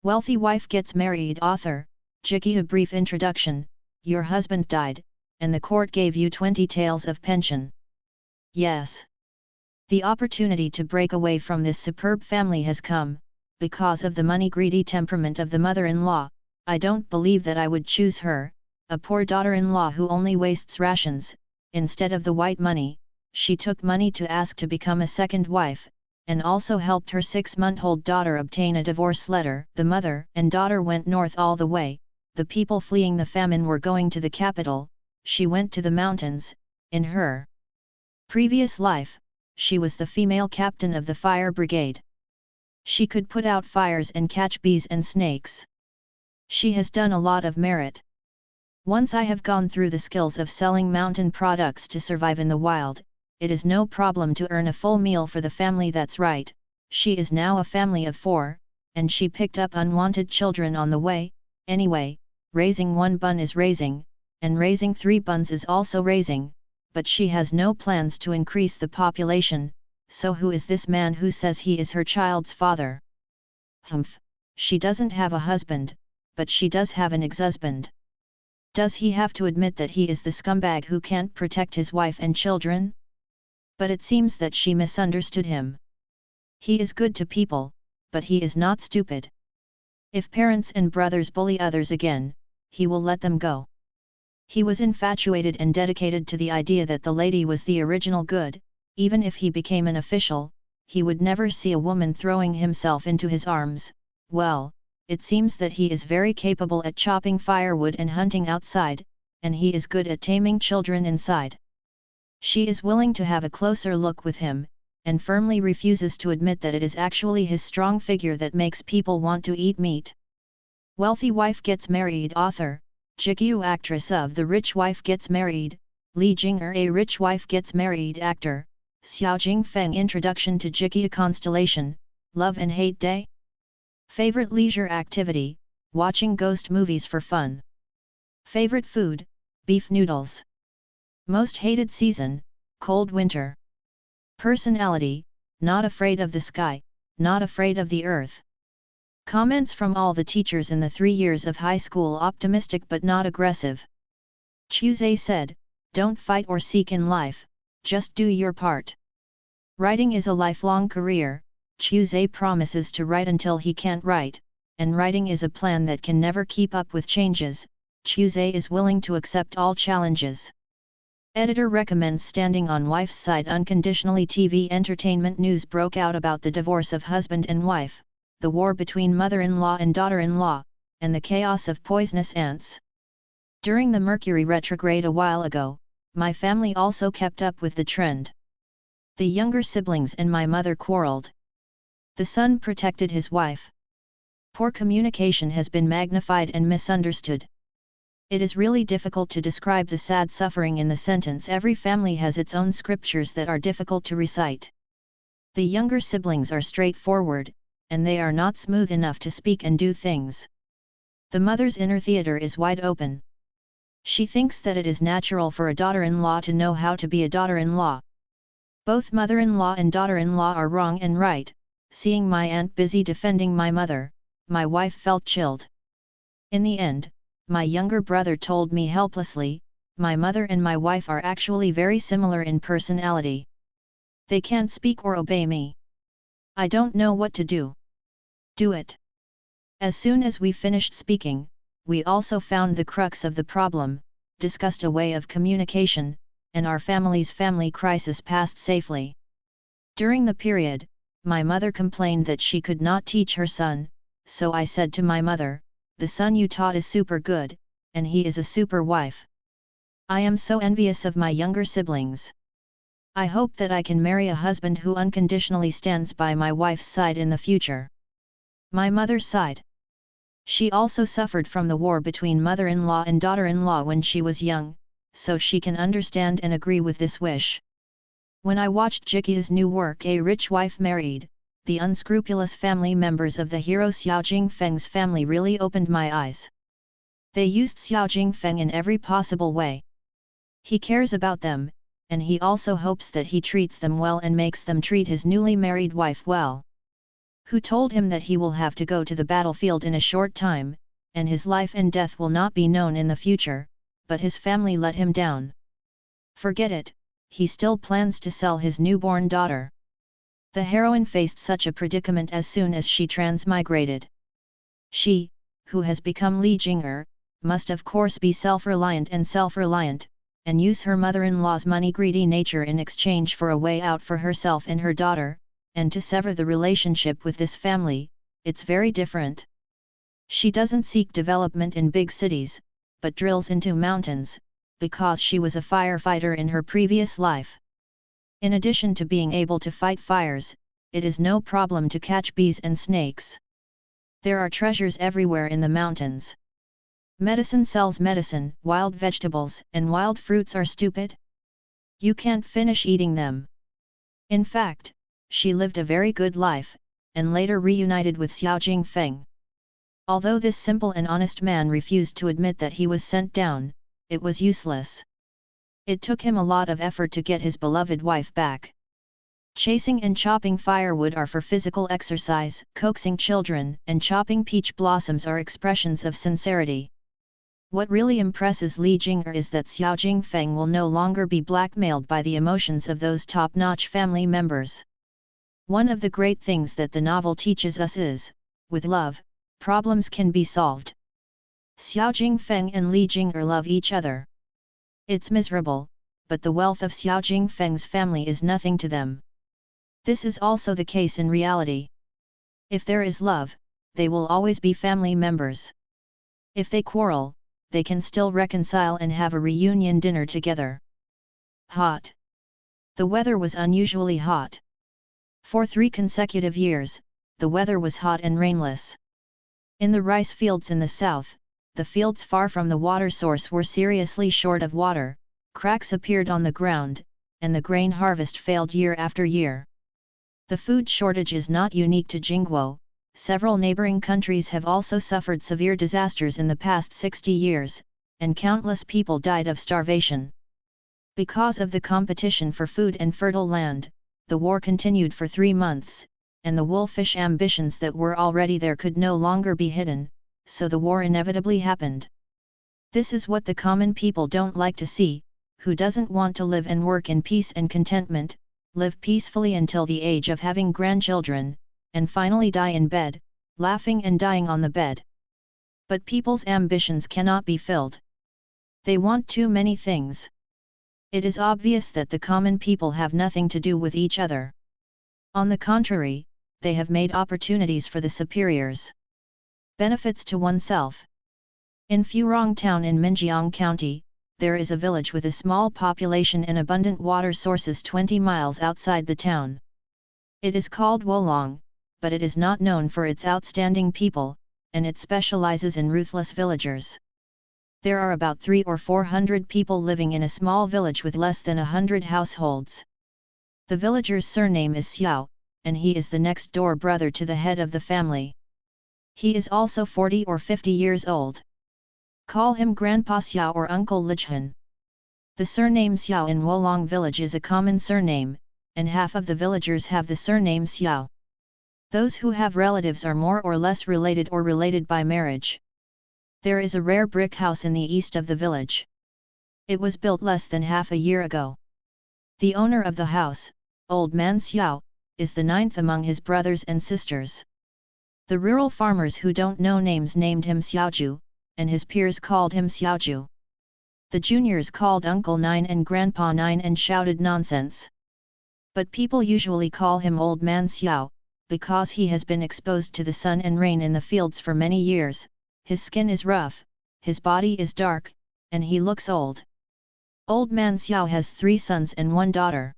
Wealthy Wife Gets Married. Author, Jiki. A brief introduction. Your husband died, and the court gave you 20 taels of pension. Yes. The opportunity to break away from this superb family has come, because of the money-greedy temperament of the mother-in-law. I don't believe that I would choose her, a poor daughter-in-law who only wastes rations. Instead of the white money, she took money to ask to become a second wife, and also helped her 6-month-old daughter obtain a divorce letter. The mother and daughter went north all the way. The people fleeing the famine were going to the capital. She went to the mountains. In her previous life, she was the female captain of the fire brigade. She could put out fires and catch bees and snakes. She has done a lot of merit. Once I have gone through the skills of selling mountain products to survive in the wild, it is no problem to earn a full meal for the family. That's right, she is now a family of 4, and she picked up unwanted children on the way. Anyway, raising 1 bun is raising, and raising 3 buns is also raising, but she has no plans to increase the population. So who is this man who says he is her child's father? Humph, she doesn't have a husband, but she does have an ex-husband. Does he have to admit that he is the scumbag who can't protect his wife and children? But it seems that she misunderstood him. He is good to people, but he is not stupid. If parents and brothers bully others again, he will let them go. He was infatuated and dedicated to the idea that the lady was the original good. Even if he became an official, he would never see a woman throwing himself into his arms. Well, it seems that he is very capable at chopping firewood and hunting outside, and he is good at taming children inside. She is willing to have a closer look with him, and firmly refuses to admit that it is actually his strong figure that makes people want to eat meat. Wealthy Wife Gets Married. Author, Jiki. Actress of The Rich Wife Gets Married, Li Jing'er. A Rich Wife Gets Married actor, Xiao Jingfeng. Introduction to Jiki. Constellation, Love and Hate Day. Favorite leisure activity, watching ghost movies for fun. Favorite food, beef noodles. Most hated season, cold winter. Personality, not afraid of the sky, not afraid of the earth. Comments from all the teachers in the 3 years of high school. Optimistic but not aggressive. Chuzé said, don't fight or seek in life, just do your part. Writing is a lifelong career. Chuzé promises to write until he can't write, and writing is a plan that can never keep up with changes. Chuzé is willing to accept all challenges. Editor recommends standing on wife's side unconditionally. TV entertainment news broke out about the divorce of husband and wife, the war between mother-in-law and daughter-in-law, and the chaos of poisonous ants. During the Mercury retrograde a while ago, my family also kept up with the trend. The younger siblings and my mother quarreled. The son protected his wife. Poor communication has been magnified and misunderstood. It is really difficult to describe the sad suffering in the sentence. Every family has its own scriptures that are difficult to recite. The younger siblings are straightforward, and they are not smooth enough to speak and do things. The mother's inner theater is wide open. She thinks that it is natural for a daughter-in-law to know how to be a daughter-in-law. Both mother-in-law and daughter-in-law are wrong and right. Seeing my aunt busy defending my mother, my wife felt chilled. In the end, my younger brother told me helplessly, my mother and my wife are actually very similar in personality. They can't speak or obey me. I don't know what to do. Do it. As soon as we finished speaking, we also found the crux of the problem, discussed a way of communication, and our family's family crisis passed safely. During the period, my mother complained that she could not teach her son, so I said to my mother, the son you taught is super good, and he is a super wife. I am so envious of my younger siblings. I hope that I can marry a husband who unconditionally stands by my wife's side in the future. My mother sighed. She also suffered from the war between mother-in-law and daughter-in-law when she was young, so she can understand and agree with this wish. When I watched Jiki's new work A Rich Wife Married, the unscrupulous family members of the hero Xiao Jingfeng's family really opened my eyes. They used Xiao Jingfeng in every possible way. He cares about them, and he also hopes that he treats them well and makes them treat his newly married wife well. who told him that he will have to go to the battlefield in a short time, and his life and death will not be known in the future, but his family let him down. Forget it, he still plans to sell his newborn daughter. The heroine faced such a predicament as soon as she transmigrated. She, who has become Li Jing'er, must of course be self-reliant, and use her mother-in-law's money-greedy nature in exchange for a way out for herself and her daughter, and to sever the relationship with this family. It's very different. She doesn't seek development in big cities, but drills into mountains, because she was a firefighter in her previous life. In addition to being able to fight fires, it is no problem to catch bees and snakes. There are treasures everywhere in the mountains. Medicine sells medicine. Wild vegetables and wild fruits are stupid? You can't finish eating them. In fact, she lived a very good life, and later reunited with Xiao Jingfeng. Although this simple and honest man refused to admit that he was sent down, it was useless. It took him a lot of effort to get his beloved wife back. Chasing and chopping firewood are for physical exercise, coaxing children and chopping peach blossoms are expressions of sincerity. What really impresses Li Jing'er is that Xiao Jingfeng will no longer be blackmailed by the emotions of those top-notch family members. One of the great things that the novel teaches us is, with love, problems can be solved. Xiao Jingfeng and Li Jing'er love each other. It's miserable, but the wealth of Xiao Jingfeng's family is nothing to them. This is also the case in reality. If there is love, they will always be family members. If they quarrel, they can still reconcile and have a reunion dinner together. Hot. The weather was unusually hot. For 3 consecutive years, the weather was hot and rainless. In the rice fields in the south, the fields far from the water source were seriously short of water, cracks appeared on the ground, and the grain harvest failed year after year. The food shortage is not unique to Jingguo. Several neighboring countries have also suffered severe disasters in the past 60 years, and countless people died of starvation. Because of the competition for food and fertile land, the war continued for 3 months, and the wolfish ambitions that were already there could no longer be hidden, so the war inevitably happened. This is what the common people don't like to see, who doesn't want to live and work in peace and contentment, live peacefully until the age of having grandchildren, and finally die in bed, laughing and dying on the bed. But people's ambitions cannot be filled. They want too many things. It is obvious that the common people have nothing to do with each other. On the contrary, they have made opportunities for the superiors. Benefits to oneself. In Furong Town in Minjiang County, there is a village with a small population and abundant water sources 20 miles outside the town. It is called Wolong, but it is not known for its outstanding people, and it specializes in ruthless villagers. There are about 300 or 400 people living in a small village with less than 100 households. The villager's surname is Xiao, and he is the next-door brother to the head of the family. He is also 40 or 50 years old. Call him Grandpa Xiao or Uncle Lichun. The surname Xiao in Wolong village is a common surname, and half of the villagers have the surname Xiao. Those who have relatives are more or less related or related by marriage. There is a rare brick house in the east of the village. It was built less than half a year ago. The owner of the house, Old Man Xiao, is the 9th among his brothers and sisters. The rural farmers who don't know names named him Xiaoju, and his peers called him Xiaoju. The juniors called Uncle Nine and Grandpa Nine and shouted nonsense. But people usually call him Old Man Xiao, because he has been exposed to the sun and rain in the fields for many years. His skin is rough, his body is dark, and he looks old. Old Man Xiao has 3 sons and 1 daughter.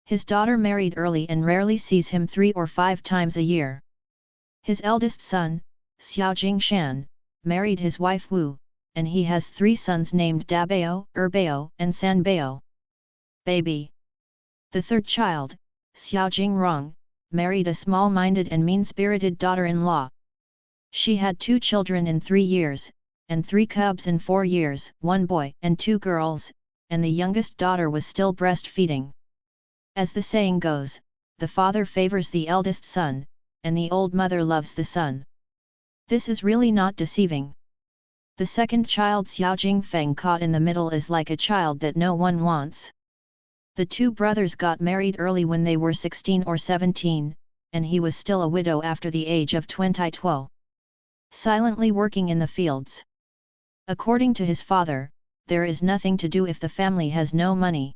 His daughter married early and rarely sees him 3 or 5 times a year. His eldest son, Xiao Jingshan, married his wife Wu, and he has 3 sons named Dabao, Erbao, and Sanbao. Baby. The 3rd child, Xiao Jingrong, married a small-minded and mean-spirited daughter-in-law. She had 2 children in 3 years, and 3 cubs in 4 years, 1 boy and 2 girls, and the youngest daughter was still breastfeeding. As the saying goes, the father favors the eldest son, and the old mother loves the son. This is really not deceiving. The second child Xiao Jingfeng caught in the middle is like a child that no one wants. The two brothers got married early when they were 16 or 17, and he was still a widow after the age of 22. Silently working in the fields. According to his father, there is nothing to do if the family has no money.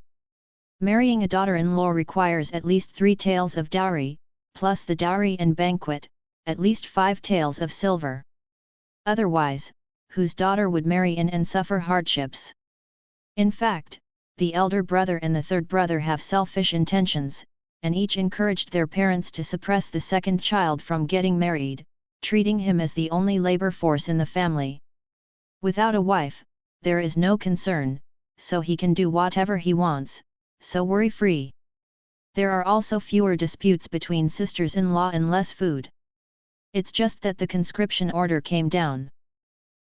Marrying a daughter-in-law requires at least 3 taels of dowry, plus the dowry and banquet, at least 5 taels of silver. Otherwise, whose daughter would marry in and suffer hardships? In fact, the elder brother and the third brother have selfish intentions, and each encouraged their parents to suppress the second child from getting married, treating him as the only labor force in the family. Without a wife, there is no concern, so he can do whatever he wants, so worry-free. There are also fewer disputes between sisters-in-law and less food. It's just that the conscription order came down.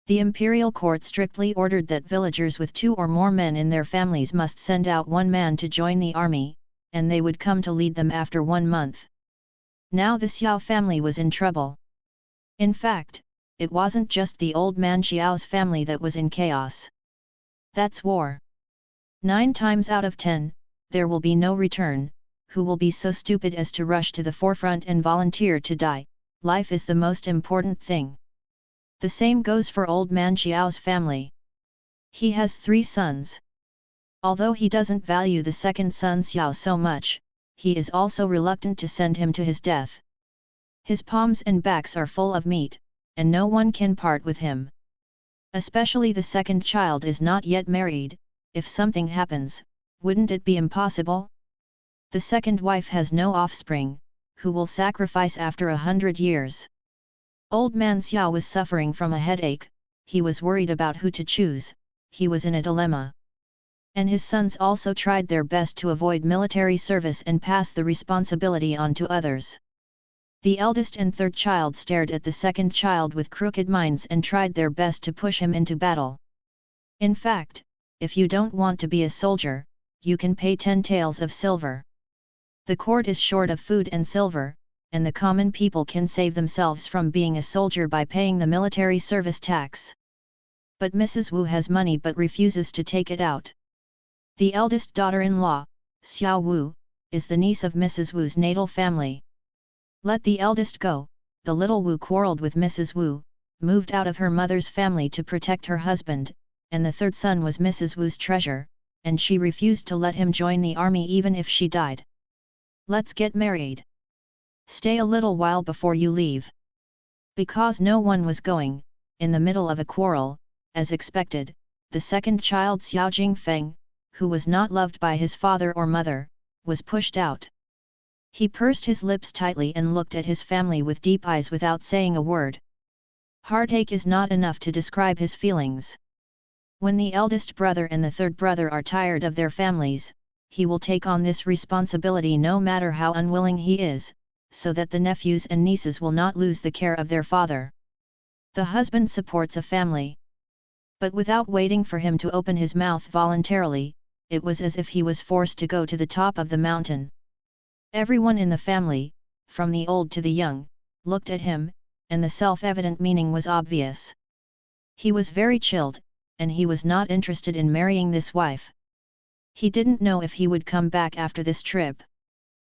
The imperial court strictly ordered that villagers with 2 or more men in their families must send out 1 man to join the army, and they would come to lead them after 1 month. Now the Xiao family was in trouble. In fact, it wasn't just the old man Xiao's family that was in chaos. That's war. 9 times out of 10, there will be no return. Who will be so stupid as to rush to the forefront and volunteer to die? Life is the most important thing. The same goes for old man Xiao's family. He has 3 sons. Although he doesn't value the second son Xiao so much, he is also reluctant to send him to his death. His palms and backs are full of meat, and no one can part with him. Especially the second child is not yet married. If something happens, wouldn't it be impossible? The second wife has no offspring, who will sacrifice after 100 years. Old man Xiao was suffering from a headache, he was worried about who to choose, he was in a dilemma. And his sons also tried their best to avoid military service and pass the responsibility on to others. The eldest and third child stared at the second child with crooked minds and tried their best to push him into battle. In fact, if you don't want to be a soldier, you can pay 10 taels of silver. The court is short of food and silver, and the common people can save themselves from being a soldier by paying the military service tax. But Mrs. Wu has money but refuses to take it out. The eldest daughter-in-law, Xiao Wu, is the niece of Mrs. Wu's natal family. Let the eldest go. The little Wu quarreled with Mrs. Wu, moved out of her mother's family to protect her husband, and the third son was Mrs. Wu's treasure, and she refused to let him join the army even if she died. Let's get married. Stay a little while before you leave. Because no one was going, in the middle of a quarrel, as expected, the second child Xiao Jingfeng, who was not loved by his father or mother, was pushed out. He pursed his lips tightly and looked at his family with deep eyes without saying a word. Heartache is not enough to describe his feelings. When the eldest brother and the third brother are tired of their families, he will take on this responsibility no matter how unwilling he is, so that the nephews and nieces will not lose the care of their father. The husband supports a family. But without waiting for him to open his mouth voluntarily, it was as if he was forced to go to the top of the mountain. Everyone in the family, from the old to the young, looked at him, and the self-evident meaning was obvious. He was very chilled, and he was not interested in marrying this wife. He didn't know if he would come back after this trip.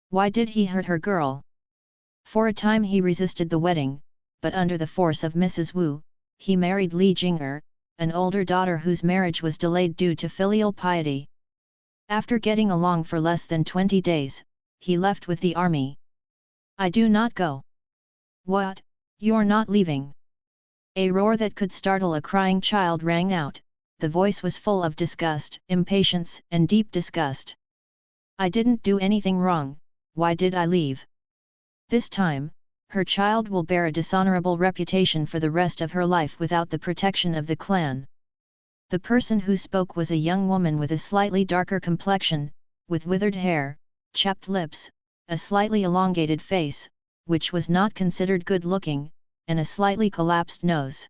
Why did he hurt her girl? For a time he resisted the wedding, but under the force of Mrs. Wu, he married Li Jing'er, an older daughter whose marriage was delayed due to filial piety. After getting along for less than 20 days, he left with the army. I do not go. What, you're not leaving? A roar that could startle a crying child rang out, the voice was full of disgust, impatience and deep disgust. I didn't do anything wrong, why did I leave? This time, her child will bear a dishonorable reputation for the rest of her life without the protection of the clan. The person who spoke was a young woman with a slightly darker complexion, with withered hair, chapped lips, a slightly elongated face, which was not considered good-looking, and a slightly collapsed nose.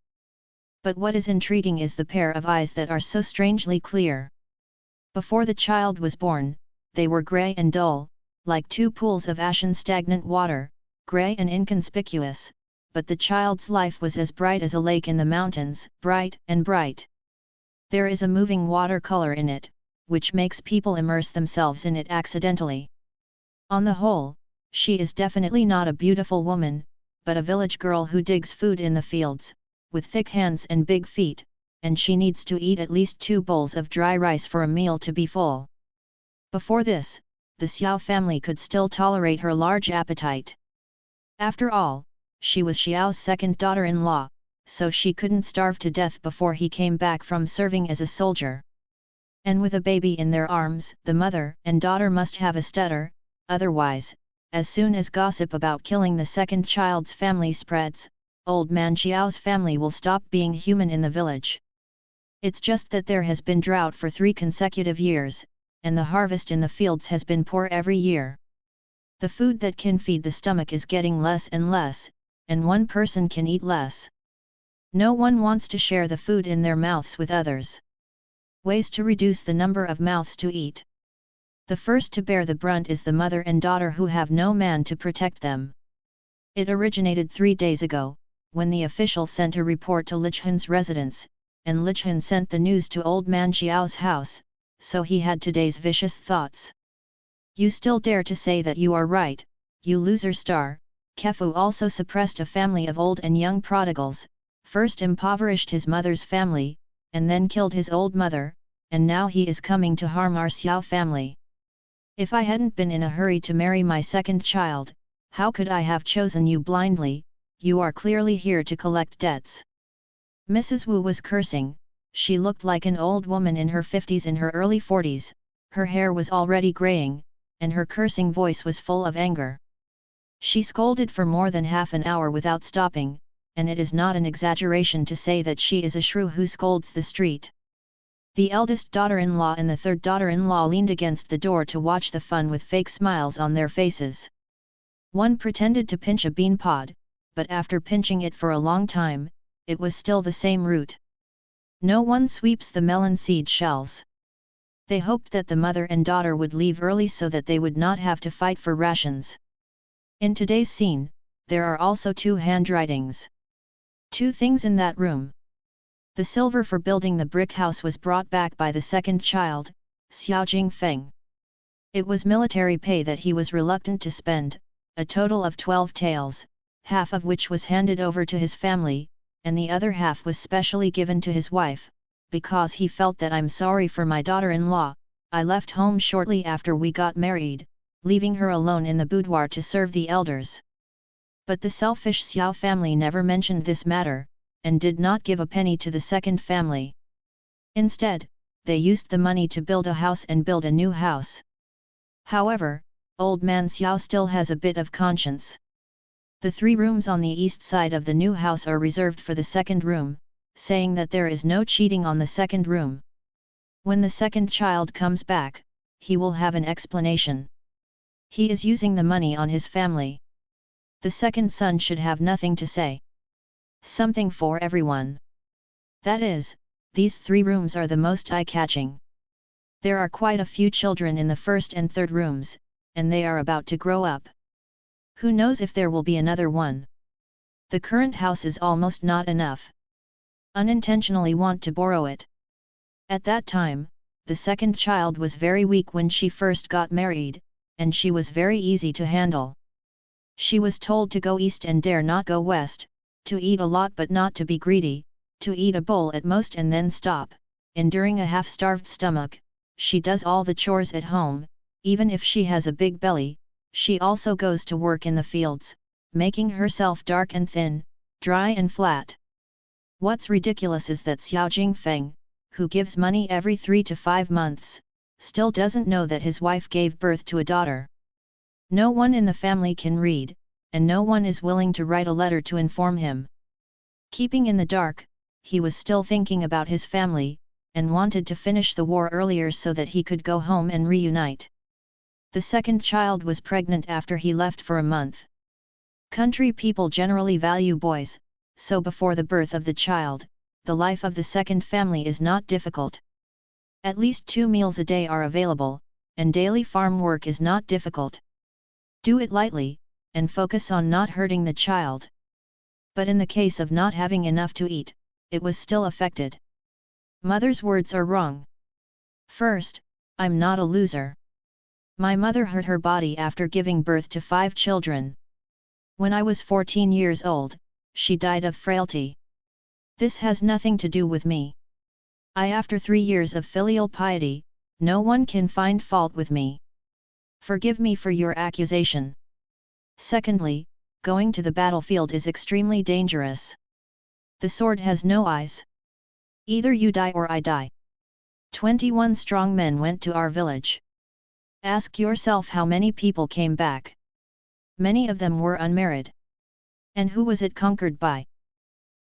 But what is intriguing is the pair of eyes that are so strangely clear. Before the child was born, they were grey and dull, like 2 pools of ashen stagnant water, grey and inconspicuous, but the child's life was as bright as a lake in the mountains, bright and bright. There is a moving watercolor in it, which makes people immerse themselves in it accidentally. On the whole, she is definitely not a beautiful woman, but a village girl who digs food in the fields, with thick hands and big feet, and she needs to eat at least 2 bowls of dry rice for a meal to be full. Before this, the Xiao family could still tolerate her large appetite. After all, she was Xiao's second daughter-in-law, so she couldn't starve to death before he came back from serving as a soldier. And with a baby in their arms, the mother and daughter must have a stutter, otherwise, as soon as gossip about killing the second child's family spreads, old man Xiao's family will stop being human in the village. It's just that there has been drought for 3 consecutive years, and the harvest in the fields has been poor every year. The food that can feed the stomach is getting less and less, and one person can eat less. No one wants to share the food in their mouths with others. Ways to reduce the number of mouths to eat. The first to bear the brunt is the mother and daughter who have no man to protect them. It originated 3 days ago, when the official sent a report to Lichun's residence, and Lichun sent the news to old man Xiao's house, so he had today's vicious thoughts. You still dare to say that you are right, you loser star. Kefu also suppressed a family of old and young prodigals, first impoverished his mother's family, and then killed his old mother, and now he is coming to harm our Xiao family. If I hadn't been in a hurry to marry my second child, how could I have chosen you blindly? You are clearly here to collect debts. Mrs. Wu was cursing. She looked like an old woman in her 50s in her early 40s, her hair was already graying, and her cursing voice was full of anger. She scolded for more than half an hour without stopping, and it is not an exaggeration to say that she is a shrew who scolds the street. The eldest daughter-in-law and the third daughter-in-law leaned against the door to watch the fun with fake smiles on their faces. One pretended to pinch a bean pod, but after pinching it for a long time, it was still the same root. No one sweeps the melon seed shells. They hoped that the mother and daughter would leave early so that they would not have to fight for rations. In today's scene, there are also 2 handwritings. 2 things in that room. The silver for building the brick house was brought back by the second child, Xiao Jingfeng. It was military pay that he was reluctant to spend, a total of 12 taels, half of which was handed over to his family, and the other half was specially given to his wife, because he felt that I'm sorry for my daughter-in-law. I left home shortly after we got married, leaving her alone in the boudoir to serve the elders. But the selfish Xiao family never mentioned this matter, and did not give a penny to the second family. Instead, they used the money to build a house and build a new house. However, old man Xiao still has a bit of conscience. The 3 rooms on the east side of the new house are reserved for the second room, saying that there is no cheating on the second room. When the second child comes back, he will have an explanation. He is using the money on his family. The second son should have nothing to say. Something for everyone. That is, these 3 rooms are the most eye-catching. There are quite a few children in the first and third rooms, and they are about to grow up. Who knows if there will be another one? The current house is almost not enough. Unintentionally want to borrow it. At that time, the second child was very weak when she first got married, and she was very easy to handle. She was told to go east and dare not go west, to eat a lot but not to be greedy, to eat a bowl at most and then stop, enduring a half-starved stomach. She does all the chores at home, even if she has a big belly. She also goes to work in the fields, making herself dark and thin, dry and flat. What's ridiculous is that Xiao Jingfeng, who gives money every 3 to 5 months, still doesn't know that his wife gave birth to a daughter. No one in the family can read, and no one is willing to write a letter to inform him. Keeping in the dark, he was still thinking about his family, and wanted to finish the war earlier so that he could go home and reunite. The second child was pregnant after he left for a month. Country people generally value boys, so before the birth of the child, the life of the second family is not difficult. At least 2 meals a day are available, and daily farm work is not difficult. Do it lightly, and focus on not hurting the child. But in the case of not having enough to eat, it was still affected. Mother's words are wrong. First, I'm not a loser. My mother hurt her body after giving birth to 5 children. When I was 14 years old, she died of frailty. This has nothing to do with me. After 3 years of filial piety, no one can find fault with me. Forgive me for your accusation. Secondly, going to the battlefield is extremely dangerous. The sword has no eyes. Either you die or I die. 21 strong men went to our village. Ask yourself how many people came back. Many of them were unmarried. And who was it conquered by?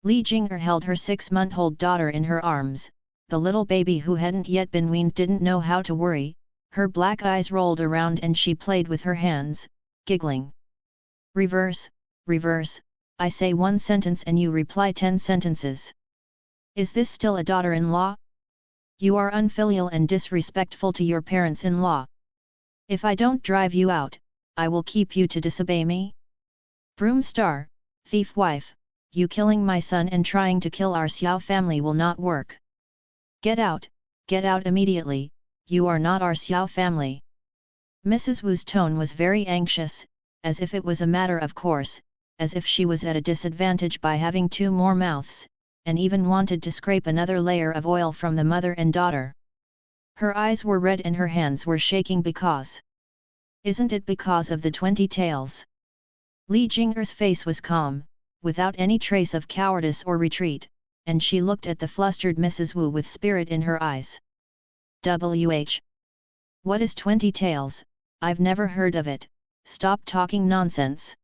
Li Jing'er held her 6-month-old daughter in her arms. The little baby who hadn't yet been weaned didn't know how to worry, her black eyes rolled around and she played with her hands, giggling. Reverse, reverse, I say 1 sentence and you reply 10 sentences. Is this still a daughter-in-law? You are unfilial and disrespectful to your parents-in-law. If I don't drive you out, I will keep you to disobey me? Broom star, thief wife, you killing my son and trying to kill our Xiao family will not work. Get out immediately, you are not our Xiao family. Mrs. Wu's tone was very anxious, as if it was a matter of course, as if she was at a disadvantage by having 2 more mouths, and even wanted to scrape another layer of oil from the mother and daughter. Her eyes were red and her hands were shaking because. Isn't it because of the 20 taels? Li Jing'er's face was calm, without any trace of cowardice or retreat, and she looked at the flustered Mrs. Wu with spirit in her eyes. What is 20 taels? I've never heard of it, stop talking nonsense.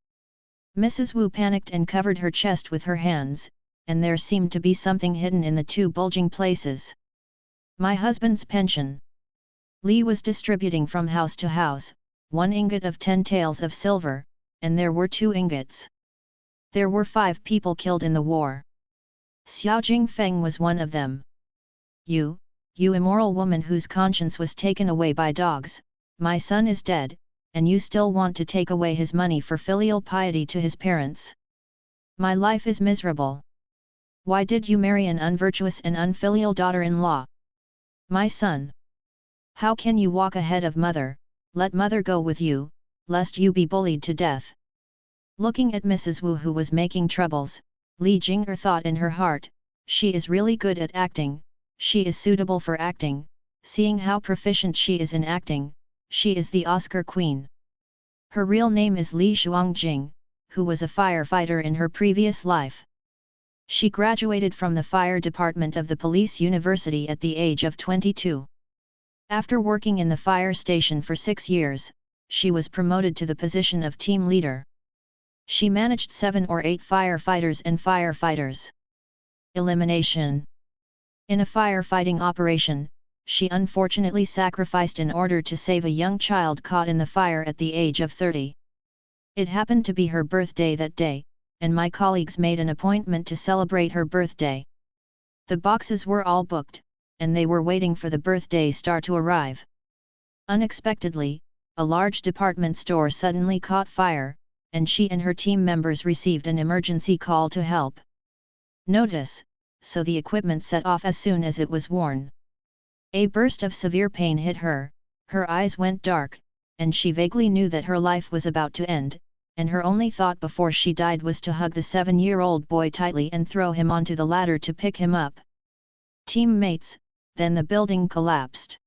Mrs. Wu panicked and covered her chest with her hands, and there seemed to be something hidden in the 2 bulging places. My husband's pension. Li was distributing from house to house, 1 ingot of 10 taels of silver, and there were 2 ingots. There were 5 people killed in the war. Xiao Jingfeng was one of them. You immoral woman whose conscience was taken away by dogs, my son is dead, and you still want to take away his money for filial piety to his parents. My life is miserable. Why did you marry an unvirtuous and unfilial daughter-in-law? My son. How can you walk ahead of mother, let mother go with you, lest you be bullied to death? Looking at Mrs. Wu who was making troubles, Li Jing'er thought in her heart, she is really good at acting, she is suitable for acting, seeing how proficient she is in acting, she is the Oscar Queen. Her real name is Li Shuangjing, who was a firefighter in her previous life. She graduated from the fire department of the police university at the age of 22. After working in the fire station for 6 years, she was promoted to the position of team leader. She managed 7 or 8 firefighters and firefighters. Elimination. In a firefighting operation, she unfortunately sacrificed in order to save a young child caught in the fire at the age of 30. It happened to be her birthday that day, and my colleagues made an appointment to celebrate her birthday. The boxes were all booked, and they were waiting for the birthday star to arrive. Unexpectedly, a large department store suddenly caught fire, and she and her team members received an emergency call to help. Notice, so the equipment set off as soon as it was worn. A burst of severe pain hit her, her eyes went dark, and she vaguely knew that her life was about to end, and her only thought before she died was to hug the 7-year-old boy tightly and throw him onto the ladder to pick him up. Teammates, then the building collapsed.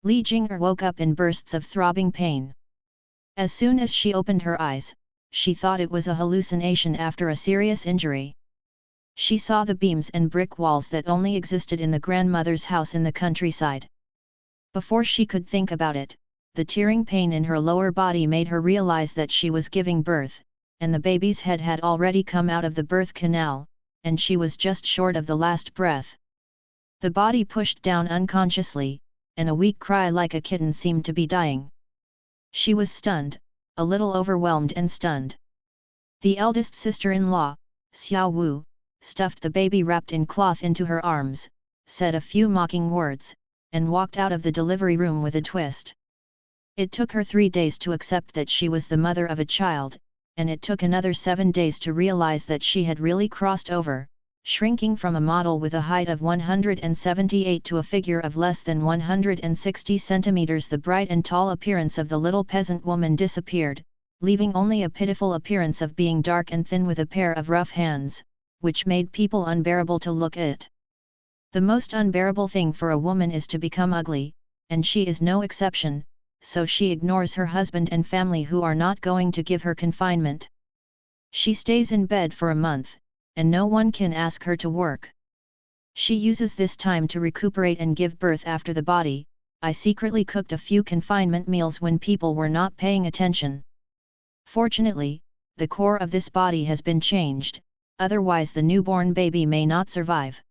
Li Jing'er woke up in bursts of throbbing pain. As soon as she opened her eyes, she thought it was a hallucination after a serious injury. She saw the beams and brick walls that only existed in the grandmother's house in the countryside. Before she could think about it, the tearing pain in her lower body made her realize that she was giving birth, and the baby's head had already come out of the birth canal, and she was just short of the last breath. The body pushed down unconsciously, and a weak cry like a kitten seemed to be dying. She was stunned, a little overwhelmed and stunned. The eldest sister-in-law, Xiao Wu, stuffed the baby wrapped in cloth into her arms, said a few mocking words, and walked out of the delivery room with a twist. It took her 3 days to accept that she was the mother of a child, and it took another 7 days to realize that she had really crossed over, shrinking from a model with a height of 178 to a figure of less than 160 centimeters. The bright and tall appearance of the little peasant woman disappeared, leaving only a pitiful appearance of being dark and thin with a pair of rough hands, which made people unbearable to look at. The most unbearable thing for a woman is to become ugly, and she is no exception, so she ignores her husband and family who are not going to give her confinement. She stays in bed for a month, and no one can ask her to work. She uses this time to recuperate and give birth after the body. I secretly cooked a few confinement meals when people were not paying attention. Fortunately, the core of this body has been changed, otherwise the newborn baby may not survive.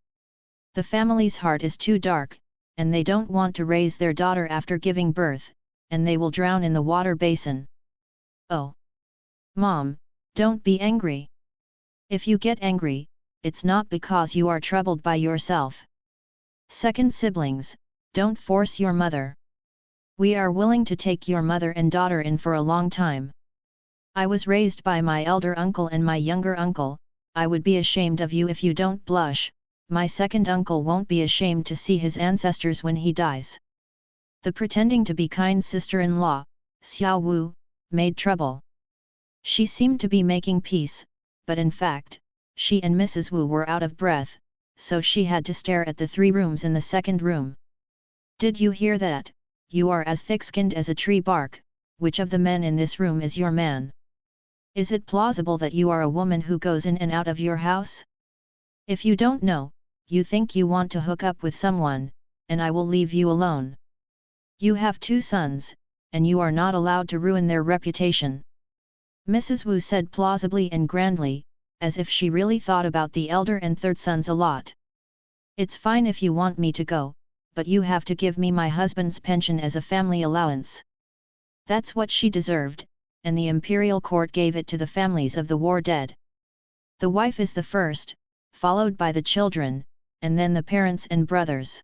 The family's heart is too dark, and they don't want to raise their daughter after giving birth, and they will drown in the water basin. Oh! Mom, don't be angry. If you get angry, it's not because you are troubled by yourself. Second siblings, don't force your mother. We are willing to take your mother and daughter in for a long time. I was raised by my elder uncle and my younger uncle. I would be ashamed of you if you don't blush. My second uncle won't be ashamed to see his ancestors when he dies. The pretending to be kind sister-in-law, Xiao Wu, made trouble. She seemed to be making peace, but in fact, she and Mrs. Wu were out of breath, so she had to stare at the 3 rooms in the second room. Did you hear that? You are as thick-skinned as a tree bark. Which of the men in this room is your man? Is it plausible that you are a woman who goes in and out of your house? If you don't know, you think you want to hook up with someone, and I will leave you alone. You have 2 sons, and you are not allowed to ruin their reputation. Mrs. Wu said plausibly and grandly, as if she really thought about the elder and third sons a lot. It's fine if you want me to go, but you have to give me my husband's pension as a family allowance. That's what she deserved, and the imperial court gave it to the families of the war dead. The wife is the first, followed by the children, and then the parents and brothers.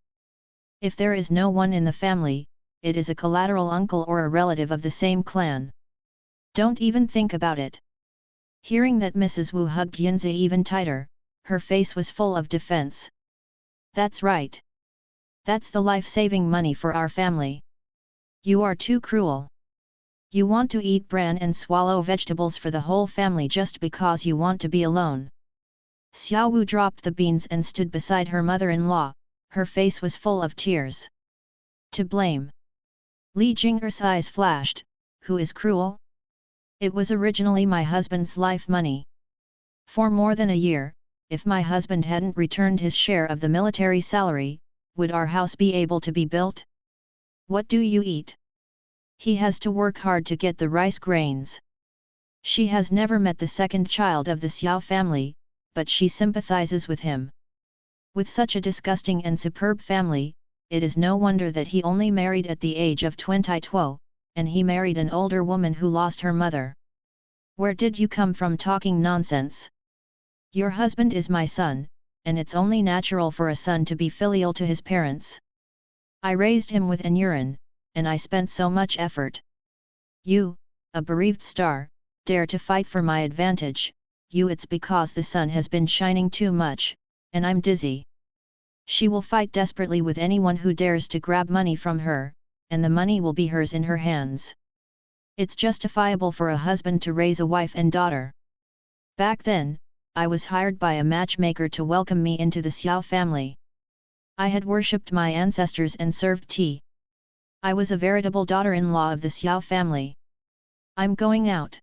If there is no one in the family, it is a collateral uncle or a relative of the same clan. Don't even think about it. Hearing that, Mrs. Wu hugged Yunzi even tighter. Her face was full of defense. That's right. That's the life-saving money for our family. You are too cruel. You want to eat bran and swallow vegetables for the whole family just because you want to be alone. Xiao Wu dropped the beans and stood beside her mother-in-law. Her face was full of tears. To blame. Li Jing'er's eyes flashed. Who is cruel? It was originally my husband's life money. For more than a year, if my husband hadn't returned his share of the military salary, would our house be able to be built? What do you eat? He has to work hard to get the rice grains. She has never met the second child of the Xiao family, but she sympathizes with him. With such a disgusting and superb family, it is no wonder that he only married at the age of 22, and he married an older woman who lost her mother. Where did you come from talking nonsense? Your husband is my son, and it's only natural for a son to be filial to his parents. I raised him with an urine, and I spent so much effort. You, a bereaved star, dare to fight for my advantage. It's because the sun has been shining too much, and I'm dizzy. She will fight desperately with anyone who dares to grab money from her, and the money will be hers in her hands. It's justifiable for a husband to raise a wife and daughter. Back then, I was hired by a matchmaker to welcome me into the Xiao family. I had worshipped my ancestors and served tea. I was a veritable daughter-in-law of the Xiao family. I'm going out.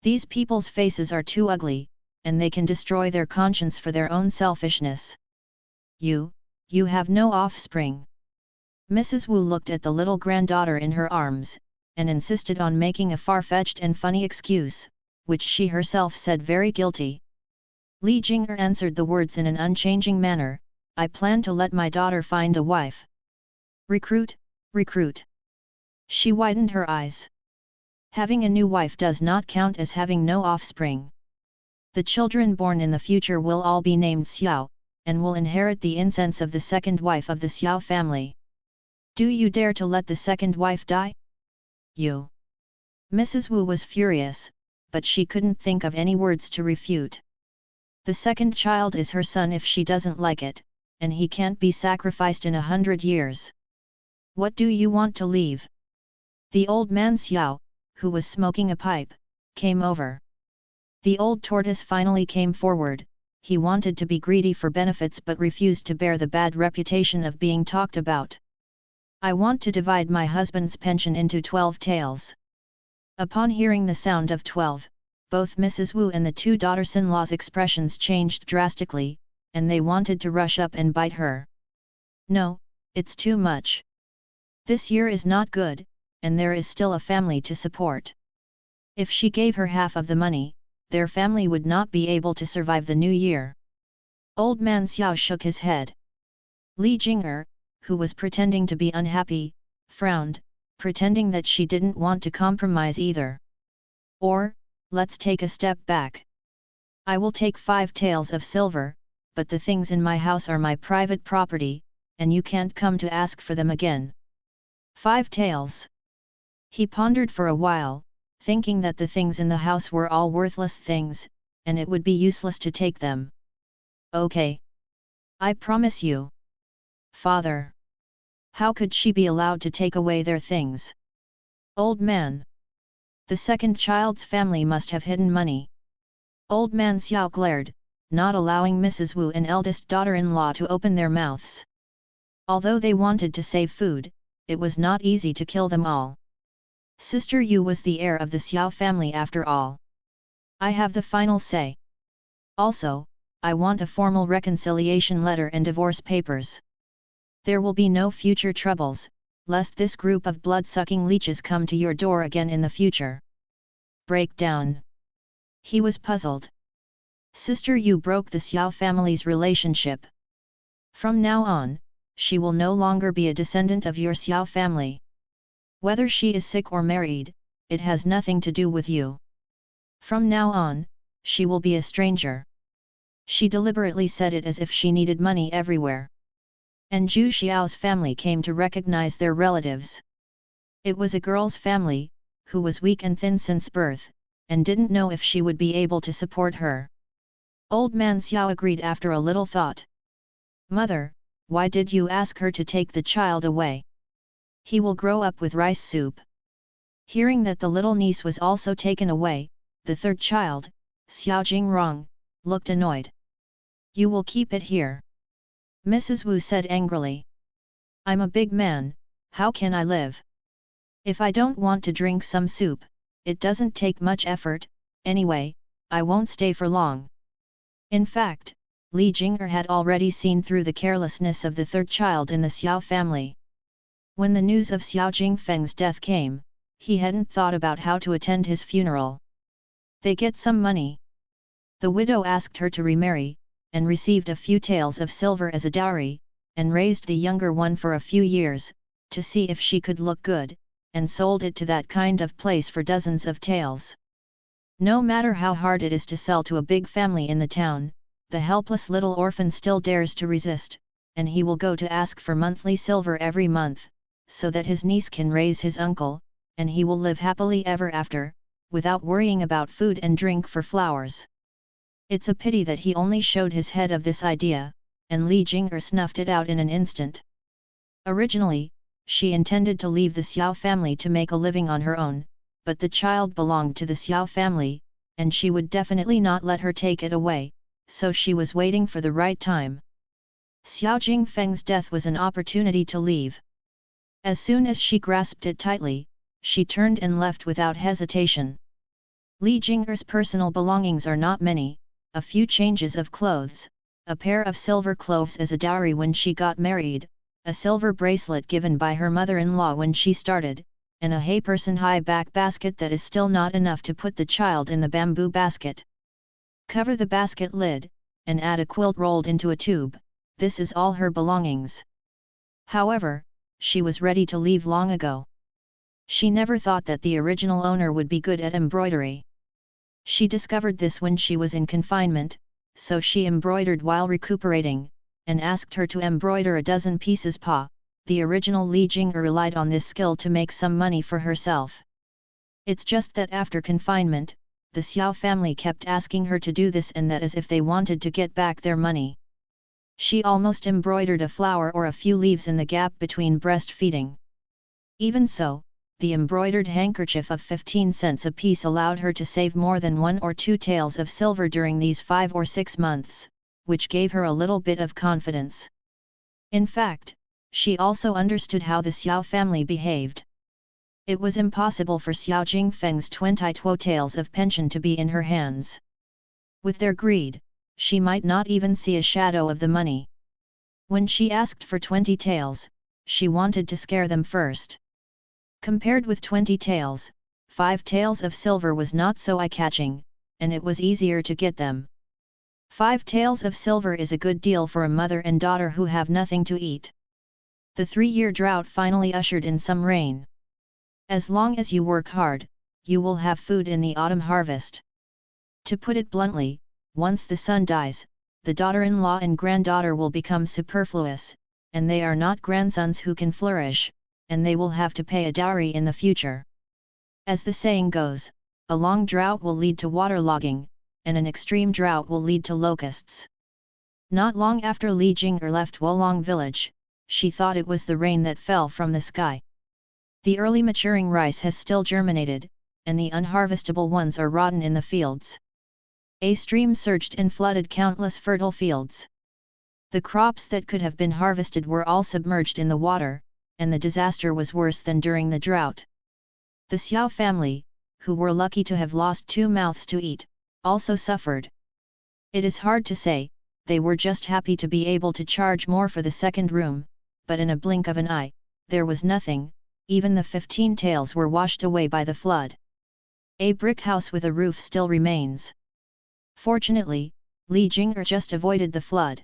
These people's faces are too ugly, and they can destroy their conscience for their own selfishness. You have no offspring. Mrs. Wu looked at the little granddaughter in her arms, and insisted on making a far-fetched and funny excuse, which she herself said very guilty. Li Jing'er answered the words in an unchanging manner. I plan to let my daughter find a wife. Recruit. She widened her eyes. Having a new wife does not count as having no offspring. The children born in the future will all be named Xiao, and will inherit the incense of the second wife of the Xiao family. Do you dare to let the second wife die? You! Mrs. Wu was furious, but she couldn't think of any words to refute. The second child is her son if she doesn't like it, and he can't be sacrificed in 100 years. What do you want to leave? The old man Xiao, who was smoking a pipe, came over. The old tortoise finally came forward. He wanted to be greedy for benefits but refused to bear the bad reputation of being talked about. I want to divide my husband's pension into 12 taels. Upon hearing the sound of 12, both Mrs. Wu and the two daughters-in-law's expressions changed drastically, and they wanted to rush up and bite her. No, it's too much. This year is not good, and there is still a family to support. If she gave her half of the money, their family would not be able to survive the new year. Old man Xiao shook his head. Li Jing'er, who was pretending to be unhappy, frowned, pretending that she didn't want to compromise either. Or, let's take a step back. I will take 5 taels of silver, but the things in my house are my private property, and you can't come to ask for them again. 5 taels. He pondered for a while, thinking that the things in the house were all worthless things, and it would be useless to take them. Okay. I promise you. Father. How could she be allowed to take away their things? Old man. The second child's family must have hidden money. Old man Xiao glared, not allowing Mrs. Wu and eldest daughter-in-law to open their mouths. Although they wanted to save food, it was not easy to kill them all. Sister Yu was the heir of the Xiao family after all. I have the final say. Also, I want a formal reconciliation letter and divorce papers. There will be no future troubles, lest this group of blood-sucking leeches come to your door again in the future. Breakdown. He was puzzled. Sister Yu broke the Xiao family's relationship. From now on, she will no longer be a descendant of your Xiao family. Whether she is sick or married, it has nothing to do with you. From now on, she will be a stranger. She deliberately said it as if she needed money everywhere. And Zhu Xiao's family came to recognize their relatives. It was a girl's family, who was weak and thin since birth, and didn't know if she would be able to support her. Old man Xiao agreed after a little thought. Mother, why did you ask her to take the child away? He will grow up with rice soup. Hearing that the little niece was also taken away, the third child, Xiao Jingrong, looked annoyed. You will keep it here. Mrs. Wu said angrily. I'm a big man, how can I live? If I don't want to drink some soup, it doesn't take much effort, anyway, I won't stay for long. In fact, Li Jing'er had already seen through the carelessness of the third child in the Xiao family. When the news of Xiao Jingfeng's death came, he hadn't thought about how to attend his funeral. They get some money. The widow asked her to remarry, and received a few taels of silver as a dowry, and raised the younger one for a few years, to see if she could look good, and sold it to that kind of place for dozens of taels. No matter how hard it is to sell to a big family in the town, the helpless little orphan still dares to resist, and he will go to ask for monthly silver every month, so that his niece can raise his uncle, and he will live happily ever after, without worrying about food and drink for flowers. It's a pity that he only showed his head of this idea, and Li Jing'er snuffed it out in an instant. Originally, she intended to leave the Xiao family to make a living on her own, but the child belonged to the Xiao family, and she would definitely not let her take it away, so she was waiting for the right time. Xiao Jingfeng's death was an opportunity to leave. As soon as she grasped it tightly, she turned and left without hesitation. Li Jing'er's personal belongings are not many, a few changes of clothes, a pair of silver cloves as a dowry when she got married, a silver bracelet given by her mother-in-law when she started, and a hay-person high-back basket that is still not enough to put the child in the bamboo basket. Cover the basket lid, and add a quilt rolled into a tube, this is all her belongings. However, she was ready to leave long ago. She never thought that the original owner would be good at embroidery. She discovered this when she was in confinement, so she embroidered while recuperating, and asked her to embroider a dozen pieces pa. The original Li Jing'er relied on this skill to make some money for herself. It's just that after confinement, the Xiao family kept asking her to do this and that as if they wanted to get back their money. She almost embroidered a flower or a few leaves in the gap between breastfeeding. Even so, the embroidered handkerchief of 15 cents apiece allowed her to save more than 1 or 2 taels of silver during these 5 or 6 months, which gave her a little bit of confidence. In fact, she also understood how the Xiao family behaved. It was impossible for Xiao Jingfeng's 22 taels of pension to be in her hands. With their greed, she might not even see a shadow of the money. When she asked for 20 taels, she wanted to scare them first. Compared with 20 taels, 5 taels of silver was not so eye-catching, and it was easier to get them. 5 taels of silver is a good deal for a mother and daughter who have nothing to eat. The 3-year drought finally ushered in some rain. As long as you work hard, you will have food in the autumn harvest. To put it bluntly, once the son dies, the daughter-in-law and granddaughter will become superfluous, and they are not grandsons who can flourish, and they will have to pay a dowry in the future. As the saying goes, a long drought will lead to waterlogging, and an extreme drought will lead to locusts. Not long after Li Jing'er left Wolong village, she thought it was the rain that fell from the sky. The early maturing rice has still germinated, and the unharvestable ones are rotten in the fields. A stream surged and flooded countless fertile fields. The crops that could have been harvested were all submerged in the water, and the disaster was worse than during the drought. The Xiao family, who were lucky to have lost 2 mouths to eat, also suffered. It is hard to say, they were just happy to be able to charge more for the second room, but in a blink of an eye, there was nothing, even the 15 taels were washed away by the flood. A brick house with a roof still remains. Fortunately, Li Jing'er just avoided the flood.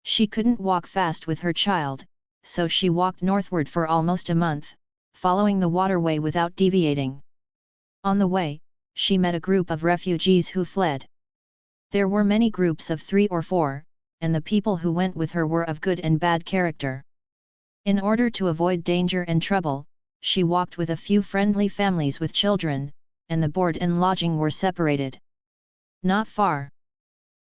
She couldn't walk fast with her child, so she walked northward for almost a month, following the waterway without deviating. On the way, she met a group of refugees who fled. There were many groups of 3 or 4, and the people who went with her were of good and bad character. In order to avoid danger and trouble, she walked with a few friendly families with children, and the board and lodging were separated. Not far.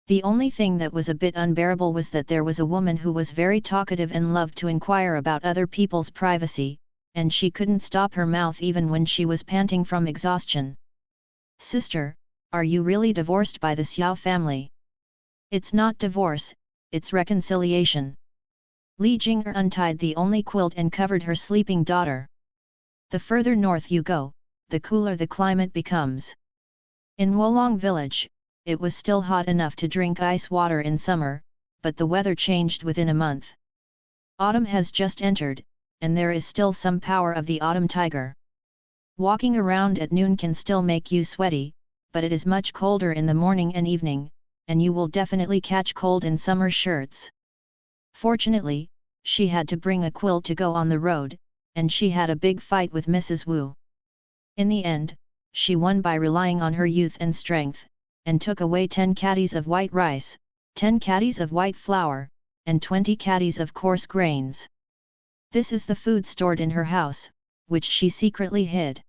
The only thing that was a bit unbearable was that there was a woman who was very talkative and loved to inquire about other people's privacy, and she couldn't stop her mouth even when she was panting from exhaustion. "Sister, are you really divorced by the Xiao family?" "It's not divorce, it's reconciliation." Li Jing'er untied the only quilt and covered her sleeping daughter. "The further north you go, the cooler the climate becomes. In Wolong village, it was still hot enough to drink ice water in summer, but the weather changed within a month. Autumn has just entered, and there is still some power of the autumn tiger. Walking around at noon can still make you sweaty, but it is much colder in the morning and evening, and you will definitely catch cold in summer shirts." Fortunately, she had to bring a quilt to go on the road, and she had a big fight with Mrs. Wu. In the end, she won by relying on her youth and strength, and took away 10 caddies of white rice, 10 caddies of white flour, and 20 caddies of coarse grains. This is the food stored in her house, which she secretly hid.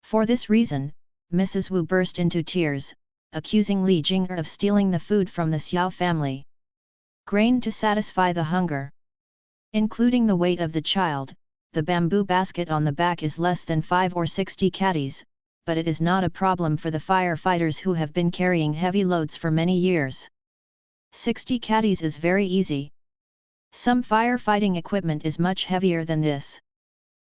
For this reason, Mrs. Wu burst into tears, accusing Li Jing'er of stealing the food from the Xiao family. Grain to satisfy the hunger. Including the weight of the child, the bamboo basket on the back is less than 5 or 60 caddies, but it is not a problem for the firefighters who have been carrying heavy loads for many years. 60 caddies is very easy. Some firefighting equipment is much heavier than this.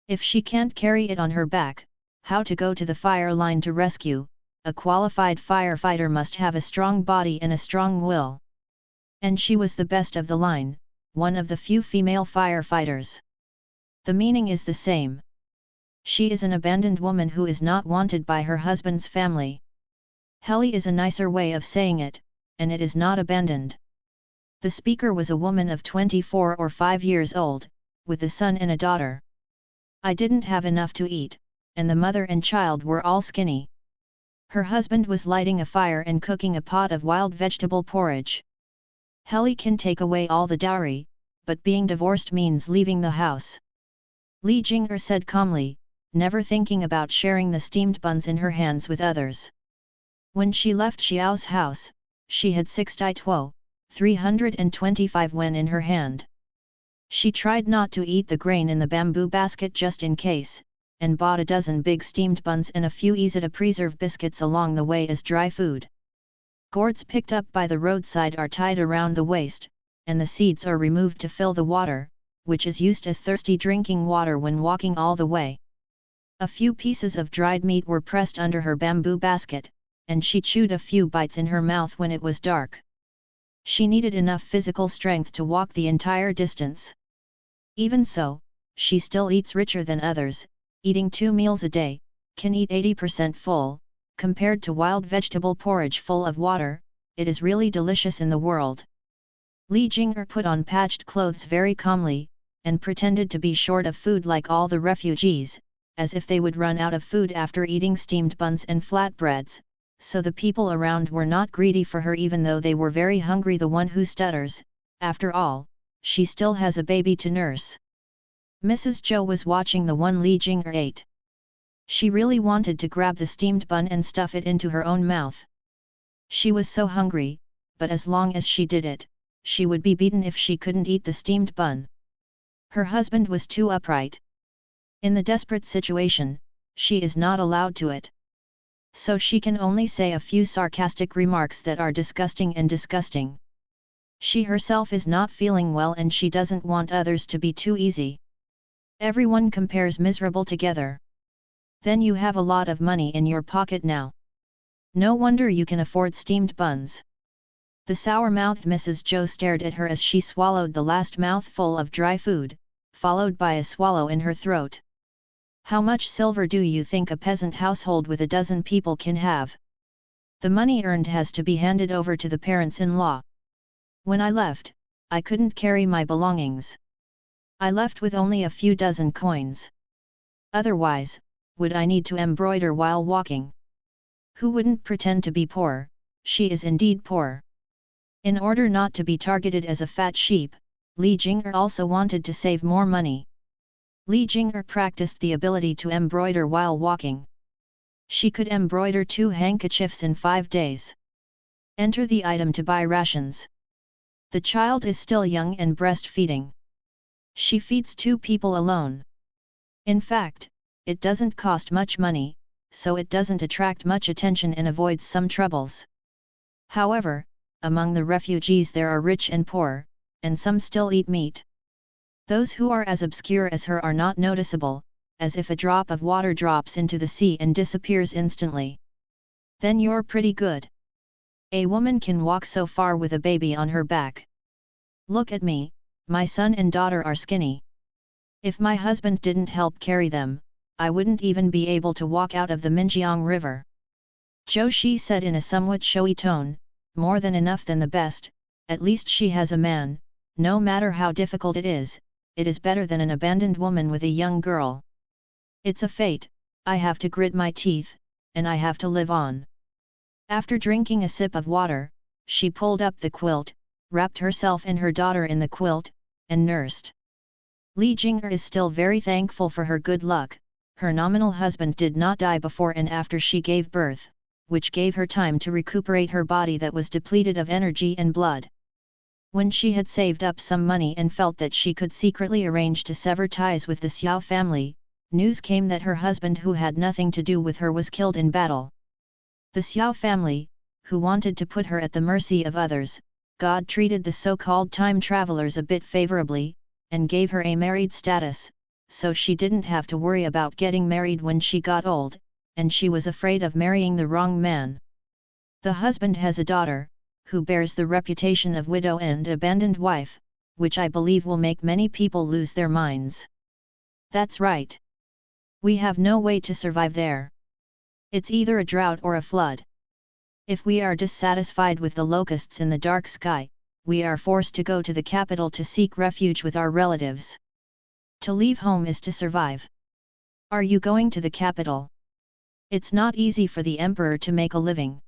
If she can't carry it on her back, how to go to the fire line to rescue? A qualified firefighter must have a strong body and a strong will. And she was the best of the line, one of the few female firefighters. The meaning is the same. She is an abandoned woman who is not wanted by her husband's family. Helly is a nicer way of saying it, and it is not abandoned. The speaker was a woman of 24 or 5 years old, with a son and a daughter. "I didn't have enough to eat, and the mother and child were all skinny." Her husband was lighting a fire and cooking a pot of wild vegetable porridge. Helly can take away all the dowry, but being divorced means leaving the house. Li Jing'er said calmly, never thinking about sharing the steamed buns in her hands with others. When she left Xiao's house, she had 6 Dai Tuo, 325 wen in her hand. She tried not to eat the grain in the bamboo basket just in case, and bought a dozen big steamed buns and a few easy-to-preserve biscuits along the way as dry food. Gourds picked up by the roadside are tied around the waist, and the seeds are removed to fill the water, which is used as thirsty drinking water when walking all the way. A few pieces of dried meat were pressed under her bamboo basket, and she chewed a few bites in her mouth when it was dark. She needed enough physical strength to walk the entire distance. Even so, she still eats richer than others, eating 2 meals a day, can eat 80% full. Compared to wild vegetable porridge full of water, it is really delicious in the world. Li Jing'er put on patched clothes very calmly, and pretended to be short of food like all the refugees, as if they would run out of food after eating steamed buns and flatbreads, so the people around were not greedy for her even though they were very hungry. The one who stutters, after all, she still has a baby to nurse. Mrs. Zhou was watching the one Li Jing'er ate. She really wanted to grab the steamed bun and stuff it into her own mouth. She was so hungry, but as long as she did it, she would be beaten if she couldn't eat the steamed bun. Her husband was too upright. In the desperate situation, she is not allowed to it. So she can only say a few sarcastic remarks that are disgusting and disgusting. She herself is not feeling well and she doesn't want others to be too easy. Everyone compares miserable together. Then you have a lot of money in your pocket now. No wonder you can afford steamed buns. The sour-mouthed Mrs. Zhou stared at her as she swallowed the last mouthful of dry food, followed by a swallow in her throat. How much silver do you think a peasant household with a dozen people can have? The money earned has to be handed over to the parents-in-law. When I left, I couldn't carry my belongings. I left with only a few dozen coins. Otherwise, would I need to embroider while walking? Who wouldn't pretend to be poor? She is indeed poor. In order not to be targeted as a fat sheep, Li Jing'er also wanted to save more money. Li Jing'er practiced the ability to embroider while walking. She could embroider 2 handkerchiefs in 5 days. Enter the item to buy rations. The child is still young and breastfeeding. She feeds 2 people alone. In fact, it doesn't cost much money, so it doesn't attract much attention and avoids some troubles. However, among the refugees there are rich and poor, and some still eat meat. Those who are as obscure as her are not noticeable, as if a drop of water drops into the sea and disappears instantly. Then you're pretty good. A woman can walk so far with a baby on her back. Look at me, my son and daughter are skinny. If my husband didn't help carry them, I wouldn't even be able to walk out of the Minjiang River. Zhou Shi said in a somewhat showy tone, more than enough than the best, at least she has a man, no matter how difficult it is better than an abandoned woman with a young girl. It's a fate, I have to grit my teeth, and I have to live on. After drinking a sip of water, she pulled up the quilt, wrapped herself and her daughter in the quilt, and nursed. Li Jing'er is still very thankful for her good luck. Her nominal husband did not die before and after she gave birth, which gave her time to recuperate her body that was depleted of energy and blood. When she had saved up some money and felt that she could secretly arrange to sever ties with the Xiao family, news came that her husband who had nothing to do with her was killed in battle. The Xiao family, who wanted to put her at the mercy of others, God treated the so-called time travelers a bit favorably, and gave her a married status, so she didn't have to worry about getting married when she got old, and she was afraid of marrying the wrong man. The husband has a daughter, who bears the reputation of widow and abandoned wife, which I believe will make many people lose their minds. That's right. We have no way to survive there. It's either a drought or a flood. If we are dissatisfied with the locusts in the dark sky, we are forced to go to the capital to seek refuge with our relatives. To leave home is to survive. Are you going to the capital? It's not easy for the emperor to make a living.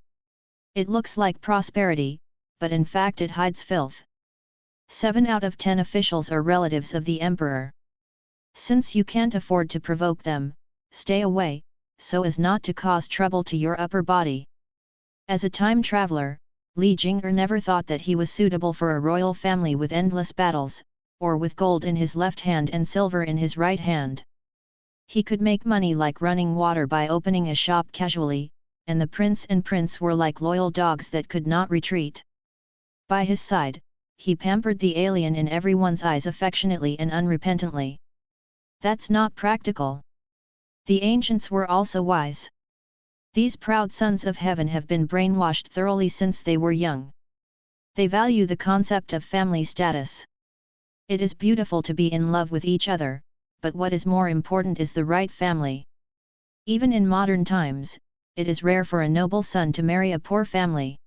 It looks like prosperity, but in fact it hides filth. 7 out of 10 officials are relatives of the emperor. Since you can't afford to provoke them, stay away, so as not to cause trouble to your upper body. As a time traveler, Li Jing'er never thought that he was suitable for a royal family with endless battles, or with gold in his left hand and silver in his right hand. He could make money like running water by opening a shop casually, and the prince and prince were like loyal dogs that could not retreat. By his side, he pampered the alien in everyone's eyes affectionately and unrepentantly. That's not practical. The ancients were also wise. These proud sons of heaven have been brainwashed thoroughly since they were young. They value the concept of family status. It is beautiful to be in love with each other, but what is more important is the right family. Even in modern times, it is rare for a noble son to marry a poor family.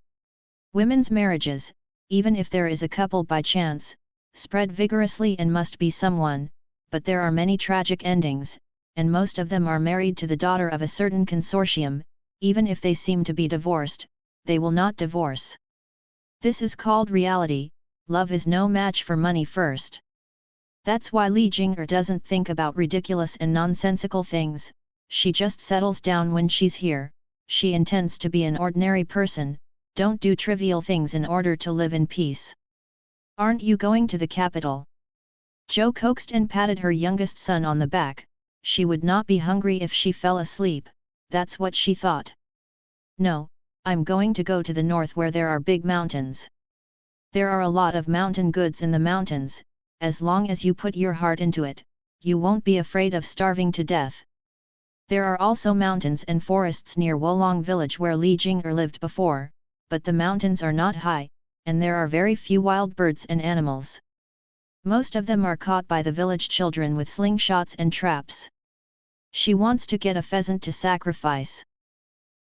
Women's marriages, even if there is a couple by chance, spread vigorously and must be someone, but there are many tragic endings, and most of them are married to the daughter of a certain consortium. Even if they seem to be divorced, they will not divorce. This is called reality. Love is no match for money first. That's why Li Jing'er doesn't think about ridiculous and nonsensical things. She just settles down when she's here. She intends to be an ordinary person. Don't do trivial things in order to live in peace. Aren't you going to the capital? Zhou coaxed and patted her youngest son on the back. She would not be hungry if she fell asleep, that's what she thought. No, I'm going to go to the north where there are big mountains. There are a lot of mountain goods in the mountains. As long as you put your heart into it, you won't be afraid of starving to death. There are also mountains and forests near Wolong village where Li Jing'er lived before, but the mountains are not high, and there are very few wild birds and animals. Most of them are caught by the village children with slingshots and traps. She wants to get a pheasant to sacrifice.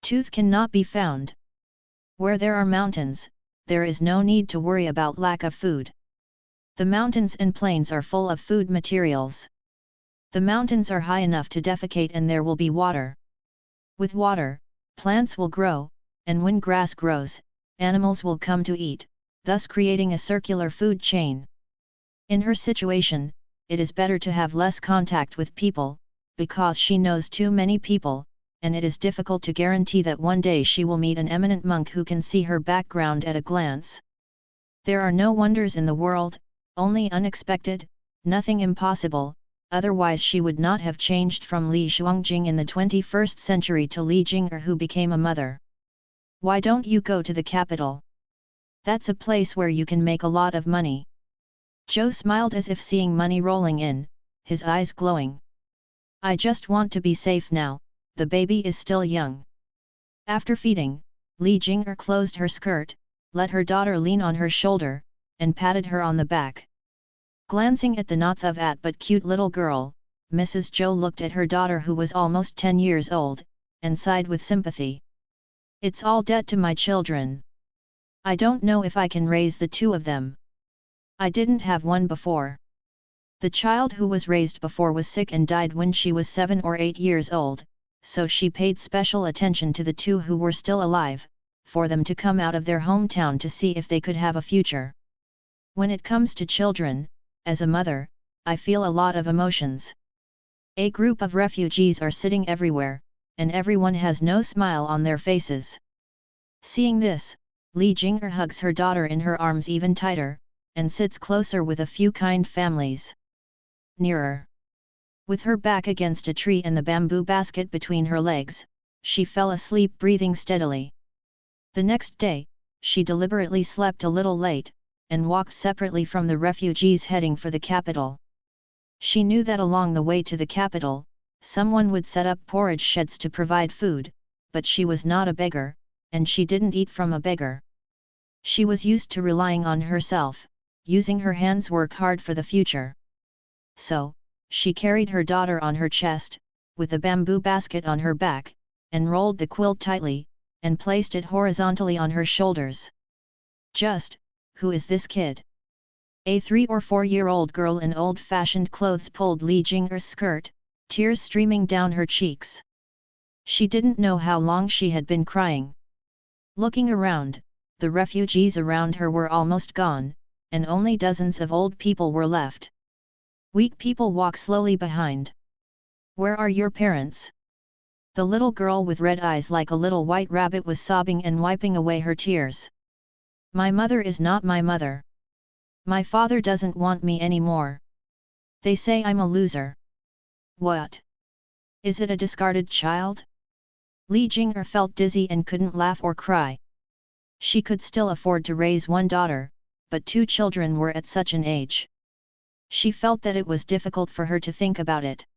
Tooth cannot be found. Where there are mountains, there is no need to worry about lack of food. The mountains and plains are full of food materials. The mountains are high enough to defecate and there will be water. With water, plants will grow, and when grass grows, animals will come to eat, thus creating a circular food chain. In her situation, it is better to have less contact with people, because she knows too many people, and it is difficult to guarantee that one day she will meet an eminent monk who can see her background at a glance. There are no wonders in the world, only unexpected, nothing impossible, otherwise she would not have changed from Li Shuangjing in the 21st century to Li Jing'er who became a mother. Why don't you go to the capital? That's a place where you can make a lot of money. Zhou smiled as if seeing money rolling in, his eyes glowing. I just want to be safe now, the baby is still young. After feeding, Li Jing'er closed her skirt, let her daughter lean on her shoulder, and patted her on the back. Glancing at the not so but cute little girl, Mrs. Zhou looked at her daughter who was almost 10 years old, and sighed with sympathy. It's all debt to my children. I don't know if I can raise the two of them. I didn't have one before. The child who was raised before was sick and died when she was 7 or 8 years old, so she paid special attention to the two who were still alive, for them to come out of their hometown to see if they could have a future. When it comes to children, as a mother, I feel a lot of emotions. A group of refugees are sitting everywhere, and everyone has no smile on their faces. Seeing this, Li Jing'er hugs her daughter in her arms even tighter, and sits closer with a few kind families. Nearer. With her back against a tree and the bamboo basket between her legs, she fell asleep breathing steadily. The next day, she deliberately slept a little late, and walked separately from the refugees heading for the capital. She knew that along the way to the capital, someone would set up porridge sheds to provide food, but she was not a beggar, and she didn't eat from a beggar. She was used to relying on herself, using her hands work hard for the future. So, she carried her daughter on her chest, with the bamboo basket on her back, and rolled the quilt tightly, and placed it horizontally on her shoulders. Just, who is this kid? A 3 or 4-year-old girl in old-fashioned clothes pulled Li Jing'er's skirt, tears streaming down her cheeks. She didn't know how long she had been crying. Looking around, the refugees around her were almost gone, and only dozens of old people were left. Weak people walk slowly behind. Where are your parents? The little girl with red eyes like a little white rabbit was sobbing and wiping away her tears. My mother is not my mother. My father doesn't want me anymore. They say I'm a loser. What? Is it a discarded child? Li Jing'er felt dizzy and couldn't laugh or cry. She could still afford to raise one daughter, but two children were at such an age. She felt that it was difficult for her to think about it.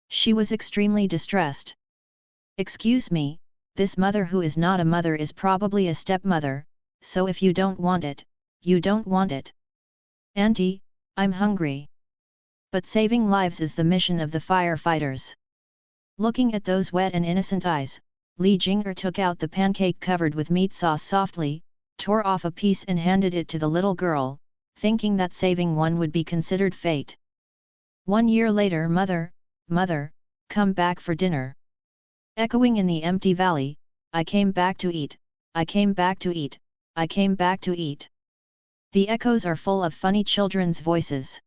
She was extremely distressed. Excuse me, this mother who is not a mother is probably a stepmother, so if you don't want it, you don't want it. Auntie, I'm hungry. But saving lives is the mission of the firefighters. Looking at those wet and innocent eyes, Li Jing'er took out the pancake covered with meat sauce softly, tore off a piece and handed it to the little girl, thinking that saving one would be considered fate. 1 year later, mother, come back for dinner. Echoing in the empty valley, I came back to eat, I came back to eat, I came back to eat. The echoes are full of funny children's voices.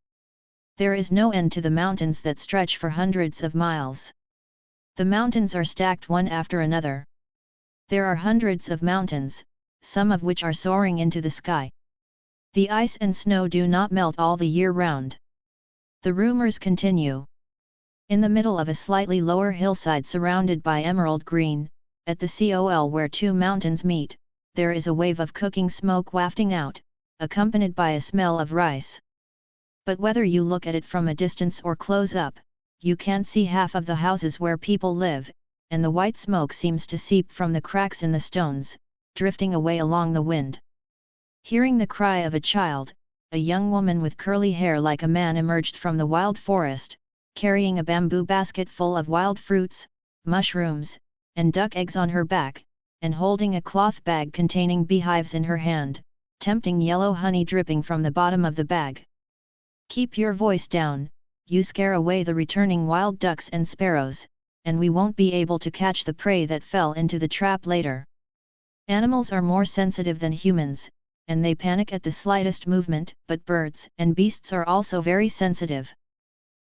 There is no end to the mountains that stretch for hundreds of miles. The mountains are stacked one after another. There are hundreds of mountains, some of which are soaring into the sky. The ice and snow do not melt all the year round. The rumors continue. In the middle of a slightly lower hillside surrounded by emerald green, at the COL where two mountains meet, there is a wave of cooking smoke wafting out, accompanied by a smell of rice. But whether you look at it from a distance or close up, you can't see half of the houses where people live, and the white smoke seems to seep from the cracks in the stones, drifting away along the wind. Hearing the cry of a child, a young woman with curly hair like a man emerged from the wild forest, carrying a bamboo basket full of wild fruits, mushrooms, and duck eggs on her back, and holding a cloth bag containing beehives in her hand, tempting yellow honey dripping from the bottom of the bag. Keep your voice down, you scare away the returning wild ducks and sparrows, and we won't be able to catch the prey that fell into the trap later. Animals are more sensitive than humans, and they panic at the slightest movement, but birds and beasts are also very sensitive.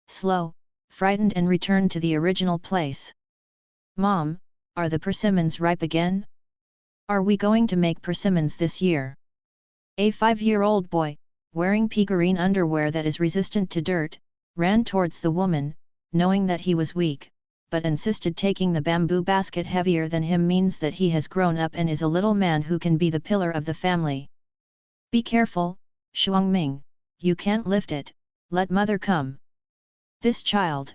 Slow, frightened and return to the original place. Mom, are the persimmons ripe again? Are we going to make persimmons this year? A 5-year-old boy, wearing pea green underwear that is resistant to dirt, ran towards the woman, knowing that he was weak, but insisted taking the bamboo basket heavier than him means that he has grown up and is a little man who can be the pillar of the family. Be careful, Shuangming, you can't lift it, let mother come. This child.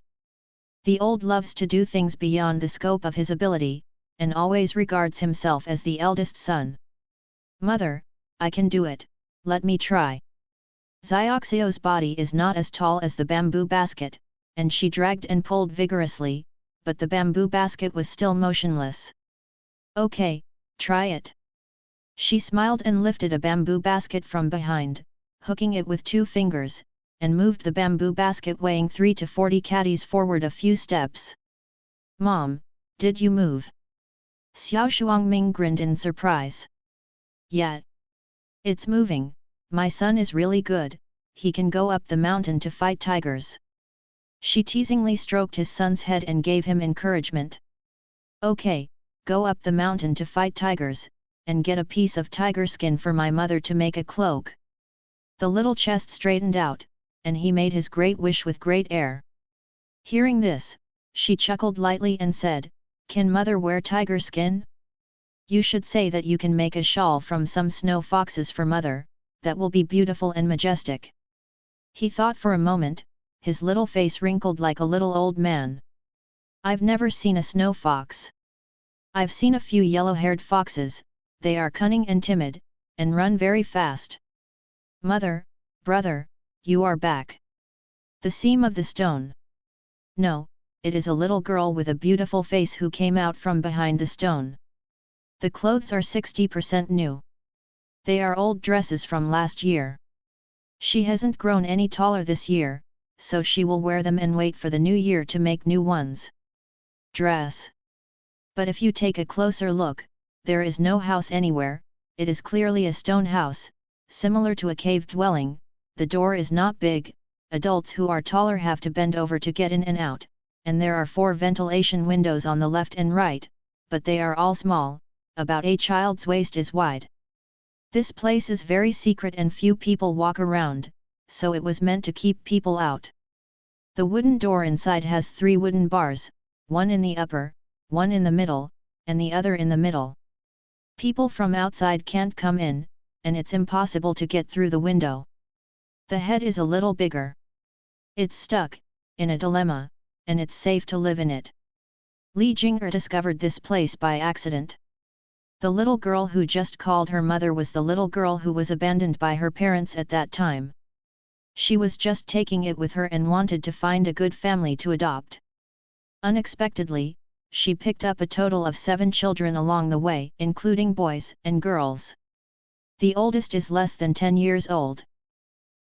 The old loves to do things beyond the scope of his ability, and always regards himself as the eldest son. Mother, I can do it, let me try. Xiaoxio's body is not as tall as the bamboo basket, and she dragged and pulled vigorously, but the bamboo basket was still motionless. Okay, try it. She smiled and lifted a bamboo basket from behind, hooking it with 2 fingers, and moved the bamboo basket weighing 3 to 40 caddies forward a few steps. Mom, did you move? Xiao Shuangming grinned in surprise. Yeah. It's moving, my son is really good, he can go up the mountain to fight tigers. She teasingly stroked his son's head and gave him encouragement. Okay, go up the mountain to fight tigers, and get a piece of tiger skin for my mother to make a cloak. The little chest straightened out, and he made his great wish with great air. Hearing this, she chuckled lightly and said, Can mother wear tiger skin? You should say that you can make a shawl from some snow foxes for mother, that will be beautiful and majestic. He thought for a moment, his little face wrinkled like a little old man. I've never seen a snow fox. I've seen a few yellow-haired foxes, they are cunning and timid, and run very fast. Mother, brother, you are back. The seam of the stone. No, it is a little girl with a beautiful face who came out from behind the stone. The clothes are 60% new. They are old dresses from last year. She hasn't grown any taller this year, so she will wear them and wait for the new year to make new ones. Dress. But if you take a closer look, there is no house anywhere, it is clearly a stone house, similar to a cave dwelling. The door is not big, adults who are taller have to bend over to get in and out, and there are 4 ventilation windows on the left and right, but they are all small, about a child's waist is wide. This place is very secret and few people walk around, so it was meant to keep people out. The wooden door inside has 3 wooden bars, one in the upper, one in the middle, and the other in the middle. People from outside can't come in, and it's impossible to get through the window. The head is a little bigger. It's stuck, in a dilemma, and it's safe to live in it. Li Jing'er discovered this place by accident. The little girl who just called her mother was the little girl who was abandoned by her parents at that time. She was just taking it with her and wanted to find a good family to adopt. Unexpectedly, she picked up a total of 7 children along the way, including boys and girls. The oldest is less than 10 years old.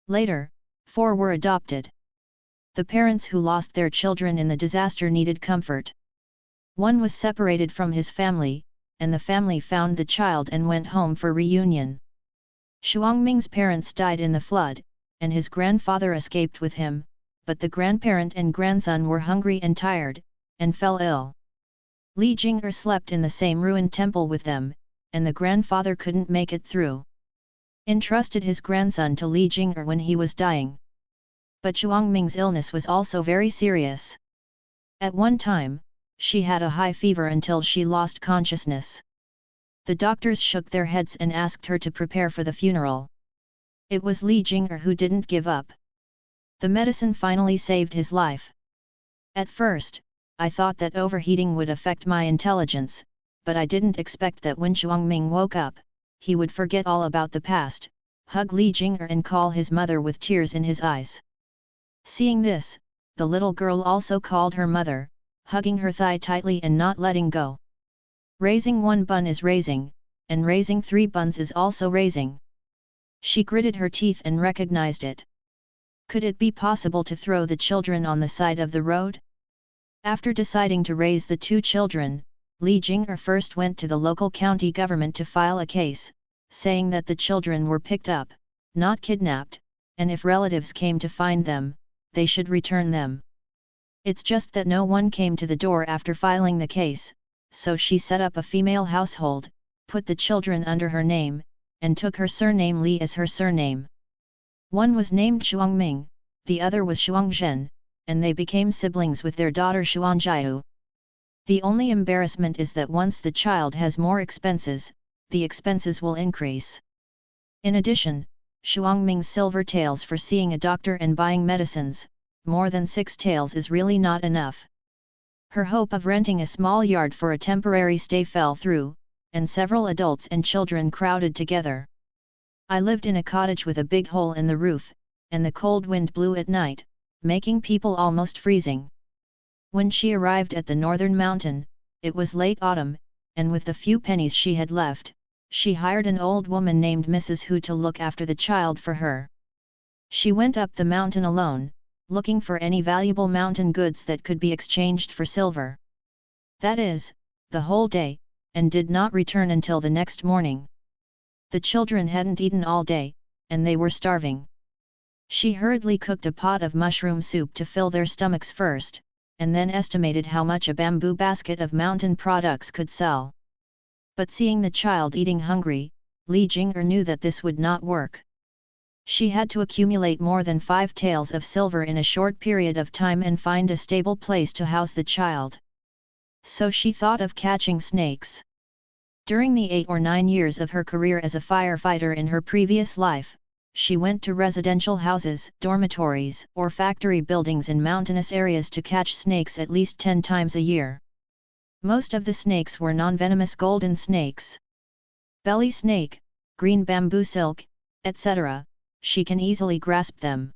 Later, 4 were adopted. The parents who lost their children in the disaster needed comfort. One was separated from his family, and the family found the child and went home for reunion. Shuangming's parents died in the flood, and his grandfather escaped with him, but the grandparent and grandson were hungry and tired, and fell ill. Li Jing'er slept in the same ruined temple with them, and the grandfather couldn't make it through. Entrusted his grandson to Li Jing'er when he was dying. But Shuangming's illness was also very serious. At one time, she had a high fever until she lost consciousness. The doctors shook their heads and asked her to prepare for the funeral. It was Li Jing'er who didn't give up. The medicine finally saved his life. At first, I thought that overheating would affect my intelligence, but I didn't expect that when Shuangming woke up, he would forget all about the past, hug Li Jing'er and call his mother with tears in his eyes. Seeing this, the little girl also called her mother, hugging her thigh tightly and not letting go. Raising 1 bun is raising, and raising 3 buns is also raising. She gritted her teeth and recognized it. Could it be possible to throw the children on the side of the road? After deciding to raise the 2 children, Li Jing'er first went to the local county government to file a case, saying that the children were picked up, not kidnapped, and if relatives came to find them, they should return them. It's just that no one came to the door after filing the case, so she set up a female household, put the children under her name, and took her surname Li as her surname. One was named Shuangming, the other was Shuangzhen, and they became siblings with their daughter Shuangjiu. The only embarrassment is that once the child has more expenses, the expenses will increase. In addition, Shuangming's silver taels for seeing a doctor and buying medicines, more than 6 taels is really not enough. Her hope of renting a small yard for a temporary stay fell through, and several adults and children crowded together. I lived in a cottage with a big hole in the roof, and the cold wind blew at night, making people almost freezing. When she arrived at the northern mountain, it was late autumn, and with the few pennies she had left, she hired an old woman named Mrs. Hu to look after the child for her. She went up the mountain alone, looking for any valuable mountain goods that could be exchanged for silver. That is, the whole day, and did not return until the next morning. The children hadn't eaten all day, and they were starving. She hurriedly cooked a pot of mushroom soup to fill their stomachs first, and then estimated how much a bamboo basket of mountain products could sell. But seeing the child eating hungry, Li Jing'er knew that this would not work. She had to accumulate more than 5 taels of silver in a short period of time and find a stable place to house the child. So she thought of catching snakes. During the 8 or 9 years of her career as a firefighter in her previous life, she went to residential houses, dormitories, or factory buildings in mountainous areas to catch snakes at least 10 times a year. Most of the snakes were non-venomous golden snakes. Belly snake, green bamboo silk, etc., she can easily grasp them.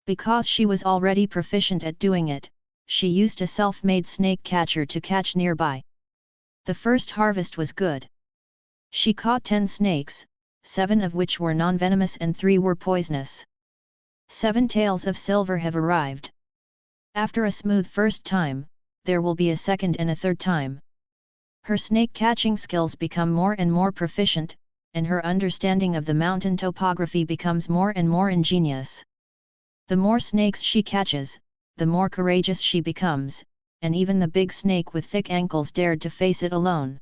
Because she was already proficient at doing it, she used a self-made snake catcher to catch nearby. The first harvest was good. She caught 10 snakes, 7 of which were non-venomous and 3 were poisonous. 7 taels of silver have arrived. After a smooth first time, there will be a second and a third time. Her snake catching skills become more and more proficient, and her understanding of the mountain topography becomes more and more ingenious. The more snakes she catches, the more courageous she becomes, and even the big snake with thick ankles dared to face it alone.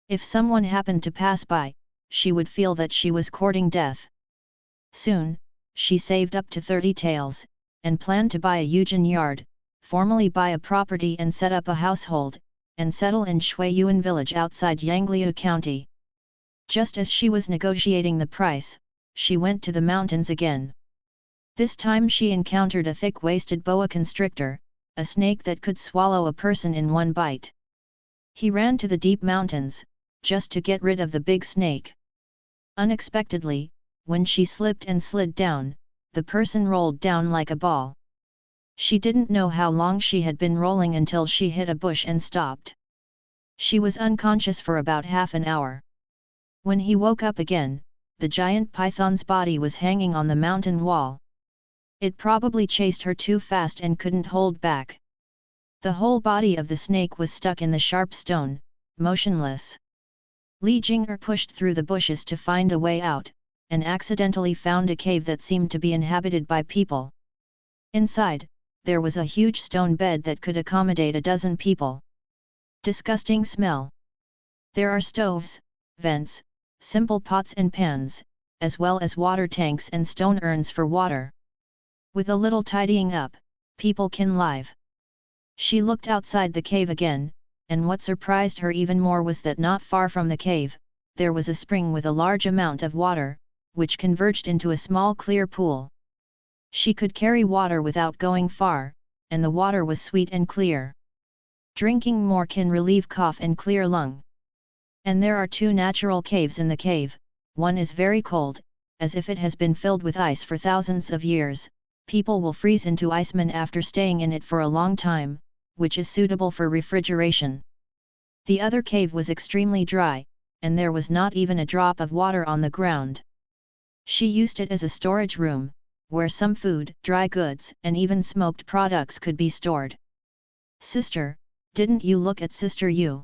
If someone happened to pass by, she would feel that she was courting death. Soon, she saved up to 30 taels, and planned to buy a Yujin yard, formally buy a property and set up a household, and settle in Shuiyuan village outside Yangliu County. Just as she was negotiating the price, she went to the mountains again. This time she encountered a thick-waisted boa constrictor, a snake that could swallow a person in one bite. He ran to the deep mountains, just to get rid of the big snake. Unexpectedly, when she slipped and slid down, the person rolled down like a ball. She didn't know how long she had been rolling until she hit a bush and stopped. She was unconscious for about half an hour. When he woke up again, the giant python's body was hanging on the mountain wall. It probably chased her too fast and couldn't hold back. The whole body of the snake was stuck in the sharp stone, motionless. Li Jing'er pushed through the bushes to find a way out, and accidentally found a cave that seemed to be inhabited by people. Inside, there was a huge stone bed that could accommodate a dozen people. Disgusting smell. There are stoves, vents, simple pots and pans, as well as water tanks and stone urns for water. With a little tidying up, people can live. She looked outside the cave again, and what surprised her even more was that not far from the cave, there was a spring with a large amount of water, which converged into a small clear pool. She could carry water without going far, and the water was sweet and clear. Drinking more can relieve cough and clear lung. And there are 2 natural caves in the cave. One is very cold, as if it has been filled with ice for thousands of years. People will freeze into icemen after staying in it for a long time, which is suitable for refrigeration. The other cave was extremely dry, and there was not even a drop of water on the ground. She used it as a storage room, where some food, dry goods, and even smoked products could be stored. Sister, didn't you look at Sister Yu?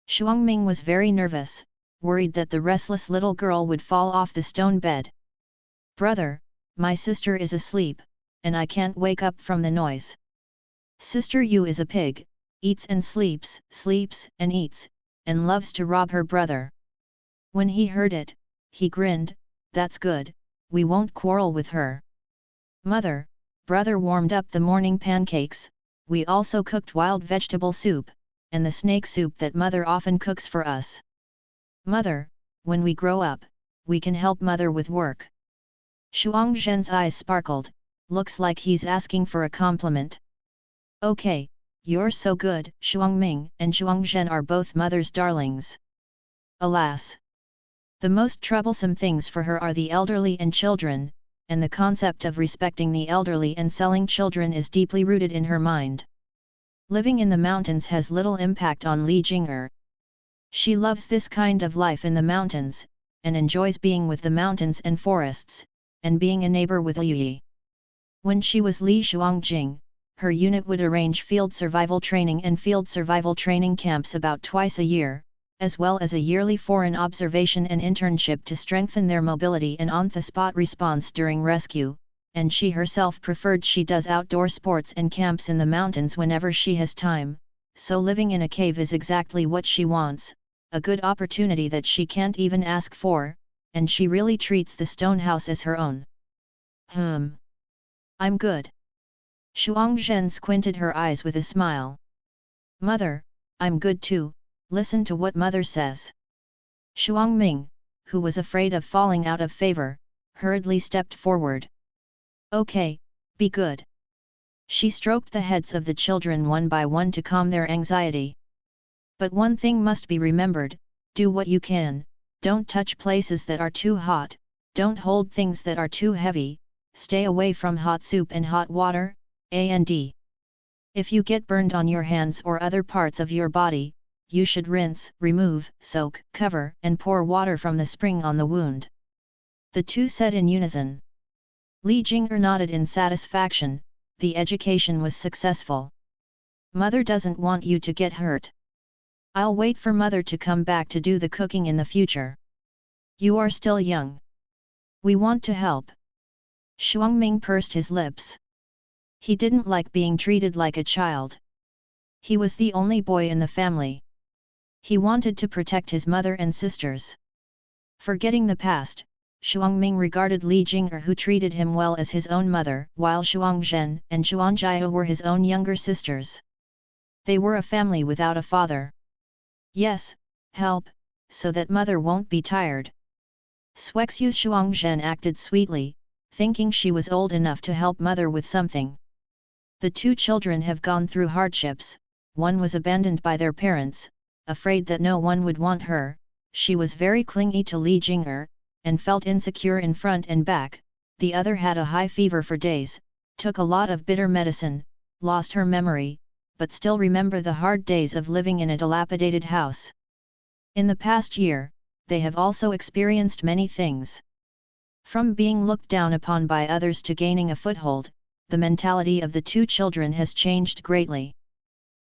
Shuangming was very nervous, worried that the restless little girl would fall off the stone bed. Brother, my sister is asleep, and I can't wake up from the noise. Sister Yu is a pig, eats and sleeps, sleeps and eats, and loves to rob her brother. When he heard it, he grinned, that's good, we won't quarrel with her. Mother, brother warmed up the morning pancakes, we also cooked wild vegetable soup, and the snake soup that mother often cooks for us. Mother, when we grow up, we can help mother with work. Shuang Zhen's eyes sparkled, looks like he's asking for a compliment. Okay, you're so good. Shuang Ming and Shuang Zhen are both mother's darlings. Alas! The most troublesome things for her are the elderly and children, and the concept of respecting the elderly and selling children is deeply rooted in her mind. Living in the mountains has little impact on Li Jing'er. She loves this kind of life in the mountains, and enjoys being with the mountains and forests, and being a neighbor with Liu Yi. When she was Li Shuangjing, her unit would arrange field survival training and field survival training camps about twice a year, as well as a yearly foreign observation and internship to strengthen their mobility and on-the-spot response during rescue, and she herself preferred she does outdoor sports and camps in the mountains whenever she has time, so living in a cave is exactly what she wants, a good opportunity that she can't even ask for, and she really treats the stone house as her own. I'm good. Shuang Zhen squinted her eyes with a smile. Mother, I'm good too, listen to what mother says. Shuang Ming, who was afraid of falling out of favor, hurriedly stepped forward. Okay, be good. She stroked the heads of the children one by one to calm their anxiety. But one thing must be remembered, do what you can, don't touch places that are too hot, don't hold things that are too heavy, stay away from hot soup and hot water, and if you get burned on your hands or other parts of your body, you should rinse, remove, soak, cover and pour water from the spring on the wound. The two said in unison. Li Jing'er nodded in satisfaction, the education was successful. Mother doesn't want you to get hurt. I'll wait for mother to come back to do the cooking in the future. You are still young. We want to help. Shuangming pursed his lips. He didn't like being treated like a child. He was the only boy in the family. He wanted to protect his mother and sisters. Forgetting the past, Shuangming regarded Li Jing'er, who treated him well, as his own mother, while Shuangzhen and Shuangjiao were his own younger sisters. They were a family without a father. Yes, help, so that mother won't be tired. Shuangxiu Shuangzhen acted sweetly, thinking she was old enough to help mother with something. The two children have gone through hardships. One was abandoned by their parents, afraid that no one would want her. She was very clingy to Li Jing'er, and felt insecure in front and back. The other had a high fever for days, took a lot of bitter medicine, lost her memory, but still remember the hard days of living in a dilapidated house. In the past year, they have also experienced many things. From being looked down upon by others to gaining a foothold, the mentality of the two children has changed greatly.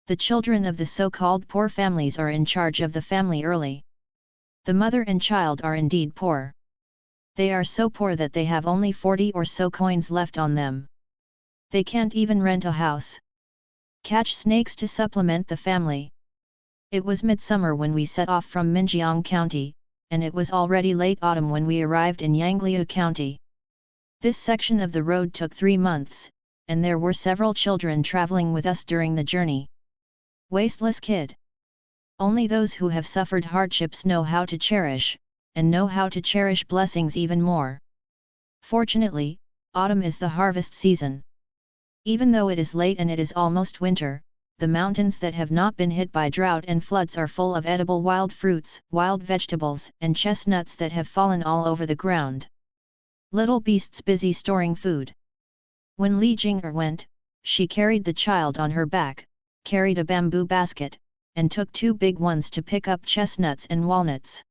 The children of the so-called poor families are in charge of the family early. The mother and child are indeed poor. They are so poor that they have only 40 or so coins left on them. They can't even rent a house. Catch snakes to supplement the family. It was midsummer when we set off from Minjiang County, and it was already late autumn when we arrived in Yangliu County. This section of the road took 3 months, and there were several children traveling with us during the journey. Wasteless kid. Only those who have suffered hardships know how to cherish, and know how to cherish blessings even more. Fortunately, autumn is the harvest season. Even though it is late and it is almost winter, the mountains that have not been hit by drought and floods are full of edible wild fruits, wild vegetables, and chestnuts that have fallen all over the ground. Little beasts busy storing food. When Li Jing'er went, she carried the child on her back, carried a bamboo basket, and took 2 big ones to pick up chestnuts and walnuts.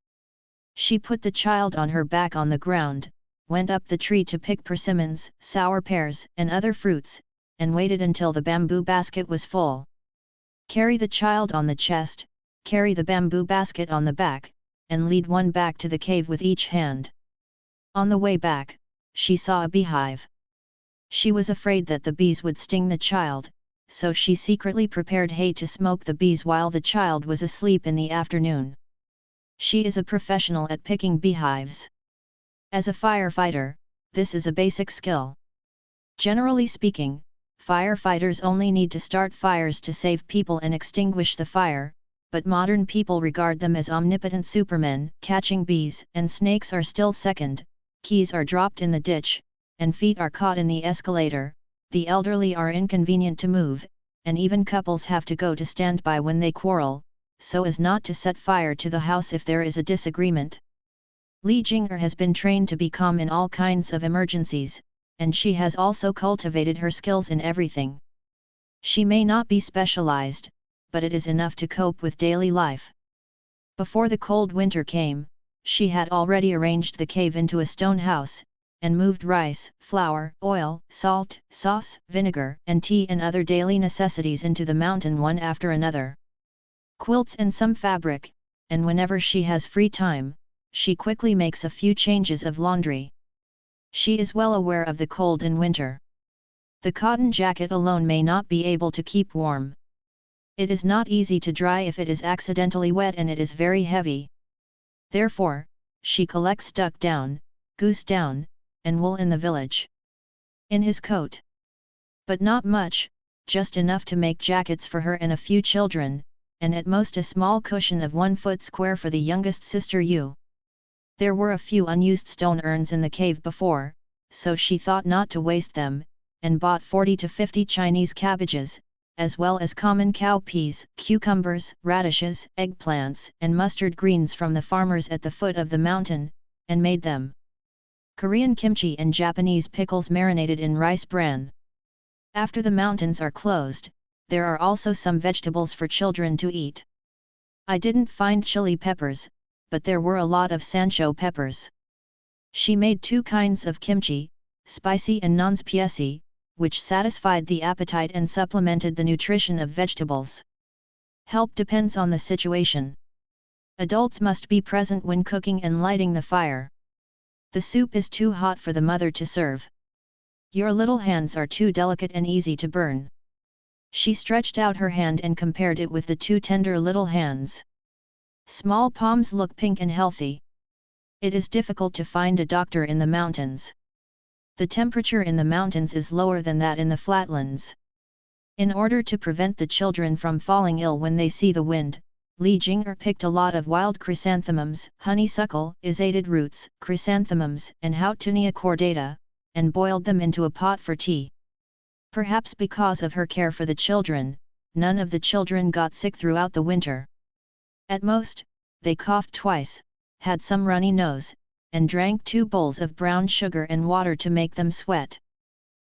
She put the child on her back on the ground, went up the tree to pick persimmons, sour pears, and other fruits, and waited until the bamboo basket was full. Carry the child on the chest, carry the bamboo basket on the back, and lead one back to the cave with each hand. On the way back, she saw a beehive. She was afraid that the bees would sting the child, so she secretly prepared hay to smoke the bees while the child was asleep in the afternoon. She is a professional at picking beehives. As a firefighter, this is a basic skill. Generally speaking, firefighters only need to start fires to save people and extinguish the fire, but modern people regard them as omnipotent supermen. Catching bees and snakes are still second, keys are dropped in the ditch, and feet are caught in the escalator, the elderly are inconvenient to move, and even couples have to go to standby when they quarrel, so as not to set fire to the house if there is a disagreement. Li Jing'er has been trained to be calm in all kinds of emergencies, and she has also cultivated her skills in everything. She may not be specialized, but it is enough to cope with daily life. Before the cold winter came, she had already arranged the cave into a stone house, and moved rice, flour, oil, salt, sauce, vinegar, and tea and other daily necessities into the mountain one after another. Quilts and some fabric, and whenever she has free time, she quickly makes a few changes of laundry. She is well aware of the cold in winter. The cotton jacket alone may not be able to keep warm. It is not easy to dry if it is accidentally wet, and it is very heavy. Therefore, she collects duck down, goose down, and wool in the village. In his coat. But not much, just enough to make jackets for her and a few children, and at most a small cushion of 1 foot square for the youngest sister Yu. There were a few unused stone urns in the cave before, so she thought not to waste them, and bought 40 to 50 Chinese cabbages, as well as common cowpeas, cucumbers, radishes, eggplants, and mustard greens from the farmers at the foot of the mountain, and made them. Korean kimchi and Japanese pickles marinated in rice bran. After the mountains are closed, there are also some vegetables for children to eat. I didn't find chili peppers, but there were a lot of sancho peppers. She made 2 kinds of kimchi, spicy and non-spicy, which satisfied the appetite and supplemented the nutrition of vegetables. Help depends on the situation. Adults must be present when cooking and lighting the fire. The soup is too hot for the mother to serve. Your little hands are too delicate and easy to burn. She stretched out her hand and compared it with the two tender little hands. Small palms look pink and healthy. It is difficult to find a doctor in the mountains. The temperature in the mountains is lower than that in the flatlands. In order to prevent the children from falling ill when they see the wind, Li Jing'er picked a lot of wild chrysanthemums, honeysuckle, isated roots, chrysanthemums, and Houtunia cordata, and boiled them into a pot for tea. Perhaps because of her care for the children, none of the children got sick throughout the winter. At most, they coughed twice, had some runny nose, and drank 2 bowls of brown sugar and water to make them sweat.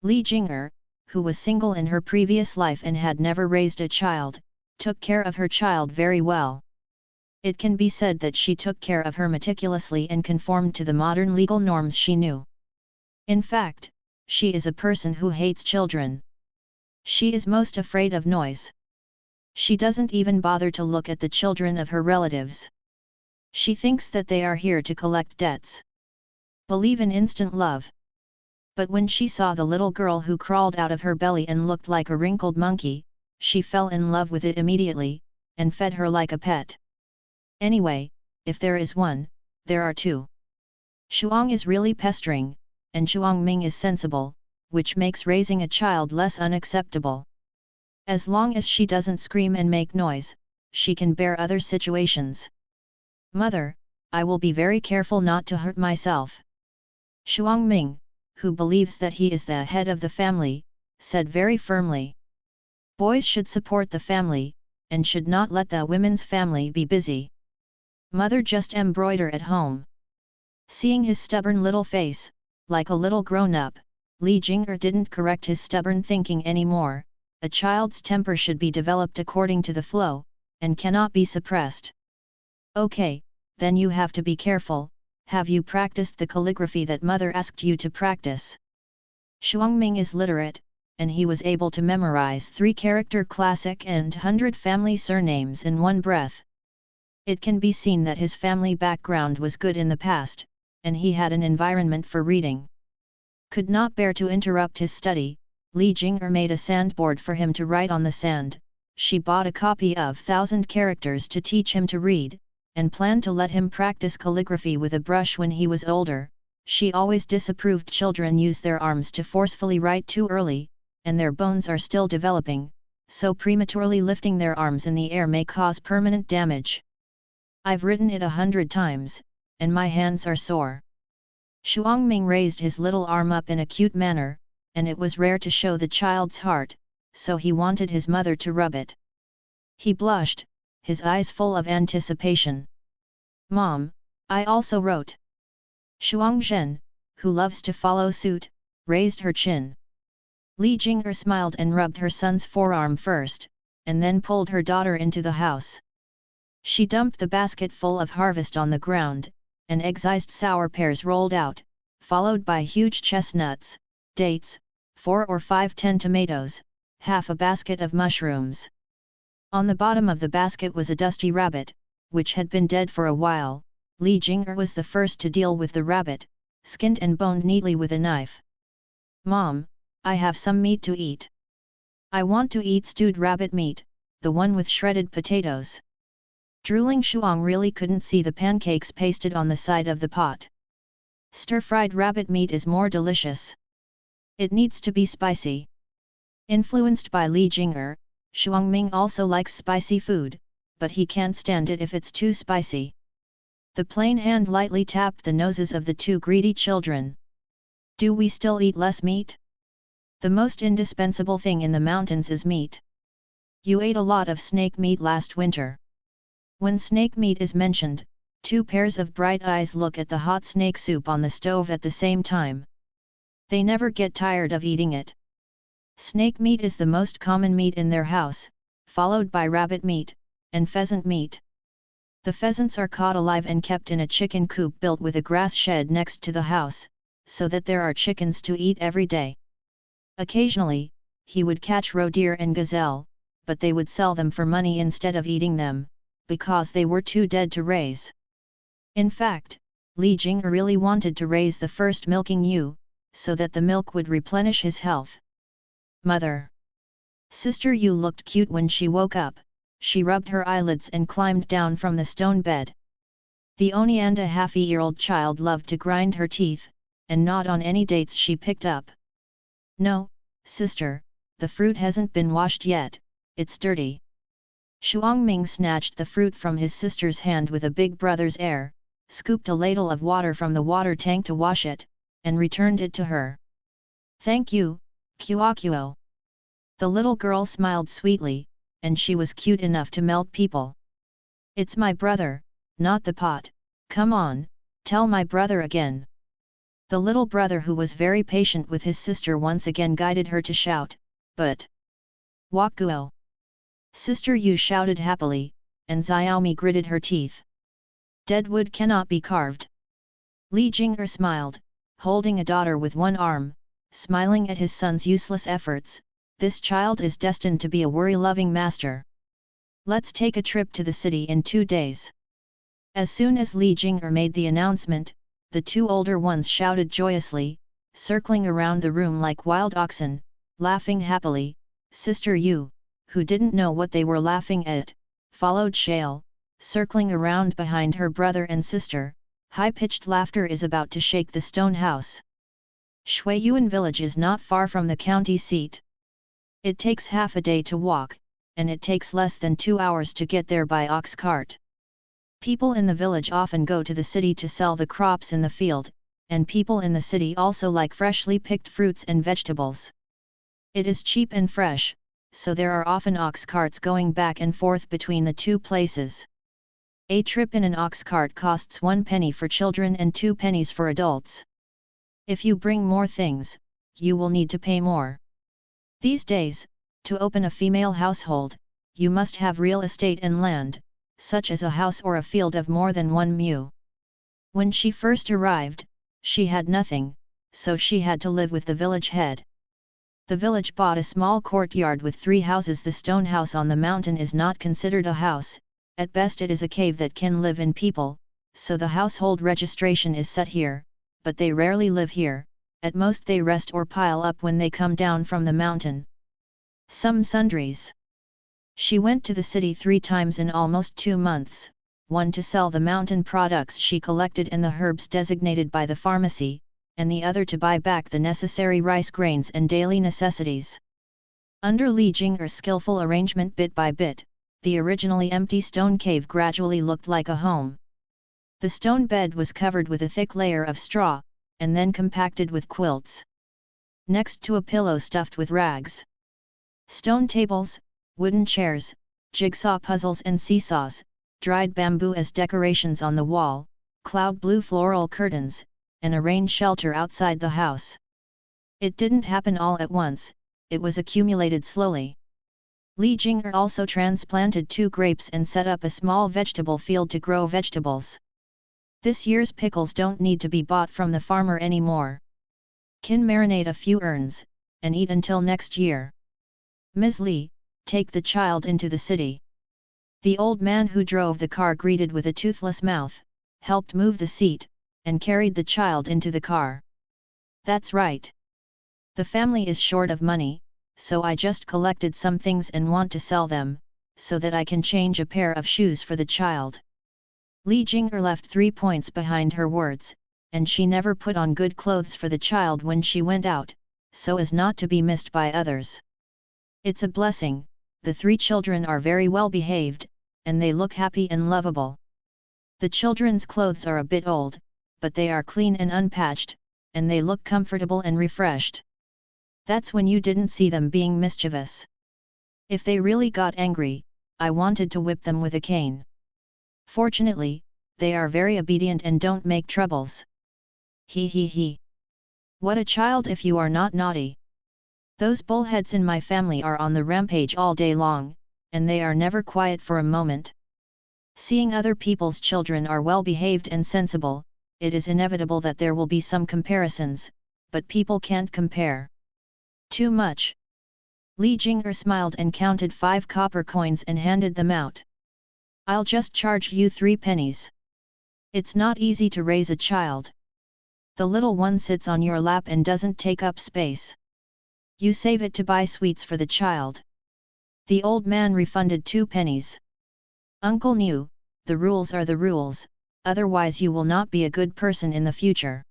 Li Jing'er, who was single in her previous life and had never raised a child, took care of her child very well. It can be said that she took care of her meticulously and conformed to the modern legal norms she knew. In fact, she is a person who hates children. She is most afraid of noise. She doesn't even bother to look at the children of her relatives. She thinks that they are here to collect debts. Believe in instant love. But when she saw the little girl who crawled out of her belly and looked like a wrinkled monkey, she fell in love with it immediately, and fed her like a pet. Anyway, if there is one, there are two. Shuang is really pestering, and Shuangming is sensible, which makes raising a child less unacceptable. As long as she doesn't scream and make noise, she can bear other situations. Mother, I will be very careful not to hurt myself. Shuangming, who believes that he is the head of the family, said very firmly. Boys should support the family, and should not let the women's family be busy. Mother just embroider at home. Seeing his stubborn little face, like a little grown-up, Li Jing'er didn't correct his stubborn thinking anymore. A child's temper should be developed according to the flow, and cannot be suppressed. Okay, then you have to be careful. Have you practiced the calligraphy that mother asked you to practice? Shuangming is literate, and he was able to memorize 3-character classic and 100 family surnames in one breath. It can be seen that his family background was good in the past, and he had an environment for reading. Could not bear to interrupt his study, Li Jing'er made a sandboard for him to write on the sand. She bought a copy of 1,000 characters to teach him to read, and planned to let him practice calligraphy with a brush when he was older. She always disapproved children use their arms to forcefully write too early, and their bones are still developing, so prematurely lifting their arms in the air may cause permanent damage. I've written it 100 times, and my hands are sore. Shuangming raised his little arm up in a cute manner, and it was rare to show the child's heart, so he wanted his mother to rub it. He blushed, his eyes full of anticipation. Mom, I also wrote. Shuangzhen, who loves to follow suit, raised her chin. Li Jing'er smiled and rubbed her son's forearm first, and then pulled her daughter into the house. She dumped the basket full of harvest on the ground, and excised sour pears rolled out, followed by huge chestnuts, dates, 4 or 5 10 tomatoes, half a basket of mushrooms. On the bottom of the basket was a dusty rabbit, which had been dead for a while. Li Jing'er was the first to deal with the rabbit, skinned and boned neatly with a knife. Mom, I have some meat to eat. I want to eat stewed rabbit meat, the one with shredded potatoes. Drooling Shuang really couldn't see the pancakes pasted on the side of the pot. Stir-fried rabbit meat is more delicious. It needs to be spicy. Influenced by Li Jing'er, Shuangming also likes spicy food, but he can't stand it if it's too spicy. The plain hand lightly tapped the noses of the 2 greedy children. Do we still eat less meat? The most indispensable thing in the mountains is meat. You ate a lot of snake meat last winter. When snake meat is mentioned, 2 pairs of bright eyes look at the hot snake soup on the stove at the same time. They never get tired of eating it. Snake meat is the most common meat in their house, followed by rabbit meat, and pheasant meat. The pheasants are caught alive and kept in a chicken coop built with a grass shed next to the house, so that there are chickens to eat every day. Occasionally, he would catch roe deer and gazelle, but they would sell them for money instead of eating them, because they were too dead to raise. In fact, Li Jing'er really wanted to raise the first milking ewe, so that the milk would replenish his health. Mother. Sister Yu looked cute when she woke up. She rubbed her eyelids and climbed down from the stone bed. The only and a half-year-old child loved to grind her teeth, and gnawed on any dates she picked up. No, sister, the fruit hasn't been washed yet, it's dirty. Shuangming snatched the fruit from his sister's hand with a big brother's air, scooped a ladle of water from the water tank to wash it, and returned it to her. Thank you, Kuo. The little girl smiled sweetly, and she was cute enough to melt people. It's my brother, not the pot, come on, tell my brother again. The little brother, who was very patient with his sister, once again guided her to shout, but Wakuo. Sister Yu shouted happily, and Xiaomi gritted her teeth. Dead wood cannot be carved. Li Jing'er smiled, holding a daughter with one arm, smiling at his son's useless efforts. This child is destined to be a worry-loving master. Let's take a trip to the city in 2 days. As soon as Li Jing'er made the announcement, the two older ones shouted joyously, circling around the room like wild oxen, laughing happily. Sister Yu, who didn't know what they were laughing at, followed Shale, circling around behind her brother and sister. High-pitched laughter is about to shake the stone house. Shuiyuan village is not far from the county seat. It takes half a day to walk, and it takes less than 2 hours to get there by ox cart. People in the village often go to the city to sell the crops in the field, and people in the city also like freshly picked fruits and vegetables. It is cheap and fresh, so there are often ox carts going back and forth between the two places. A trip in an ox cart costs 1 penny for children and 2 pennies for adults. If you bring more things, you will need to pay more. These days, to open a female household, you must have real estate and land, such as a house or a field of more than 1 mu. When she first arrived, she had nothing, so she had to live with the village head. The village bought a small courtyard with 3 houses. The stone house on the mountain is not considered a house, at best it is a cave that can live in people, so the household registration is set here, but they rarely live here. At most they rest or pile up when they come down from the mountain. Some sundries. She went to the city 3 times in almost 2 months, one to sell the mountain products she collected and the herbs designated by the pharmacy, and the other to buy back the necessary rice grains and daily necessities. Under Li Jing'er's skillful arrangement, bit by bit, the originally empty stone cave gradually looked like a home. The stone bed was covered with a thick layer of straw, and then compacted with quilts. Next to a pillow stuffed with rags. Stone tables, wooden chairs, jigsaw puzzles and seesaws, dried bamboo as decorations on the wall, cloud blue floral curtains, and a rain shelter outside the house. It didn't happen all at once, it was accumulated slowly. Li Jing'er also transplanted 2 grapes and set up a small vegetable field to grow vegetables. This year's pickles don't need to be bought from the farmer anymore. Can marinate a few urns, and eat until next year. Ms. Li, take the child into the city. The old man who drove the car greeted with a toothless mouth, helped move the seat, and carried the child into the car. That's right. The family is short of money, so I just collected some things and want to sell them, so that I can change a pair of shoes for the child. Li Jing'er left 3 points behind her words, and she never put on good clothes for the child when she went out, so as not to be missed by others. It's a blessing, the 3 children are very well behaved, and they look happy and lovable. The children's clothes are a bit old, but they are clean and unpatched, and they look comfortable and refreshed. That's when you didn't see them being mischievous. If they really got angry, I wanted to whip them with a cane. Fortunately, they are very obedient and don't make troubles. He. What a child if you are not naughty. Those bullheads in my family are on the rampage all day long, and they are never quiet for a moment. Seeing other people's children are well behaved and sensible, it is inevitable that there will be some comparisons, but people can't compare. Too much. Li Jing'er smiled and counted 5 copper coins and handed them out. I'll just charge you 3 pennies. It's not easy to raise a child. The little one sits on your lap and doesn't take up space. You save it to buy sweets for the child. The old man refunded 2 pennies. Uncle knew, the rules are the rules, otherwise you will not be a good person in the future.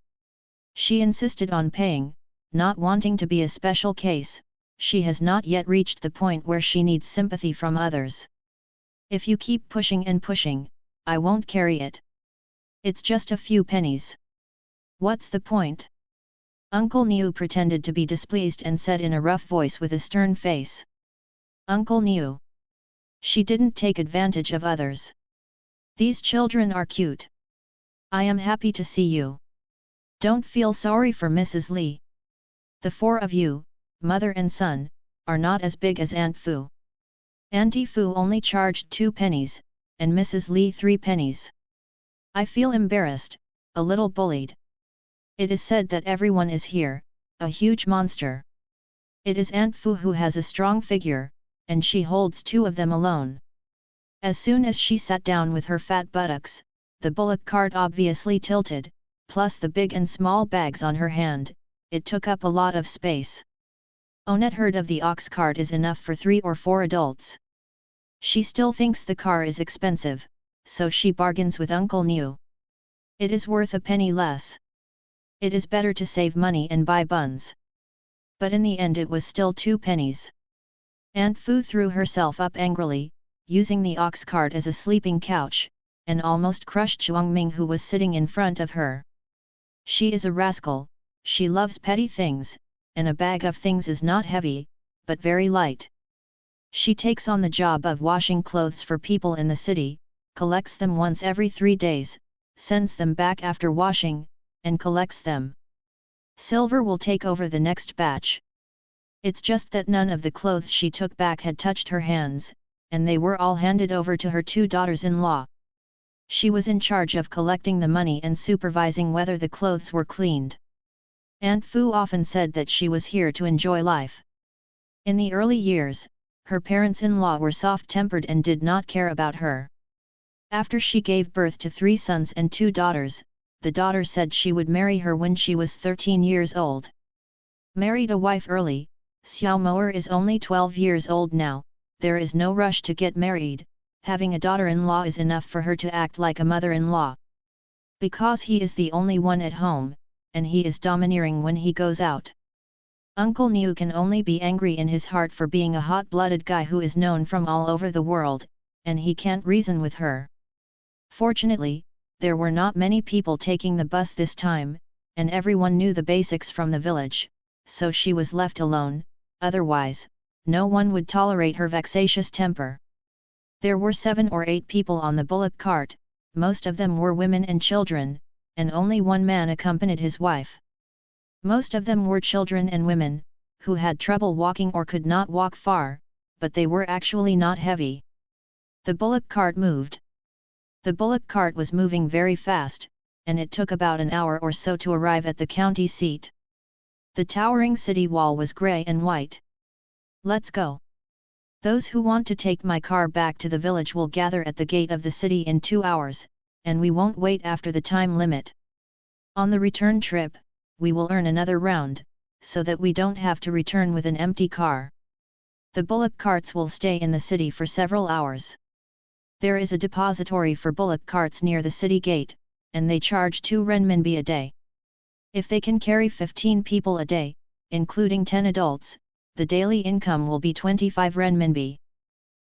She insisted on paying, not wanting to be a special case. She has not yet reached the point where she needs sympathy from others. If you keep pushing and pushing, I won't carry it. It's just a few pennies. What's the point? Uncle Niu pretended to be displeased and said in a rough voice with a stern face. Uncle Niu. She didn't take advantage of others. These children are cute. I am happy to see you. Don't feel sorry for Mrs. Li. The 4 of you, mother and son, are not as big as Aunt Fu. Auntie Fu only charged 2 pennies, and Mrs. Li 3 pennies. I feel embarrassed, a little bullied. It is said that everyone is here, a huge monster. It is Aunt Fu who has a strong figure, and she holds 2 of them alone. As soon as she sat down with her fat buttocks, the bullock cart obviously tilted, plus the big and small bags on her hand, it took up a lot of space. Onette heard of the ox cart is enough for 3 or 4 adults. She still thinks the car is expensive, so she bargains with Uncle Niu. It is worth a penny less. It is better to save money and buy buns. But in the end it was still 2 pennies. Aunt Fu threw herself up angrily, using the ox cart as a sleeping couch, and almost crushed Zhuang Ming who was sitting in front of her. She is a rascal, she loves petty things, and a bag of things is not heavy, but very light. She takes on the job of washing clothes for people in the city, collects them once every 3 days, sends them back after washing, and collects them. Silver will take over the next batch. It's just that none of the clothes she took back had touched her hands, and they were all handed over to her 2 daughters-in-law. She was in charge of collecting the money and supervising whether the clothes were cleaned. Aunt Fu often said that she was here to enjoy life. In the early years, her parents-in-law were soft-tempered and did not care about her. After she gave birth to 3 sons and 2 daughters, the daughter said she would marry her when she was 13 years old. Married a wife early, Xiao Moer is only 12 years old now, there is no rush to get married, having a daughter-in-law is enough for her to act like a mother-in-law. Because he is the only one at home, and he is domineering when he goes out. Uncle Niu can only be angry in his heart for being a hot-blooded guy who is known from all over the world, and he can't reason with her. Fortunately, there were not many people taking the bus this time, and everyone knew the basics from the village, so she was left alone, otherwise, no one would tolerate her vexatious temper. There were 7 or 8 people on the bullock cart, most of them were women and children, and only one man accompanied his wife. Most of them were children and women, who had trouble walking or could not walk far, but they were actually not heavy. The bullock cart moved. The bullock cart was moving very fast, and it took about an hour or so to arrive at the county seat. The towering city wall was grey and white. Let's go. Those who want to take my car back to the village will gather at the gate of the city in 2 hours, and we won't wait after the time limit. On the return trip, we will earn another round, so that we don't have to return with an empty car. The bullock carts will stay in the city for several hours. There is a depository for bullock carts near the city gate, and they charge 2 renminbi a day. If they can carry 15 people a day, including 10 adults, the daily income will be 25 renminbi.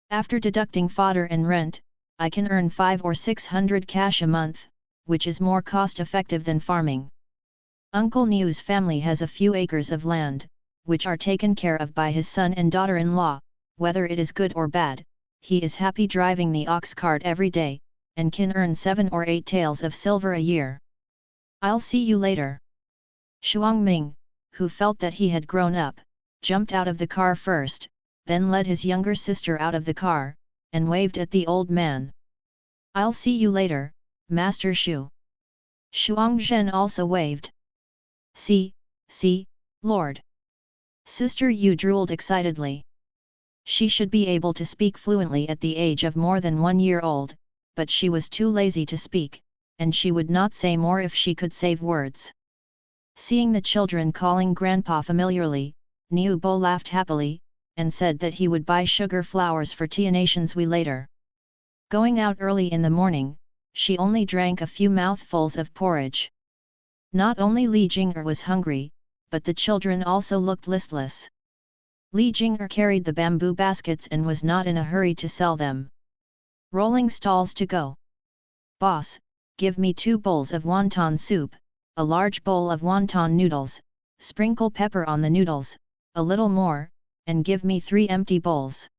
After deducting fodder and rent, I can earn 500 or 600 cash a month, which is more cost-effective than farming. Uncle Niu's family has a few acres of land, which are taken care of by his son and daughter-in-law. Whether it is good or bad, he is happy driving the ox cart every day, and can earn 7 or 8 taels of silver a year. I'll see you later. Zhuang Ming, who felt that he had grown up, jumped out of the car first, then led his younger sister out of the car, and waved at the old man. I'll see you later, Master Shu. Shuang Zhen also waved. See, Lord. Sister Yu drooled excitedly. She should be able to speak fluently at the age of more than 1 year old, but she was too lazy to speak, and she would not say more if she could save words. Seeing the children calling grandpa familiarly, Niu Bo laughed happily, and said that he would buy sugar flowers for Tianations we later. Going out early in the morning, she only drank a few mouthfuls of porridge. Not only Li Jing'er was hungry, but the children also looked listless. Li Jing'er carried the bamboo baskets and was not in a hurry to sell them. Rolling stalls to go. Boss, give me 2 bowls of wonton soup, a large bowl of wonton noodles, sprinkle pepper on the noodles, a little more, and give me 3 empty bowls.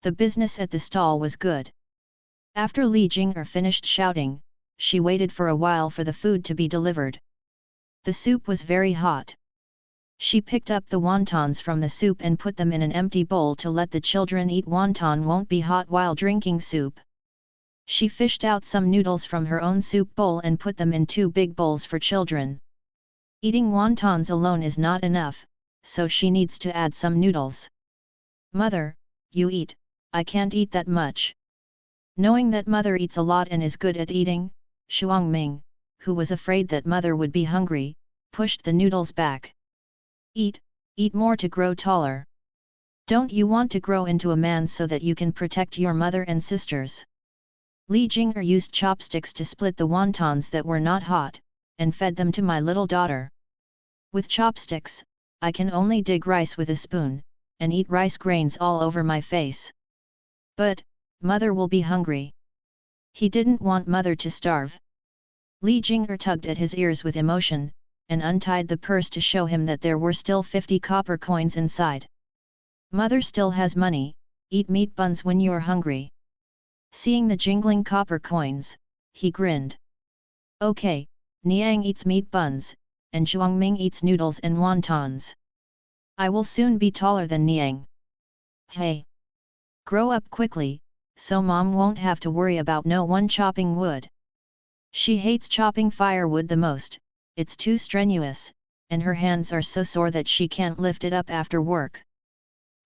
The business at the stall was good. After Li Jing'er finished shouting, she waited for a while for the food to be delivered. The soup was very hot. She picked up the wontons from the soup and put them in an empty bowl to let the children eat. Wonton won't be hot while drinking soup. She fished out some noodles from her own soup bowl and put them in 2 big bowls for children. Eating wontons alone is not enough, so she needs to add some noodles. Mother, you eat, I can't eat that much. Knowing that mother eats a lot and is good at eating, Shuangming, who was afraid that mother would be hungry, pushed the noodles back. Eat more to grow taller. Don't you want to grow into a man so that you can protect your mother and sisters? Li Jing'er used chopsticks to split the wontons that were not hot, and fed them to my little daughter. With chopsticks, I can only dig rice with a spoon, and eat rice grains all over my face. But, mother will be hungry. He didn't want mother to starve. Li Jing'er tugged at his ears with emotion, and untied the purse to show him that there were still 50 copper coins inside. Mother still has money, eat meat buns when you're hungry. Seeing the jingling copper coins, he grinned. Okay, Niang eats meat buns, and Zhuangming eats noodles and wontons. I will soon be taller than Niang. Hey! Grow up quickly, so mom won't have to worry about no one chopping wood. She hates chopping firewood the most, it's too strenuous, and her hands are so sore that she can't lift it up after work.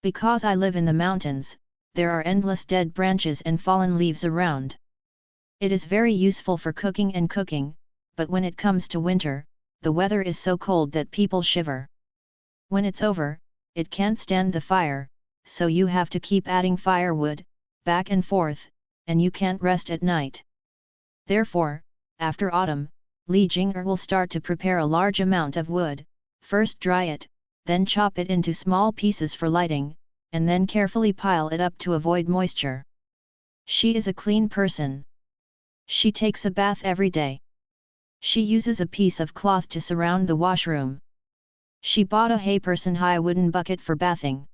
Because I live in the mountains, there are endless dead branches and fallen leaves around. It is very useful for cooking, but when it comes to winter, the weather is so cold that people shiver. When it's over, it can't stand the fire, so you have to keep adding firewood, back and forth, and you can't rest at night. Therefore, after autumn, Li Jing'er will start to prepare a large amount of wood, first dry it, then chop it into small pieces for lighting, and then carefully pile it up to avoid moisture. She is a clean person. She takes a bath every day. She uses a piece of cloth to surround the washroom. She bought a high wooden bucket for bathing.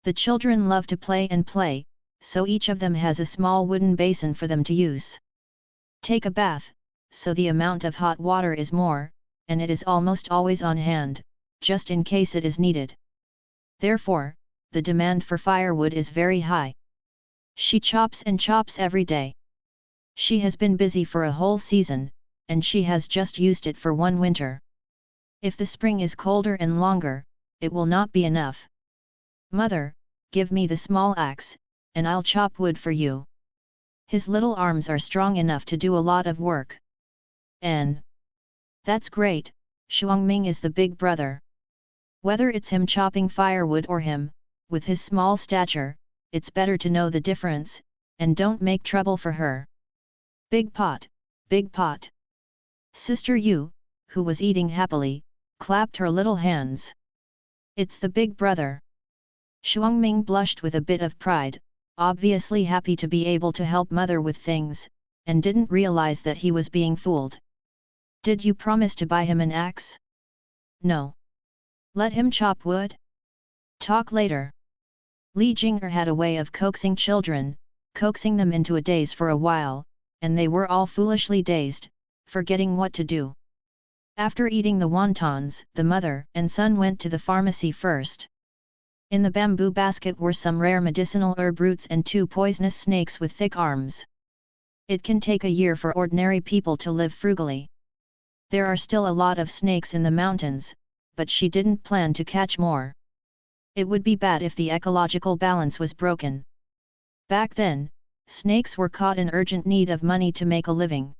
The children love to play, so each of them has a small wooden basin for them to use. Take a bath, so the amount of hot water is more, and it is almost always on hand, just in case it is needed. Therefore, the demand for firewood is very high. She chops and chops every day. She has been busy for a whole season, and she has just used it for one winter. If the spring is colder and longer, it will not be enough. Mother, give me the small axe, and I'll chop wood for you. His little arms are strong enough to do a lot of work. And that's great, Shuangming is the big brother. Whether it's him chopping firewood or him, with his small stature, it's better to know the difference, and don't make trouble for her. Big pot, big pot. Sister Yu, who was eating happily, clapped her little hands. It's the big brother. Shuangming blushed with a bit of pride, obviously happy to be able to help mother with things, and didn't realize that he was being fooled. Did you promise to buy him an axe? No. Let him chop wood? Talk later. Li Jing'er had a way of coaxing children, coaxing them into a daze for a while, and they were all foolishly dazed, forgetting what to do. After eating the wontons, the mother and son went to the pharmacy first. In the bamboo basket were some rare medicinal herb roots and 2 poisonous snakes with thick arms. It can take a year for ordinary people to live frugally. There are still a lot of snakes in the mountains, but she didn't plan to catch more. It would be bad if the ecological balance was broken. Back then, snakes were caught in urgent need of money to make a living.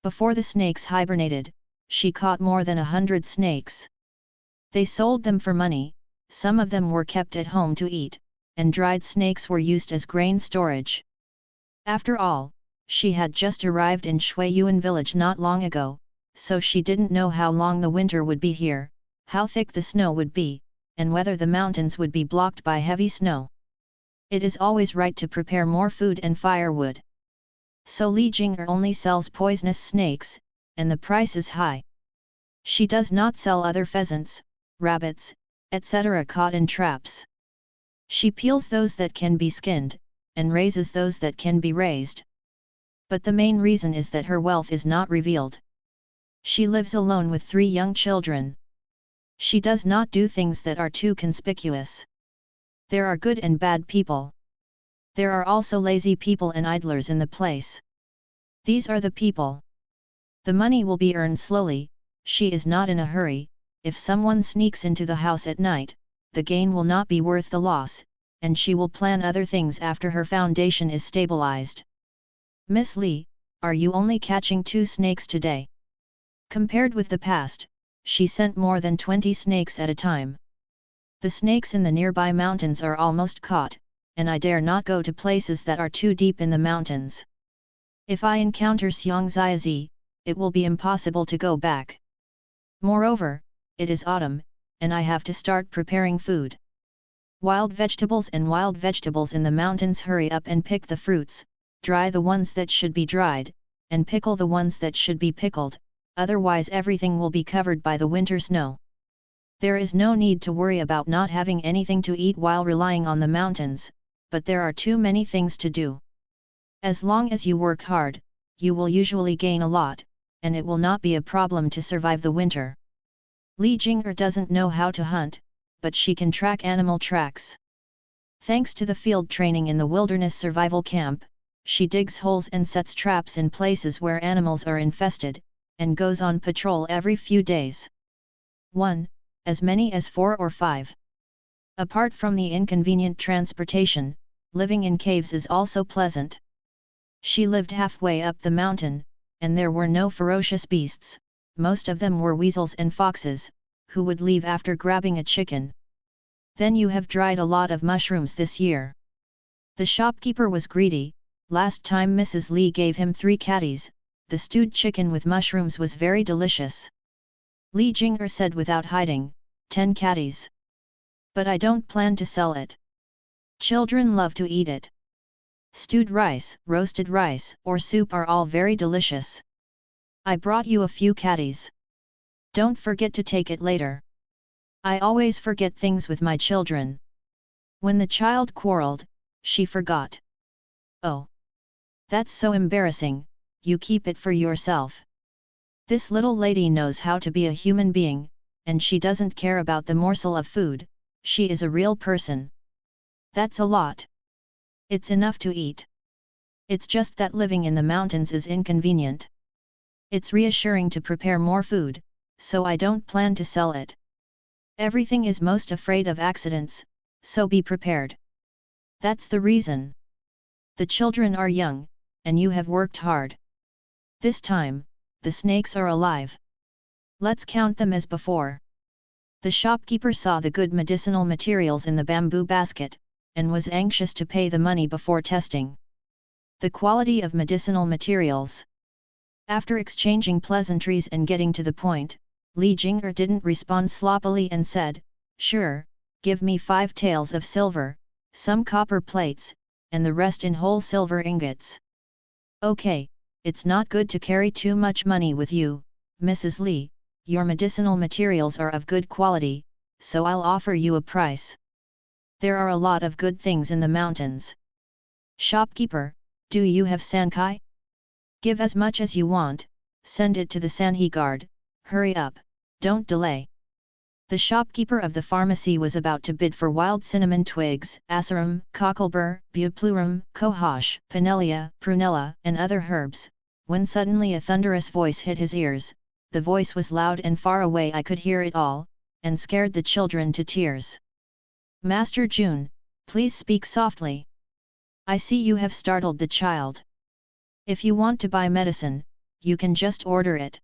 Before the snakes hibernated, she caught more than 100 snakes. They sold them for money, some of them were kept at home to eat, and dried snakes were used as grain storage. After all, she had just arrived in Shuiyuan village not long ago, so she didn't know how long the winter would be here, how thick the snow would be, and whether the mountains would be blocked by heavy snow. It is always right to prepare more food and firewood. So Li Jing'er only sells poisonous snakes, and the price is high. She does not sell other pheasants, rabbits, etc. caught in traps. She peels those that can be skinned, and raises those that can be raised. But the main reason is that her wealth is not revealed. She lives alone with 3 young children. She does not do things that are too conspicuous. There are good and bad people. There are also lazy people and idlers in the place. These are the people. The money will be earned slowly, she is not in a hurry. If someone sneaks into the house at night, the gain will not be worth the loss, and she will plan other things after her foundation is stabilized. Miss Li, are you only catching 2 snakes today? Compared with the past, she sent more than 20 snakes at a time. The snakes in the nearby mountains are almost caught, and I dare not go to places that are too deep in the mountains. If I encounter Xiangziazi, it will be impossible to go back. Moreover, it is autumn, and I have to start preparing food. Wild vegetables in the mountains, hurry up and pick the fruits, dry the ones that should be dried, and pickle the ones that should be pickled, otherwise everything will be covered by the winter snow. There is no need to worry about not having anything to eat while relying on the mountains, but there are too many things to do. As long as you work hard, you will usually gain a lot, and it will not be a problem to survive the winter. Li Jing'er doesn't know how to hunt, but she can track animal tracks. Thanks to the field training in the wilderness survival camp, she digs holes and sets traps in places where animals are infested, and goes on patrol every few days. 1. As many as 4 or 5. Apart from the inconvenient transportation, living in caves is also pleasant. She lived halfway up the mountain, and there were no ferocious beasts, most of them were weasels and foxes, who would leave after grabbing a chicken. Then you have dried a lot of mushrooms this year. The shopkeeper was greedy. Last time Mrs. Li gave him 3 catties, the stewed chicken with mushrooms was very delicious. Li Jing'er said without hiding, 10 catties. But I don't plan to sell it. Children love to eat it. Stewed rice, roasted rice, or soup are all very delicious. I brought you a few catties. Don't forget to take it later. I always forget things with my children. When the child quarreled, she forgot. Oh! That's so embarrassing, you keep it for yourself. This little lady knows how to be a human being, and she doesn't care about the morsel of food, she is a real person. That's a lot. It's enough to eat. It's just that living in the mountains is inconvenient. It's reassuring to prepare more food, so I don't plan to sell it. Everything is most afraid of accidents, so be prepared. That's the reason. The children are young, and you have worked hard. This time, the snakes are alive. Let's count them as before. The shopkeeper saw the good medicinal materials in the bamboo basket, and was anxious to pay the money before testing the quality of medicinal materials. After exchanging pleasantries and getting to the point, Li Jing'er didn't respond sloppily and said, "Sure, give me 5 taels of silver, some copper plates, and the rest in whole silver ingots." "Okay, it's not good to carry too much money with you, Mrs. Li, your medicinal materials are of good quality, so I'll offer you a price. There are a lot of good things in the mountains." "Shopkeeper, do you have sankai? Give as much as you want, send it to the sanhe guard, hurry up, don't delay." The shopkeeper of the pharmacy was about to bid for wild cinnamon twigs, asarum, cocklebur, buplurum, cohosh, pinelia, prunella, and other herbs, when suddenly a thunderous voice hit his ears. The voice was loud and far away, I could hear it all, and scared the children to tears. "Master Jun, please speak softly. I see you have startled the child. If you want to buy medicine, you can just order it.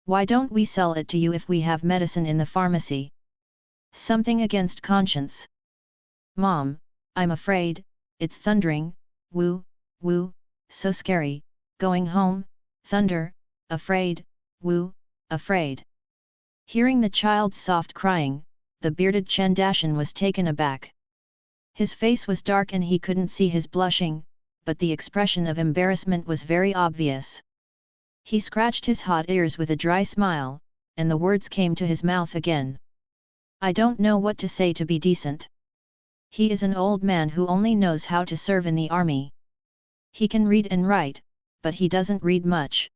Why don't we sell it to you if we have medicine in the pharmacy? Something against conscience. Mom, I'm afraid, it's thundering, woo, woo, so scary, going home, thunder, afraid, woo, afraid. Hearing the child's soft crying, the bearded Chandashan was taken aback. His face was dark and he couldn't see his blushing, but the expression of embarrassment was very obvious. He scratched his hot ears with a dry smile, and the words came to his mouth again. I don't know what to say to be decent. He is an old man who only knows how to serve in the army. He can read and write, but he doesn't read much.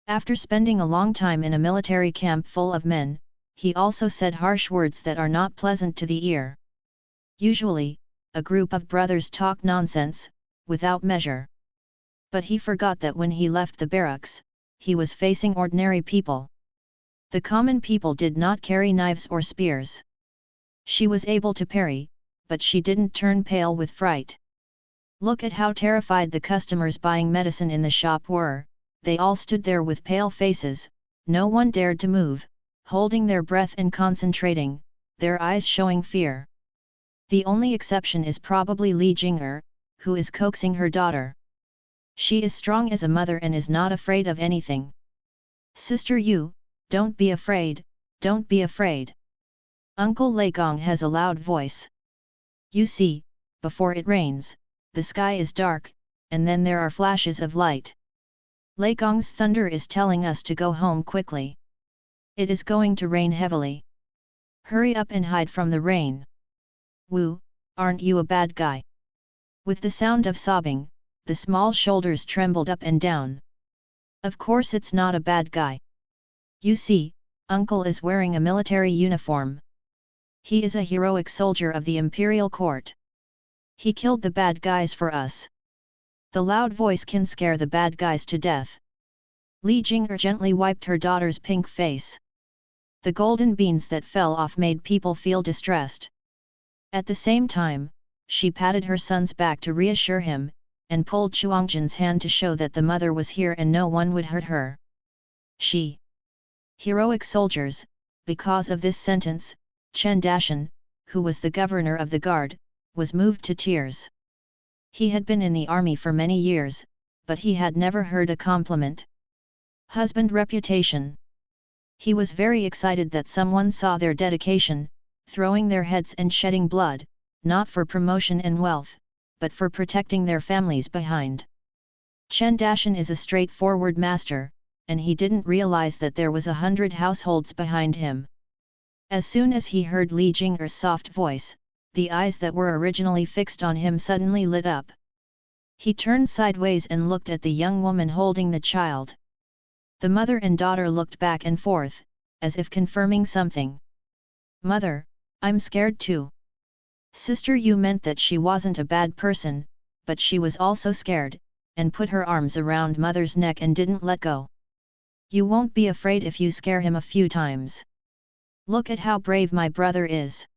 After spending a long time in a military camp full of men, he also said harsh words that are not pleasant to the ear. Usually, a group of brothers talk nonsense, without measure. But he forgot that when he left the barracks, he was facing ordinary people. The common people did not carry knives or spears. She was able to parry, but she didn't turn pale with fright. Look at how terrified the customers buying medicine in the shop were. They all stood there with pale faces, no one dared to move, holding their breath and concentrating, their eyes showing fear. The only exception is probably Li Jing'er, who is coaxing her daughter. She is strong as a mother and is not afraid of anything. Sister Yu, don't be afraid, don't be afraid. Uncle Lei Gong has a loud voice. You see, before it rains, the sky is dark, and then there are flashes of light. Lei Gong's thunder is telling us to go home quickly. It is going to rain heavily. Hurry up and hide from the rain. Woo, aren't you a bad guy? With the sound of sobbing, the small shoulders trembled up and down. Of course it's not a bad guy. You see, Uncle is wearing a military uniform. He is a heroic soldier of the imperial court. He killed the bad guys for us. The loud voice can scare the bad guys to death. Li Jing'er gently wiped her daughter's pink face. The golden beans that fell off made people feel distressed. At the same time, she patted her son's back to reassure him, and pulled Chuangjin's hand to show that the mother was here and no one would hurt her. Heroic soldiers. Because of this sentence, Chen Dashan, who was the governor of the guard, was moved to tears. He had been in the army for many years, but he had never heard a compliment. Husband reputation. He was very excited that someone saw their dedication, throwing their heads and shedding blood, not for promotion and wealth, but for protecting their families behind. Chen Dashan is a straightforward master, and he didn't realize that there was 100 households behind him. As soon as he heard Li Jing'er's soft voice, the eyes that were originally fixed on him suddenly lit up. He turned sideways and looked at the young woman holding the child. The mother and daughter looked back and forth, as if confirming something. Mother, I'm scared too. Sister Yu meant that she wasn't a bad person, but she was also scared, and put her arms around mother's neck and didn't let go. You won't be afraid if you scare him a few times. Look at how brave my brother is.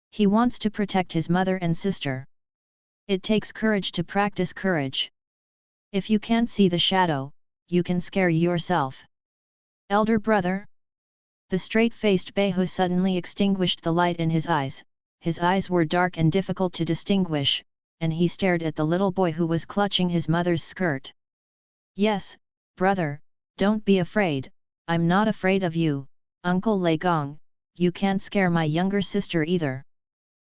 He wants to protect his mother and sister. It takes courage to practice courage. If you can't see the shadow, you can scare yourself. Elder brother? The straight-faced Beihu suddenly extinguished the light in his eyes were dark and difficult to distinguish, and he stared at the little boy who was clutching his mother's skirt. Yes, brother, don't be afraid, I'm not afraid of you, Uncle Lei Gong, you can't scare my younger sister either.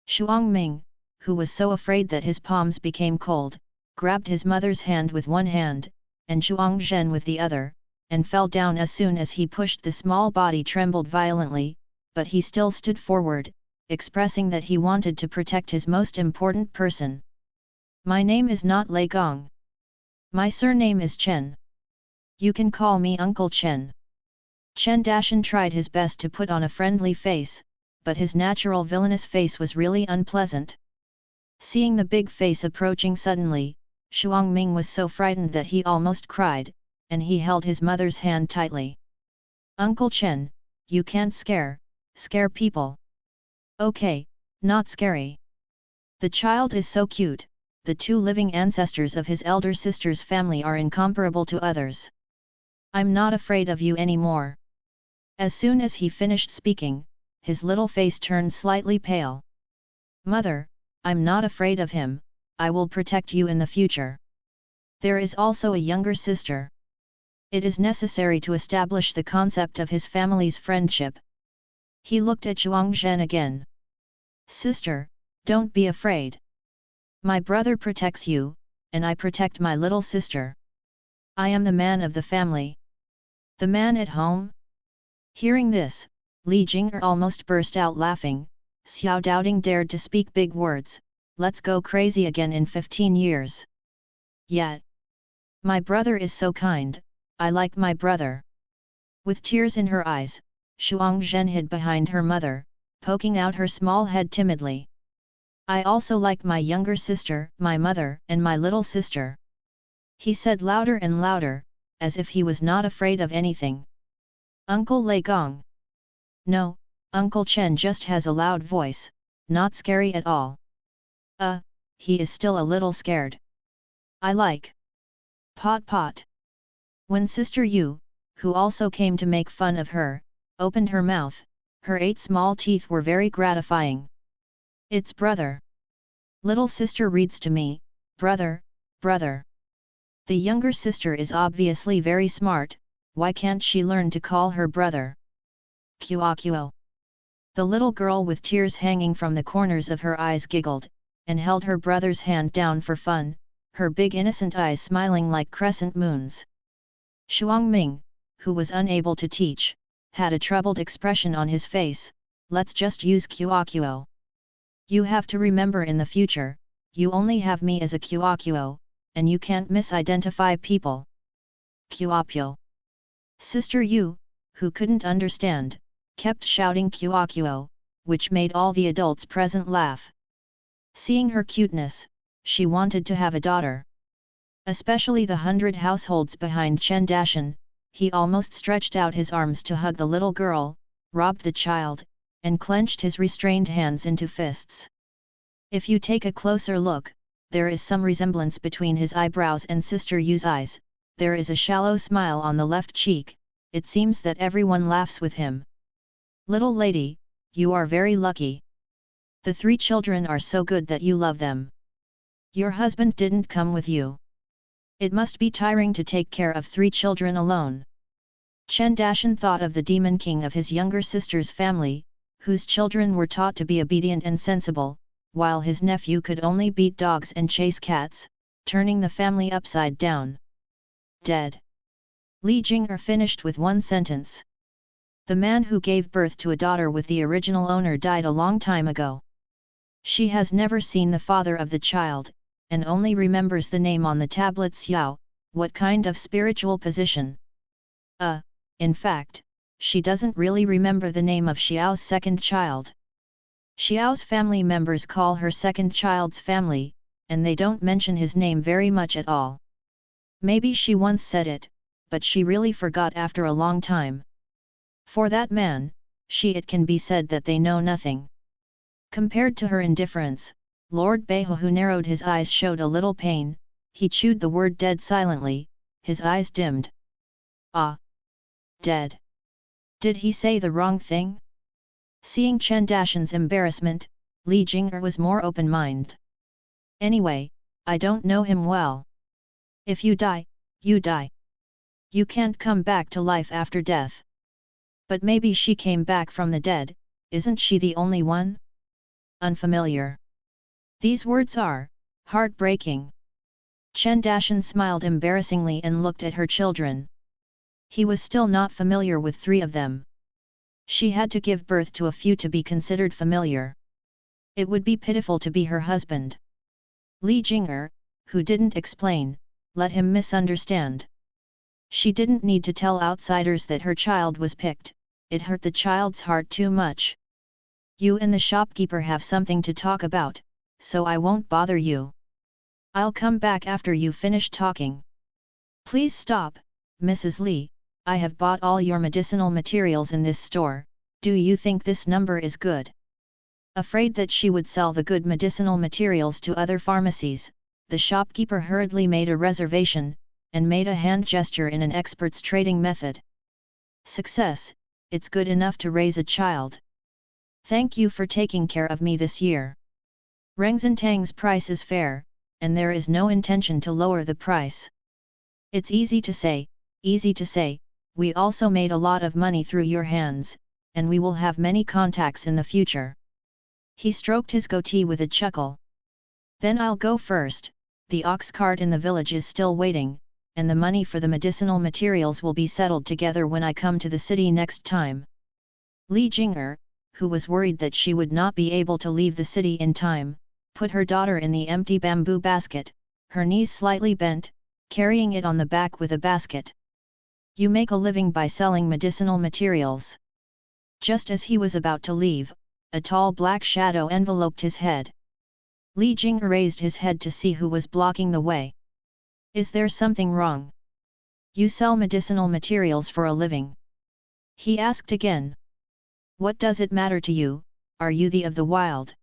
Shuang Ming, who was so afraid that his palms became cold, grabbed his mother's hand with one hand, and Shuang Zhen with the other, and fell down as soon as he pushed. The small body trembled violently, but he still stood forward, expressing that he wanted to protect his most important person. My name is not Lei Gong. My surname is Chen. You can call me Uncle Chen. Chen Dashan tried his best to put on a friendly face, but his natural villainous face was really unpleasant. Seeing the big face approaching suddenly, Shuang Ming was so frightened that he almost cried, and he held his mother's hand tightly. Uncle Chen, you can't scare people. Okay, not scary. The child is so cute, the two living ancestors of his elder sister's family are incomparable to others. I'm not afraid of you anymore. As soon as he finished speaking, his little face turned slightly pale. Mother, I'm not afraid of him, I will protect you in the future. There is also a younger sister. It is necessary to establish the concept of his family's friendship. He looked at Zhuang Zhen again. Sister, don't be afraid. My brother protects you, and I protect my little sister. I am the man of the family. The man at home? Hearing this, Li Jing'er almost burst out laughing. Xiao Doubting dared to speak big words, let's go crazy again in 15 years. Yet. My brother is so kind, I like my brother. With tears in her eyes, Zhuang Zhen hid behind her mother, poking out her small head timidly. I also like my younger sister, my mother, and my little sister. He said louder and louder, as if he was not afraid of anything. Uncle Lei Gong. No, Uncle Chen just has a loud voice, not scary at all. He is still a little scared. I like. Pot pot. When Sister Yu, who also came to make fun of her, opened her mouth, her 8 small teeth were very gratifying. It's brother. Little sister reads to me, brother, brother. The younger sister is obviously very smart, why can't she learn to call her brother? Kuo. The little girl with tears hanging from the corners of her eyes giggled, and held her brother's hand down for fun, her big innocent eyes smiling like crescent moons. Shuang Ming, who was unable to teach, had a troubled expression on his face. Let's just use Kuo. You have to remember in the future, you only have me as a Kuo, and you can't misidentify people. Kuo. Sister Yu, who couldn't understand, kept shouting Kuo, which made all the adults present laugh. Seeing her cuteness, she wanted to have a daughter. Especially the 100 households behind Chen Dashan, he almost stretched out his arms to hug the little girl, robbed the child, and clenched his restrained hands into fists. If you take a closer look, there is some resemblance between his eyebrows and Sister Yu's eyes, there is a shallow smile on the left cheek, it seems that everyone laughs with him. Little lady, you are very lucky. The 3 children are so good that you love them. Your husband didn't come with you. It must be tiring to take care of 3 children alone. Chen Dashan thought of the demon king of his younger sister's family, whose children were taught to be obedient and sensible, while his nephew could only beat dogs and chase cats, turning the family upside down. Dead. Li Jing'er finished with one sentence. The man who gave birth to a daughter with the original owner died a long time ago. She has never seen the father of the child, and only remembers the name on the tablet Xiao. What kind of spiritual position? In fact, she doesn't really remember the name of Xiao's second child. Xiao's family members call her second child's family, and they don't mention his name very much at all. Maybe she once said it, but she really forgot after a long time. For that man, it can be said that they know nothing. Compared to her indifference, Lord Beiho, who narrowed his eyes, showed a little pain. He chewed the word dead silently, his eyes dimmed. Dead. Did he say the wrong thing? Seeing Chen Dashan's embarrassment, Li Jing'er was more open-minded. Anyway, I don't know him well. If you die, you die. You can't come back to life after death. But maybe she came back from the dead, isn't she the only one? Unfamiliar. These words are heartbreaking. Chen Dashan smiled embarrassingly and looked at her children. He was still not familiar with 3 of them. She had to give birth to a few to be considered familiar. It would be pitiful to be her husband. Li Jing'er, who didn't explain, let him misunderstand. She didn't need to tell outsiders that her child was picked, it hurt the child's heart too much. You and the shopkeeper have something to talk about, so I won't bother you. I'll come back after you finish talking. Please stop, Mrs. Li, I have bought all your medicinal materials in this store, do you think this number is good? Afraid that she would sell the good medicinal materials to other pharmacies, the shopkeeper hurriedly made a reservation, and made a hand gesture in an expert's trading method. Success, it's good enough to raise a child. Thank you for taking care of me this year. Rengzentang's price is fair, and there is no intention to lower the price. It's easy to say, we also made a lot of money through your hands, and we will have many contacts in the future. He stroked his goatee with a chuckle. Then I'll go first, the ox cart in the village is still waiting, and the money for the medicinal materials will be settled together when I come to the city next time. Li Jing'er, who was worried that she would not be able to leave the city in time, put her daughter in the empty bamboo basket, her knees slightly bent, carrying it on the back with a basket. You make a living by selling medicinal materials. Just as he was about to leave, a tall black shadow enveloped his head. Li Jing raised his head to see who was blocking the way. Is there something wrong? You sell medicinal materials for a living? He asked again. What does it matter to you, are you the of the wild?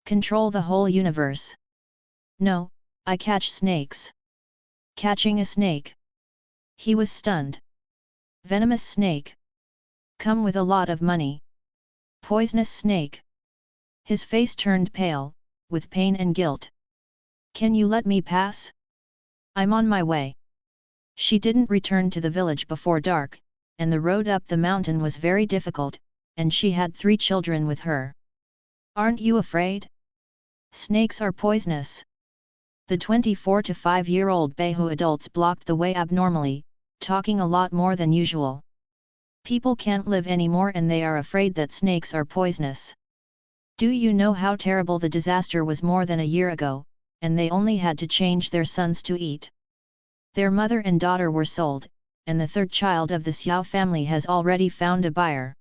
Control the whole universe? No, I catch snakes. Catching a snake? He was stunned. Venomous snake? Come with a lot of money. Poisonous snake? His face turned pale, with pain and guilt. Can you let me pass? I'm on my way. She didn't return to the village before dark, and the road up the mountain was very difficult, and she had 3 children with her. Aren't you afraid? Snakes are poisonous. The 24 to 5-year-old Behu adults blocked the way abnormally, talking a lot more than usual. People can't live anymore and they are afraid that snakes are poisonous. Do you know how terrible the disaster was more than a year ago, and they only had to change their sons to eat. Their mother and daughter were sold, and the 3rd child of the Xiao family has already found a buyer.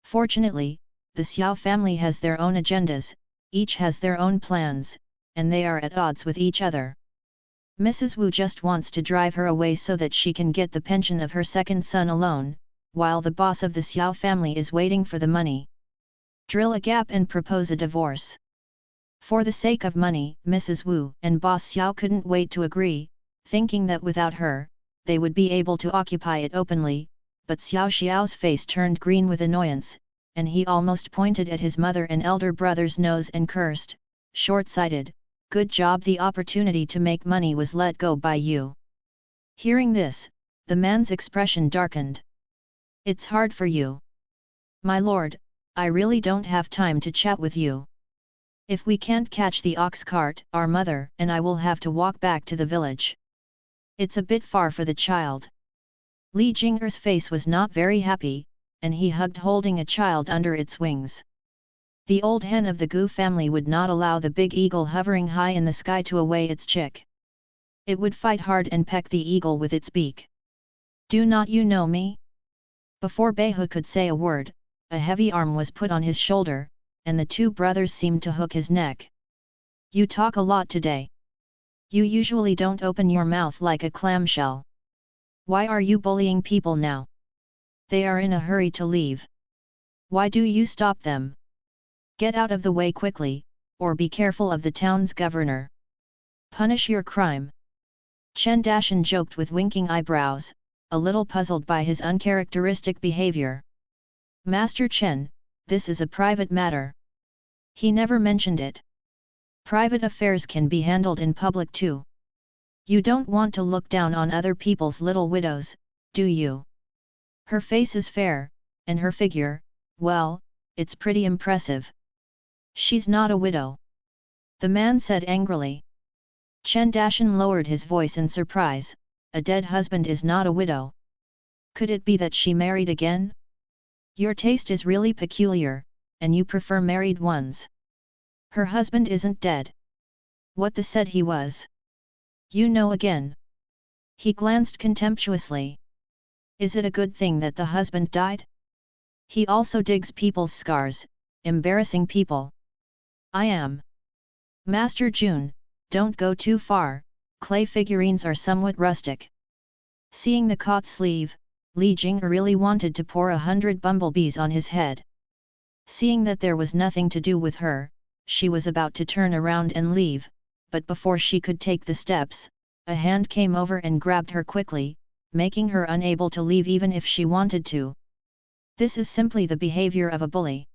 Fortunately, the Xiao family has their own agendas, each has their own plans, and they are at odds with each other. Mrs. Wu just wants to drive her away so that she can get the pension of her 2nd son alone, while the boss of the Xiao family is waiting for the money. Drill a gap and propose a divorce. For the sake of money, Mrs. Wu and boss Xiao couldn't wait to agree, thinking that without her, they would be able to occupy it openly, but Xiao Xiao's face turned green with annoyance, and he almost pointed at his mother and elder brother's nose and cursed, short-sighted, good job, the opportunity to make money was let go by you. Hearing this, the man's expression darkened. It's hard for you. My lord, I really don't have time to chat with you. If we can't catch the ox cart, our mother and I will have to walk back to the village. It's a bit far for the child. Li Jing'er's face was not very happy, and he hugged holding a child under its wings. The old hen of the Gu family would not allow the big eagle hovering high in the sky to away its chick. It would fight hard and peck the eagle with its beak. Do not you know me? Before Behu could say a word, a heavy arm was put on his shoulder, and the 2 brothers seemed to hook his neck. You talk a lot today. You usually don't open your mouth like a clamshell. Why are you bullying people now? They are in a hurry to leave. Why do you stop them? Get out of the way quickly, or be careful of the town's governor. Punish your crime. Chen Dashan joked with winking eyebrows, a little puzzled by his uncharacteristic behavior. Master Chen, this is a private matter. He never mentioned it. Private affairs can be handled in public too. You don't want to look down on other people's little widows, do you? Her face is fair, and her figure, well, it's pretty impressive. She's not a widow. The man said angrily. Chen Dashan lowered his voice in surprise, a dead husband is not a widow. Could it be that she married again? Your taste is really peculiar, and you prefer married ones. Her husband isn't dead. What the said he was? You know again. He glanced contemptuously. Is it a good thing that the husband died? He also digs people's scars, embarrassing people. I am. Master Jun, don't go too far, clay figurines are somewhat rustic. Seeing the caught sleeve, Li Jing really wanted to pour 100 bumblebees on his head. Seeing that there was nothing to do with her, she was about to turn around and leave, but before she could take the steps, A hand came over and grabbed her quickly, making her unable to leave even if she wanted to. This is simply the behavior of a bully.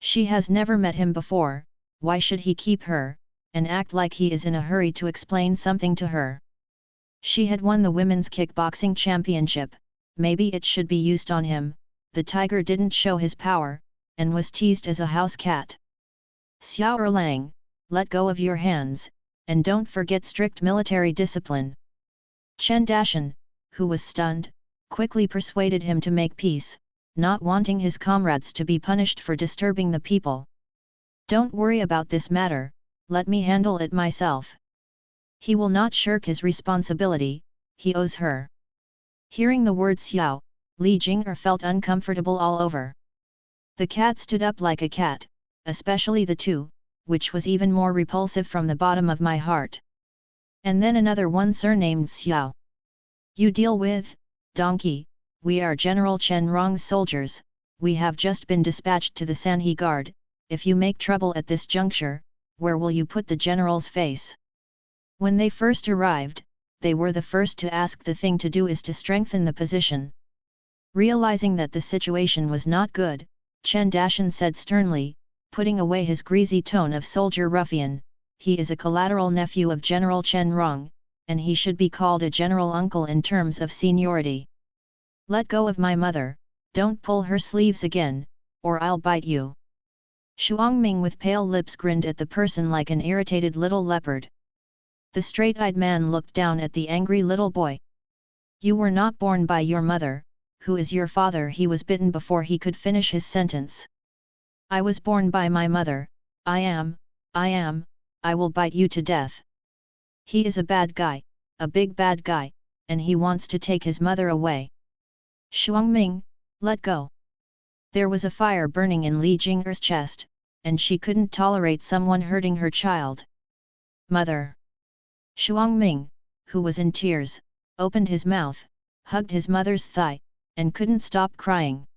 She has never met him before, why should he keep her, and act like he is in a hurry to explain something to her? She had won the women's kickboxing championship, maybe it should be used on him. The tiger didn't show his power, and was teased as a house cat. Xiao Erlang, let go of your hands, and don't forget strict military discipline. Chen Dashan, who was stunned, quickly persuaded him to make peace, not wanting his comrades to be punished for disturbing the people. Don't worry about this matter, let me handle it myself. He will not shirk his responsibility, he owes her. Hearing the word Xiao, Li Jing'er felt uncomfortable all over. The cat stood up like a cat, especially the two, which was even more repulsive from the bottom of my heart. And then another one surnamed Xiao. You deal with, donkey, we are General Chen Rong's soldiers, we have just been dispatched to the Sanhe Guard. If you make trouble at this juncture, where will you put the general's face? When they first arrived, they were the first to ask. The thing to do is to strengthen the position. Realizing that the situation was not good, Chen Dashan said sternly, putting away his greasy tone of soldier ruffian, he is a collateral nephew of General Chen Rong, and he should be called a general uncle in terms of seniority. Let go of my mother, don't pull her sleeves again, or I'll bite you. Shuangming with pale lips grinned at the person like an irritated little leopard. The straight-eyed man looked down at the angry little boy. You were not born by your mother, who is your father? He was bitten before he could finish his sentence. I was born by my mother, I will bite you to death. He is a bad guy, a big bad guy, and he wants to take his mother away. Shuangming, let go. There was a fire burning in Li Jing'er's chest, and she couldn't tolerate someone hurting her child. Mother! Shuangming, who was in tears, opened his mouth, hugged his mother's thigh, and couldn't stop crying.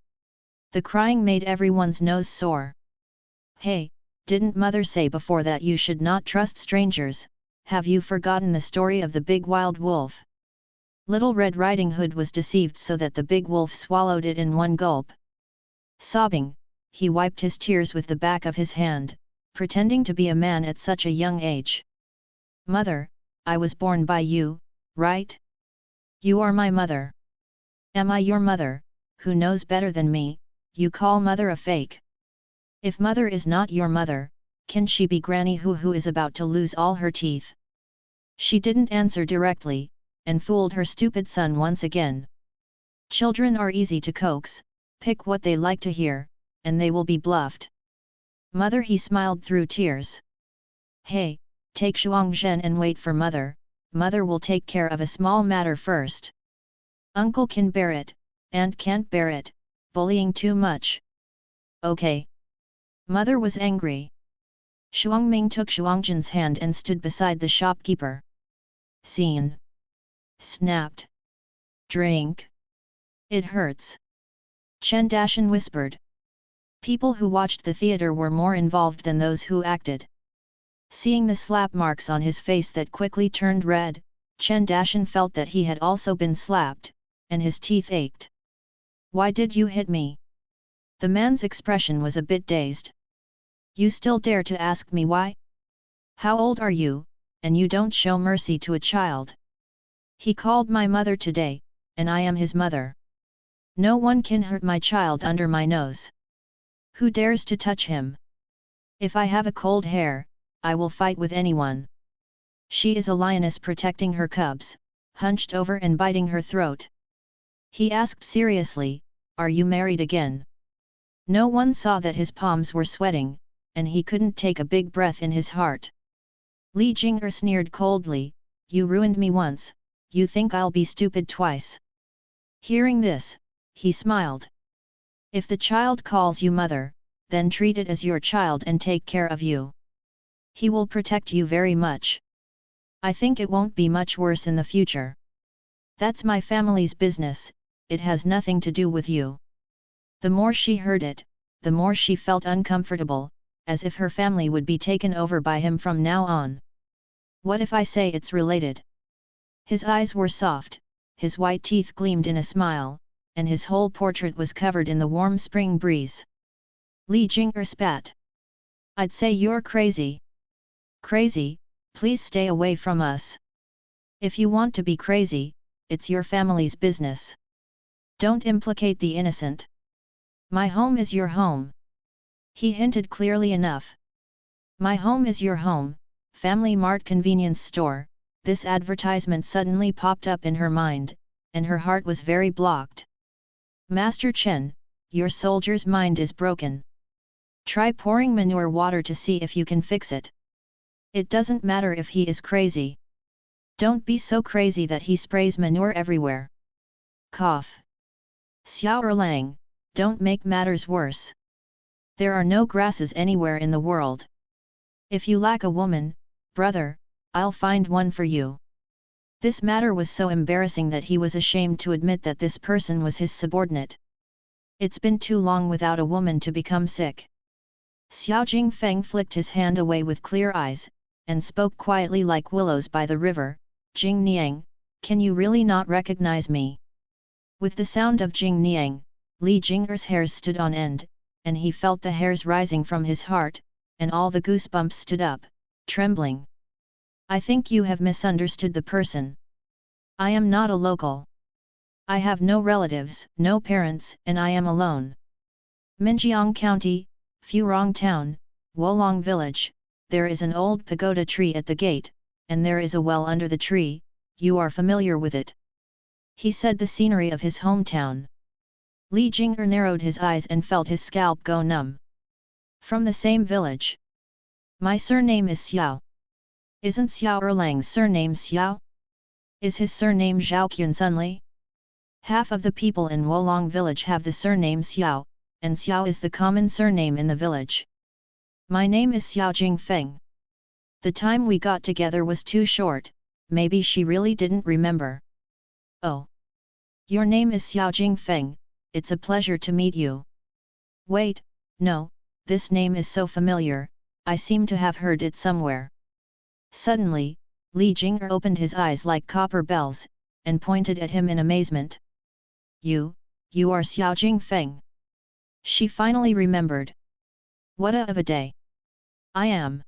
The crying made everyone's nose sore. Hey, didn't mother say before that you should not trust strangers? Have you forgotten the story of the big wild wolf? Little Red Riding Hood was deceived so that the big wolf swallowed it in one gulp. Sobbing, he wiped his tears with the back of his hand, pretending to be a man at such a young age. Mother, I was born by you, right? You are my mother. Am I your mother, who knows better than me? You call mother a fake. If mother is not your mother, can she be Granny who is about to lose all her teeth? She didn't answer directly, and fooled her stupid son once again. Children are easy to coax, pick what they like to hear, and they will be bluffed. Mother, he smiled through tears. Hey, take Shuangzhen and wait for mother, mother will take care of a small matter first. Uncle can bear it, aunt can't bear it, bullying too much. Okay. Mother was angry. Shuangming took Shuangzhen's hand and stood beside the shopkeeper. Scene. Snapped. Drink. It hurts. Chen Dashan whispered. People who watched the theater were more involved than those who acted. Seeing the slap marks on his face that quickly turned red, Chen Dashan felt that he had also been slapped, and his teeth ached. Why did you hit me? The man's expression was a bit dazed. You still dare to ask me why? How old are you, and you don't show mercy to a child? He called my mother today, and I am his mother. No one can hurt my child under my nose. Who dares to touch him? If I have a cold hair, I will fight with anyone. She is a lioness protecting her cubs, hunched over and biting her throat. He asked seriously, are you married again? No one saw that his palms were sweating, and he couldn't take a big breath in his heart. Li Jing'er sneered coldly, you ruined me once, you think I'll be stupid twice? Hearing this, he smiled. If the child calls you mother, then treat it as your child and take care of you. He will protect you very much. I think it won't be much worse in the future. That's my family's business, it has nothing to do with you. The more she heard it, the more she felt uncomfortable, as if her family would be taken over by him from now on. What if I say it's related? His eyes were soft, his white teeth gleamed in a smile, and his whole portrait was covered in the warm spring breeze. Li Jing'er spat. "I'd say you're crazy. Crazy, please stay away from us. If you want to be crazy, it's your family's business. Don't implicate the innocent. My home is your home." He hinted clearly enough. "My home is your home, Family Mart convenience store." This advertisement suddenly popped up in her mind, and her heart was very blocked. "Master Chen, your soldier's mind is broken. Try pouring manure water to see if you can fix it. It doesn't matter if he is crazy. Don't be so crazy that he sprays manure everywhere." Cough. "Xiao Erlang, don't make matters worse. There are no grasses anywhere in the world. If you lack a woman, brother, I'll find one for you." This matter was so embarrassing that he was ashamed to admit that this person was his subordinate. It's been too long without a woman to become sick. Xiao Jingfeng flicked his hand away with clear eyes, and spoke quietly like willows by the river. "Jing Niang, can you really not recognize me?" With the sound of Jing Niang, Li Jing'er's hairs stood on end, and he felt the hairs rising from his heart, and all the goosebumps stood up, trembling. "I think you have misunderstood the person. I am not a local. I have no relatives, no parents, and I am alone. Minjiang County, Furong Town, Wolong Village, there is an old pagoda tree at the gate, and there is a well under the tree, you are familiar with it." He said the scenery of his hometown. Li Jing'er narrowed his eyes and felt his scalp go numb. "From the same village. My surname is Xiao. Isn't Xiao Erlang's surname Xiao? Is his surname Zhao Qunzunli? Half of the people in Wolong village have the surname Xiao, and Xiao is the common surname in the village. My name is Xiao Jingfeng. The time we got together was too short, maybe she really didn't remember." "Oh. Your name is Xiao Jingfeng, it's a pleasure to meet you." "Wait, no, this name is so familiar, I seem to have heard it somewhere." Suddenly, Li Jing'er opened his eyes like copper bells, and pointed at him in amazement. You are Xiao Jingfeng." She finally remembered. "What of a day! I am."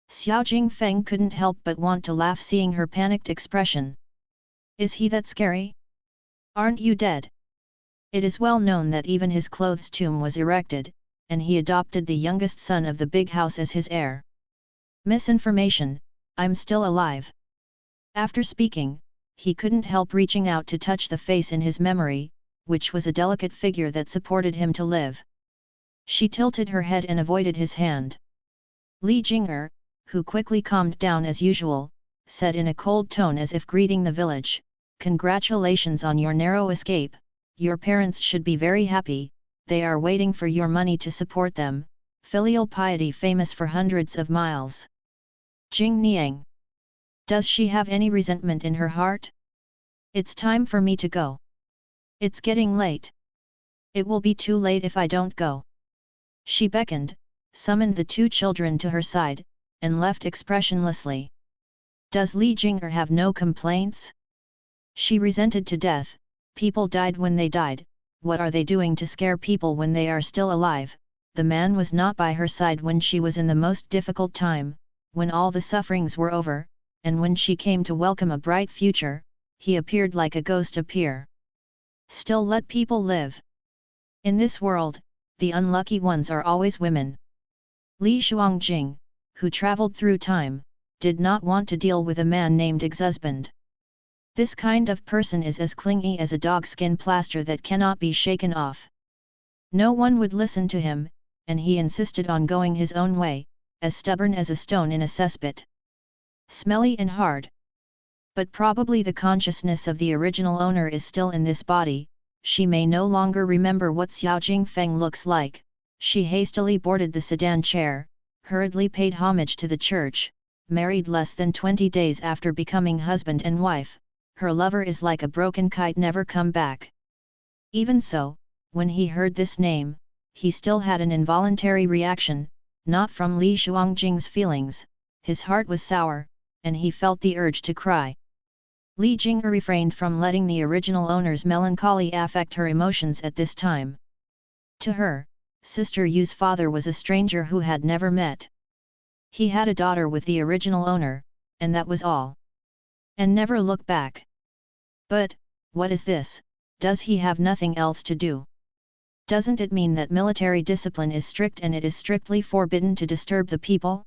Xiao Jingfeng couldn't help but want to laugh seeing her panicked expression. "Is he that scary? Aren't you dead?" It is well known that even his clothes tomb was erected, and he adopted the youngest son of the big house as his heir. "Misinformation, I'm still alive." After speaking, he couldn't help reaching out to touch the face in his memory, which was a delicate figure that supported him to live. She tilted her head and avoided his hand. Li Jing'er, who quickly calmed down as usual, said in a cold tone as if greeting the village, "Congratulations on your narrow escape, your parents should be very happy, they are waiting for your money to support them, filial piety famous for hundreds of miles." Jing Niang. Does she have any resentment in her heart? It's time for me to go. It's getting late. It will be too late if I don't go. She beckoned, summoned the two children to her side, and left expressionlessly. Does Li Jing'er have no complaints? She resented to death, people died when they died, what are they doing to scare people when they are still alive? The man was not by her side when she was in the most difficult time, when all the sufferings were over, and when she came to welcome a bright future, he appeared like a ghost appear. Still let people live. In this world, the unlucky ones are always women. Li Shuangjing, who travelled through time, did not want to deal with a man named ex-husband. This kind of person is as clingy as a dogskin plaster that cannot be shaken off. No one would listen to him, and he insisted on going his own way, as stubborn as a stone in a cesspit. Smelly and hard. But probably the consciousness of the original owner is still in this body, she may no longer remember what Xiao Jingfeng looks like. She hastily boarded the sedan chair, hurriedly paid homage to the church. Married less than 20 days after becoming husband and wife, her lover is like a broken kite never come back. Even so, when he heard this name, he still had an involuntary reaction, not from Li Shuangjing's feelings, his heart was sour, and he felt the urge to cry. Li Jing'er refrained from letting the original owner's melancholy affect her emotions at this time. To her, Sister Yu's father was a stranger who had never met. He had a daughter with the original owner, and that was all. And never look back. But, what is this? Does he have nothing else to do? Doesn't it mean that military discipline is strict and it is strictly forbidden to disturb the people?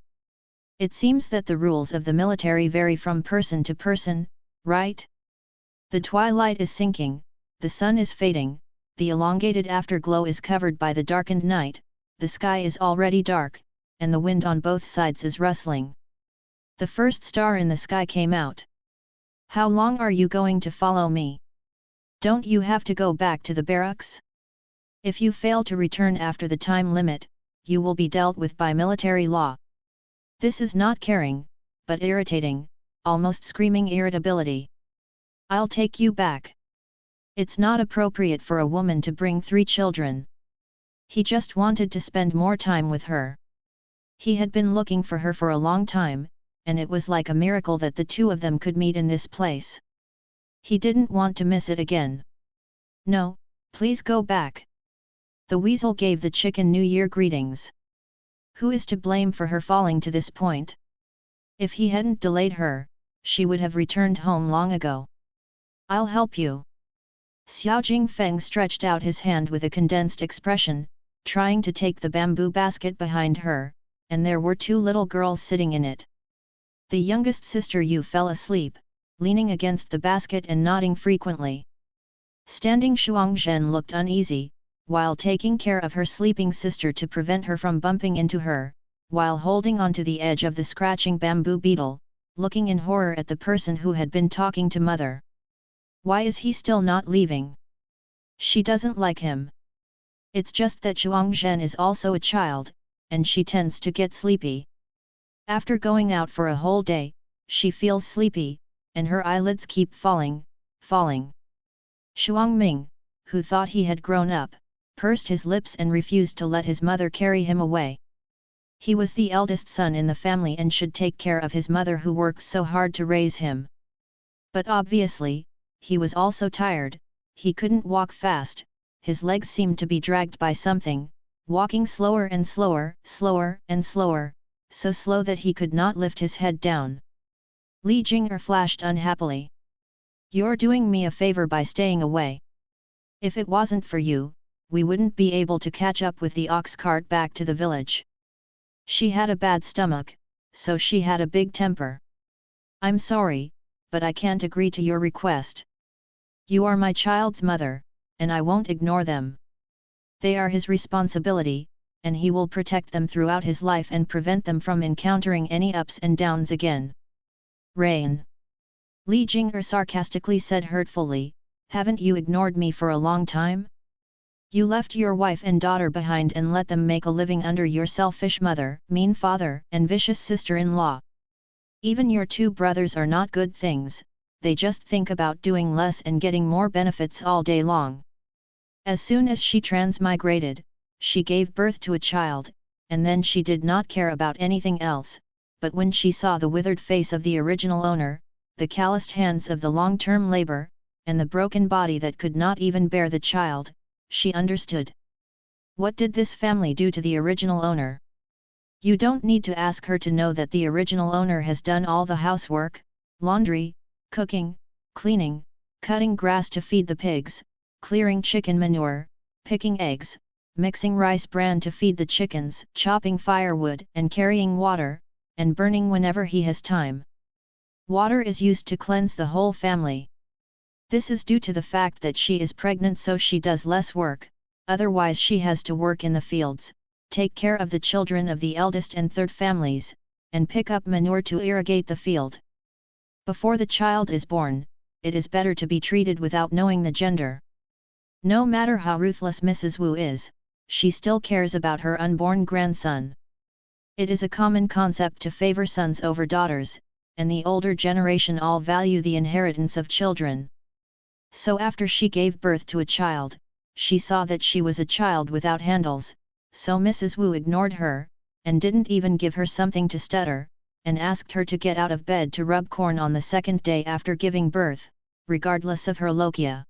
It seems that the rules of the military vary from person to person, right? The twilight is sinking, the sun is fading, the elongated afterglow is covered by the darkened night, the sky is already dark, and the wind on both sides is rustling. The first star in the sky came out. How long are you going to follow me? Don't you have to go back to the barracks? If you fail to return after the time limit, you will be dealt with by military law. This is not caring, but irritating, almost screaming irritability. I'll take you back. It's not appropriate for a woman to bring 3 children. He just wanted to spend more time with her. He had been looking for her for a long time, and it was like a miracle that the two of them could meet in this place. He didn't want to miss it again. No, please go back. The weasel gave the chicken New Year greetings. Who is to blame for her falling to this point? If he hadn't delayed her, she would have returned home long ago. I'll help you. Xiao Jingfeng stretched out his hand with a condensed expression, trying to take the bamboo basket behind her, and there were 2 little girls sitting in it. The youngest sister Yu fell asleep, leaning against the basket and nodding frequently. Standing Shuangzhen looked uneasy, while taking care of her sleeping sister to prevent her from bumping into her, while holding onto the edge of the scratching bamboo beetle, looking in horror at the person who had been talking to mother. Why is he still not leaving? She doesn't like him. It's just that Shuangzhen is also a child, and she tends to get sleepy. After going out for a whole day, she feels sleepy, and her eyelids keep falling. Shuangming, who thought he had grown up, pursed his lips and refused to let his mother carry him away. He was the eldest son in the family and should take care of his mother who worked so hard to raise him. But obviously, he was also tired, he couldn't walk fast, his legs seemed to be dragged by something, walking slower and slower, slower and slower, so slow that he could not lift his head down. Li Jing'er flashed unhappily. You're doing me a favor by staying away. If it wasn't for you, we wouldn't be able to catch up with the ox cart back to the village. She had a bad stomach, so she had a big temper. I'm sorry, but I can't agree to your request. You are my child's mother, and I won't ignore them. They are his responsibility, and he will protect them throughout his life and prevent them from encountering any ups and downs again. Rain. Li Jing'er sarcastically said hurtfully, haven't you ignored me for a long time? You left your wife and daughter behind and let them make a living under your selfish mother, mean father, and vicious sister-in-law. Even your 2 brothers are not good things, they just think about doing less and getting more benefits all day long. As soon as she transmigrated, she gave birth to a child, and then she did not care about anything else, but when she saw the withered face of the original owner, the calloused hands of the long-term labor, and the broken body that could not even bear the child, she understood. What did this family do to the original owner? You don't need to ask her to know that the original owner has done all the housework, laundry, cooking, cleaning, cutting grass to feed the pigs, clearing chicken manure, picking eggs, mixing rice bran to feed the chickens, chopping firewood and carrying water, and burning whenever he has time. Water is used to cleanse the whole family. This is due to the fact that she is pregnant, so she does less work, otherwise she has to work in the fields, take care of the children of the eldest and third families, and pick up manure to irrigate the field. Before the child is born, it is better to be treated without knowing the gender. No matter how ruthless Mrs. Wu is, she still cares about her unborn grandson. It is a common concept to favor sons over daughters, and the older generation all value the inheritance of children. So after she gave birth to a child, she saw that she was a child without handles, so Mrs. Wu ignored her, and didn't even give her something to stutter, and asked her to get out of bed to rub corn on the second day after giving birth, regardless of her logia.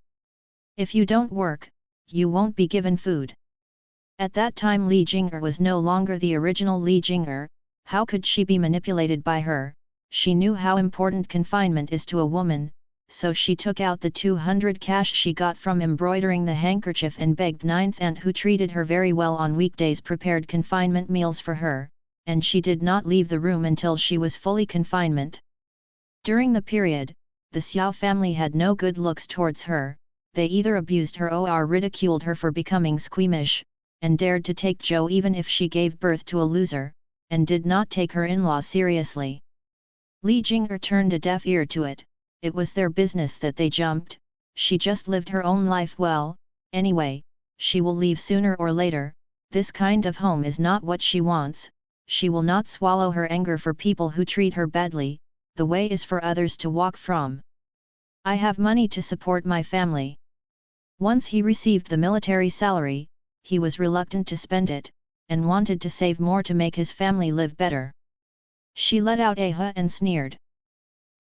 If you don't work, you won't be given food. At that time Li Jing'er was no longer the original Li Jing'er. How could she be manipulated by her? She knew how important confinement is to a woman, so she took out the 200 cash she got from embroidering the handkerchief and begged Ninth Aunt, who treated her very well on weekdays, prepared confinement meals for her, and she did not leave the room until she was fully confinement. During the period, the Xiao family had no good looks towards her. They either abused her or ridiculed her for becoming squeamish, and dared to take Zhou even if she gave birth to a loser, and did not take her in-law seriously. Li Jing'er turned a deaf ear to it. It was their business that they jumped. She just lived her own life well. Anyway, she will leave sooner or later. This kind of home is not what she wants. She will not swallow her anger for people who treat her badly. The way is for others to walk from. I have money to support my family. Once he received the military salary, he was reluctant to spend it, and wanted to save more to make his family live better. She let out a huh and sneered.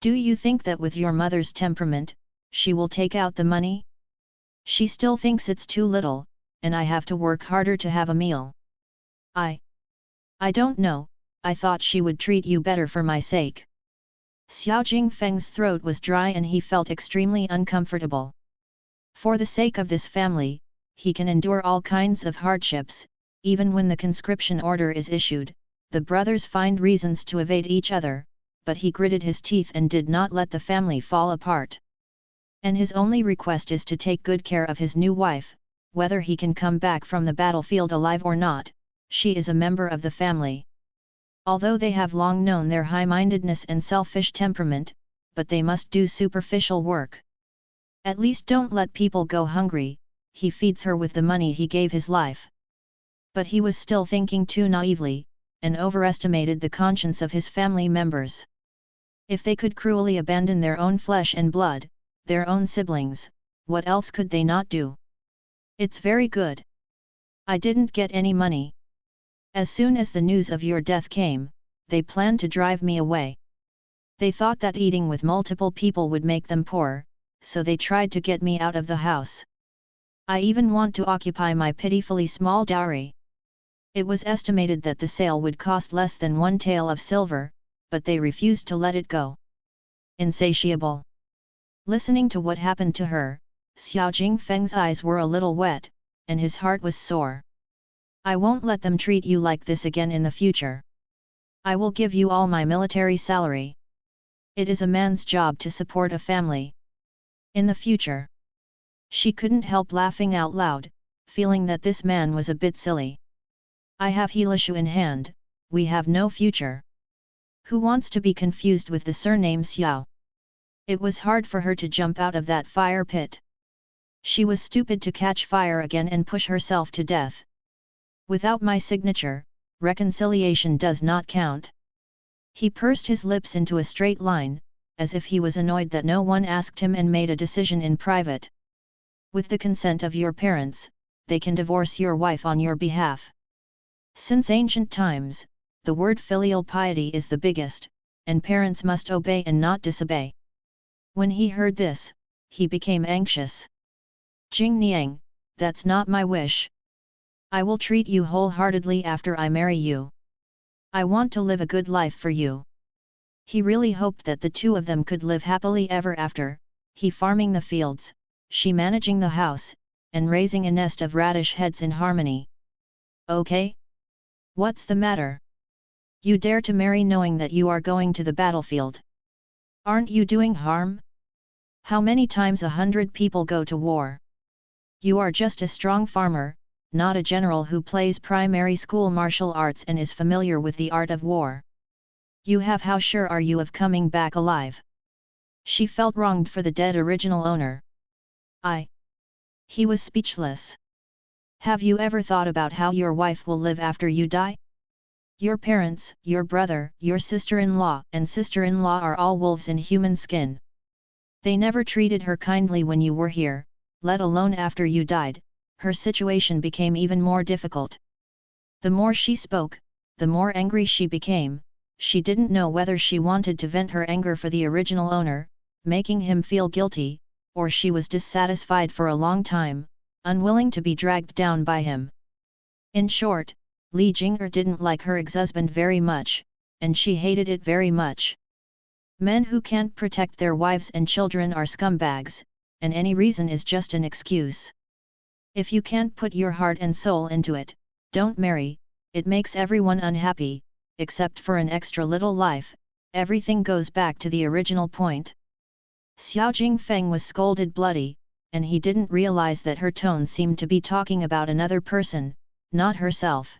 Do you think that with your mother's temperament, she will take out the money? She still thinks it's too little, and I have to work harder to have a meal. I don't know, I thought she would treat you better for my sake. Xiao Jingfeng's throat was dry and he felt extremely uncomfortable. For the sake of this family, he can endure all kinds of hardships. Even when the conscription order is issued, the brothers find reasons to evade each other, but he gritted his teeth and did not let the family fall apart. And his only request is to take good care of his new wife, whether he can come back from the battlefield alive or not. She is a member of the family. Although they have long known their high-mindedness and selfish temperament, but they must do superficial work. At least don't let people go hungry. He feeds her with the money he gave his life. But he was still thinking too naively, and overestimated the conscience of his family members. If they could cruelly abandon their own flesh and blood, their own siblings, what else could they not do? It's very good. I didn't get any money. As soon as the news of your death came, they planned to drive me away. They thought that eating with multiple people would make them poor, so they tried to get me out of the house. I even want to occupy my pitifully small dowry. It was estimated that the sale would cost less than 1 tael of silver, but they refused to let it go. Insatiable. Listening to what happened to her, Xiao Jingfeng's eyes were a little wet, and his heart was sore. I won't let them treat you like this again in the future. I will give you all my military salary. It is a man's job to support a family. In the future. She couldn't help laughing out loud, feeling that this man was a bit silly. I have Helishu in hand, we have no future. Who wants to be confused with the surname Xiao? It was hard for her to jump out of that fire pit. She was stupid to catch fire again and push herself to death. Without my signature, reconciliation does not count. He pursed his lips into a straight line, as if he was annoyed that no one asked him and made a decision in private. With the consent of your parents, they can divorce your wife on your behalf. Since ancient times, the word filial piety is the biggest, and parents must obey and not disobey. When he heard this, he became anxious. Jing Niang, that's not my wish. I will treat you wholeheartedly after I marry you. I want to live a good life for you. He really hoped that the two of them could live happily ever after, he farming the fields, she managing the house, and raising a nest of radish heads in harmony. Okay? What's the matter? You dare to marry knowing that you are going to the battlefield. Aren't you doing harm? How many times 100 people go to war? You are just a strong farmer, not a general who plays primary school martial arts and is familiar with the art of war. How sure are you of coming back alive? She felt wronged for the dead original owner. He was speechless. Have you ever thought about how your wife will live after you die? Your parents, your brother, your sister-in-law and sister-in-law are all wolves in human skin. They never treated her kindly when you were here, let alone after you died. Her situation became even more difficult. The more she spoke, the more angry she became, she didn't know whether she wanted to vent her anger for the original owner, making him feel guilty, or she was dissatisfied for a long time, unwilling to be dragged down by him. In short, Li Jing'er didn't like her ex-husband very much, and she hated it very much. Men who can't protect their wives and children are scumbags, and any reason is just an excuse. If you can't put your heart and soul into it, don't marry. It makes everyone unhappy, except for an extra little life. Everything goes back to the original point. Xiao Jingfeng was scolded bloody, and he didn't realize that her tone seemed to be talking about another person, not herself.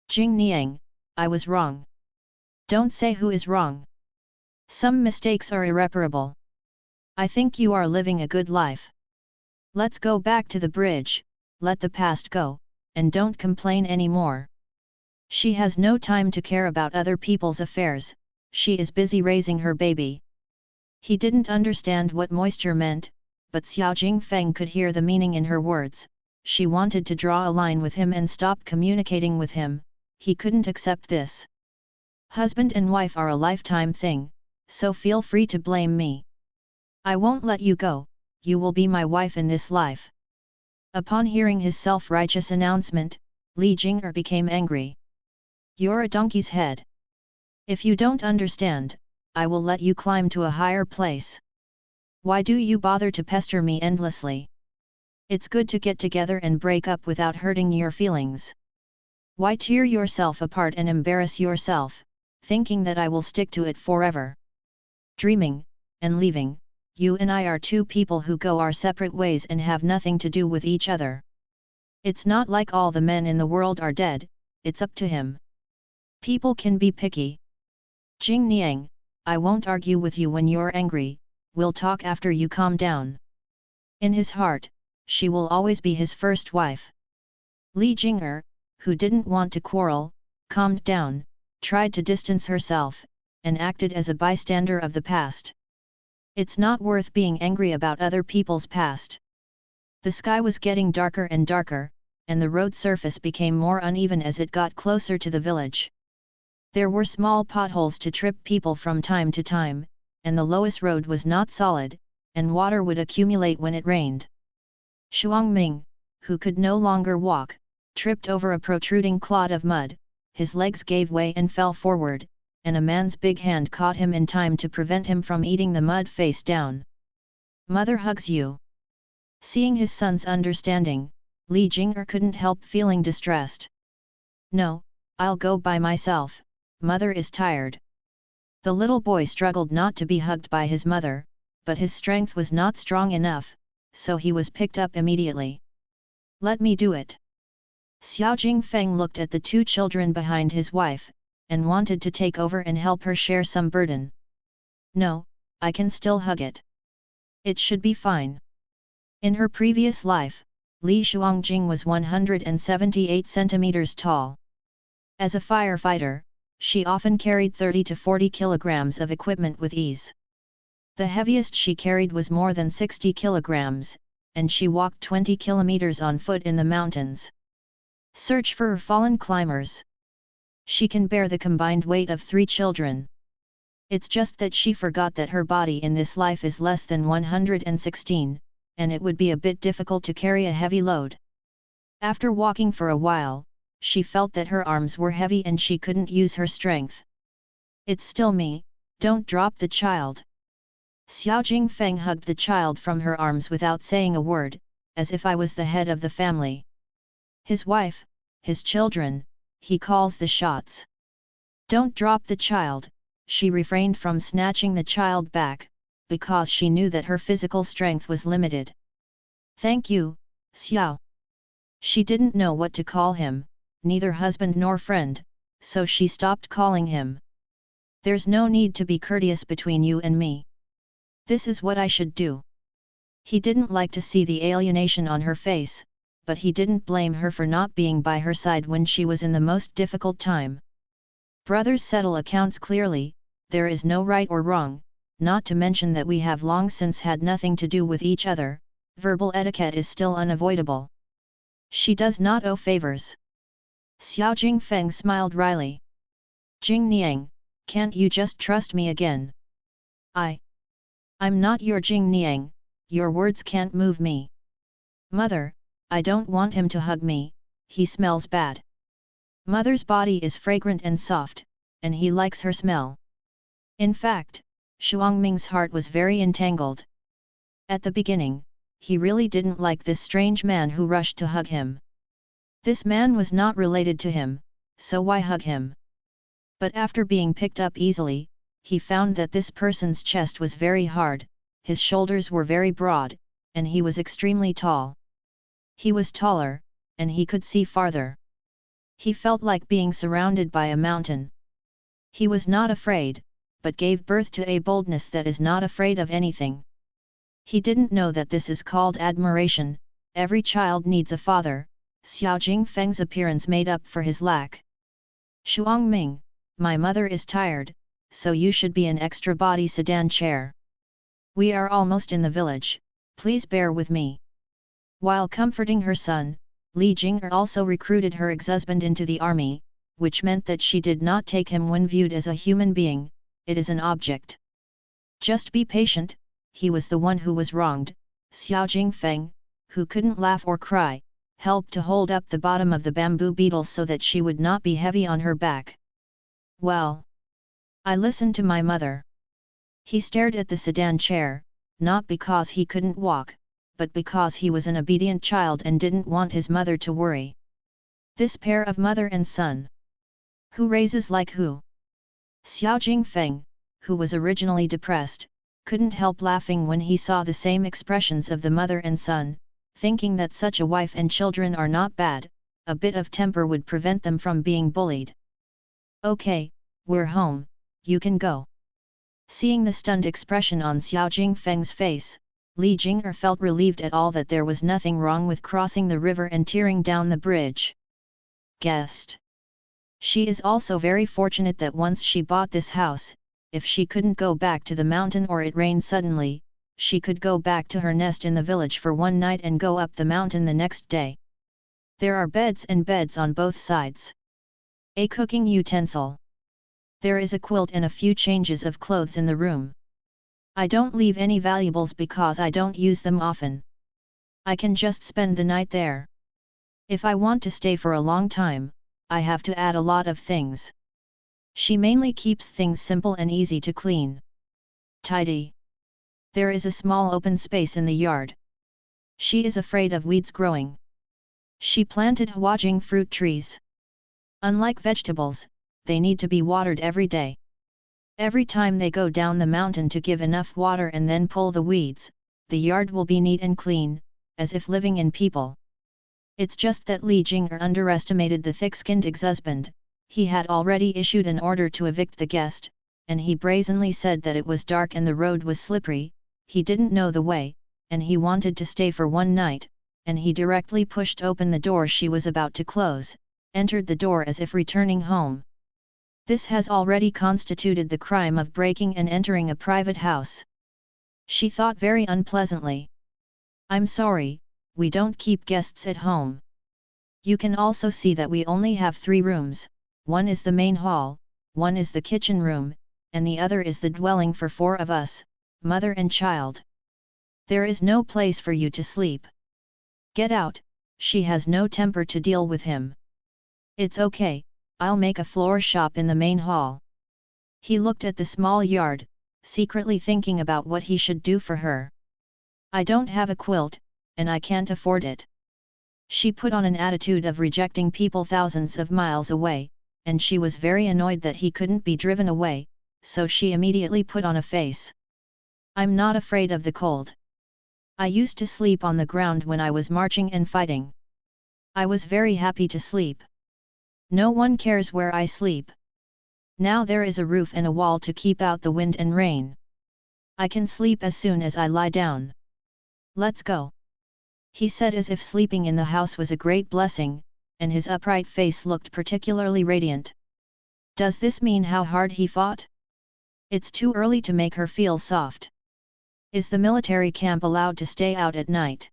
Jing Niang, I was wrong. Don't say who is wrong. Some mistakes are irreparable. I think you are living a good life. Let's go back to the bridge, let the past go, and don't complain anymore. She has no time to care about other people's affairs, she is busy raising her baby. He didn't understand what moisture meant, but Xiao Jingfeng could hear the meaning in her words. She wanted to draw a line with him and stop communicating with him. He couldn't accept this. Husband and wife are a lifetime thing, so feel free to blame me. I won't let you go, you will be my wife in this life. Upon hearing his self-righteous announcement, Li Jing'er became angry. You're a donkey's head. If you don't understand, I will let you climb to a higher place. Why do you bother to pester me endlessly? It's good to get together and break up without hurting your feelings. Why tear yourself apart and embarrass yourself, thinking that I will stick to it forever? Dreaming, and leaving, you and I are two people who go our separate ways and have nothing to do with each other. It's not like all the men in the world are dead, it's up to him. People can be picky. Jing Niang, I won't argue with you when you're angry, we'll talk after you calm down. In his heart, she will always be his first wife. Li Jing'er, who didn't want to quarrel, calmed down, tried to distance herself, and acted as a bystander of the past. It's not worth being angry about other people's past. The sky was getting darker and darker, and the road surface became more uneven as it got closer to the village. There were small potholes to trip people from time to time, and the lowest road was not solid, and water would accumulate when it rained. Shuang Ming, who could no longer walk, tripped over a protruding clod of mud, his legs gave way and fell forward, and a man's big hand caught him in time to prevent him from eating the mud face down. Mother hugs you. Seeing his son's understanding, Li Jing'er couldn't help feeling distressed. No, I'll go by myself, mother is tired. The little boy struggled not to be hugged by his mother, but his strength was not strong enough, so he was picked up immediately. Let me do it. Xiao Jingfeng looked at the two children behind his wife, and wanted to take over and help her share some burden. No, I can still hug it. It should be fine. In her previous life, Li Shuangjing was 178 centimeters tall. As a firefighter, she often carried 30 to 40 kilograms of equipment with ease. The heaviest she carried was more than 60 kilograms, and she walked 20 kilometers on foot in the mountains. Search for fallen climbers. She can bear the combined weight of 3 children. It's just that she forgot that her body in this life is less than 116, and it would be a bit difficult to carry a heavy load. After walking for a while, she felt that her arms were heavy and she couldn't use her strength. It's still me, don't drop the child. Xiao Jingfeng hugged the child from her arms without saying a word, as if I was the head of the family. His wife, his children, he calls the shots. Don't drop the child, she refrained from snatching the child back, because she knew that her physical strength was limited. Thank you, Xiao. She didn't know what to call him, neither husband nor friend, so she stopped calling him. There's no need to be courteous between you and me. This is what I should do. He didn't like to see the alienation on her face, but he didn't blame her for not being by her side when she was in the most difficult time. Brothers settle accounts clearly, there is no right or wrong, not to mention that we have long since had nothing to do with each other, verbal etiquette is still unavoidable. She does not owe favors. Xiao Jingfeng smiled wryly. Jing Niang, can't you just trust me again? I'm not your Jing Niang, your words can't move me. Mother, I don't want him to hug me, he smells bad. Mother's body is fragrant and soft, and he likes her smell. In fact, Shuangming's heart was very entangled. At the beginning, he really didn't like this strange man who rushed to hug him. This man was not related to him, so why hug him? But after being picked up easily, he found that this person's chest was very hard, his shoulders were very broad, and he was extremely tall. He was taller, and he could see farther. He felt like being surrounded by a mountain. He was not afraid, but gave birth to a boldness that is not afraid of anything. He didn't know that this is called admiration. Every child needs a father. Xiao Jingfeng's appearance made up for his lack. Shuangming, my mother is tired, so you should be an extra body sedan chair. We are almost in the village, please bear with me. While comforting her son, Li Jing'er also recruited her ex-husband into the army, which meant that she did not take him when viewed as a human being, it is an object. Just be patient, he was the one who was wronged. Xiao Jingfeng, who couldn't laugh or cry, helped to hold up the bottom of the bamboo beetle so that she would not be heavy on her back. Well, I listened to my mother. He stared at the sedan chair, not because he couldn't walk, but because he was an obedient child and didn't want his mother to worry. This pair of mother and son. Who raises like who? Xiao Jingfeng, who was originally depressed, couldn't help laughing when he saw the same expressions of the mother and son, thinking that such a wife and children are not bad, a bit of temper would prevent them from being bullied. Okay, we're home, you can go. Seeing the stunned expression on Xiao Jingfeng's face, Li Jing'er felt relieved at all that there was nothing wrong with crossing the river and tearing down the bridge. Guessed. She is also very fortunate that once she bought this house, if she couldn't go back to the mountain or it rained suddenly, she could go back to her nest in the village for one night and go up the mountain the next day. There are beds and beds on both sides. A cooking utensil. There is a quilt and a few changes of clothes in the room. I don't leave any valuables because I don't use them often. I can just spend the night there. If I want to stay for a long time, I have to add a lot of things. She mainly keeps things simple and easy to clean. Tidy. There is a small open space in the yard. She is afraid of weeds growing. She planted huajing fruit trees. Unlike vegetables, they need to be watered every day. Every time they go down the mountain to give enough water and then pull the weeds, the yard will be neat and clean, as if living in people. It's just that Li Jing'er underestimated the thick-skinned ex-husband. He had already issued an order to evict the guest, and he brazenly said that it was dark and the road was slippery, he didn't know the way, and he wanted to stay for one night, and he directly pushed open the door she was about to close, entered the door as if returning home. This has already constituted the crime of breaking and entering a private house. She thought very unpleasantly. I'm sorry, we don't keep guests at home. You can also see that we only have 3 rooms, one is the main hall, one is the kitchen room, and the other is the dwelling for 4 of us, mother and child. There is no place for you to sleep. Get out, she has no temper to deal with him. It's okay, I'll make a floor shop in the main hall. He looked at the small yard, secretly thinking about what he should do for her. I don't have a quilt, and I can't afford it. She put on an attitude of rejecting people thousands of miles away, and she was very annoyed that he couldn't be driven away, so she immediately put on a face. I'm not afraid of the cold. I used to sleep on the ground when I was marching and fighting. I was very happy to sleep. No one cares where I sleep. Now there is a roof and a wall to keep out the wind and rain. I can sleep as soon as I lie down. Let's go. He said as if sleeping in the house was a great blessing, and his upright face looked particularly radiant. Does this mean how hard he fought? It's too early to make her feel soft. Is the military camp allowed to stay out at night?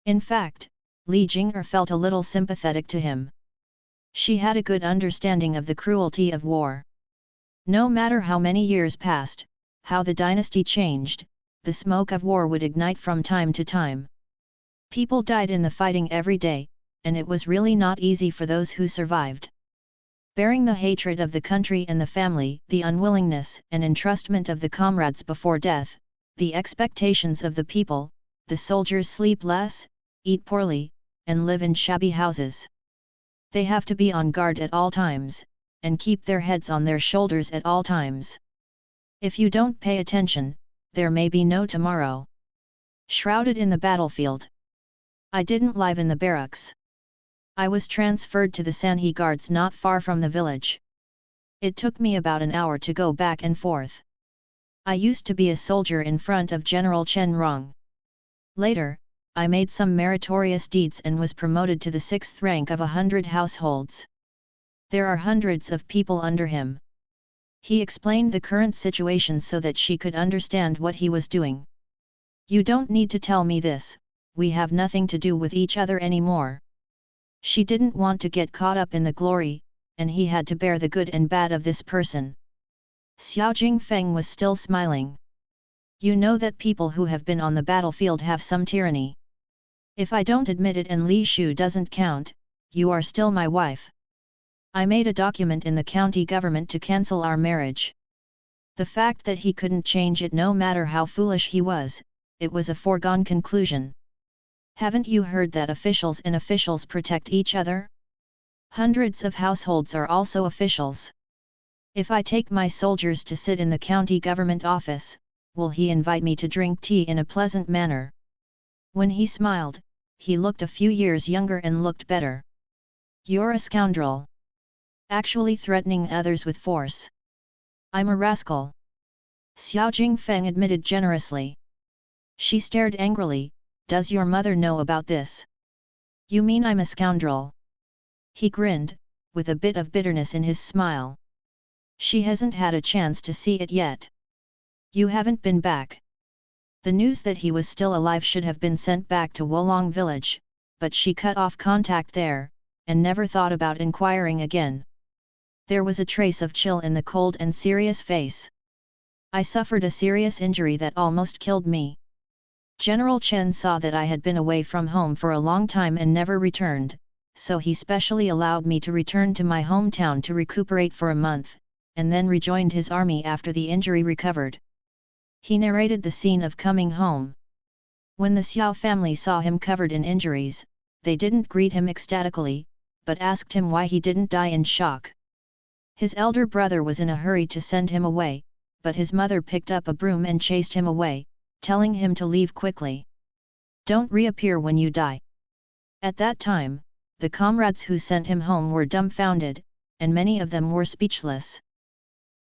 In fact, Li Jing'er felt a little sympathetic to him. She had a good understanding of the cruelty of war. No matter how many years passed, how the dynasty changed, the smoke of war would ignite from time to time. People died in the fighting every day, and it was really not easy for those who survived. Bearing the hatred of the country and the family, the unwillingness and entrustment of the comrades before death, the expectations of the people, the soldiers sleep less, eat poorly, and live in shabby houses. They have to be on guard at all times, and keep their heads on their shoulders at all times. If you don't pay attention, there may be no tomorrow. Shrouded in the battlefield. I didn't live in the barracks. I was transferred to the Sanhe Guards not far from the village. It took me about an hour to go back and forth. I used to be a soldier in front of General Chen Rong. Later, I made some meritorious deeds and was promoted to the 6th rank of 100 households. There are hundreds of people under him. He explained the current situation so that she could understand what he was doing. You don't need to tell me this, we have nothing to do with each other anymore. She didn't want to get caught up in the glory, and he had to bear the good and bad of this person. Xiao Jingfeng was still smiling. You know that people who have been on the battlefield have some tyranny. If I don't admit it and Li Shu doesn't count, you are still my wife. I made a document in the county government to cancel our marriage. The fact that he couldn't change it no matter how foolish he was, it was a foregone conclusion. Haven't you heard that officials and officials protect each other? Hundreds of households are also officials. If I take my soldiers to sit in the county government office, will he invite me to drink tea in a pleasant manner? When he smiled, he looked a few years younger and looked better. You're a scoundrel. Actually threatening others with force. I'm a rascal. Xiao Jingfeng admitted generously. She stared angrily. Does your mother know about this? You mean I'm a scoundrel? He grinned, with a bit of bitterness in his smile. She hasn't had a chance to see it yet. You haven't been back. The news that he was still alive should have been sent back to Wolong village, but she cut off contact there, and never thought about inquiring again. There was a trace of chill in the cold and serious face. I suffered a serious injury that almost killed me. General Chen saw that I had been away from home for a long time and never returned, so he specially allowed me to return to my hometown to recuperate for a month, and then rejoined his army after the injury recovered. He narrated the scene of coming home. When the Xiao family saw him covered in injuries, they didn't greet him ecstatically, but asked him why he didn't die in shock. His elder brother was in a hurry to send him away, but his mother picked up a broom and chased him away, telling him to leave quickly. Don't reappear when you die. At that time, the comrades who sent him home were dumbfounded, and many of them were speechless.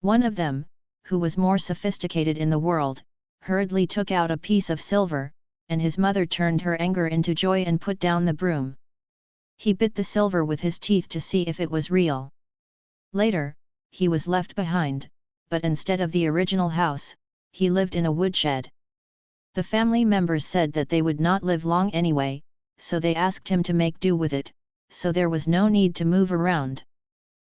One of them, who was more sophisticated in the world, hurriedly took out a piece of silver, and his mother turned her anger into joy and put down the broom. He bit the silver with his teeth to see if it was real. Later, he was left behind, but instead of the original house, he lived in a woodshed. The family members said that they would not live long anyway, so they asked him to make do with it, so there was no need to move around.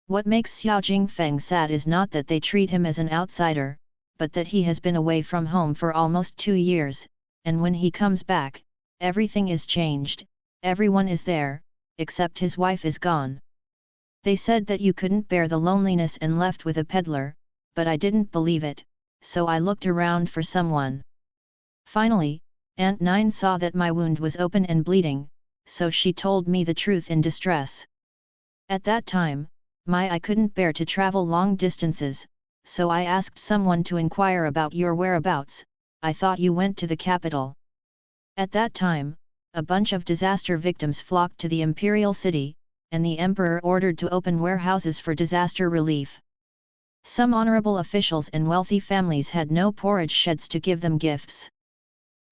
What makes Xiao Jingfeng sad is not that they treat him as an outsider, but that he has been away from home for almost 2 years, and when he comes back, everything is changed, everyone is there, except his wife is gone. They said that you couldn't bear the loneliness and left with a peddler, but I didn't believe it, so I looked around for someone. Finally, Aunt Nine saw that my wound was open and bleeding, so she told me the truth in distress. At that time, I couldn't bear to travel long distances, so I asked someone to inquire about your whereabouts. I thought you went to the capital. At that time, a bunch of disaster victims flocked to the imperial city, and the emperor ordered to open warehouses for disaster relief. Some honorable officials and wealthy families had no porridge sheds to give them gifts.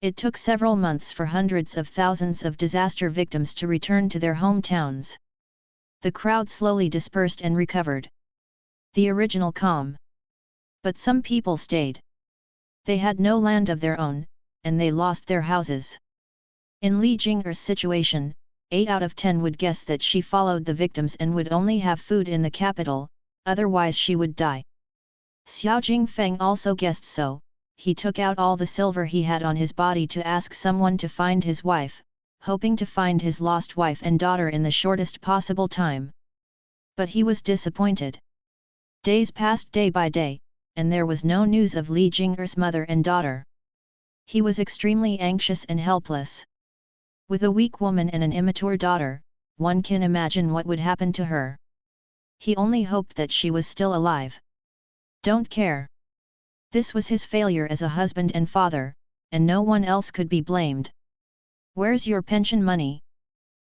It took several months for hundreds of thousands of disaster victims to return to their hometowns. The crowd slowly dispersed and recovered the original calm. But some people stayed. They had no land of their own, and they lost their houses. In Li Jinger's situation, 8 out of 10 would guess that she followed the victims and would only have food in the capital, otherwise she would die. Xiao Jingfeng also guessed so. He took out all the silver he had on his body to ask someone to find his wife, hoping to find his lost wife and daughter in the shortest possible time. But he was disappointed. Days passed day by day, and there was no news of Li Jinger's mother and daughter. He was extremely anxious and helpless. With a weak woman and an immature daughter, one can imagine what would happen to her. He only hoped that she was still alive. Don't care. This was his failure as a husband and father, and no one else could be blamed. Where's your pension money?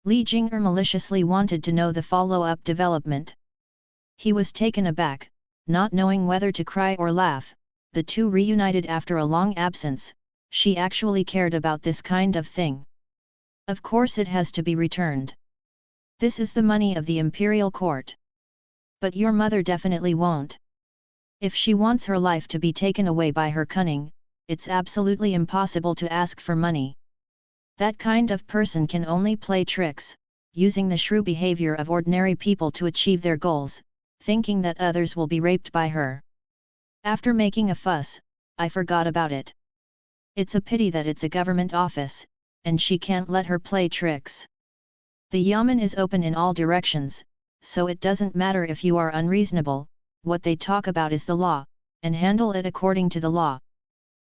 Li Jinger maliciously wanted to know the follow-up development. He was taken aback, not knowing whether to cry or laugh. The two reunited after a long absence. She actually cared about this kind of thing. Of course it has to be returned. This is the money of the imperial court. But your mother definitely won't. If she wants her life to be taken away by her cunning, it's absolutely impossible to ask for money. That kind of person can only play tricks, using the shrew behavior of ordinary people to achieve their goals, thinking that others will be raped by her. After making a fuss, I forgot about it. It's a pity that it's a government office, and she can't let her play tricks. The yamen is open in all directions, so it doesn't matter if you are unreasonable, what they talk about is the law, and handle it according to the law.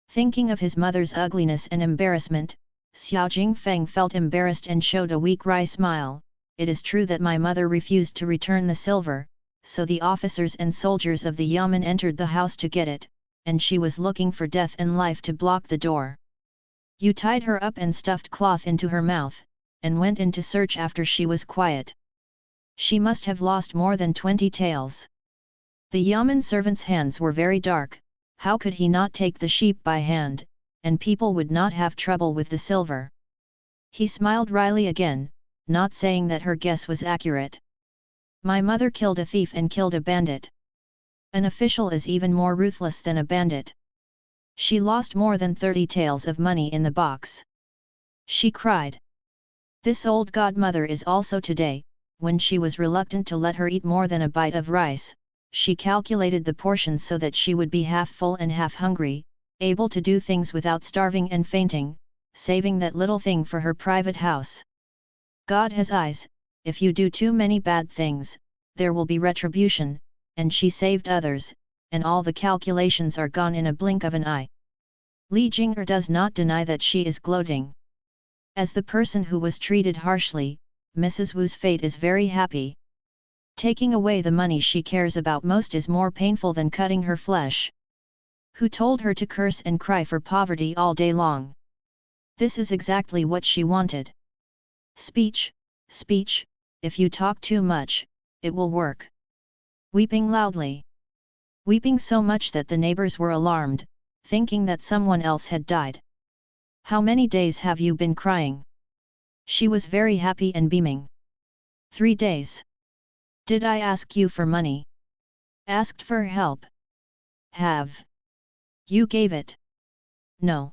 Thinking of his mother's ugliness and embarrassment, Xiao Jingfeng felt embarrassed and showed a weak wry smile. It is true that my mother refused to return the silver, so the officers and soldiers of the yamen entered the house to get it, and she was looking for death and life to block the door. You tied her up and stuffed cloth into her mouth, and went in to search after she was quiet. She must have lost more than 20 taels. The yamen servant's hands were very dark. How could he not take the sheep by hand, and people would not have trouble with the silver? He smiled wryly again, not saying that her guess was accurate. My mother killed a thief and killed a bandit. An official is even more ruthless than a bandit. She lost more than 30 taels of money in the box. She cried. This old godmother is also today, when she was reluctant to let her eat more than a bite of rice, she calculated the portions so that she would be half full and half hungry, able to do things without starving and fainting, saving that little thing for her private house. God has eyes, if you do too many bad things, there will be retribution, and she saved others, and all the calculations are gone in a blink of an eye. Li Jinger does not deny that she is gloating. As the person who was treated harshly, Mrs. Wu's fate is very happy. Taking away the money she cares about most is more painful than cutting her flesh. Who told her to curse and cry for poverty all day long? This is exactly what she wanted. Speech, speech, if you talk too much, it will work. Weeping loudly. Weeping so much that the neighbors were alarmed, thinking that someone else had died. How many days have you been crying? She was very happy and beaming. 3 days. Did I ask you for money? Asked for help? Have you gave it? No.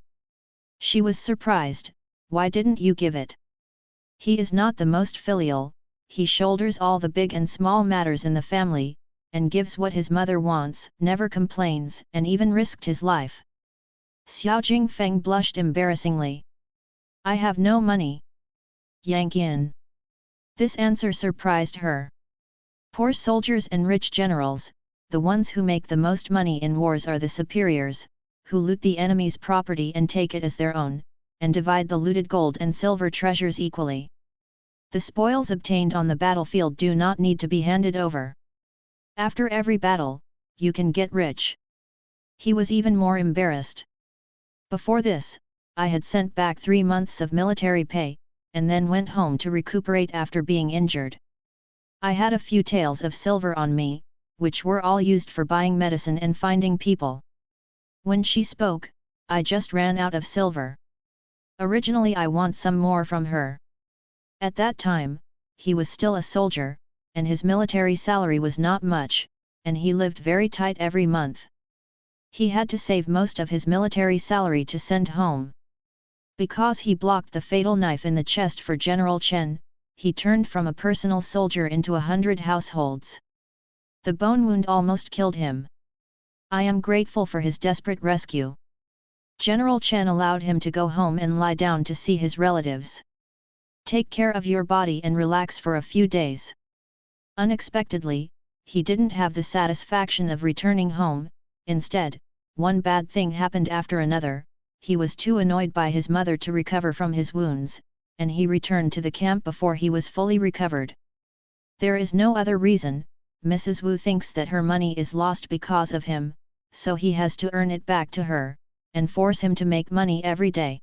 She was surprised. Why didn't you give it? He is not the most filial, he shoulders all the big and small matters in the family, and gives what his mother wants, never complains, and even risked his life. Xiao Jingfeng blushed embarrassingly. I have no money. Yank in. This answer surprised her. Poor soldiers and rich generals, the ones who make the most money in wars are the superiors, who loot the enemy's property and take it as their own, and divide the looted gold and silver treasures equally. The spoils obtained on the battlefield do not need to be handed over. After every battle, you can get rich. He was even more embarrassed. Before this, I had sent back 3 months of military pay, and then went home to recuperate after being injured. I had a few taels of silver on me, which were all used for buying medicine and finding people. When she spoke, I just ran out of silver. Originally I want some more from her. At that time, he was still a soldier, and his military salary was not much, and he lived very tight every month. He had to save most of his military salary to send home. Because he blocked the fatal knife in the chest for General Chen, he turned from a personal soldier into 100 households. The bone wound almost killed him. I am grateful for his desperate rescue. General Chen allowed him to go home and lie down to see his relatives. Take care of your body and relax for a few days. Unexpectedly, he didn't have the satisfaction of returning home. Instead, one bad thing happened after another. He was too annoyed by his mother to recover from his wounds, and he returned to the camp before he was fully recovered. There is no other reason. Mrs. Wu thinks that her money is lost because of him, so he has to earn it back to her, and force him to make money every day.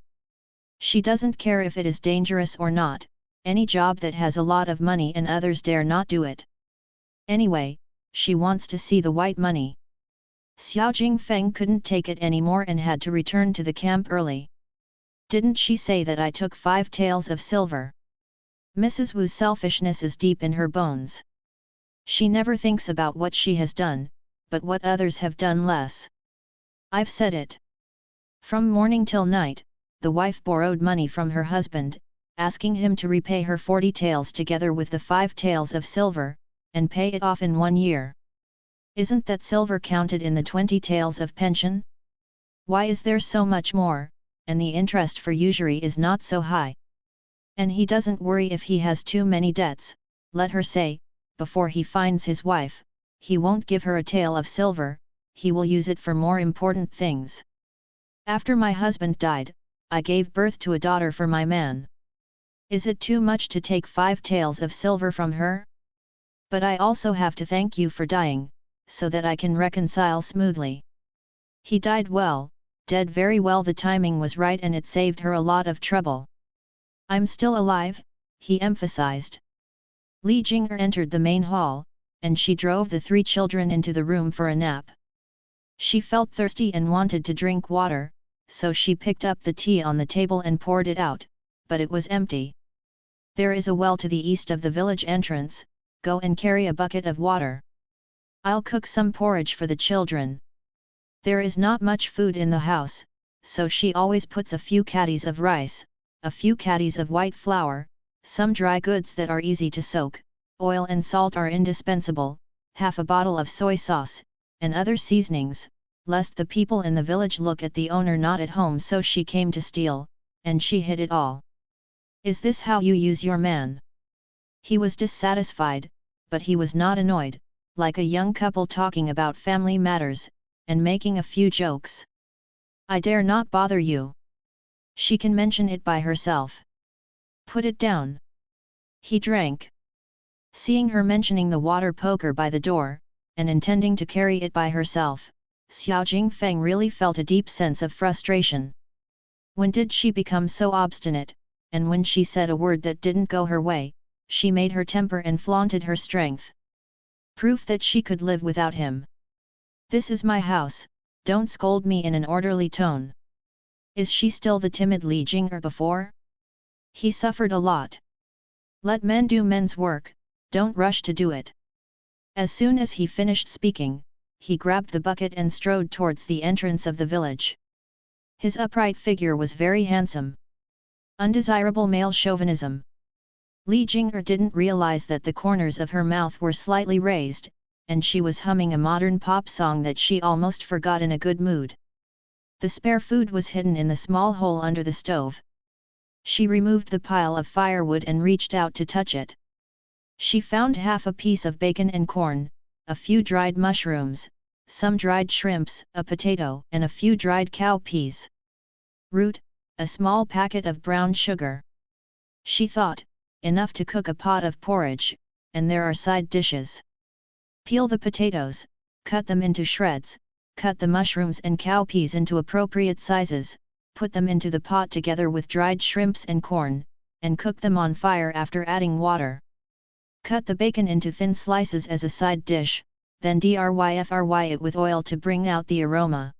She doesn't care if it is dangerous or not, any job that has a lot of money and others dare not do it. Anyway, she wants to see the white money. Xiao Jingfeng couldn't take it anymore and had to return to the camp early. Didn't she say that I took 5 taels of silver? Mrs. Wu's selfishness is deep in her bones. She never thinks about what she has done, but what others have done less. I've said it. From morning till night, the wife borrowed money from her husband, asking him to repay her 40 taels together with the 5 taels of silver, and pay it off in 1 year. Isn't that silver counted in the 20 taels of pension? Why is there so much more, and the interest for usury is not so high? And he doesn't worry if he has too many debts, let her say, before he finds his wife, he won't give her a tael of silver, he will use it for more important things. After my husband died, I gave birth to a daughter for my man. Is it too much to take 5 taels of silver from her? But I also have to thank you for dying, so that I can reconcile smoothly. He died well, dead very well, the timing was right and it saved her a lot of trouble. I'm still alive, he emphasized. Li Jing'er entered the main hall, and she drove the 3 children into the room for a nap. She felt thirsty and wanted to drink water, so she picked up the tea on the table and poured it out, but it was empty. There is a well to the east of the village entrance, go and carry a bucket of water. I'll cook some porridge for the children. There is not much food in the house, so she always puts a few caddies of rice, a few caddies of white flour, some dry goods that are easy to soak, oil and salt are indispensable, half a bottle of soy sauce, and other seasonings, lest the people in the village look at the owner not at home, so she came to steal, and she hid it all. Is this how you use your man? He was dissatisfied, but he was not annoyed, like a young couple talking about family matters, and making a few jokes. I dare not bother you. She can mention it by herself. Put it down. He drank. Seeing her mentioning the water poker by the door, and intending to carry it by herself, Xiao Jingfeng really felt a deep sense of frustration. When did she become so obstinate, and when she said a word that didn't go her way, she made her temper and flaunted her strength. Proof that she could live without him. This is my house, don't scold me in an orderly tone. Is she still the timid Li Jing'er before? He suffered a lot. Let men do men's work, don't rush to do it. As soon as he finished speaking, he grabbed the bucket and strode towards the entrance of the village. His upright figure was very handsome. Undesirable male chauvinism. Li Jing'er didn't realize that the corners of her mouth were slightly raised, and she was humming a modern pop song that she almost forgot in a good mood. The spare food was hidden in the small hole under the stove. She removed the pile of firewood and reached out to touch it. She found half a piece of bacon and corn, a few dried mushrooms, some dried shrimps, a potato, and a few dried cow peas. Root, a small packet of brown sugar. She thought, enough to cook a pot of porridge, and there are side dishes. Peel the potatoes, cut them into shreds, cut the mushrooms and cow peas into appropriate sizes, put them into the pot together with dried shrimps and corn, and cook them on fire after adding water. Cut the bacon into thin slices as a side dish, then fry it with oil to bring out the aroma.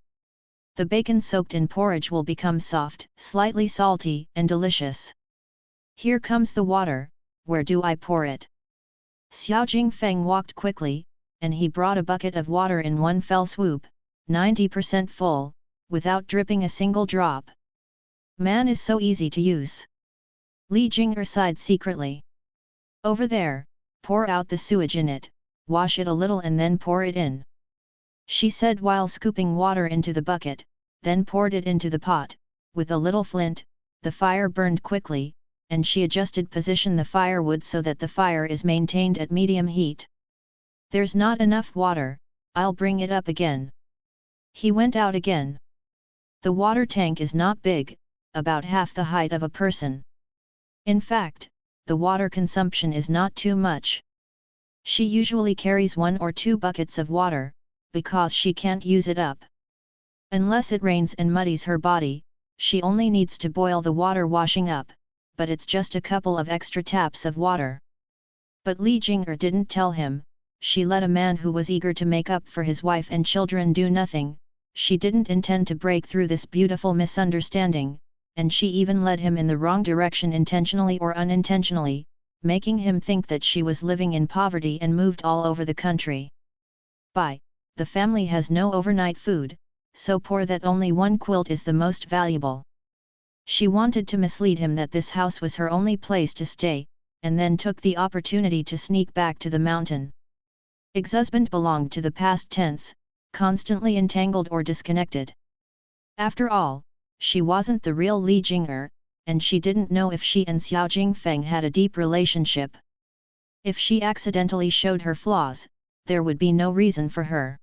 The bacon soaked in porridge will become soft, slightly salty, and delicious. Here comes the water, where do I pour it? Xiao Jingfeng walked quickly, and he brought a bucket of water in one fell swoop, 90% full, without dripping a single drop. Man is so easy to use. Li Jing'er sighed secretly. Over there, pour out the sewage in it, wash it a little and then pour it in. she said while scooping water into the bucket, then poured it into the pot. With a little flint, the fire burned quickly, and she adjusted position the firewood so that the fire is maintained at medium heat. There's not enough water, I'll bring it up again. He went out again. The water tank is not big, about half the height of a person. In fact, the water consumption is not too much. She usually carries 1 or 2 buckets of water, because she can't use it up. Unless it rains and muddies her body, she only needs to boil the water washing up, but it's just a couple of extra taps of water. But Li Jing'er didn't tell him. She let a man who was eager to make up for his wife and children do nothing. She didn't intend to break through this beautiful misunderstanding, and she even led him in the wrong direction intentionally or unintentionally, making him think that she was living in poverty and moved all over the country. The family has no overnight food, so poor that only 1 quilt is the most valuable. She wanted to mislead him that this house was her only place to stay, and then took the opportunity to sneak back to the mountain. Ex-husband belonged to the past tense, constantly entangled or disconnected. After all, she wasn't the real Li Jing'er, and she didn't know if she and Xiao Jingfeng had a deep relationship. If she accidentally showed her flaws, there would be no reason for her.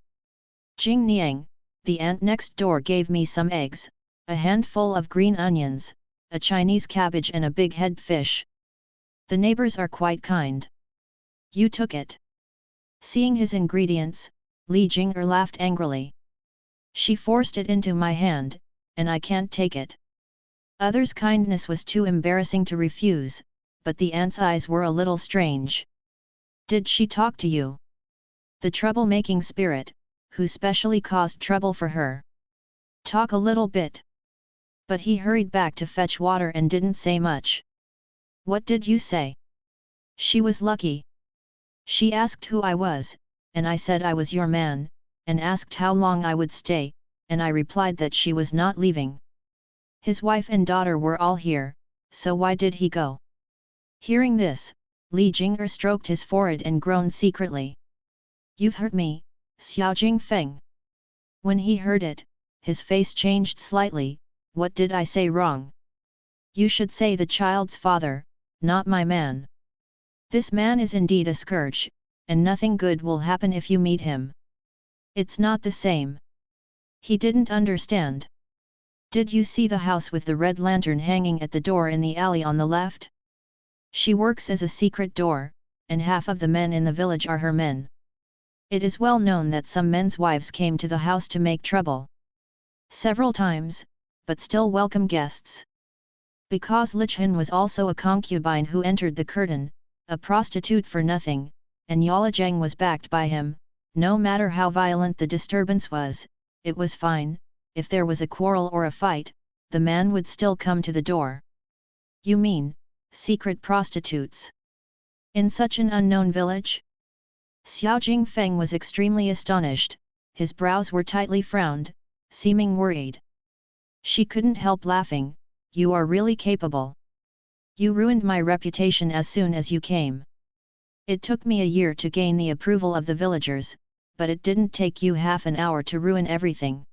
Jing Niang, the aunt next door gave me some eggs, a handful of green onions, a Chinese cabbage and a big head fish. The neighbors are quite kind. You took it. Seeing his ingredients, Li Jing'er laughed angrily. She forced it into my hand, and I can't take it. Others' kindness was too embarrassing to refuse, but the aunt's eyes were a little strange. Did she talk to you? The trouble-making spirit, who specially caused trouble for her. Talk a little bit. But he hurried back to fetch water and didn't say much. What did you say? She was lucky. She asked who I was, and I said I was your man, and asked how long I would stay, and I replied that she was not leaving. His wife and daughter were all here, so why did he go? Hearing this, Li Jing'er stroked his forehead and groaned secretly. You've hurt me, Xiao Jingfeng. When he heard it, his face changed slightly. What did I say wrong? You should say the child's father, not my man. This man is indeed a scourge, and nothing good will happen if you meet him. It's not the same. He didn't understand. Did you see the house with the red lantern hanging at the door in the alley on the left? She works as a secret door, and half of the men in the village are her men. It is well known that some men's wives came to the house to make trouble. Several times, but still welcome guests. Because Lichun was also a concubine who entered the curtain, a prostitute for nothing, and Yalajang was backed by him, no matter how violent the disturbance was, it was fine. If there was a quarrel or a fight, the man would still come to the door. You mean, secret prostitutes? In such an unknown village? Xiao Jingfeng was extremely astonished, his brows were tightly frowned, seeming worried. She couldn't help laughing. You are really capable. You ruined my reputation as soon as you came. It took me a year to gain the approval of the villagers, but it didn't take you half an hour to ruin everything.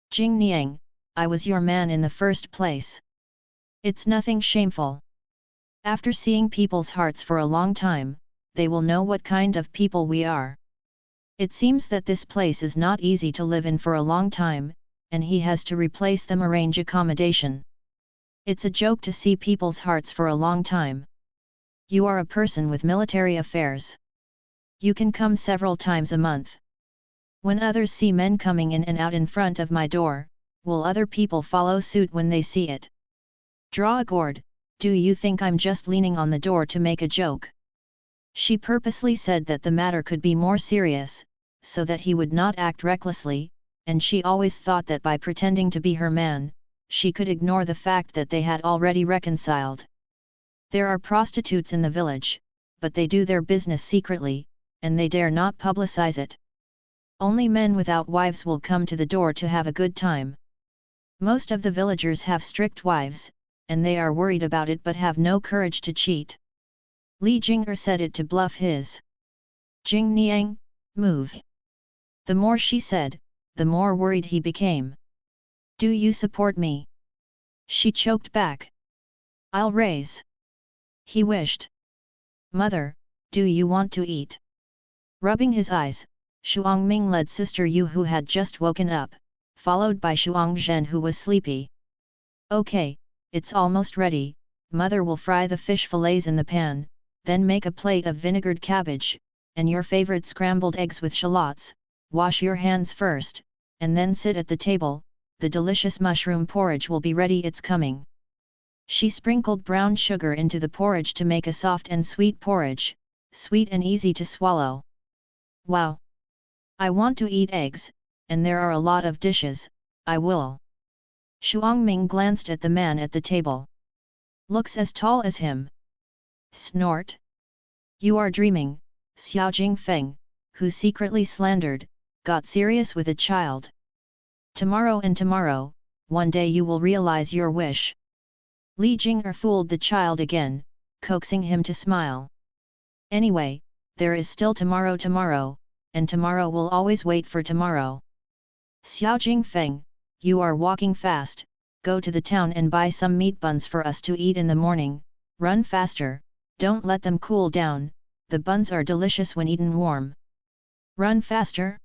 Jing Niang, I was your man in the first place. It's nothing shameful. After seeing people's hearts for a long time, they will know what kind of people we are. It seems that this place is not easy to live in for a long time, and he has to replace them, arrange accommodation. It's a joke to see people's hearts for a long time. You are a person with military affairs. You can come several times a month. When others see men coming in and out in front of my door, will other people follow suit when they see it? Draw a gourd. Do you think I'm just leaning on the door to make a joke? She purposely said that the matter could be more serious, so that he would not act recklessly, and she always thought that by pretending to be her man, she could ignore the fact that they had already reconciled. There are prostitutes in the village, but they do their business secretly, and they dare not publicize it. Only men without wives will come to the door to have a good time. Most of the villagers have strict wives, and they are worried about it but have no courage to cheat. Li Jing'er said it to bluff his. Jing Niang, move. The more she said, the more worried he became. Do you support me? She choked back. I'll raise. He wished. Mother, do you want to eat? Rubbing his eyes, Shuangming led Sister Yu who had just woken up, followed by Shuangzhen who was sleepy. Okay, it's almost ready, Mother will fry the fish fillets in the pan, then make a plate of vinegared cabbage, and your favorite scrambled eggs with shallots, wash your hands first, and then sit at the table, the delicious mushroom porridge will be ready, it's coming. She sprinkled brown sugar into the porridge to make a soft and sweet porridge, sweet and easy to swallow. Wow! I want to eat eggs, and there are a lot of dishes, I will. Shuangming glanced at the man at the table. Looks as tall as him. Snort. You are dreaming, Xiao Jingfeng, who secretly slandered, got serious with a child. Tomorrow and tomorrow, one day you will realize your wish. Li Jing'er fooled the child again, coaxing him to smile. Anyway, there is still tomorrow, and tomorrow will always wait for tomorrow. Xiao Jingfeng, you are walking fast, go to the town and buy some meat buns for us to eat in the morning, run faster, don't let them cool down, the buns are delicious when eaten warm. Run faster?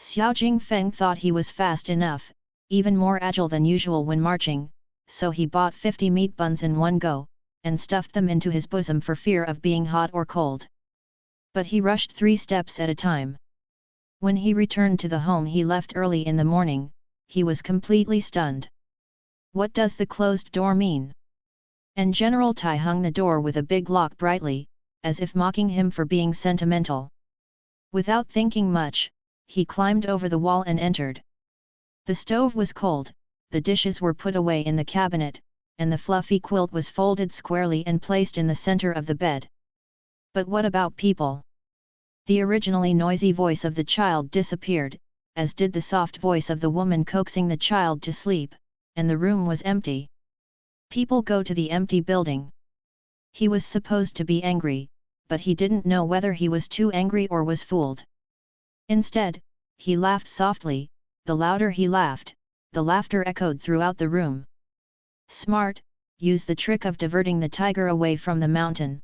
Xiao Jingfeng thought he was fast enough, even more agile than usual when marching, so he bought 50 meat buns in one go, and stuffed them into his bosom for fear of being hot or cold. But he rushed 3 steps at a time. When he returned to the home he left early in the morning, he was completely stunned. What does the closed door mean? And General Tai hung the door with a big lock brightly, as if mocking him for being sentimental. Without thinking much, he climbed over the wall and entered. The stove was cold, the dishes were put away in the cabinet, and the fluffy quilt was folded squarely and placed in the center of the bed. But what about people? The originally noisy voice of the child disappeared, as did the soft voice of the woman coaxing the child to sleep, and the room was empty. People go to the empty building. He was supposed to be angry, but he didn't know whether he was too angry or was fooled. Instead, he laughed softly, the louder he laughed, the laughter echoed throughout the room. Smart, use the trick of diverting the tiger away from the mountain.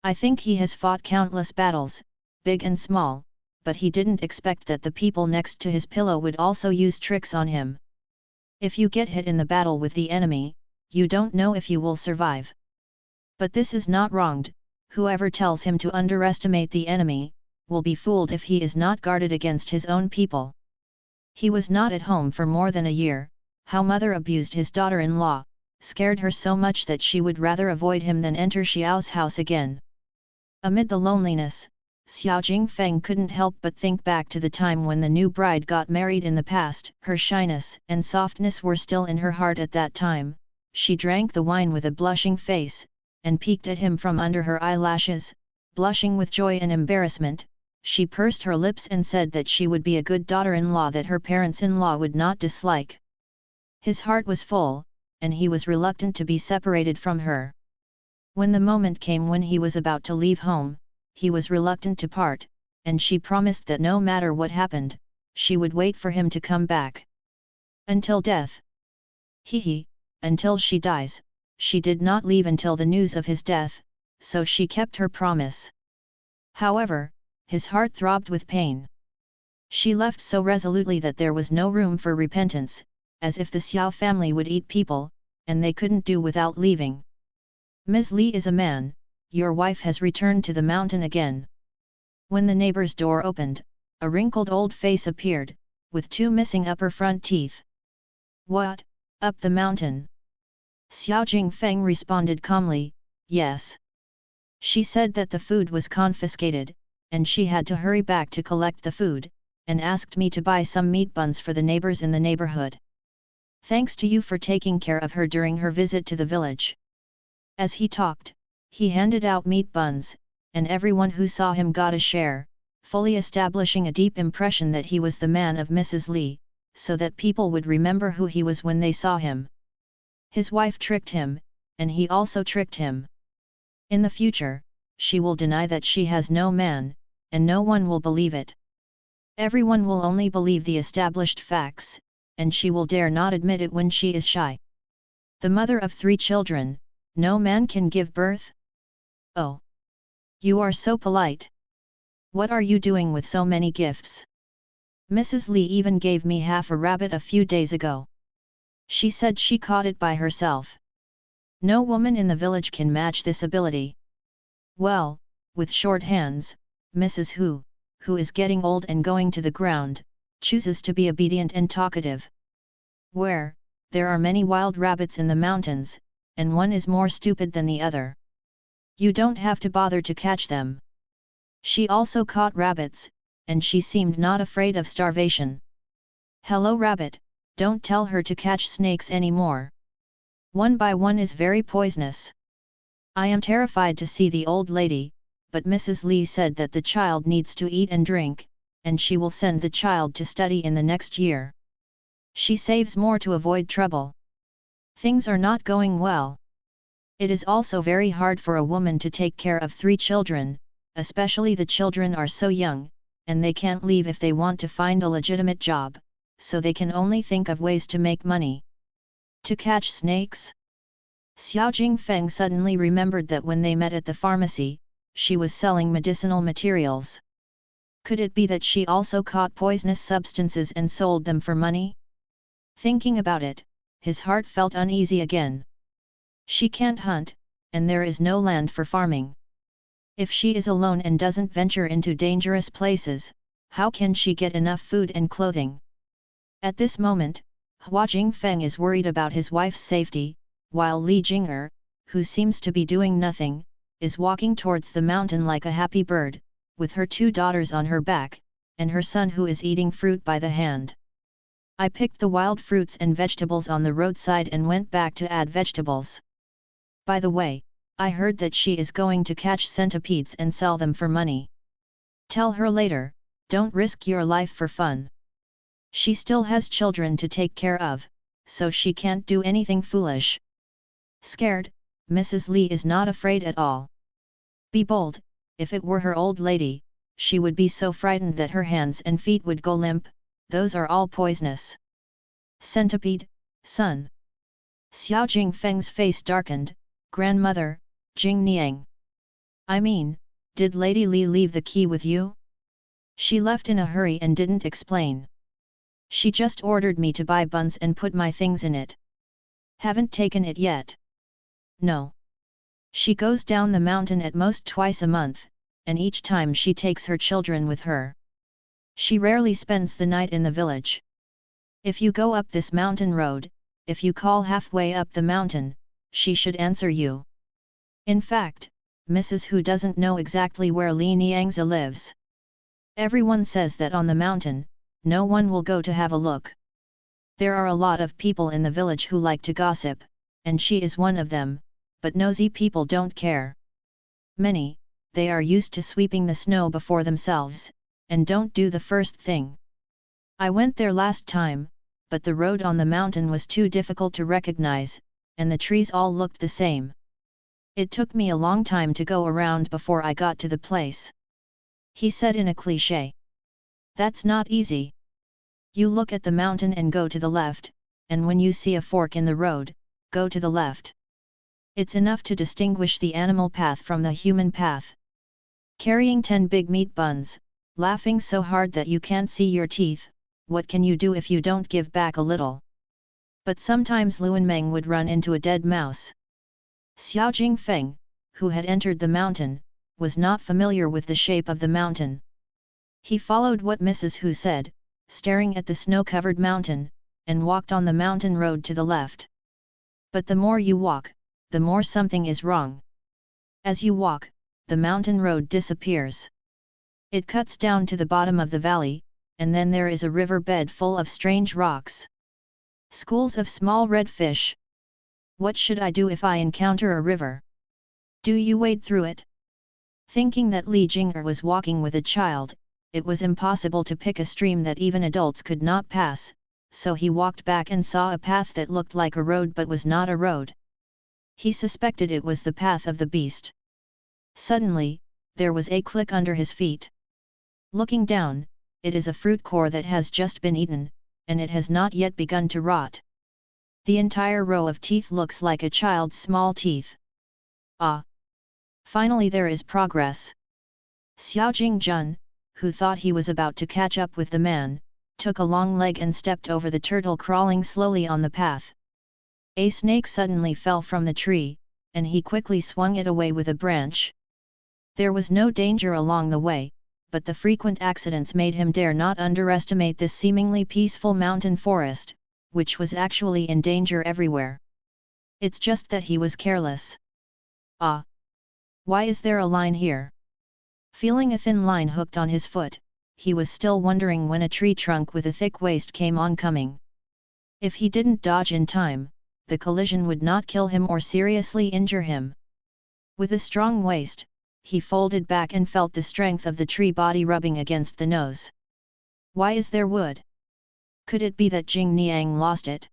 I think he has fought countless battles, big and small, but he didn't expect that the people next to his pillow would also use tricks on him. If you get hit in the battle with the enemy, you don't know if you will survive. But this is not wronged, whoever tells him to underestimate the enemy, will be fooled if he is not guarded against his own people. He was not at home for more than a year, how mother abused his daughter-in-law, scared her so much that she would rather avoid him than enter Xiao's house again. Amid the loneliness, Xiao Jingfeng couldn't help but think back to the time when the new bride got married in the past. Her shyness and softness were still in her heart at that time. She drank the wine with a blushing face, and peeked at him from under her eyelashes, blushing with joy and embarrassment. She pursed her lips and said that she would be a good daughter-in-law that her parents-in-law would not dislike. His heart was full, and he was reluctant to be separated from her. When the moment came when he was about to leave home, he was reluctant to part, and she promised that no matter what happened, she would wait for him to come back. Until death. Until she dies, she did not leave until the news of his death, so she kept her promise. However, his heart throbbed with pain. She left so resolutely that there was no room for repentance, as if the Xiao family would eat people, and they couldn't do without leaving. Ms. Li is a man, your wife has returned to the mountain again. When the neighbor's door opened, a wrinkled old face appeared, with 2 missing upper front teeth. What, up the mountain? Xiao Jingfeng responded calmly, yes. She said that the food was confiscated, and she had to hurry back to collect the food, and asked me to buy some meat buns for the neighbors in the neighborhood. Thanks to you for taking care of her during her visit to the village. As he talked, he handed out meat buns, and everyone who saw him got a share, fully establishing a deep impression that he was the man of Mrs. Li, so that people would remember who he was when they saw him. His wife tricked him, and he also tricked him. In the future, she will deny that she has no man, and no one will believe it. Everyone will only believe the established facts, and she will dare not admit it when she is shy. The mother of 3 children, no man can give birth? Oh! You are so polite. What are you doing with so many gifts? Mrs. Li even gave me half a rabbit a few days ago. She said she caught it by herself. No woman in the village can match this ability. Well, with short hands, Mrs. who is getting old and going to the ground, chooses to be obedient and talkative. Where, there are many wild rabbits in the mountains, and one is more stupid than the other. You don't have to bother to catch them. She also caught rabbits, and she seemed not afraid of starvation. Hello rabbit, don't tell her to catch snakes anymore. One by one is very poisonous. I am terrified to see the old lady, but Mrs. Li said that the child needs to eat and drink, and she will send the child to study in the next year. She saves more to avoid trouble. Things are not going well. It is also very hard for a woman to take care of 3 children, especially the children are so young, and they can't leave if they want to find a legitimate job, so they can only think of ways to make money. To catch snakes? Xiao Jingfeng suddenly remembered that when they met at the pharmacy, she was selling medicinal materials. Could it be that she also caught poisonous substances and sold them for money? Thinking about it, his heart felt uneasy again. She can't hunt, and there is no land for farming. If she is alone and doesn't venture into dangerous places, how can she get enough food and clothing? At this moment, Hua Jingfeng is worried about his wife's safety, while Li Jing'er, who seems to be doing nothing, is walking towards the mountain like a happy bird, with her 2 daughters on her back, and her son who is eating fruit by the hand. I picked the wild fruits and vegetables on the roadside and went back to add vegetables. By the way, I heard that she is going to catch centipedes and sell them for money. Tell her later, don't risk your life for fun. She still has children to take care of, so she can't do anything foolish. Scared, Mrs. Li is not afraid at all. Be bold, if it were her old lady, she would be so frightened that her hands and feet would go limp, those are all poisonous. Centipede, son. Xiao Jingfeng's face darkened. Grandmother, Jing Niang. I mean, did Lady Li leave the key with you? She left in a hurry and didn't explain. She just ordered me to buy buns and put my things in it. Haven't taken it yet. No. She goes down the mountain at most twice a month, and each time she takes her children with her. She rarely spends the night in the village. If you go up this mountain road, if you call halfway up the mountain, she should answer you. In fact, Mrs. Hu doesn't know exactly where Li Niangzi lives. Everyone says that on the mountain, no one will go to have a look. There are a lot of people in the village who like to gossip, and she is one of them, but nosy people don't care. Many, they are used to sweeping the snow before themselves, and don't do the first thing. I went there last time, but the road on the mountain was too difficult to recognize, and the trees all looked the same. It took me a long time to go around before I got to the place. He said in a cliché. That's not easy. You look at the mountain and go to the left, and when you see a fork in the road, go to the left. It's enough to distinguish the animal path from the human path. Carrying 10 big meat buns, laughing so hard that you can't see your teeth, what can you do if you don't give back a little? But sometimes Luan Meng would run into a dead mouse. Xiao Jingfeng, who had entered the mountain, was not familiar with the shape of the mountain. He followed what Mrs. Hu said, staring at the snow-covered mountain, and walked on the mountain road to the left. But the more you walk, the more something is wrong. As you walk, the mountain road disappears. It cuts down to the bottom of the valley, and then there is a river bed full of strange rocks. Schools of small red fish. What should I do if I encounter a river? Do you wade through it? Thinking that Li Jing'er was walking with a child, it was impossible to pick a stream that even adults could not pass, so he walked back and saw a path that looked like a road but was not a road. He suspected it was the path of the beast. Suddenly, there was a click under his feet. Looking down, it is a fruit core that has just been eaten, and it has not yet begun to rot. The entire row of teeth looks like a child's small teeth. Ah! Finally there is progress. Xiao Jingjun, who thought he was about to catch up with the man, took a long leg and stepped over the turtle crawling slowly on the path. A snake suddenly fell from the tree, and he quickly swung it away with a branch. There was no danger along the way, but the frequent accidents made him dare not underestimate this seemingly peaceful mountain forest, which was actually in danger everywhere. It's just that he was careless. Ah! Why is there a line here? Feeling a thin line hooked on his foot, he was still wondering when a tree trunk with a thick waist came oncoming. If he didn't dodge in time, the collision would not kill him or seriously injure him. With a strong waist, he folded back and felt the strength of the tree body rubbing against the nose. Why is there wood? Could it be that Jing Niang lost it?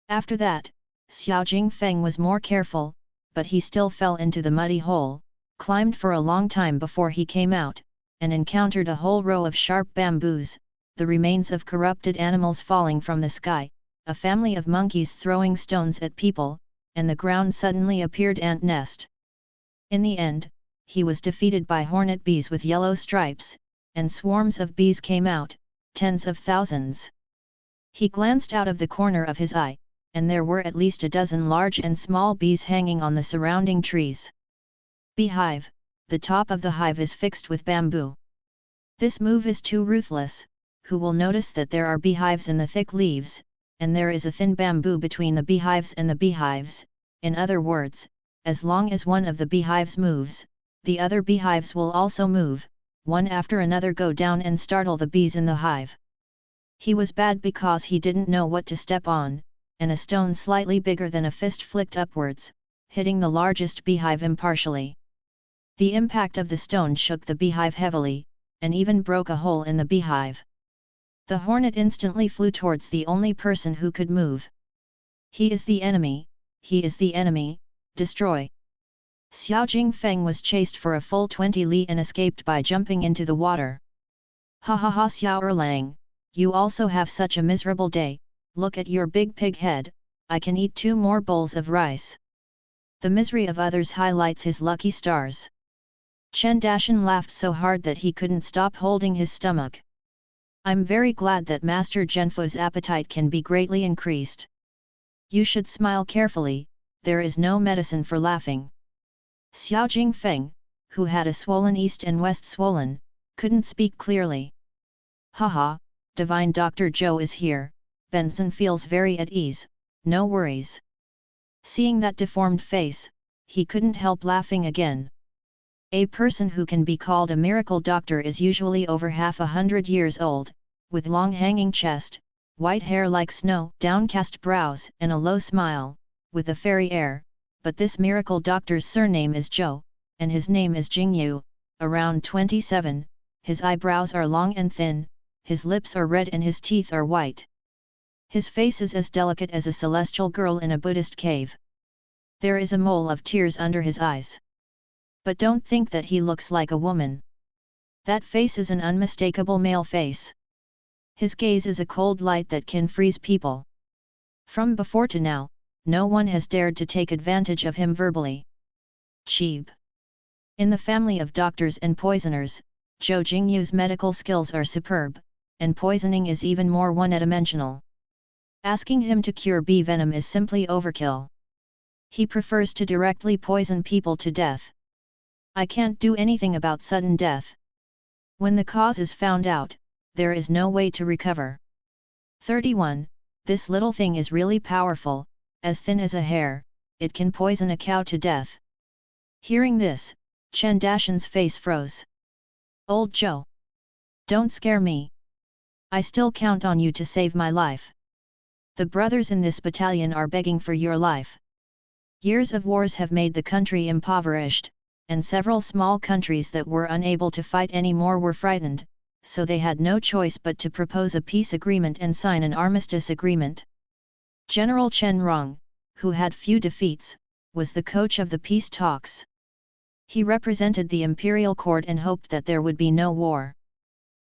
After that, Xiao Jingfeng was more careful, but he still fell into the muddy hole, climbed for a long time before he came out, and encountered a whole row of sharp bamboos, the remains of corrupted animals falling from the sky, a family of monkeys throwing stones at people, and the ground suddenly appeared ant nest. In the end, he was defeated by hornet bees with yellow stripes, and swarms of bees came out, tens of thousands. He glanced out of the corner of his eye, and there were at least a dozen large and small bees hanging on the surrounding trees. Beehive, the top of the hive is fixed with bamboo. This move is too ruthless. Who will notice that there are beehives in the thick leaves, and there is a thin bamboo between the beehives and the beehives? In other words, as long as one of the beehives moves, the other beehives will also move, one after another go down and startle the bees in the hive. He was bad because he didn't know what to step on, and a stone slightly bigger than a fist flicked upwards, hitting the largest beehive impartially. The impact of the stone shook the beehive heavily, and even broke a hole in the beehive. The hornet instantly flew towards the only person who could move. He is the enemy, he is the enemy, destroy! Xiao Jingfeng was chased for a full 20 li and escaped by jumping into the water. Ha ha ha, Xiao Erlang, you also have such a miserable day. Look at your big pig head, I can eat 2 more bowls of rice. The misery of others highlights his lucky stars. Chen Dashan laughed so hard that he couldn't stop holding his stomach. I'm very glad that Master Zhenfu's appetite can be greatly increased. You should smile carefully, there is no medicine for laughing. Xiao Jingfeng, who had a swollen east and west swollen, couldn't speak clearly. Haha, Divine Dr. Zhou is here, Benson feels very at ease, no worries. Seeing that deformed face, he couldn't help laughing again. A person who can be called a miracle doctor is usually over 100 years old, with long hanging chest, white hair like snow, downcast brows and a low smile, with a fairy air, but this miracle doctor's surname is Zhou, and his name is Jingyu, around 27, his eyebrows are long and thin, his lips are red and his teeth are white. His face is as delicate as a celestial girl in a Buddhist cave. There is a mole of tears under his eyes. But don't think that he looks like a woman. That face is an unmistakable male face. His gaze is a cold light that can freeze people. From before to now, no one has dared to take advantage of him verbally. Cheap. In the family of doctors and poisoners, Zhou Jingyu's medical skills are superb, and poisoning is even more one-dimensional. Asking him to cure bee venom is simply overkill. He prefers to directly poison people to death. I can't do anything about sudden death. When the cause is found out, there is no way to recover. 31. This little thing is really powerful, as thin as a hair, it can poison a cow to death. Hearing this, Chen Dashan's face froze. Old Zhou! Don't scare me. I still count on you to save my life. The brothers in this battalion are begging for your life. Years of wars have made the country impoverished, and several small countries that were unable to fight anymore were frightened, so they had no choice but to propose a peace agreement and sign an armistice agreement. General Chen Rong, who had few defeats, was the coach of the peace talks. He represented the imperial court and hoped that there would be no war.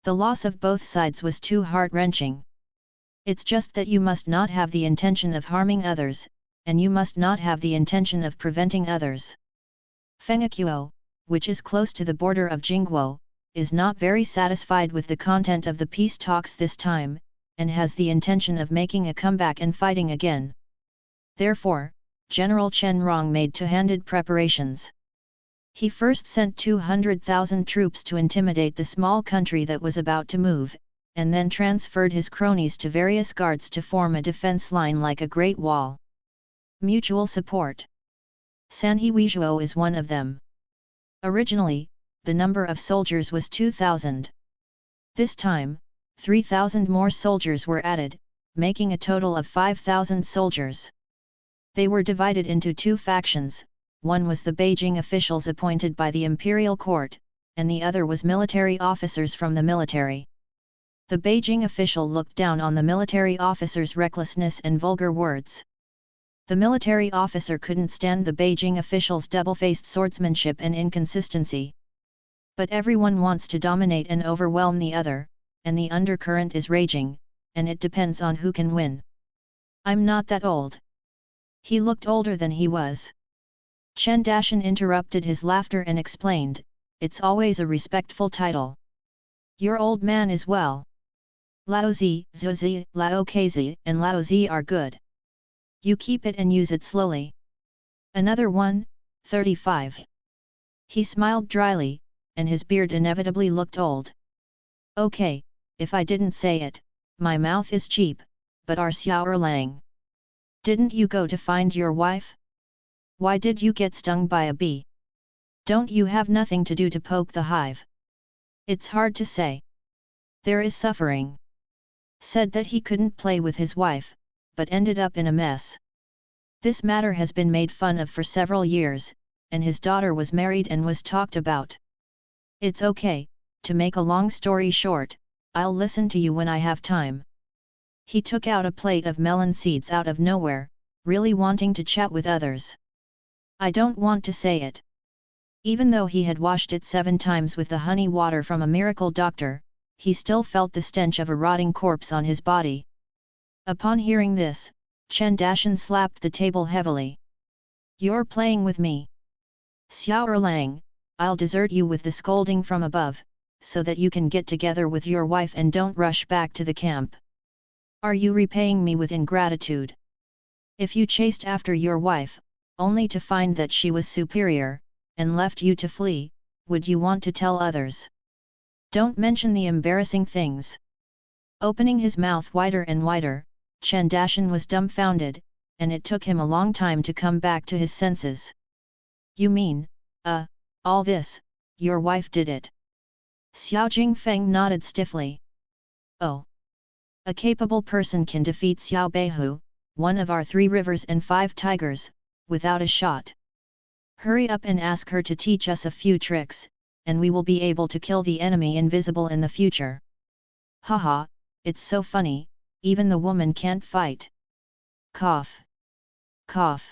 The loss of both sides was too heart-wrenching. It's just that you must not have the intention of harming others, and you must not have the intention of preventing others. Fengekuo, which is close to the border of Jingguo, is not very satisfied with the content of the peace talks this time, and has the intention of making a comeback and fighting again. Therefore, General Chen Rong made two-handed preparations. He first sent 200,000 troops to intimidate the small country that was about to move, and then transferred his cronies to various guards to form a defense line like a great wall. Mutual support. Sanhe Weizhuo is one of them. Originally, the number of soldiers was 2,000. This time, 3,000 more soldiers were added, making a total of 5,000 soldiers. They were divided into two factions. One was the Beijing officials appointed by the imperial court, and the other was military officers from the military. The Beijing official looked down on the military officer's recklessness and vulgar words. The military officer couldn't stand the Beijing official's double-faced swordsmanship and inconsistency. But everyone wants to dominate and overwhelm the other, and the undercurrent is raging, and it depends on who can win. I'm not that old. He looked older than he was. Chen Dashan interrupted his laughter and explained, it's always a respectful title. Your old man is well. Lao Zi, Zuzi, Lao Kzi, and Lao Zi are good. You keep it and use it slowly. Another one, 35. He smiled dryly, and his beard inevitably looked old. Okay, if I didn't say it, my mouth is cheap, but our Xiao Erlang. Didn't you go to find your wife? Why did you get stung by a bee? Don't you have nothing to do to poke the hive? It's hard to say. There is suffering. Said that he couldn't play with his wife, but ended up in a mess. This matter has been made fun of for several years, and his daughter was married and was talked about. It's okay, to make a long story short, I'll listen to you when I have time. He took out a plate of melon seeds out of nowhere, really wanting to chat with others. I don't want to say it. Even though he had washed it 7 times with the honey water from a miracle doctor, he still felt the stench of a rotting corpse on his body. Upon hearing this, Chen Dashan slapped the table heavily. You're playing with me. Xiao Erlang, I'll desert you with the scolding from above, so that you can get together with your wife and don't rush back to the camp. Are you repaying me with ingratitude? If you chased after your wife, only to find that she was superior, and left you to flee, would you want to tell others? Don't mention the embarrassing things. Opening his mouth wider and wider, Chen Dashan was dumbfounded, and it took him a long time to come back to his senses. You mean, all this, your wife did it? Xiao Jingfeng nodded stiffly. Oh. A capable person can defeat Xiao Beihu, one of our 3 rivers and 5 tigers, without a shot. Hurry up and ask her to teach us a few tricks, and we will be able to kill the enemy invisible in the future. Haha, it's so funny, even the woman can't fight. Cough. Cough.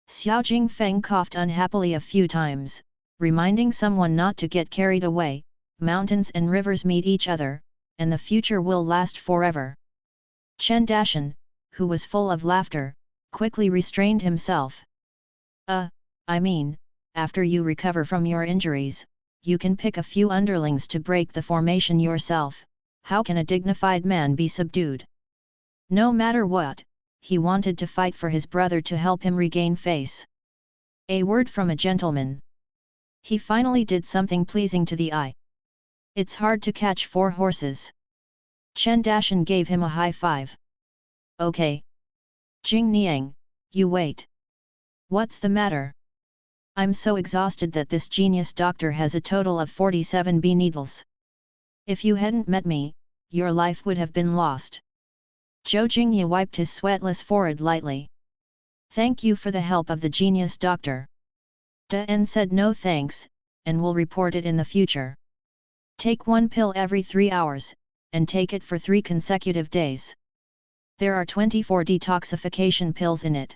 Xiao Jingfeng coughed unhappily a few times, reminding someone not to get carried away. Mountains and rivers meet each other, and the future will last forever. Chen Dashan, who was full of laughter, quickly restrained himself. I mean, after you recover from your injuries, you can pick a few underlings to break the formation yourself. How can a dignified man be subdued? No matter what, he wanted to fight for his brother to help him regain face. A word from a gentleman. He finally did something pleasing to the eye. It's hard to catch 4 horses. Chen Dashan gave him a high five. Okay. Jing Niang, you wait. What's the matter? I'm so exhausted that this genius doctor has a total of 47 bee needles. If you hadn't met me, your life would have been lost. Zhou Jingye wiped his sweatless forehead lightly. Thank you for the help of the genius doctor. Da-en said no thanks, and will report it in the future. Take 1 pill every 3 hours, and take it for 3 consecutive days. There are 24 detoxification pills in it.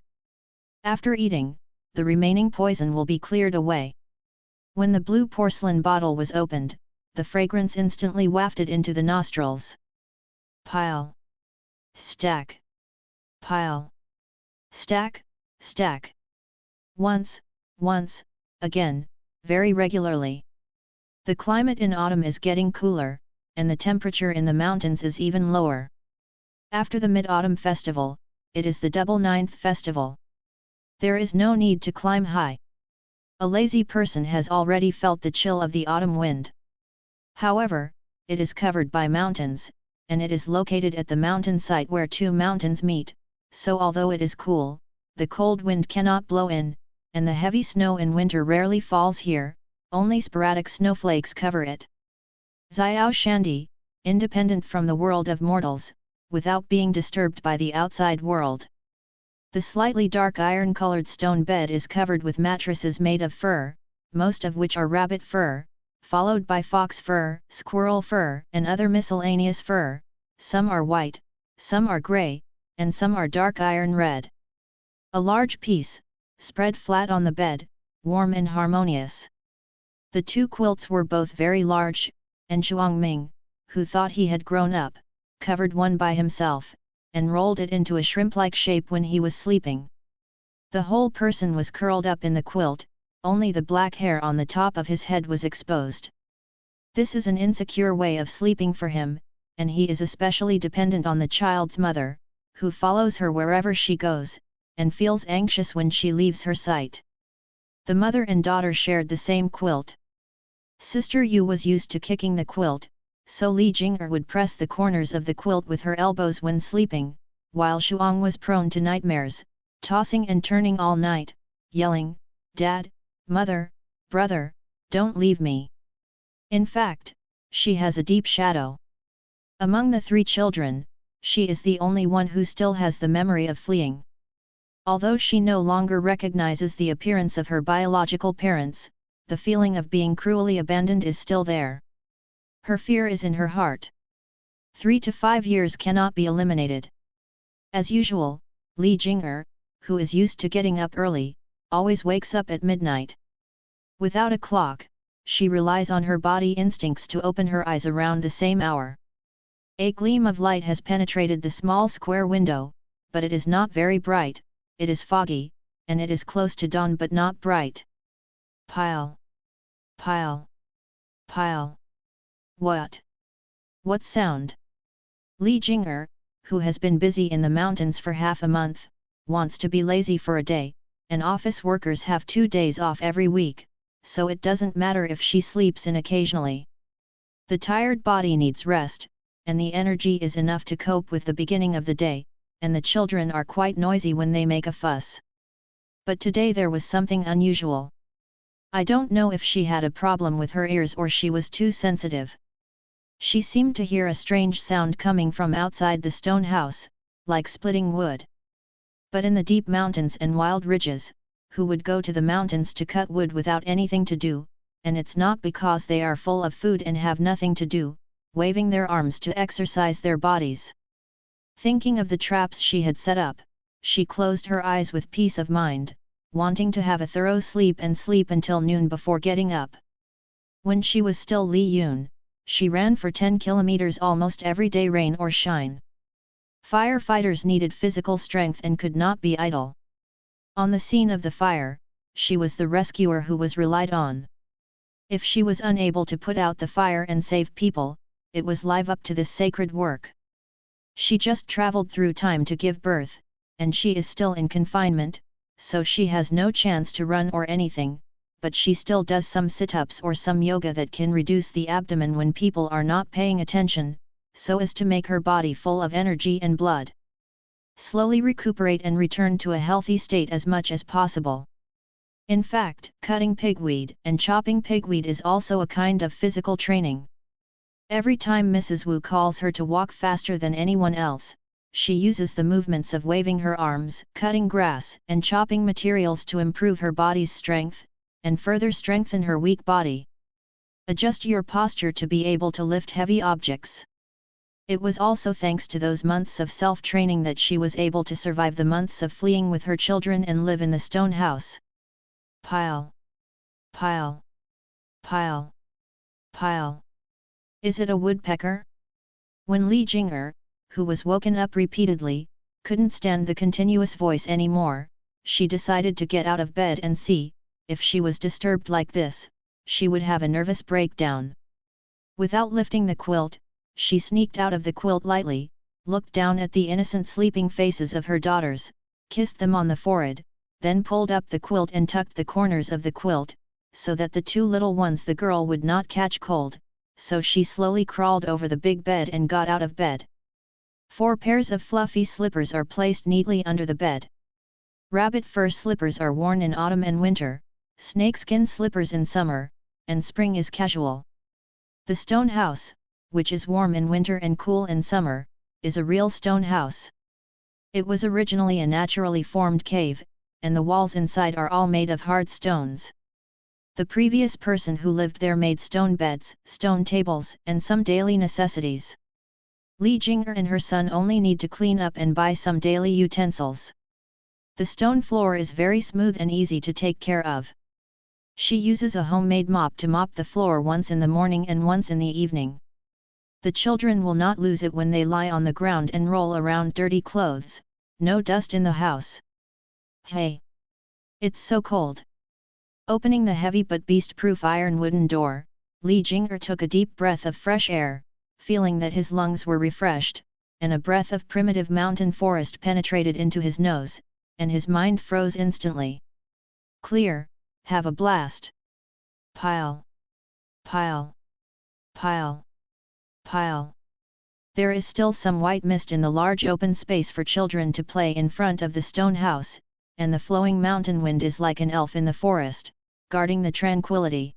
After eating, the remaining poison will be cleared away. When the blue porcelain bottle was opened, the fragrance instantly wafted into the nostrils. Pile. Stack. Pile. Stack, stack. Once, again, very regularly. The climate in autumn is getting cooler, and the temperature in the mountains is even lower. After the Mid-Autumn Festival, it is the Double Ninth Festival. There is no need to climb high. A lazy person has already felt the chill of the autumn wind. However, it is covered by mountains, and it is located at the mountain site where two mountains meet, so although it is cool, the cold wind cannot blow in, and the heavy snow in winter rarely falls here, only sporadic snowflakes cover it. Xiao Shandy, independent from the world of mortals, without being disturbed by the outside world. The slightly dark iron-colored stone bed is covered with mattresses made of fur, most of which are rabbit fur, followed by fox fur, squirrel fur, and other miscellaneous fur. Some are white, some are grey, and some are dark iron red. A large piece, spread flat on the bed, warm and harmonious. The two quilts were both very large, and Chuangming, who thought he had grown up, covered one by himself, and rolled it into a shrimp-like shape when he was sleeping. The whole person was curled up in the quilt, only the black hair on the top of his head was exposed. This is an insecure way of sleeping for him, and he is especially dependent on the child's mother, who follows her wherever she goes, and feels anxious when she leaves her sight. The mother and daughter shared the same quilt. Sister Yu was used to kicking the quilt, so Li Jing'er would press the corners of the quilt with her elbows when sleeping, while Shuang was prone to nightmares, tossing and turning all night, yelling, "Dad, Mother, Brother, don't leave me." In fact, she has a deep shadow. Among the three children, she is the only one who still has the memory of fleeing. Although she no longer recognizes the appearance of her biological parents, the feeling of being cruelly abandoned is still there. Her fear is in her heart. 3 to 5 years cannot be eliminated. As usual, Li Jing'er, who is used to getting up early, always wakes up at midnight. Without a clock, she relies on her body instincts to open her eyes around the same hour. A gleam of light has penetrated the small square window, but it is not very bright, it is foggy, and it is close to dawn but not bright. Pile. Pile. Pile. What? What sound? Li Jing'er, who has been busy in the mountains for half a month, wants to be lazy for a day, and office workers have 2 days off every week, so it doesn't matter if she sleeps in occasionally. The tired body needs rest, and the energy is enough to cope with the beginning of the day, and the children are quite noisy when they make a fuss. But today there was something unusual. I don't know if she had a problem with her ears or she was too sensitive. She seemed to hear a strange sound coming from outside the stone house, like splitting wood. But in the deep mountains and wild ridges, who would go to the mountains to cut wood without anything to do, and it's not because they are full of food and have nothing to do, waving their arms to exercise their bodies. Thinking of the traps she had set up, she closed her eyes with peace of mind, wanting to have a thorough sleep and sleep until noon before getting up. When she was still Li Yun, she ran for 10 kilometers almost every day, rain or shine. Firefighters needed physical strength and could not be idle. On the scene of the fire, she was the rescuer who was relied on. If she was unable to put out the fire and save people, it was live up to this sacred work. She just traveled through time to give birth, and she is still in confinement, so she has no chance to run or anything, but she still does some sit-ups or some yoga that can reduce the abdomen when people are not paying attention, so as to make her body full of energy and blood. Slowly recuperate and return to a healthy state as much as possible. In fact, cutting pigweed and chopping pigweed is also a kind of physical training. Every time Mrs. Wu calls her to walk faster than anyone else, she uses the movements of waving her arms, cutting grass, and chopping materials to improve her body's strength, and further strengthen her weak body. Adjust your posture to be able to lift heavy objects. It was also thanks to those months of self-training that she was able to survive the months of fleeing with her children and live in the stone house. Pile. Pile. Pile. Pile. Is it a woodpecker? When Li Jing'er, who was woken up repeatedly, couldn't stand the continuous voice anymore, she decided to get out of bed and see, if she was disturbed like this, she would have a nervous breakdown. Without lifting the quilt, she sneaked out of the quilt lightly, looked down at the innocent sleeping faces of her daughters, kissed them on the forehead, then pulled up the quilt and tucked the corners of the quilt, so that the two little ones the girl would not catch cold, so she slowly crawled over the big bed and got out of bed. 4 pairs of fluffy slippers are placed neatly under the bed. Rabbit fur slippers are worn in autumn and winter, snakeskin slippers in summer, and spring is casual. The stone house, which is warm in winter and cool in summer, is a real stone house. It was originally a naturally formed cave, and the walls inside are all made of hard stones. The previous person who lived there made stone beds, stone tables, and some daily necessities. Li Jing'er and her son only need to clean up and buy some daily utensils. The stone floor is very smooth and easy to take care of. She uses a homemade mop to mop the floor once in the morning and once in the evening. The children will not lose it when they lie on the ground and roll around dirty clothes. No dust in the house. Hey! It's so cold. Opening the heavy but beast-proof iron wooden door, Li Jing'er took a deep breath of fresh air, feeling that his lungs were refreshed, and a breath of primitive mountain forest penetrated into his nose, and his mind froze instantly. Clear, have a blast. Pile. Pile. Pile. Pile. There is still some white mist in the large open space for children to play in front of the stone house, and the flowing mountain wind is like an elf in the forest, guarding the tranquility.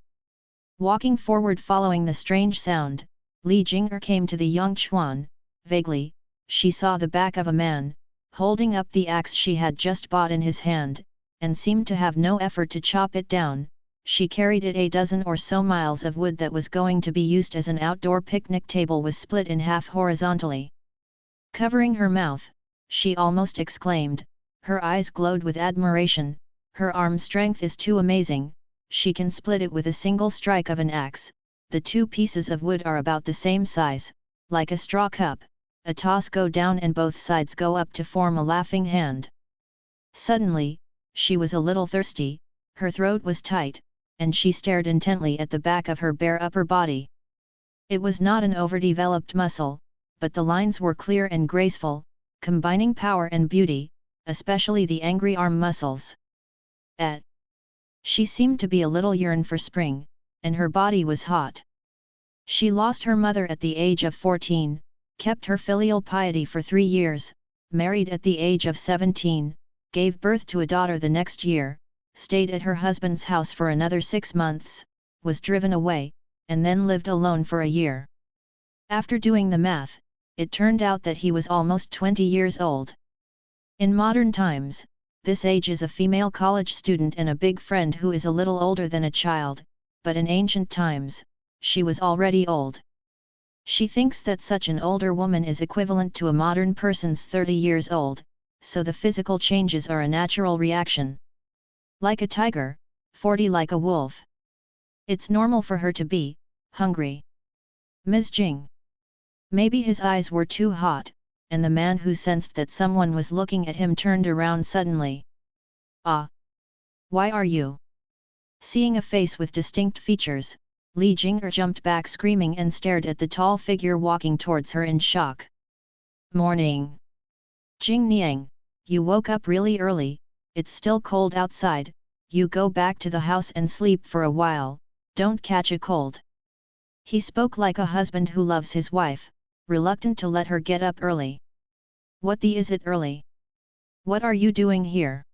Walking forward following the strange sound, Li Jing'er came to the Yangchuan. Vaguely, she saw the back of a man, holding up the axe she had just bought in his hand, and seemed to have no effort to chop it down. She carried it. A dozen or so miles of wood that was going to be used as an outdoor picnic table was split in half horizontally. Covering her mouth, she almost exclaimed, her eyes glowed with admiration, her arm strength is too amazing, she can split it with a single strike of an axe. The 2 pieces of wood are about the same size, like a straw cup, a toss go down and both sides go up to form a laughing hand. Suddenly, she was a little thirsty, her throat was tight, and she stared intently at the back of her bare upper body. It was not an overdeveloped muscle, but the lines were clear and graceful, combining power and beauty, especially the angry arm muscles. She seemed to be a little yearn for spring, and her body was hot. She lost her mother at the age of 14, kept her filial piety for 3 years, married at the age of 17, gave birth to a daughter the next year, stayed at her husband's house for another 6 months, was driven away, and then lived alone for a year. After doing the math, it turned out that he was almost 20 years old. In modern times, this age is a female college student and a big friend who is a little older than a child, but in ancient times, she was already old. She thinks that such an older woman is equivalent to a modern person's 30 years old, so the physical changes are a natural reaction. Like a tiger, 40 like a wolf. It's normal for her to be hungry. Ms. Jing. Maybe his eyes were too hot, and the man who sensed that someone was looking at him turned around suddenly. Ah! Why are you? Seeing a face with distinct features, Li Jing'er jumped back screaming and stared at the tall figure walking towards her in shock. Morning! Jing Niang, you woke up really early, it's still cold outside, you go back to the house and sleep for a while, don't catch a cold. He spoke like a husband who loves his wife, reluctant to let her get up early. What the is it early? What are you doing here?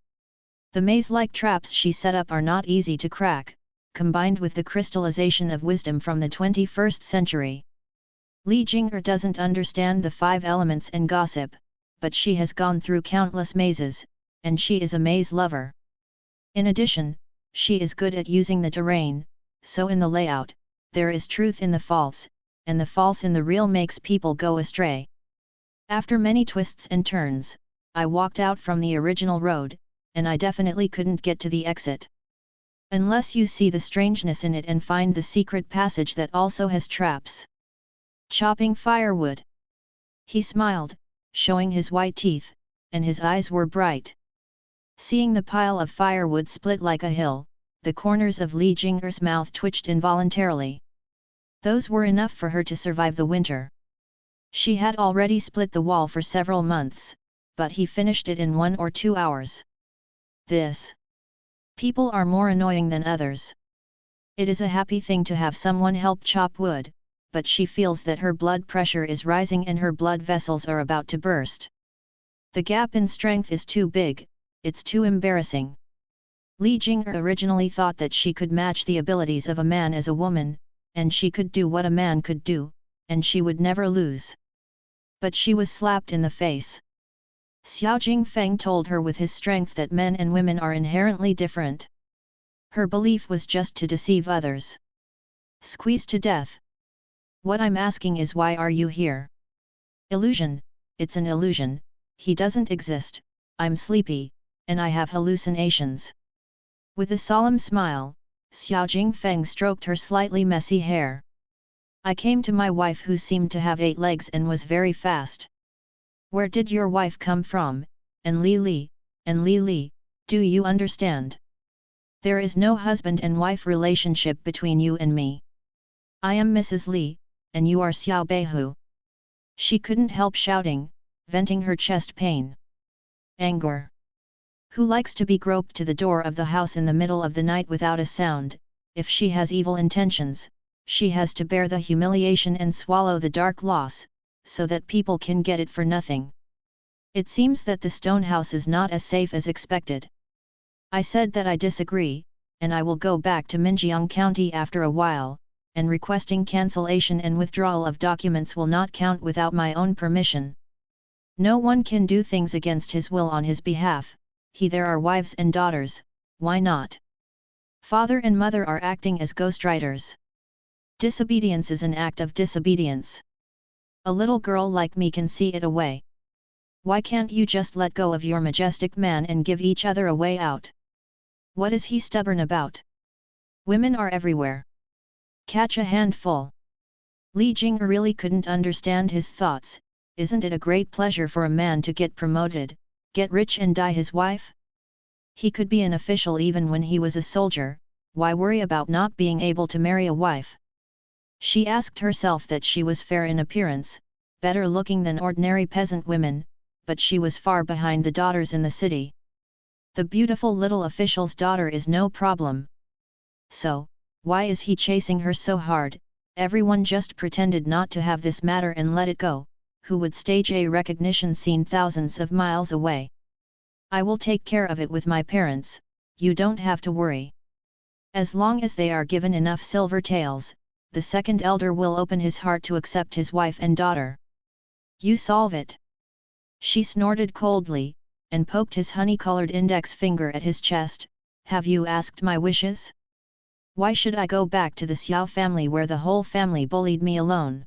The maze-like traps she set up are not easy to crack, combined with the crystallization of wisdom from the 21st century. Li Jing'er doesn't understand the 5 elements and gossip, but she has gone through countless mazes, and she is a maze lover. In addition, she is good at using the terrain, so in the layout, there is truth in the false, and the false in the real makes people go astray. After many twists and turns, I walked out from the original road, and I definitely couldn't get to the exit. Unless you see the strangeness in it and find the secret passage that also has traps. Chopping firewood. He smiled, showing his white teeth, and his eyes were bright. Seeing the pile of firewood split like a hill, the corners of Li Jinger's mouth twitched involuntarily. Those were enough for her to survive the winter. She had already split the wall for several months, but he finished it in 1 or 2 hours. This. People are more annoying than others. It is a happy thing to have someone help chop wood, but she feels that her blood pressure is rising and her blood vessels are about to burst. The gap in strength is too big, it's too embarrassing. Li Jinger originally thought that she could match the abilities of a man as a woman, and she could do what a man could do, and she would never lose. But she was slapped in the face. Xiao Jingfeng told her with his strength that men and women are inherently different. Her belief was just to deceive others. Squeezed to death. What I'm asking is, why are you here? Illusion, it's an illusion, he doesn't exist, I'm sleepy, and I have hallucinations. With a solemn smile, Xiao Jingfeng stroked her slightly messy hair. I came to my wife who seemed to have 8 legs and was very fast. Where did your wife come from, and Li, do you understand? There is no husband and wife relationship between you and me. I am Mrs. Li, and you are Xiao Beihu. She couldn't help shouting, venting her chest pain. Anger. Who likes to be groped to the door of the house in the middle of the night without a sound? If she has evil intentions, she has to bear the humiliation and swallow the dark loss, so that people can get it for nothing. It seems that the stone house is not as safe as expected. I said that I disagree, and I will go back to Minjiang County after a while, and requesting cancellation and withdrawal of documents will not count without my own permission. No one can do things against his will on his behalf. There are wives and daughters, why not? Father and mother are acting as ghostwriters. Disobedience is an act of disobedience. A little girl like me can see it a way. Why can't you just let go of your majestic man and give each other a way out? What is he stubborn about? Women are everywhere. Catch a handful. Li Jing really couldn't understand his thoughts. Isn't it a great pleasure for a man to get promoted, get rich and die his wife? He could be an official even when he was a soldier, why worry about not being able to marry a wife? She asked herself that she was fair in appearance, better looking than ordinary peasant women, but she was far behind the daughters in the city. The beautiful little official's daughter is no problem. So, why is he chasing her so hard? Everyone just pretended not to have this matter and let it go. Who would stage a recognition scene thousands of miles away? I will take care of it with my parents, you don't have to worry. As long as they are given enough silver taels, the second elder will open his heart to accept his wife and daughter. You solve it. She snorted coldly, and poked his honey-colored index finger at his chest. Have you asked my wishes? Why should I go back to the Xiao family where the whole family bullied me alone?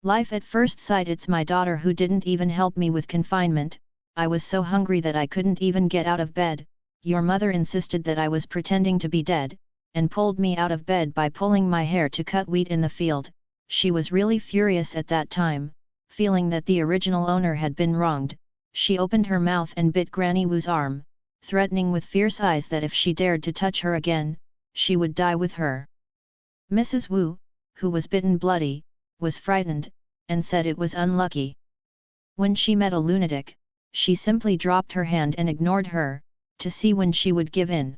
Life at first sight, it's my daughter who didn't even help me with confinement. I was so hungry that I couldn't even get out of bed. Your mother insisted that I was pretending to be dead, and pulled me out of bed by pulling my hair to cut wheat in the field. She was really furious at that time, feeling that the original owner had been wronged. She opened her mouth and bit Granny Wu's arm, threatening with fierce eyes that if she dared to touch her again, she would die with her. Mrs. Wu, who was bitten bloody, was frightened, and said it was unlucky. When she met a lunatic, she simply dropped her hand and ignored her, to see when she would give in.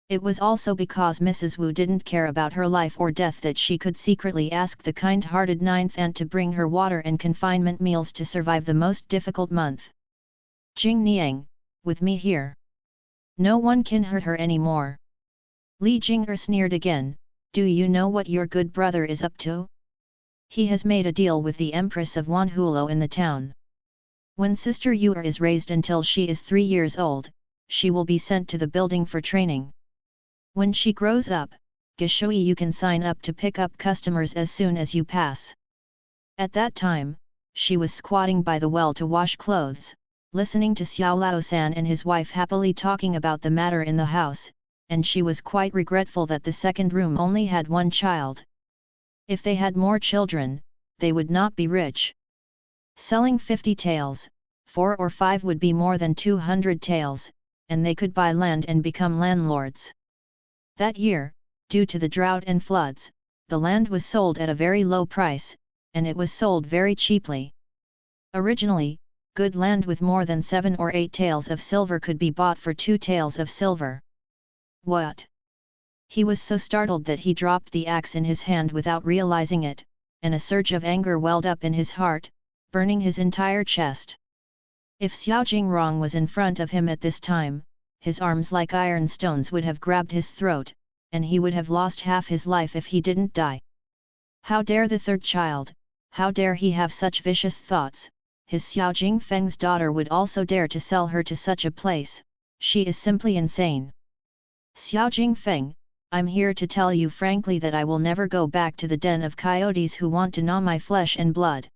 It was also because Mrs. Wu didn't care about her life or death that she could secretly ask the kind-hearted ninth aunt to bring her water and confinement meals to survive the most difficult month. Jing Niang, with me here. No one can hurt her anymore. Li Jinger sneered again. Do you know what your good brother is up to? He has made a deal with the Empress of Wanhulo in the town. When Sister Yu is raised until she is 3 years old, she will be sent to the building for training. When she grows up, Gishui you can sign up to pick up customers as soon as you pass. At that time, she was squatting by the well to wash clothes, listening to Xiao Lao-san and his wife happily talking about the matter in the house, and she was quite regretful that the second room only had 1 child. If they had more children, they would not be rich. Selling 50 taels, 4 or 5 would be more than 200 taels, and they could buy land and become landlords. That year, due to the drought and floods, the land was sold at a very low price, and it was sold very cheaply. Originally, good land with more than 7 or 8 taels of silver could be bought for 2 taels of silver. What? He was so startled that he dropped the axe in his hand without realizing it, and a surge of anger welled up in his heart, burning his entire chest. If Xiao Jingrong was in front of him at this time, his arms like iron stones would have grabbed his throat, and he would have lost half his life if he didn't die. How dare the third child, how dare he have such vicious thoughts? His Xiao Jingfeng's daughter would also dare to sell her to such a place. She is simply insane. Xiao Jingfeng, I'm here to tell you frankly that I will never go back to the den of coyotes who want to gnaw my flesh and blood.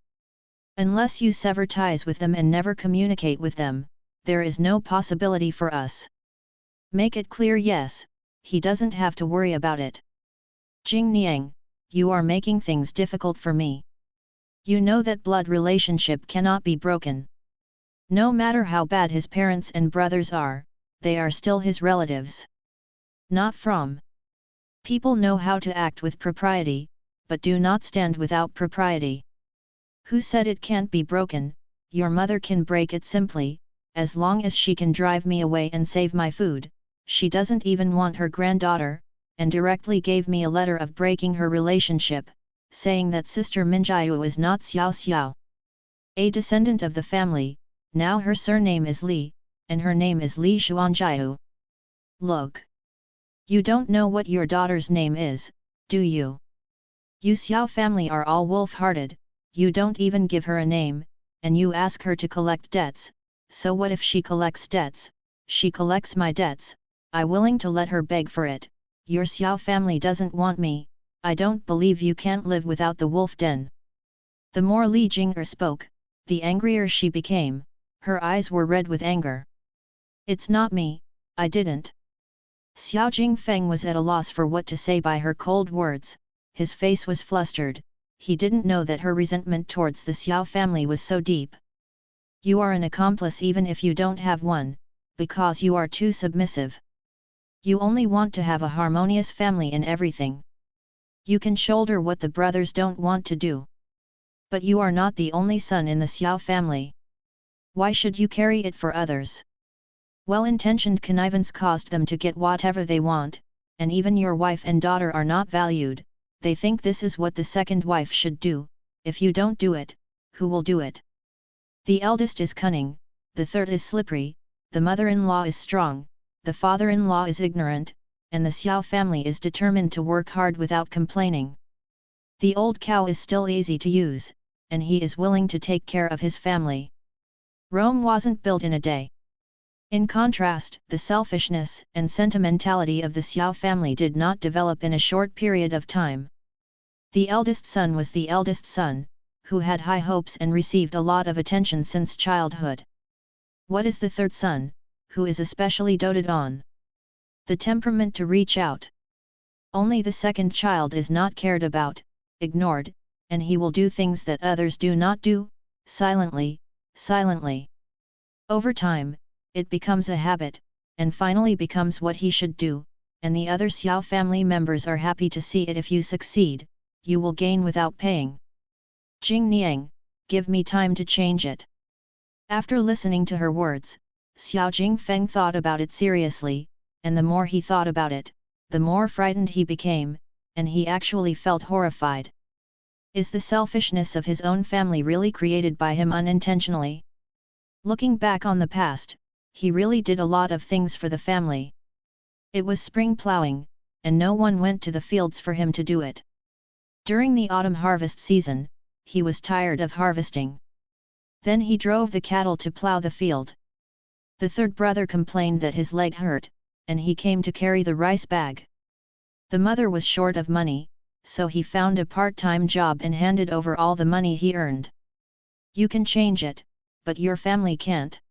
Unless you sever ties with them and never communicate with them, there is no possibility for us. Make it clear. Yes, he doesn't have to worry about it. Jing Niang, you are making things difficult for me. You know that blood relationship cannot be broken. No matter how bad his parents and brothers are, they are still his relatives. Not from. People know how to act with propriety, but do not stand without propriety. Who said it can't be broken? Your mother can break it simply, as long as she can drive me away and save my food. She doesn't even want her granddaughter, and directly gave me a letter of breaking her relationship, saying that sister Minjiu is not Xiao Xiao. A descendant of the family, now her surname is Li, and her name is Li Xuanjiu. Look. You don't know what your daughter's name is, do you? You Xiao family are all wolf-hearted, you don't even give her a name, and you ask her to collect debts. So what if she collects debts? She collects my debts, I willing to let her beg for it. Your Xiao family doesn't want me, I don't believe you can't live without the wolf den. The more Li Jing'er spoke, the angrier she became, her eyes were red with anger. It's not me, I didn't. Xiao Jingfeng was at a loss for what to say by her cold words, his face was flustered, he didn't know that her resentment towards the Xiao family was so deep. You are an accomplice even if you don't have one, because you are too submissive. You only want to have a harmonious family in everything. You can shoulder what the brothers don't want to do. But you are not the only son in the Xiao family. Why should you carry it for others? Well-intentioned connivance caused them to get whatever they want, and even your wife and daughter are not valued. They think this is what the second wife should do. If you don't do it, who will do it? The eldest is cunning, the third is slippery, the mother-in-law is strong, the father-in-law is ignorant, and the Xiao family is determined to work hard without complaining. The old cow is still easy to use, and he is willing to take care of his family. Rome wasn't built in a day. In contrast, the selfishness and sentimentality of the Xiao family did not develop in a short period of time. The eldest son was the eldest son, who had high hopes and received a lot of attention since childhood. What is the third son, who is especially doted on? The temperament to reach out. Only the second child is not cared about, ignored, and he will do things that others do not do, silently, silently. Over time, it becomes a habit, and finally becomes what he should do, and the other Xiao family members are happy to see it. If you succeed, you will gain without paying. Jing Niang, give me time to change it. After listening to her words, Xiao Jingfeng thought about it seriously, and the more he thought about it, the more frightened he became, and he actually felt horrified. Is the selfishness of his own family really created by him unintentionally? Looking back on the past, he really did a lot of things for the family. It was spring plowing, and no one went to the fields for him to do it. During the autumn harvest season, he was tired of harvesting. Then he drove the cattle to plow the field. The third brother complained that his leg hurt, and he came to carry the rice bag. The mother was short of money, so he found a part-time job and handed over all the money he earned. You can change it, but your family can't.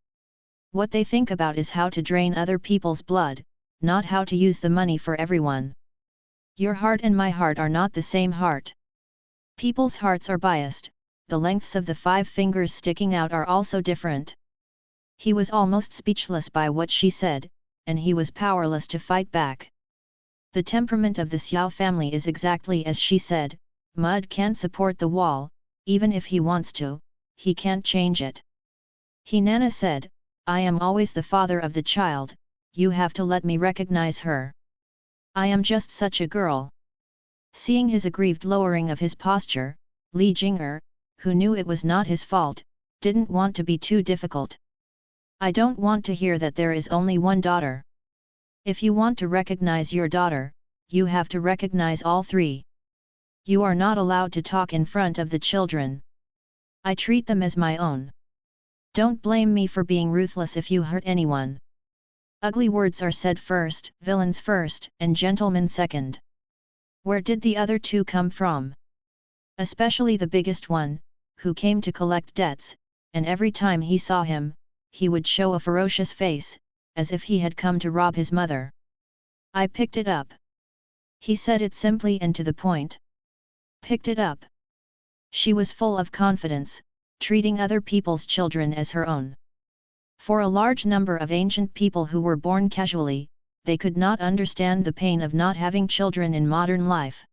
What they think about is how to drain other people's blood, not how to use the money for everyone. Your heart and my heart are not the same heart. People's hearts are biased, the lengths of the 5 fingers sticking out are also different. He was almost speechless by what she said, and he was powerless to fight back. The temperament of the Xiao family is exactly as she said, mud can't support the wall, even if he wants to, he can't change it. Nana said, I am always the father of the child, you have to let me recognize her. I am just such a girl. Seeing his aggrieved lowering of his posture, Li Jing'er, who knew it was not his fault, didn't want to be too difficult. I don't want to hear that there is only one daughter. If you want to recognize your daughter, you have to recognize all 3. You are not allowed to talk in front of the children. I treat them as my own. Don't blame me for being ruthless if you hurt anyone. Ugly words are said first, villains first, and gentlemen second. Where did the other 2 come from? Especially the biggest one, who came to collect debts, and every time he saw him, he would show a ferocious face, as if he had come to rob his mother. I picked it up. He said it simply and to the point. Picked it up. She was full of confidence, treating other people's children as her own. For a large number of ancient people who were born casually, they could not understand the pain of not having children in modern life.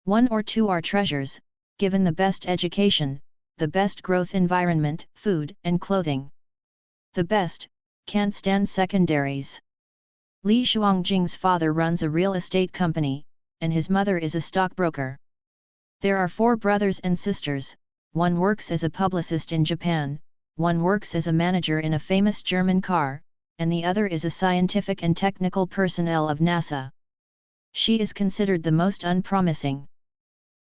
1 or 2 are treasures, given the best education, the best growth environment, food and clothing. The best, can't stand secondaries. Li Shuangjing's father runs a real estate company, and his mother is a stockbroker. There are 4 brothers and sisters, one works as a publicist in Japan, one works as a manager in a famous German car, and the other is a scientific and technical personnel of NASA. She is considered the most unpromising.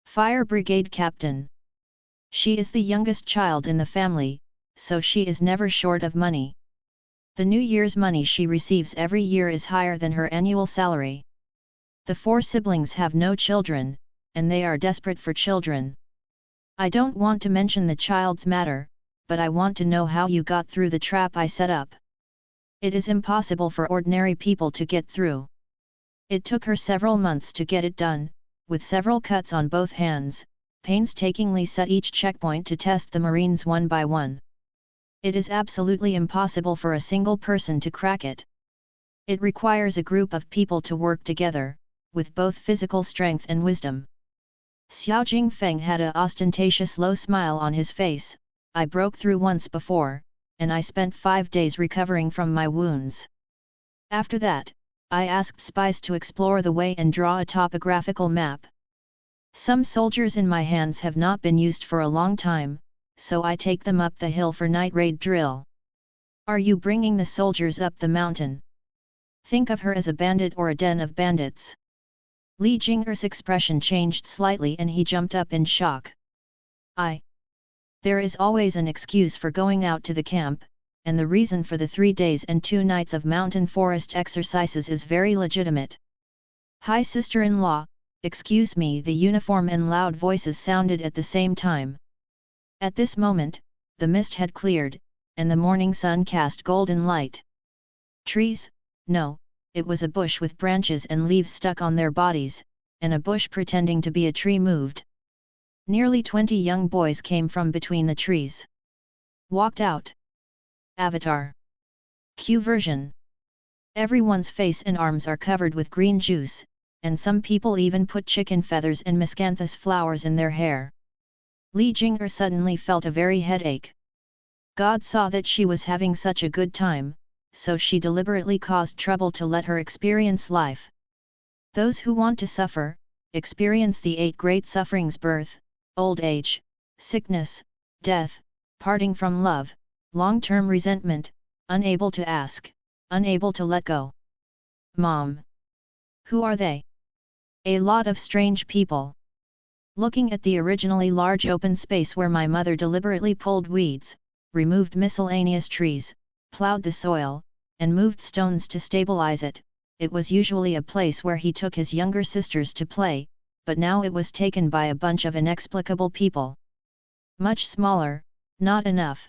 Fire brigade captain. She is the youngest child in the family, so she is never short of money. The New Year's money she receives every year is higher than her annual salary. The 4 siblings have no children, and they are desperate for children. I don't want to mention the child's matter, but I want to know how you got through the trap I set up. It is impossible for ordinary people to get through. It took her several months to get it done, with several cuts on both hands, painstakingly set each checkpoint to test the Marines one by one. It is absolutely impossible for a single person to crack it. It requires a group of people to work together, with both physical strength and wisdom. Xiao Jingfeng had a ostentatious low smile on his face. I broke through once before, and I spent 5 days recovering from my wounds. After that, I asked spies to explore the way and draw a topographical map. Some soldiers in my hands have not been used for a long time, so I take them up the hill for night raid drill. Are you bringing the soldiers up the mountain? Think of her as a bandit or a den of bandits. Li Jing'er's expression changed slightly and he jumped up in shock. There is always an excuse for going out to the camp, and the reason for the 3 days and 2 nights of mountain forest exercises is very legitimate. Hi sister-in-law, excuse me. The uniform and loud voices sounded at the same time. At this moment, the mist had cleared, and the morning sun cast golden light. Trees? No, it was a bush with branches and leaves stuck on their bodies, and a bush pretending to be a tree moved. Nearly 20 young boys came from between the trees. Walked out. Avatar. Q version. Everyone's face and arms are covered with green juice, and some people even put chicken feathers and miscanthus flowers in their hair. Li Jing'er suddenly felt a very headache. God saw that she was having such a good time, so she deliberately caused trouble to let her experience life. Those who want to suffer, experience the 8 great sufferings: birth, old age, sickness, death, parting from love, long-term resentment, unable to ask, unable to let go. Mom. Who are they? A lot of strange people. Looking at the originally large open space where my mother deliberately pulled weeds, removed miscellaneous trees, plowed the soil, and moved stones to stabilize it, it was usually a place where he took his younger sisters to play, but now it was taken by a bunch of inexplicable people. Much smaller, not enough.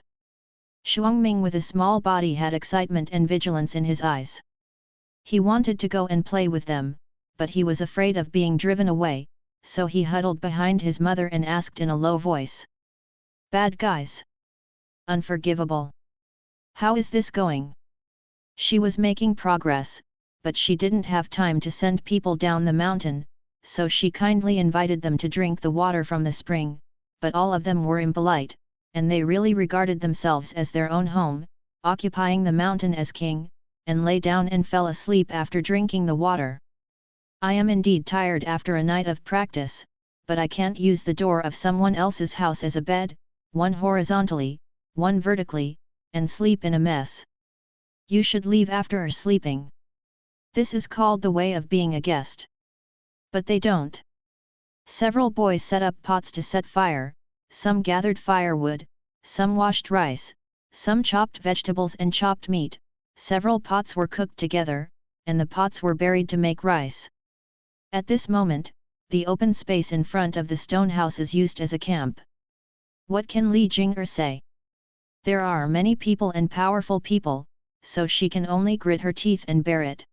Shuangming with a small body had excitement and vigilance in his eyes. He wanted to go and play with them, but he was afraid of being driven away, so he huddled behind his mother and asked in a low voice. Bad guys. Unforgivable. How is this going? She was making progress, but she didn't have time to send people down the mountain, so she kindly invited them to drink the water from the spring, but all of them were impolite, and they really regarded themselves as their own home, occupying the mountain as king, and lay down and fell asleep after drinking the water. I am indeed tired after a night of practice, but I can't use the door of someone else's house as a bed, one horizontally, one vertically, and sleep in a mess. You should leave after sleeping. This is called the way of being a guest. But they don't. Several boys set up pots to set fire, some gathered firewood, some washed rice, some chopped vegetables and chopped meat, several pots were cooked together, and the pots were buried to make rice. At this moment, the open space in front of the stone house is used as a camp. What can Li Jing'er say? There are many people and powerful people, so she can only grit her teeth and bear it.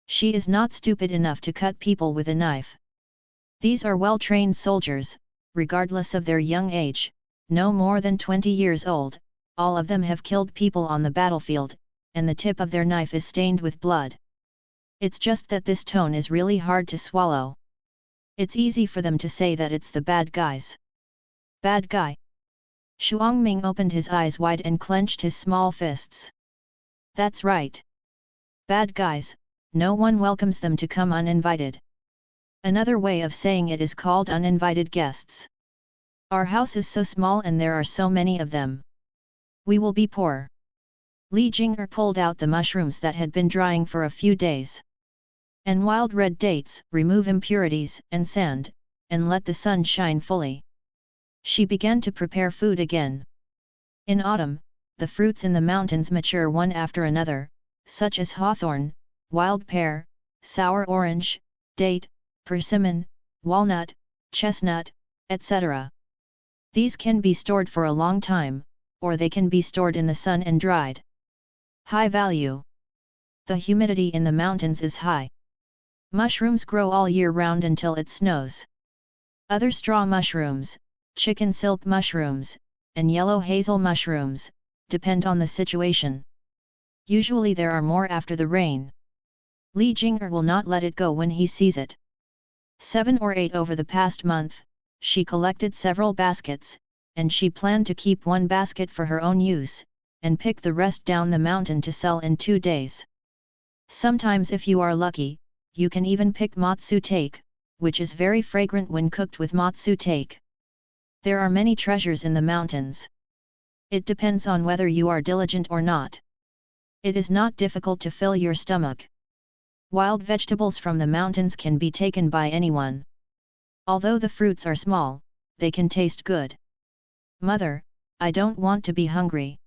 She is not stupid enough to cut people with a knife. These are well-trained soldiers, regardless of their young age, no more than 20 years old, all of them have killed people on the battlefield, and the tip of their knife is stained with blood. It's just that this tone is really hard to swallow. It's easy for them to say that it's the bad guys. Bad guy. Shuangming opened his eyes wide and clenched his small fists. That's right. Bad guys, no one welcomes them to come uninvited. Another way of saying it is called uninvited guests. Our house is so small and there are so many of them. We will be poor. Li Jing'er pulled out the mushrooms that had been drying for a few days. And wild red dates, remove impurities and sand, and let the sun shine fully. She began to prepare food again. In autumn, the fruits in the mountains mature one after another, such as hawthorn, wild pear, sour orange, date, persimmon, walnut, chestnut, etc. These can be stored for a long time, or they can be stored in the sun and dried. High value. The humidity in the mountains is high. Mushrooms grow all year round until it snows. Other straw mushrooms, chicken silk mushrooms, and yellow hazel mushrooms, depend on the situation. Usually there are more after the rain. Li Jing'er will not let it go when he sees it. 7 or 8 over the past month, she collected several baskets, and she planned to keep one basket for her own use, and pick the rest down the mountain to sell in 2 days. Sometimes if you are lucky, you can even pick matsu take, which is very fragrant when cooked with matsu take. There are many treasures in the mountains. It depends on whether you are diligent or not. It is not difficult to fill your stomach. Wild vegetables from the mountains can be taken by anyone. Although the fruits are small, they can taste good. Mother, I don't want to be hungry.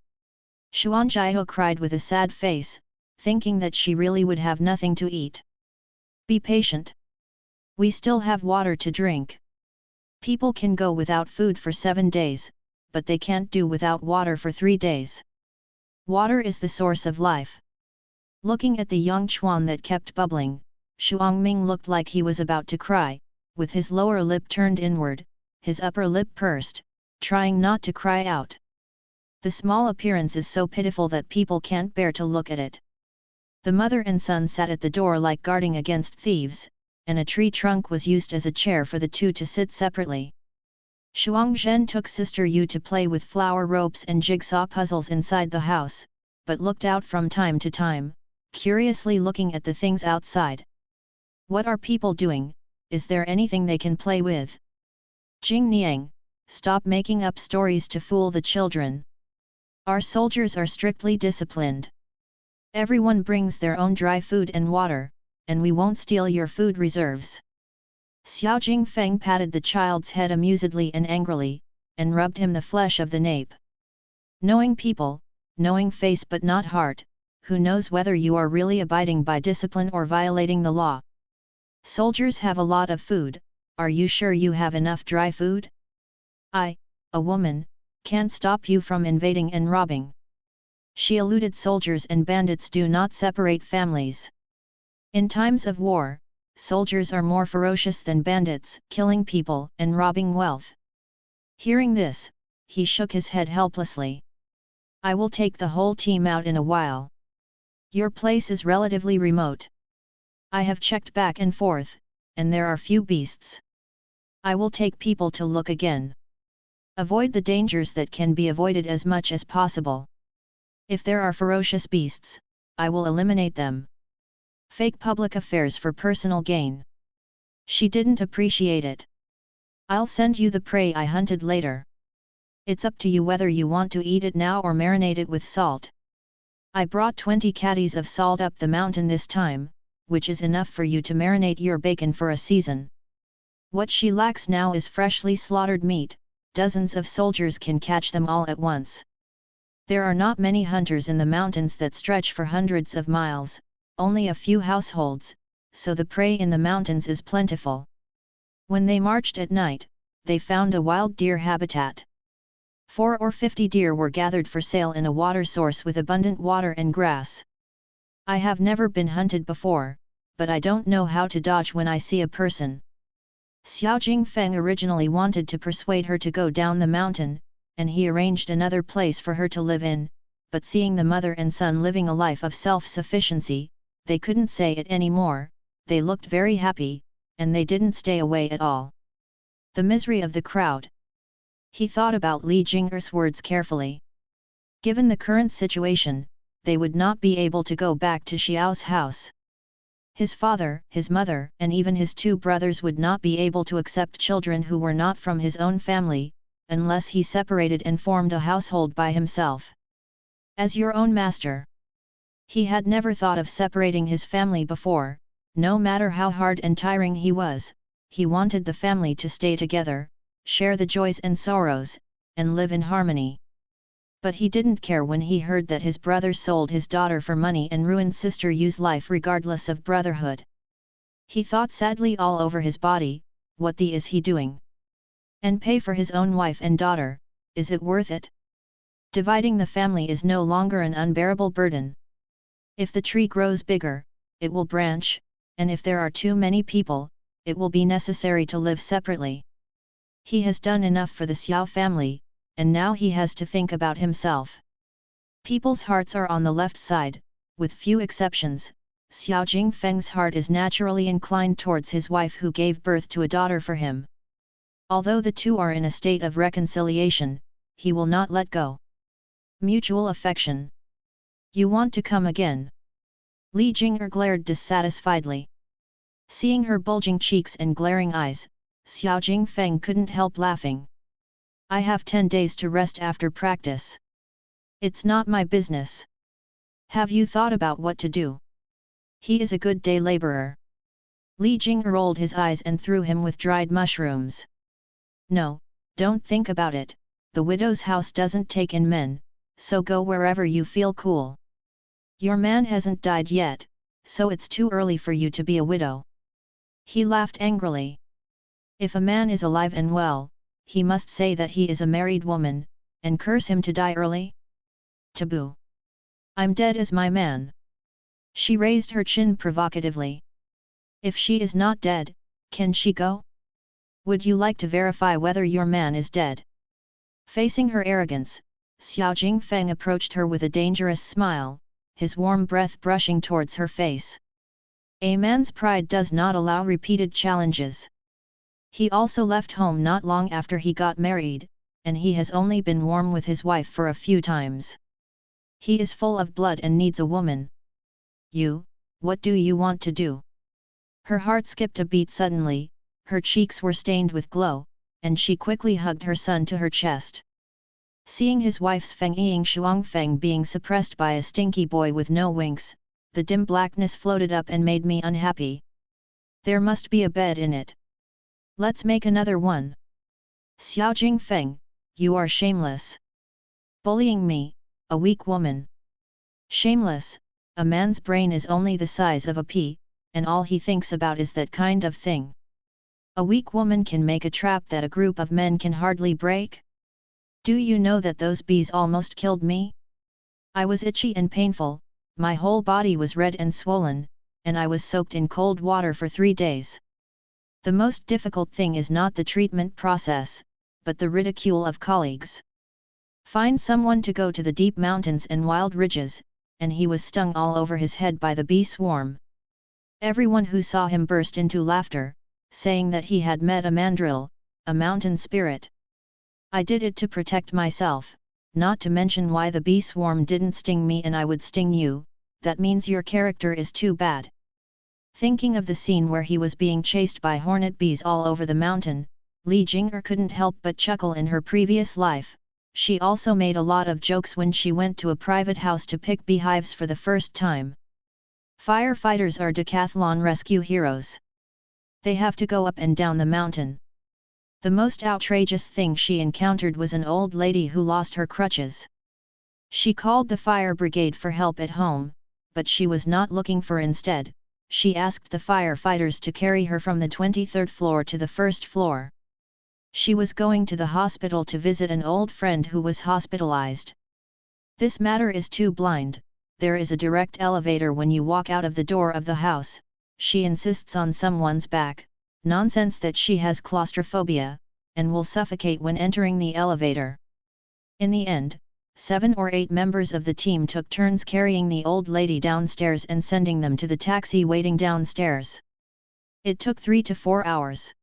Xuanjiao cried with a sad face, thinking that she really would have nothing to eat. Be patient. We still have water to drink. People can go without food for 7 days, but they can't do without water for 3 days. Water is the source of life. Looking at the Yangchuan that kept bubbling, Shuangming looked like he was about to cry, with his lower lip turned inward, his upper lip pursed, trying not to cry out. The small appearance is so pitiful that people can't bear to look at it. The mother and son sat at the door like guarding against thieves, and a tree trunk was used as a chair for the two to sit separately. Shuangzhen took Sister Yu to play with flower ropes and jigsaw puzzles inside the house, but looked out from time to time, curiously looking at the things outside. What are people doing? Is there anything they can play with? Jing Niang, stop making up stories to fool the children. Our soldiers are strictly disciplined. Everyone brings their own dry food and water, and we won't steal your food reserves. Xiao Jingfeng patted the child's head amusedly and angrily, and rubbed him the flesh of the nape. Knowing people, knowing face but not heart, who knows whether you are really abiding by discipline or violating the law? Soldiers have a lot of food, are you sure you have enough dry food? I, a woman, can't stop you from invading and robbing. She alluded soldiers and bandits do not separate families. In times of war, soldiers are more ferocious than bandits, killing people and robbing wealth. Hearing this, he shook his head helplessly. I will take the whole team out in a while. Your place is relatively remote. I have checked back and forth, and there are few beasts. I will take people to look again. Avoid the dangers that can be avoided as much as possible. If there are ferocious beasts, I will eliminate them. Fake public affairs for personal gain. She didn't appreciate it. I'll send you the prey I hunted later. It's up to you whether you want to eat it now or marinate it with salt. I brought 20 caddies of salt up the mountain this time, which is enough for you to marinate your bacon for a season. What she lacks now is freshly slaughtered meat. Dozens of soldiers can catch them all at once. There are not many hunters in the mountains that stretch for hundreds of miles, only a few households, so the prey in the mountains is plentiful. When they marched at night, they found a wild deer habitat. 4 or 50 deer were gathered for sale in a water source with abundant water and grass. I have never been hunted before, but I don't know how to dodge when I see a person. Xiao Jingfeng originally wanted to persuade her to go down the mountain, and he arranged another place for her to live in, but seeing the mother and son living a life of self-sufficiency, they couldn't say it anymore. They looked very happy, and they didn't stay away at all. The misery of the crowd. He thought about Li Jing'er's words carefully. Given the current situation, they would not be able to go back to Xiao's house. His father, his mother, and even his 2 brothers would not be able to accept children who were not from his own family, unless he separated and formed a household by himself. As your own master. He had never thought of separating his family before. No matter how hard and tiring he was, he wanted the family to stay together, share the joys and sorrows, and live in harmony. But he didn't care when he heard that his brother sold his daughter for money and ruined sister Yu's life regardless of brotherhood. He thought sadly all over his body, what the is he doing? And pay for his own wife and daughter, is it worth it? Dividing the family is no longer an unbearable burden. If the tree grows bigger, it will branch, and if there are too many people, it will be necessary to live separately. He has done enough for the Xiao family, and now he has to think about himself. People's hearts are on the left side, with few exceptions. Xiao Jingfeng's heart is naturally inclined towards his wife who gave birth to a daughter for him. Although the two are in a state of reconciliation, he will not let go. Mutual affection. You want to come again? Li Jing'er glared dissatisfiedly. Seeing her bulging cheeks and glaring eyes, Xiao Jingfeng couldn't help laughing. I have 10 days to rest after practice. It's not my business. Have you thought about what to do? He is a good day laborer. Li Jing'er rolled his eyes and threw him with dried mushrooms. No, don't think about it, the widow's house doesn't take in men, so go wherever you feel cool. Your man hasn't died yet, so it's too early for you to be a widow. He laughed angrily. If a man is alive and well, he must say that he is a married woman, and curse him to die early? Taboo. I'm dead as my man. She raised her chin provocatively. If she is not dead, can she go? Would you like to verify whether your man is dead? Facing her arrogance, Xiao Jingfeng approached her with a dangerous smile, his warm breath brushing towards her face. A man's pride does not allow repeated challenges. He also left home not long after he got married, and he has only been warm with his wife for a few times. He is full of blood and needs a woman. You, what do you want to do? Her heart skipped a beat suddenly, her cheeks were stained with glow, and she quickly hugged her son to her chest. Seeing his wife's Feng Ying Shuangfeng being suppressed by a stinky boy with no winks, the dim blackness floated up and made me unhappy. There must be a bed in it. Let's make another one. Xiao Jingfeng, you are shameless. Bullying me, a weak woman. Shameless, a man's brain is only the size of a pea, and all he thinks about is that kind of thing. A weak woman can make a trap that a group of men can hardly break? Do you know that those bees almost killed me? I was itchy and painful, my whole body was red and swollen, and I was soaked in cold water for 3 days. The most difficult thing is not the treatment process, but the ridicule of colleagues. Find someone to go to the deep mountains and wild ridges, and he was stung all over his head by the bee swarm. Everyone who saw him burst into laughter, saying that he had met a mandrill, a mountain spirit. I did it to protect myself, not to mention why the bee swarm didn't sting me and I would sting you. That means your character is too bad. Thinking of the scene where he was being chased by hornet bees all over the mountain, Li Jing'er couldn't help but chuckle. In her previous life, she also made a lot of jokes when she went to a private house to pick beehives for the first time. Firefighters are decathlon rescue heroes. They have to go up and down the mountain. The most outrageous thing she encountered was an old lady who lost her crutches. She called the fire brigade for help at home, but she was not looking for. Instead, she asked the firefighters to carry her from the 23rd floor to the first floor. She was going to the hospital to visit an old friend who was hospitalized. This matter is too blind. There is a direct elevator when you walk out of the door of the house. She insists on someone's back. Nonsense that she has claustrophobia, and will suffocate when entering the elevator. In the end, 7 or 8 members of the team took turns carrying the old lady downstairs and sending them to the taxi waiting downstairs. It took 3 to 4 hours.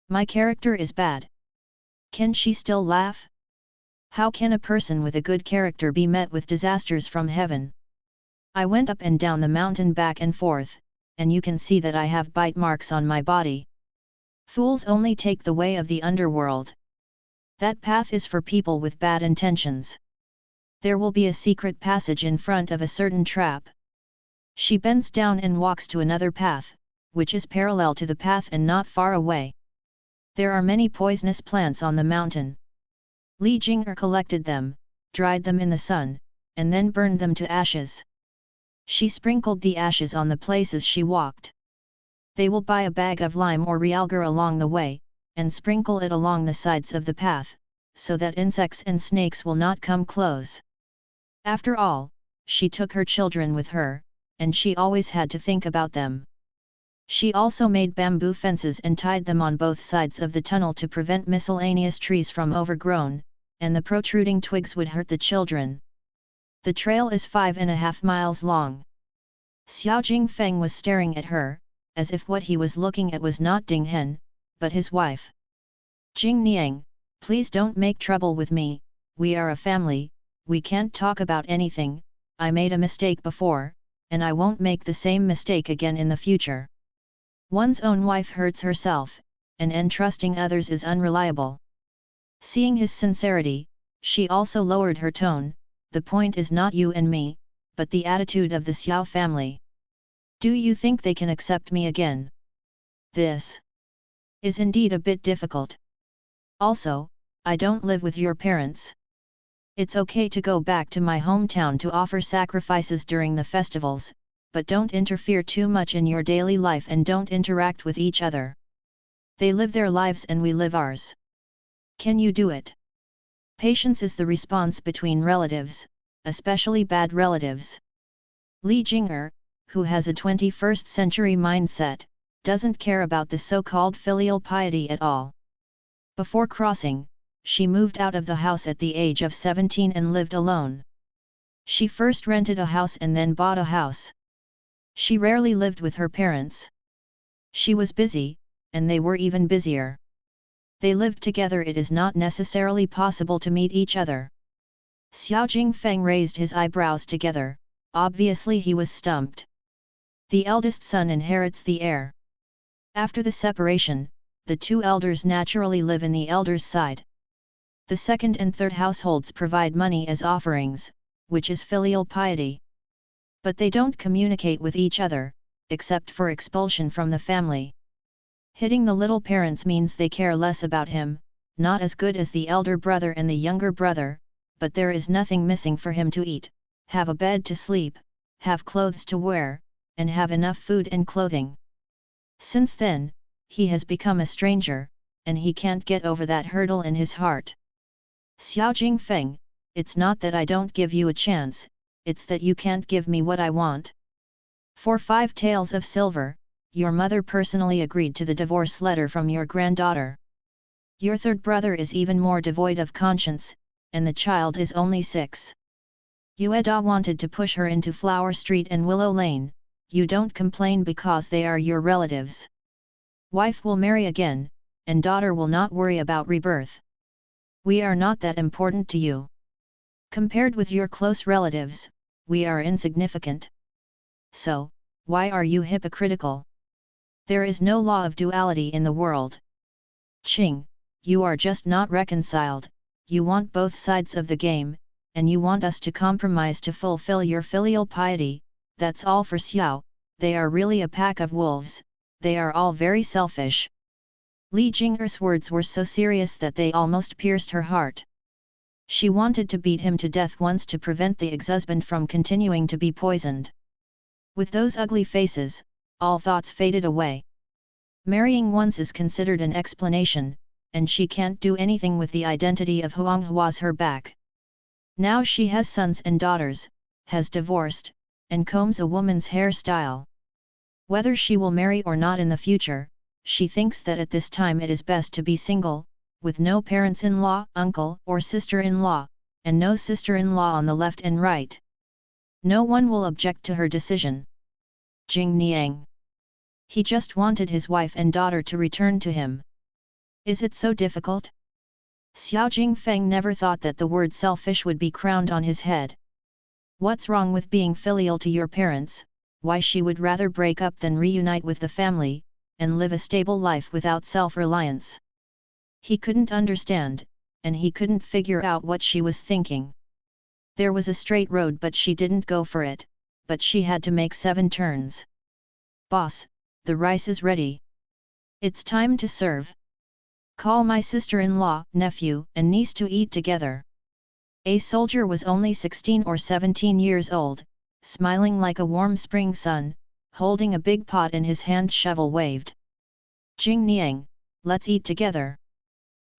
My character is bad. Can she still laugh? How can a person with a good character be met with disasters from heaven? I went up and down the mountain back and forth, and you can see that I have bite marks on my body. Fools only take the way of the underworld. That path is for people with bad intentions. There will be a secret passage in front of a certain trap. She bends down and walks to another path, which is parallel to the path and not far away. There are many poisonous plants on the mountain. Li Jing'er collected them, dried them in the sun, and then burned them to ashes. She sprinkled the ashes on the places she walked. They will buy a bag of lime or realgar along the way, and sprinkle it along the sides of the path, so that insects and snakes will not come close. After all, she took her children with her, and she always had to think about them. She also made bamboo fences and tied them on both sides of the tunnel to prevent miscellaneous trees from overgrown, and the protruding twigs would hurt the children. The trail is 5.5 miles long. Xiao Jingfeng was staring at her, as if what he was looking at was not Ding Hen, but his wife. Jing Niang, please don't make trouble with me, we are a family, we can't talk about anything. I made a mistake before, and I won't make the same mistake again in the future. One's own wife hurts herself, and entrusting others is unreliable. Seeing his sincerity, she also lowered her tone. The point is not you and me, but the attitude of the Xiao family. Do you think they can accept me again? This is indeed a bit difficult. Also, I don't live with your parents. It's okay to go back to my hometown to offer sacrifices during the festivals, but don't interfere too much in your daily life and don't interact with each other. They live their lives and we live ours. Can you do it? Patience is the response between relatives, especially bad relatives. Li Jing'er, who has a 21st century mindset, doesn't care about the so-called filial piety at all. Before crossing, she moved out of the house at the age of 17 and lived alone. She first rented a house and then bought a house. She rarely lived with her parents. She was busy, and they were even busier. They lived together. It is not necessarily possible to meet each other. Xiao Jingfeng raised his eyebrows together, obviously he was stumped. The eldest son inherits the heir. After the separation, the 2 elders naturally live in the elders' side. The second and third households provide money as offerings, which is filial piety. But they don't communicate with each other, except for expulsion from the family. Hitting the little parents means they care less about him, not as good as the elder brother and the younger brother, but there is nothing missing for him to eat, have a bed to sleep, have clothes to wear, and have enough food and clothing. Since then, he has become a stranger, and he can't get over that hurdle in his heart. Xiao Jingfeng, it's not that I don't give you a chance, it's that you can't give me what I want. For 5 taels of silver, your mother personally agreed to the divorce letter from your granddaughter. Your third brother is even more devoid of conscience, and the child is only 6. Ueda wanted to push her into Flower Street and Willow Lane. You don't complain because they are your relatives. Wife will marry again, and daughter will not worry about rebirth. We are not that important to you. Compared with your close relatives, we are insignificant. So, why are you hypocritical? There is no law of duality in the world. Ching, you are just not reconciled. You want both sides of the game, and you want us to compromise to fulfill your filial piety. That's all for Xiao. They are really a pack of wolves. They are all very selfish. Li Jinger's words were so serious that they almost pierced her heart. She wanted to beat him to death once to prevent the ex-husband from continuing to be poisoned. With those ugly faces, all thoughts faded away. Marrying once is considered an explanation, and she can't do anything with the identity of Huanghua's her back. Now she has sons and daughters, has divorced, and combs a woman's hairstyle. Whether she will marry or not in the future, she thinks that at this time it is best to be single, with no parents-in-law, uncle or sister-in-law, and no sister-in-law on the left and right. No one will object to her decision. Jing Niang. He just wanted his wife and daughter to return to him. Is it so difficult? Xiao Jingfeng never thought that the word selfish would be crowned on his head. What's wrong with being filial to your parents? Why she would rather break up than reunite with the family, and live a stable life without self-reliance. He couldn't understand, and he couldn't figure out what she was thinking. There was a straight road but she didn't go for it, but she had to make 7 turns. Boss, the rice is ready. It's time to serve. Call my sister-in-law, nephew, and niece to eat together. A soldier was only 16 or 17 years old, smiling like a warm spring sun, holding a big pot in his hand. Shovel waved. Jing Niang, let's eat together.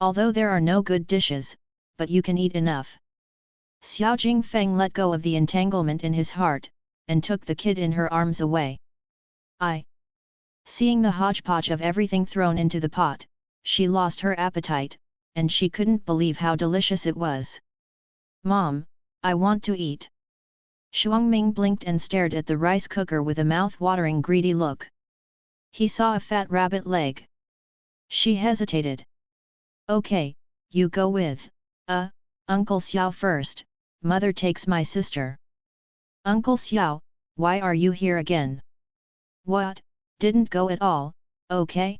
Although there are no good dishes, but you can eat enough. Xiao Jingfeng let go of the entanglement in his heart, and took the kid in her arms away. Seeing the hodgepodge of everything thrown into the pot, she lost her appetite, and she couldn't believe how delicious it was. Mom, I want to eat. Shuangming blinked and stared at the rice cooker with a mouth-watering greedy look. He saw a fat rabbit leg. She hesitated. Okay, you go with, Uncle Xiao first, mother takes my sister. Uncle Xiao, why are you here again? What, didn't go at all, okay?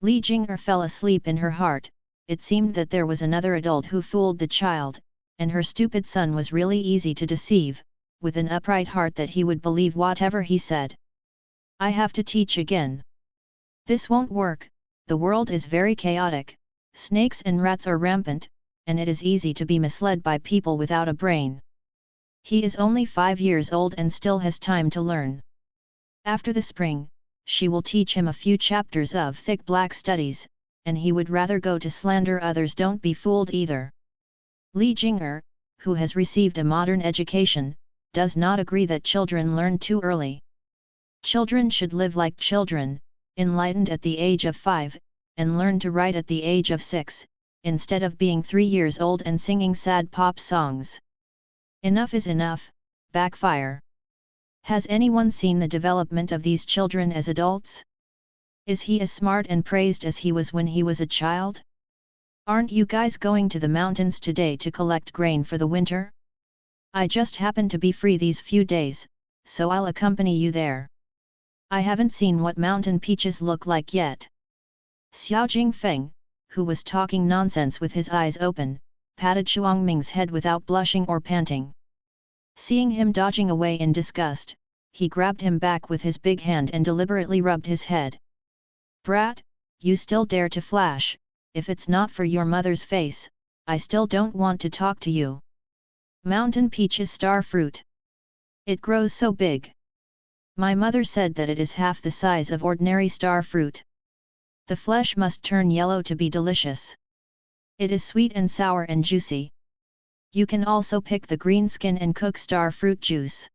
Li Jinger fell asleep in her heart. It seemed that there was another adult who fooled the child, and her stupid son was really easy to deceive, with an upright heart that he would believe whatever he said. I have to teach again. This won't work, the world is very chaotic, snakes and rats are rampant, and it is easy to be misled by people without a brain. He is only 5 years old and still has time to learn. After the spring, she will teach him a few chapters of thick black studies, and he would rather go to slander others. Don't be fooled either. Li Jinger, who has received a modern education, does not agree that children learn too early. Children should live like children, enlightened at the age of 5, and learn to write at the age of 6, instead of being 3 years old and singing sad pop songs. Enough is enough, backfire. Has anyone seen the development of these children as adults? Is he as smart and praised as he was when he was a child? Aren't you guys going to the mountains today to collect grain for the winter? I just happen to be free these few days, so I'll accompany you there. I haven't seen what mountain peaches look like yet. Xiao Jingfeng, who was talking nonsense with his eyes open, patted Shuangming's head without blushing or panting. Seeing him dodging away in disgust, he grabbed him back with his big hand and deliberately rubbed his head. Brat, you still dare to flash, if it's not for your mother's face, I still don't want to talk to you. Mountain peach is star fruit. It grows so big. My mother said that it is half the size of ordinary star fruit. The flesh must turn yellow to be delicious. It is sweet and sour and juicy. You can also pick the green skin and cook star fruit juice.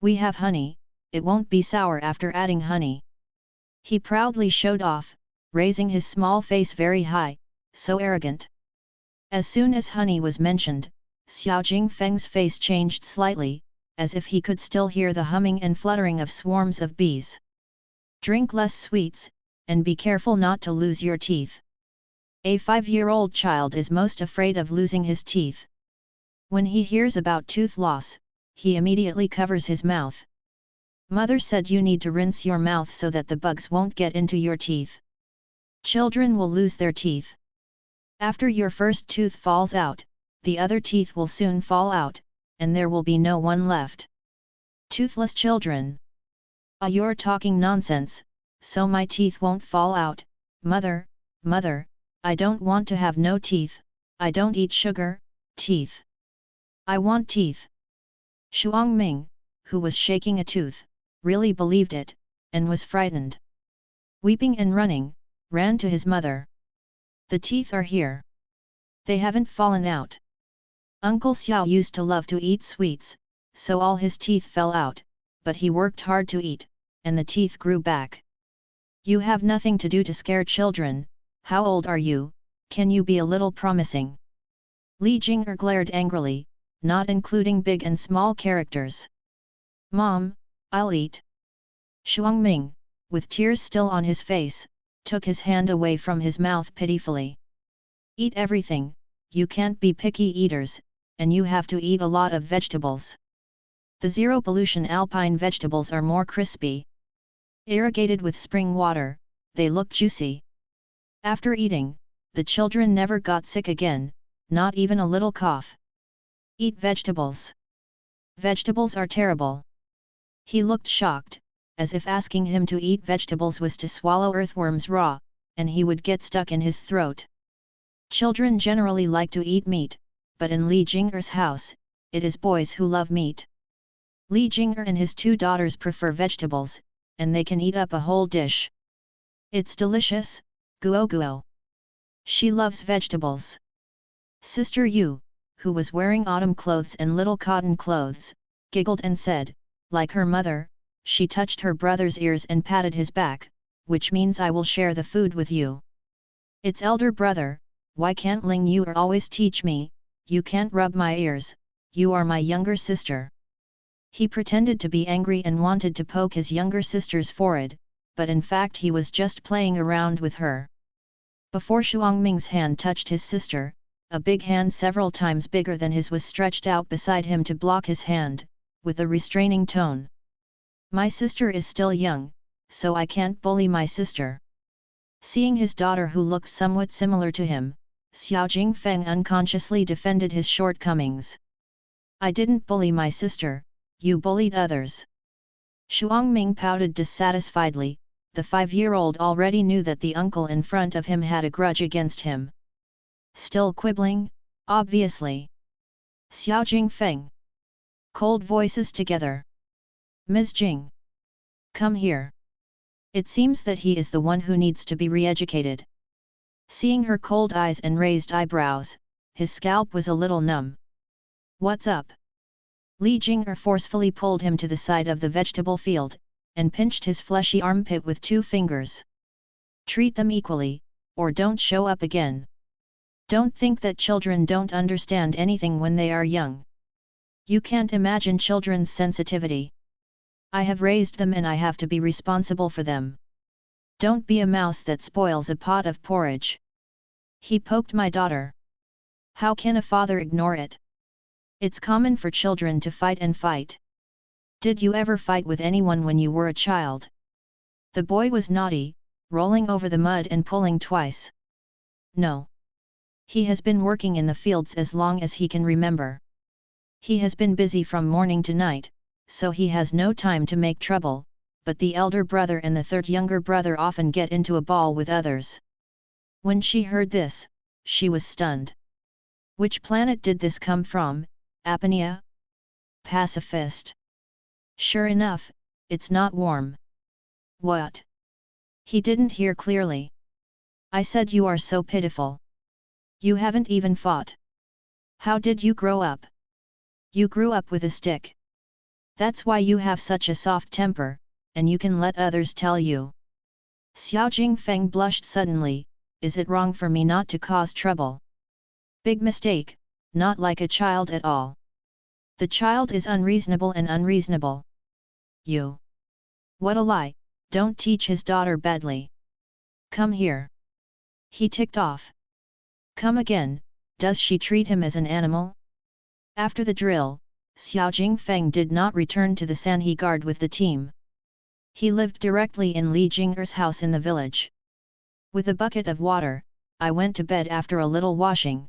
We have honey, it won't be sour after adding honey. He proudly showed off, raising his small face very high, so arrogant. As soon as honey was mentioned, Xiao Jingfeng's face changed slightly, as if he could still hear the humming and fluttering of swarms of bees. Drink less sweets, and be careful not to lose your teeth. A 5-year-old child is most afraid of losing his teeth. When he hears about tooth loss, he immediately covers his mouth. Mother said you need to rinse your mouth so that the bugs won't get into your teeth. Children will lose their teeth. After your first tooth falls out, the other teeth will soon fall out, and there will be no one left. Toothless children. Ah, you're talking nonsense, so my teeth won't fall out. Mother, mother, I don't want to have no teeth, I don't eat sugar, teeth. I want teeth. Shuang Ming, who was shaking a tooth, really believed it, and was frightened. Weeping and running, ran to his mother. The teeth are here. They haven't fallen out. Uncle Xiao used to love to eat sweets, so all his teeth fell out, but he worked hard to eat, and the teeth grew back. You have nothing to do to scare children. How old are you? Can you be a little promising? Li Jing'er glared angrily, not including big and small characters. Mom, I'll eat. Shuang Ming, with tears still on his face, took his hand away from his mouth pitifully. Eat everything, you can't be picky eaters, and you have to eat a lot of vegetables. The zero-pollution alpine vegetables are more crispy. Irrigated with spring water, they look juicy. After eating, the children never got sick again, not even a little cough. Eat vegetables. Vegetables are terrible. He looked shocked, as if asking him to eat vegetables was to swallow earthworms raw, and he would get stuck in his throat. Children generally like to eat meat, but in Li Jing'er's house, it is boys who love meat. Li Jing'er and his 2 daughters prefer vegetables, and they can eat up a whole dish. It's delicious, guo guo. She loves vegetables. Sister Yu, who was wearing autumn clothes and little cotton clothes, giggled and said, like her mother, she touched her brother's ears and patted his back, which means I will share the food with you. It's elder brother, why can't Ling Yu always teach me? You can't rub my ears, you are my younger sister. He pretended to be angry and wanted to poke his younger sister's forehead, but in fact he was just playing around with her. Before Shuang Ming's hand touched his sister, a big hand several times bigger than his was stretched out beside him to block his hand, with a restraining tone. My sister is still young, so I can't bully my sister. Seeing his daughter who looked somewhat similar to him, Xiao Jingfeng unconsciously defended his shortcomings. I didn't bully my sister, you bullied others. Shuang Ming pouted dissatisfiedly. The 5-year-old already knew that the uncle in front of him had a grudge against him. Still quibbling, obviously. Xiao Jingfeng. Cold voices together. Ms. Jing. Come here. It seems that he is the one who needs to be re-educated. Seeing her cold eyes and raised eyebrows, his scalp was a little numb. What's up? Li Jing'er forcefully pulled him to the side of the vegetable field, and pinched his fleshy armpit with 2 fingers. Treat them equally, or don't show up again. Don't think that children don't understand anything when they are young. You can't imagine children's sensitivity. I have raised them and I have to be responsible for them. Don't be a mouse that spoils a pot of porridge. He poked my daughter. How can a father ignore it? It's common for children to fight and fight. Did you ever fight with anyone when you were a child? The boy was naughty, rolling over the mud and pulling twice. No. He has been working in the fields as long as he can remember. He has been busy from morning to night, so he has no time to make trouble, but the elder brother and the 3rd younger brother often get into a ball with others. When she heard this, she was stunned. Which planet did this come from, Apania? Pacifist. Sure enough, it's not warm. What? He didn't hear clearly. I said you are so pitiful. You haven't even fought. How did you grow up? You grew up with a stick. That's why you have such a soft temper, and you can let others tell you. Xiao Jingfeng blushed suddenly. Is it wrong for me not to cause trouble? Big mistake, not like a child at all. The child is unreasonable and unreasonable. You. What a lie, don't teach his daughter badly. Come here. He ticked off. Come again, does she treat him as an animal? After the drill, Xiao Jingfeng did not return to the Sanhe guard with the team. He lived directly in Li Jinger's house in the village. With a bucket of water, I went to bed after a little washing.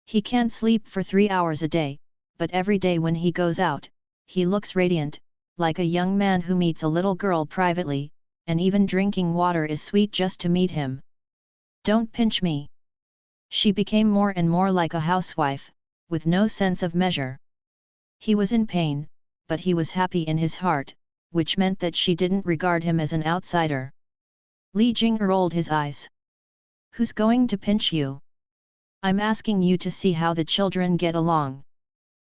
He can't sleep for 3 hours a day, but every day when he goes out, he looks radiant, like a young man who meets a little girl privately, and even drinking water is sweet just to meet him. Don't pinch me. She became more and more like a housewife, with no sense of measure. He was in pain, but he was happy in his heart, which meant that she didn't regard him as an outsider. Li Jinger rolled his eyes. Who's going to pinch you? I'm asking you to see how the children get along.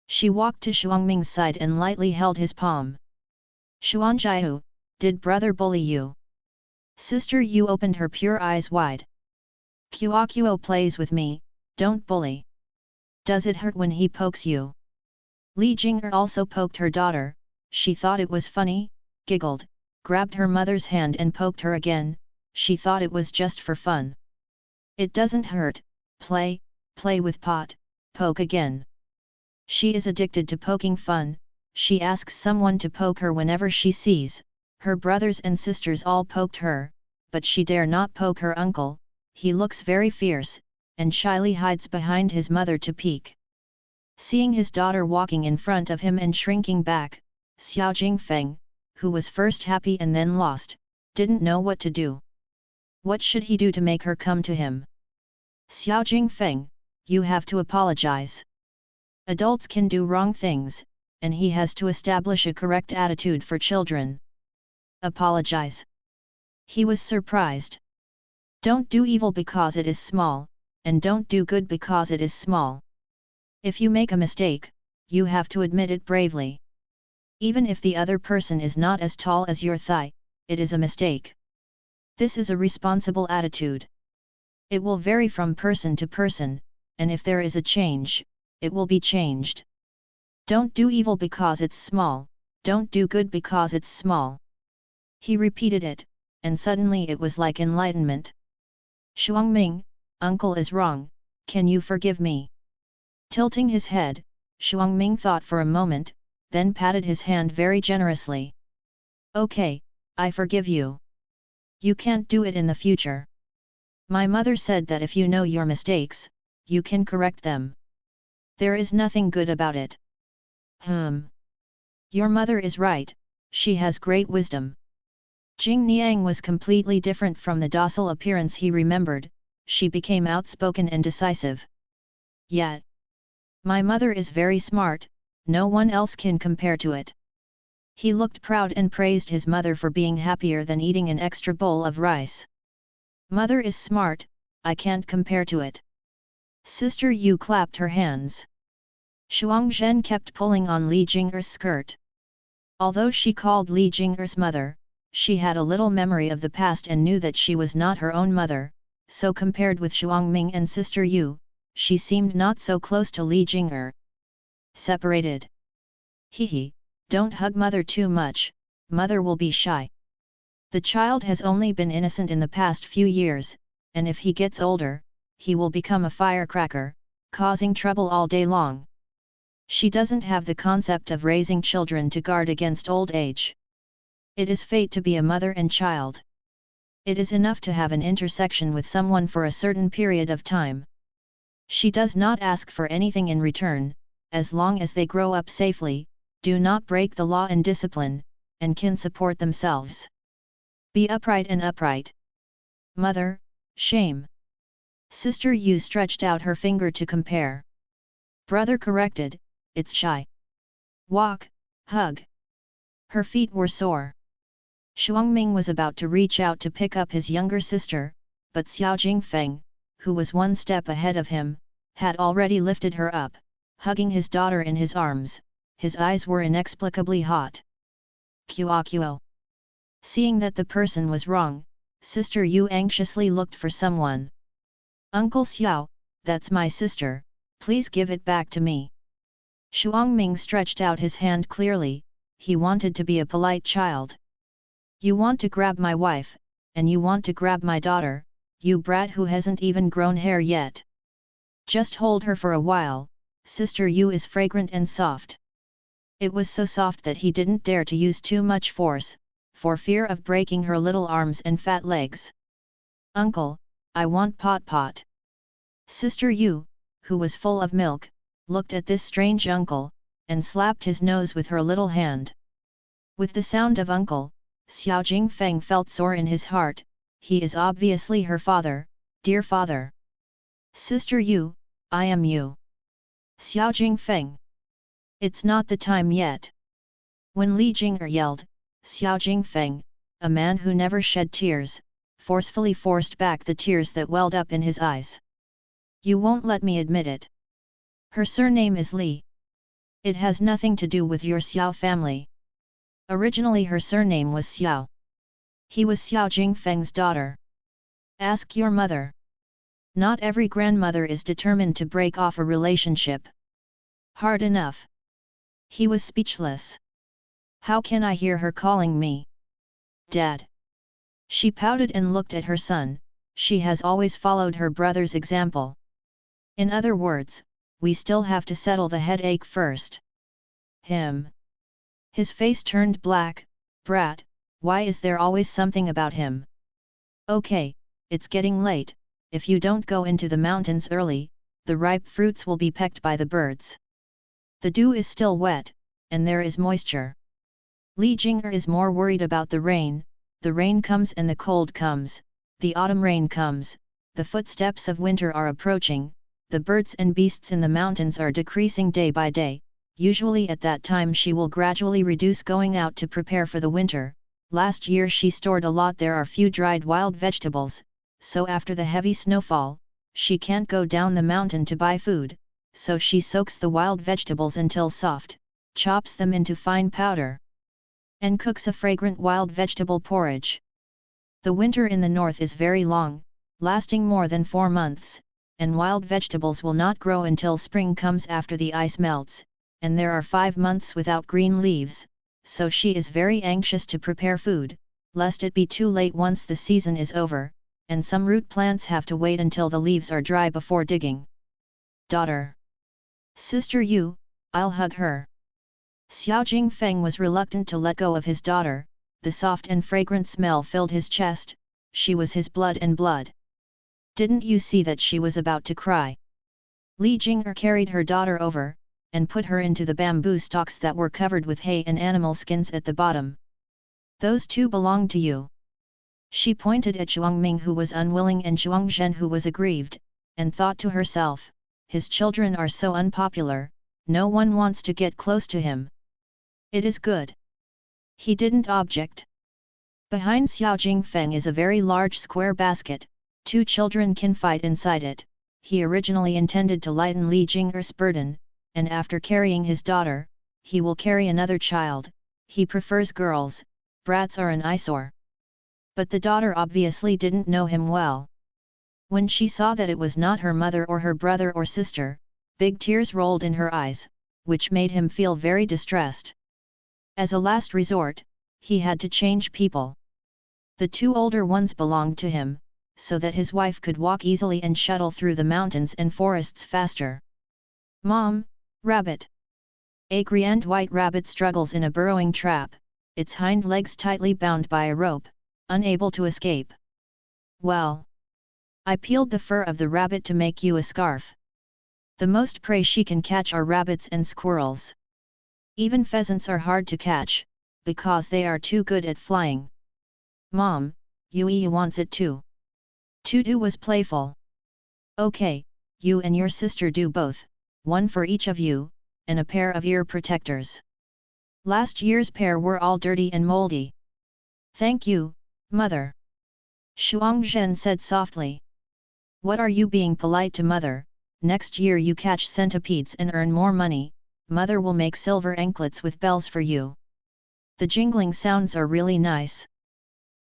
She walked to Shuangming's side and lightly held his palm. Xuanjiu, did brother bully you? Sister Yu opened her pure eyes wide. Kuo plays with me, don't bully. Does it hurt when he pokes you? Li Jinger also poked her daughter. She thought it was funny, giggled, grabbed her mother's hand and poked her again. She thought it was just for fun. It doesn't hurt, play with pot, poke again. She is addicted to poking fun. She asks someone to poke her whenever she sees. Her brothers and sisters all poked her, but she dare not poke her uncle. He looks very fierce, and shyly hides behind his mother to peek. Seeing his daughter walking in front of him and shrinking back, Xiao Jingfeng, who was first happy and then lost, didn't know what to do. What should he do to make her come to him? Xiao Jingfeng, you have to apologize. Adults can do wrong things, and he has to establish a correct attitude for children. Apologize. He was surprised. Don't do evil because it is small, and don't do good because it is small. If you make a mistake, you have to admit it bravely. Even if the other person is not as tall as your thigh, it is a mistake. This is a responsible attitude. It will vary from person to person, and if there is a change, it will be changed. Don't do evil because it's small, don't do good because it's small. He repeated it, and suddenly it was like enlightenment. Shuangming, uncle is wrong, can you forgive me? Tilting his head, Shuangming thought for a moment, then patted his hand very generously. Okay, I forgive you. You can't do it in the future. My mother said that if you know your mistakes, you can correct them. There is nothing good about it. Your mother is right, she has great wisdom. Jing Niang was completely different from the docile appearance he remembered. She became outspoken and decisive. Yet, my mother is very smart, no one else can compare to it. He looked proud and praised his mother for being happier than eating an extra bowl of rice. Mother is smart, I can't compare to it. Sister Yu clapped her hands. Shuang Zhen kept pulling on Li Jinger's skirt. Although she called Li Jinger's mother, she had a little memory of the past and knew that she was not her own mother, so compared with Shuangming and Sister Yu, she seemed not so close to Li Jinger. Separated. Hee, don't hug mother too much, mother will be shy. The child has only been innocent in the past few years, and if he gets older, he will become a firecracker, causing trouble all day long. She doesn't have the concept of raising children to guard against old age. It is fate to be a mother and child. It is enough to have an intersection with someone for a certain period of time. She does not ask for anything in return, as long as they grow up safely, do not break the law and discipline, and can support themselves. Be upright and upright. Mother, shame. Sister Yu stretched out her finger to compare. Brother corrected, it's shy. Walk, hug. Her feet were sore. Shuangming was about to reach out to pick up his younger sister, but Xiao Jingfeng, who was one step ahead of him, had already lifted her up, hugging his daughter in his arms. his eyes were inexplicably hot. Kuo. Seeing that the person was wrong, Sister Yu anxiously looked for someone. Uncle Xiao, that's my sister, please give it back to me. Shuangming stretched out his hand clearly, he wanted to be a polite child. You want to grab my wife, and you want to grab my daughter, you brat who hasn't even grown hair yet. Just hold her for a while, Sister Yu is fragrant and soft. It was so soft that he didn't dare to use too much force, for fear of breaking her little arms and fat legs. Uncle, I want pot. Sister Yu, who was full of milk, looked at this strange uncle, and slapped his nose with her little hand. With the sound of uncle, Xiao Jingfeng felt sore in his heart, he is obviously her father, dear father. Sister Yu, I am you. Xiao Jingfeng. It's not the time yet. When Li Jing'er yelled, Xiao Jingfeng, a man who never shed tears, forcefully forced back the tears that welled up in his eyes. You won't let me admit it. Her surname is Li. It has nothing to do with your Xiao family. Originally her surname was Xiao. He was Xiao Jingfeng's daughter. Ask your mother. Not every grandmother is determined to break off a relationship. Hard enough. He was speechless. How can I hear her calling me Dad? She pouted and looked at her son, she has always followed her brother's example. In other words, we still have to settle the headache first. Him. His face turned black, brat, why is there always something about him? Okay, it's getting late, if you don't go into the mountains early, the ripe fruits will be pecked by the birds. The dew is still wet, and there is moisture. Li Jing'er is more worried about the rain comes and the cold comes, the autumn rain comes, the footsteps of winter are approaching, the birds and beasts in the mountains are decreasing day by day, usually at that time she will gradually reduce going out to prepare for the winter. Last year she stored a lot, there are few dried wild vegetables, so after the heavy snowfall, she can't go down the mountain to buy food, so she soaks the wild vegetables until soft, chops them into fine powder, and cooks a fragrant wild vegetable porridge. The winter in the north is very long, lasting more than 4 months, and wild vegetables will not grow until spring comes after the ice melts, and there are 5 months without green leaves, so she is very anxious to prepare food, lest it be too late once the season is over, and some root plants have to wait until the leaves are dry before digging. Daughter. Sister Yu, I'll hug her. Xiao Jingfeng was reluctant to let go of his daughter, the soft and fragrant smell filled his chest, she was his blood and blood. Didn't you see that she was about to cry? Li Jing'er carried her daughter over, and put her into the bamboo stalks that were covered with hay and animal skins at the bottom. Those two belong to you. She pointed at Zhuangming who was unwilling and Zhuangzhen who was aggrieved, and thought to herself, his children are so unpopular, no one wants to get close to him. It is good. He didn't object. Behind Xiao Jingfeng is a very large square basket, 2 children can fight inside it. He originally intended to lighten Li Jing'er's burden, and after carrying his daughter, he will carry another child. He prefers girls, brats are an eyesore. But the daughter obviously didn't know him well. When she saw that it was not her mother or her brother or sister, big tears rolled in her eyes, which made him feel very distressed. As a last resort, he had to change people. The 2 older ones belonged to him, so that his wife could walk easily and shuttle through the mountains and forests faster. Mom, rabbit. A grand white rabbit struggles in a burrowing trap, its hind legs tightly bound by a rope, unable to escape. Well, I peeled the fur of the rabbit to make you a scarf. The most prey she can catch are rabbits and squirrels. Even pheasants are hard to catch, because they are too good at flying. Mom, Yui wants it too. Tutu was playful. Okay, you and your sister do both, one for each of you, and a pair of ear protectors. Last year's pair were all dirty and moldy. Thank you, mother. Shuangzhen said softly. What are you being polite to mother? Next year you catch centipedes and earn more money, mother will make silver anklets with bells for you. The jingling sounds are really nice.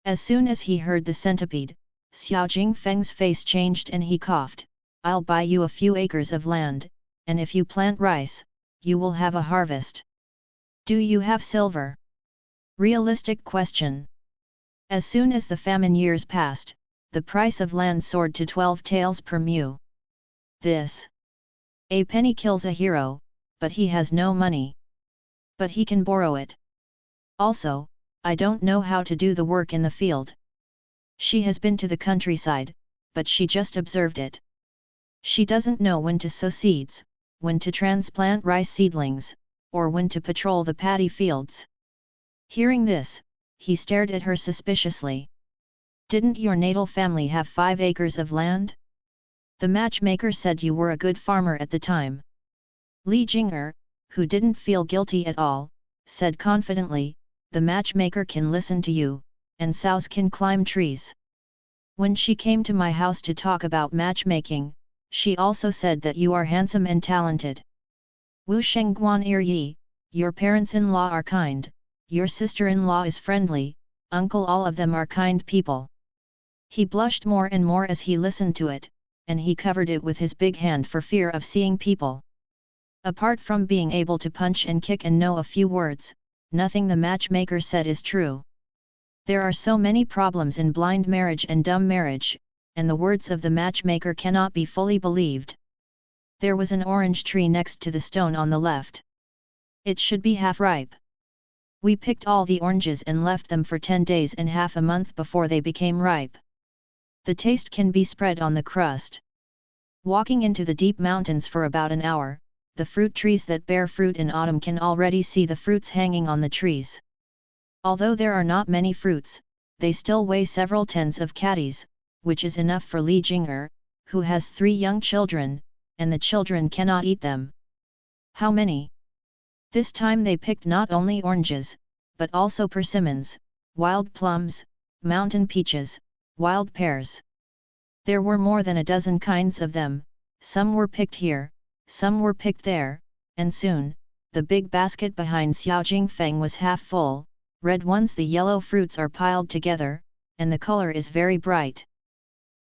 As soon as he heard the centipede, Xiao Jingfeng's face changed and he coughed. I'll buy you a few acres of land, and if you plant rice, you will have a harvest. Do you have silver? Realistic question. As soon as the famine years passed, the price of land soared to 12 taels per mu. A penny kills a hero, but he has no money. But he can borrow it. Also, I don't know how to do the work in the field. She has been to the countryside, but she just observed it. She doesn't know when to sow seeds, when to transplant rice seedlings, or when to patrol the paddy fields. Hearing this, he stared at her suspiciously. Didn't your natal family have 5 acres of land? The matchmaker said you were a good farmer at the time. Li Jing'er, who didn't feel guilty at all, said confidently, the matchmaker can listen to you, and sows can climb trees. When she came to my house to talk about matchmaking, she also said that you are handsome and talented. Wu Shengguan Yi, your parents-in-law are kind, your sister-in-law is friendly, uncle, all of them are kind people. He blushed more and more as he listened to it, and he covered it with his big hand for fear of seeing people. Apart from being able to punch and kick and know a few words, nothing the matchmaker said is true. There are so many problems in blind marriage and dumb marriage, and the words of the matchmaker cannot be fully believed. There was an orange tree next to the stone on the left. It should be half ripe. We picked all the oranges and left them for 10 days and half a month before they became ripe. The taste can be spread on the crust. Walking into the deep mountains for about an hour, the fruit trees that bear fruit in autumn can already see the fruits hanging on the trees. Although there are not many fruits, they still weigh several tens of catties, which is enough for Li Jing'er, who has 3 young children, and the children cannot eat them. How many? This time they picked not only oranges, but also persimmons, wild plums, mountain peaches, wild pears. There were more than a dozen kinds of them, some were picked here, some were picked there, and soon, the big basket behind Xiao Jingfeng was half full. Red ones, the yellow fruits are piled together, and the color is very bright.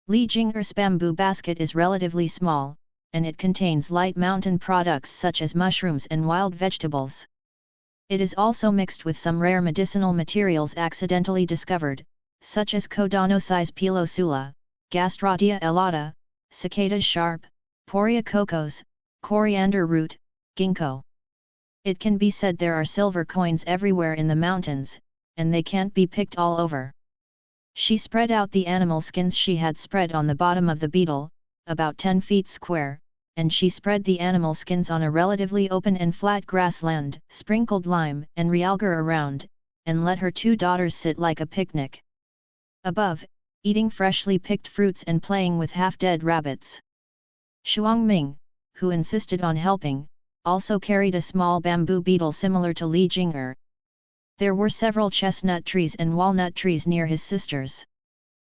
Li Jing'er's bamboo basket is relatively small, and it contains light mountain products such as mushrooms and wild vegetables. It is also mixed with some rare medicinal materials accidentally discovered, such as Codonocys pilosula, Gastrodia elata, Cicada sharp, Poria cocos, coriander root, ginkgo. It can be said there are silver coins everywhere in the mountains, and they can't be picked all over. She spread out the animal skins she had spread on the bottom of the beetle, about 10 feet square, and she spread the animal skins on a relatively open and flat grassland, sprinkled lime and realgar around, and let her 2 daughters sit like a picnic. Above, eating freshly picked fruits and playing with half-dead rabbits. Shuangming, who insisted on helping, also carried a small bamboo beetle similar to Li Jing'er. There were several chestnut trees and walnut trees near his sisters.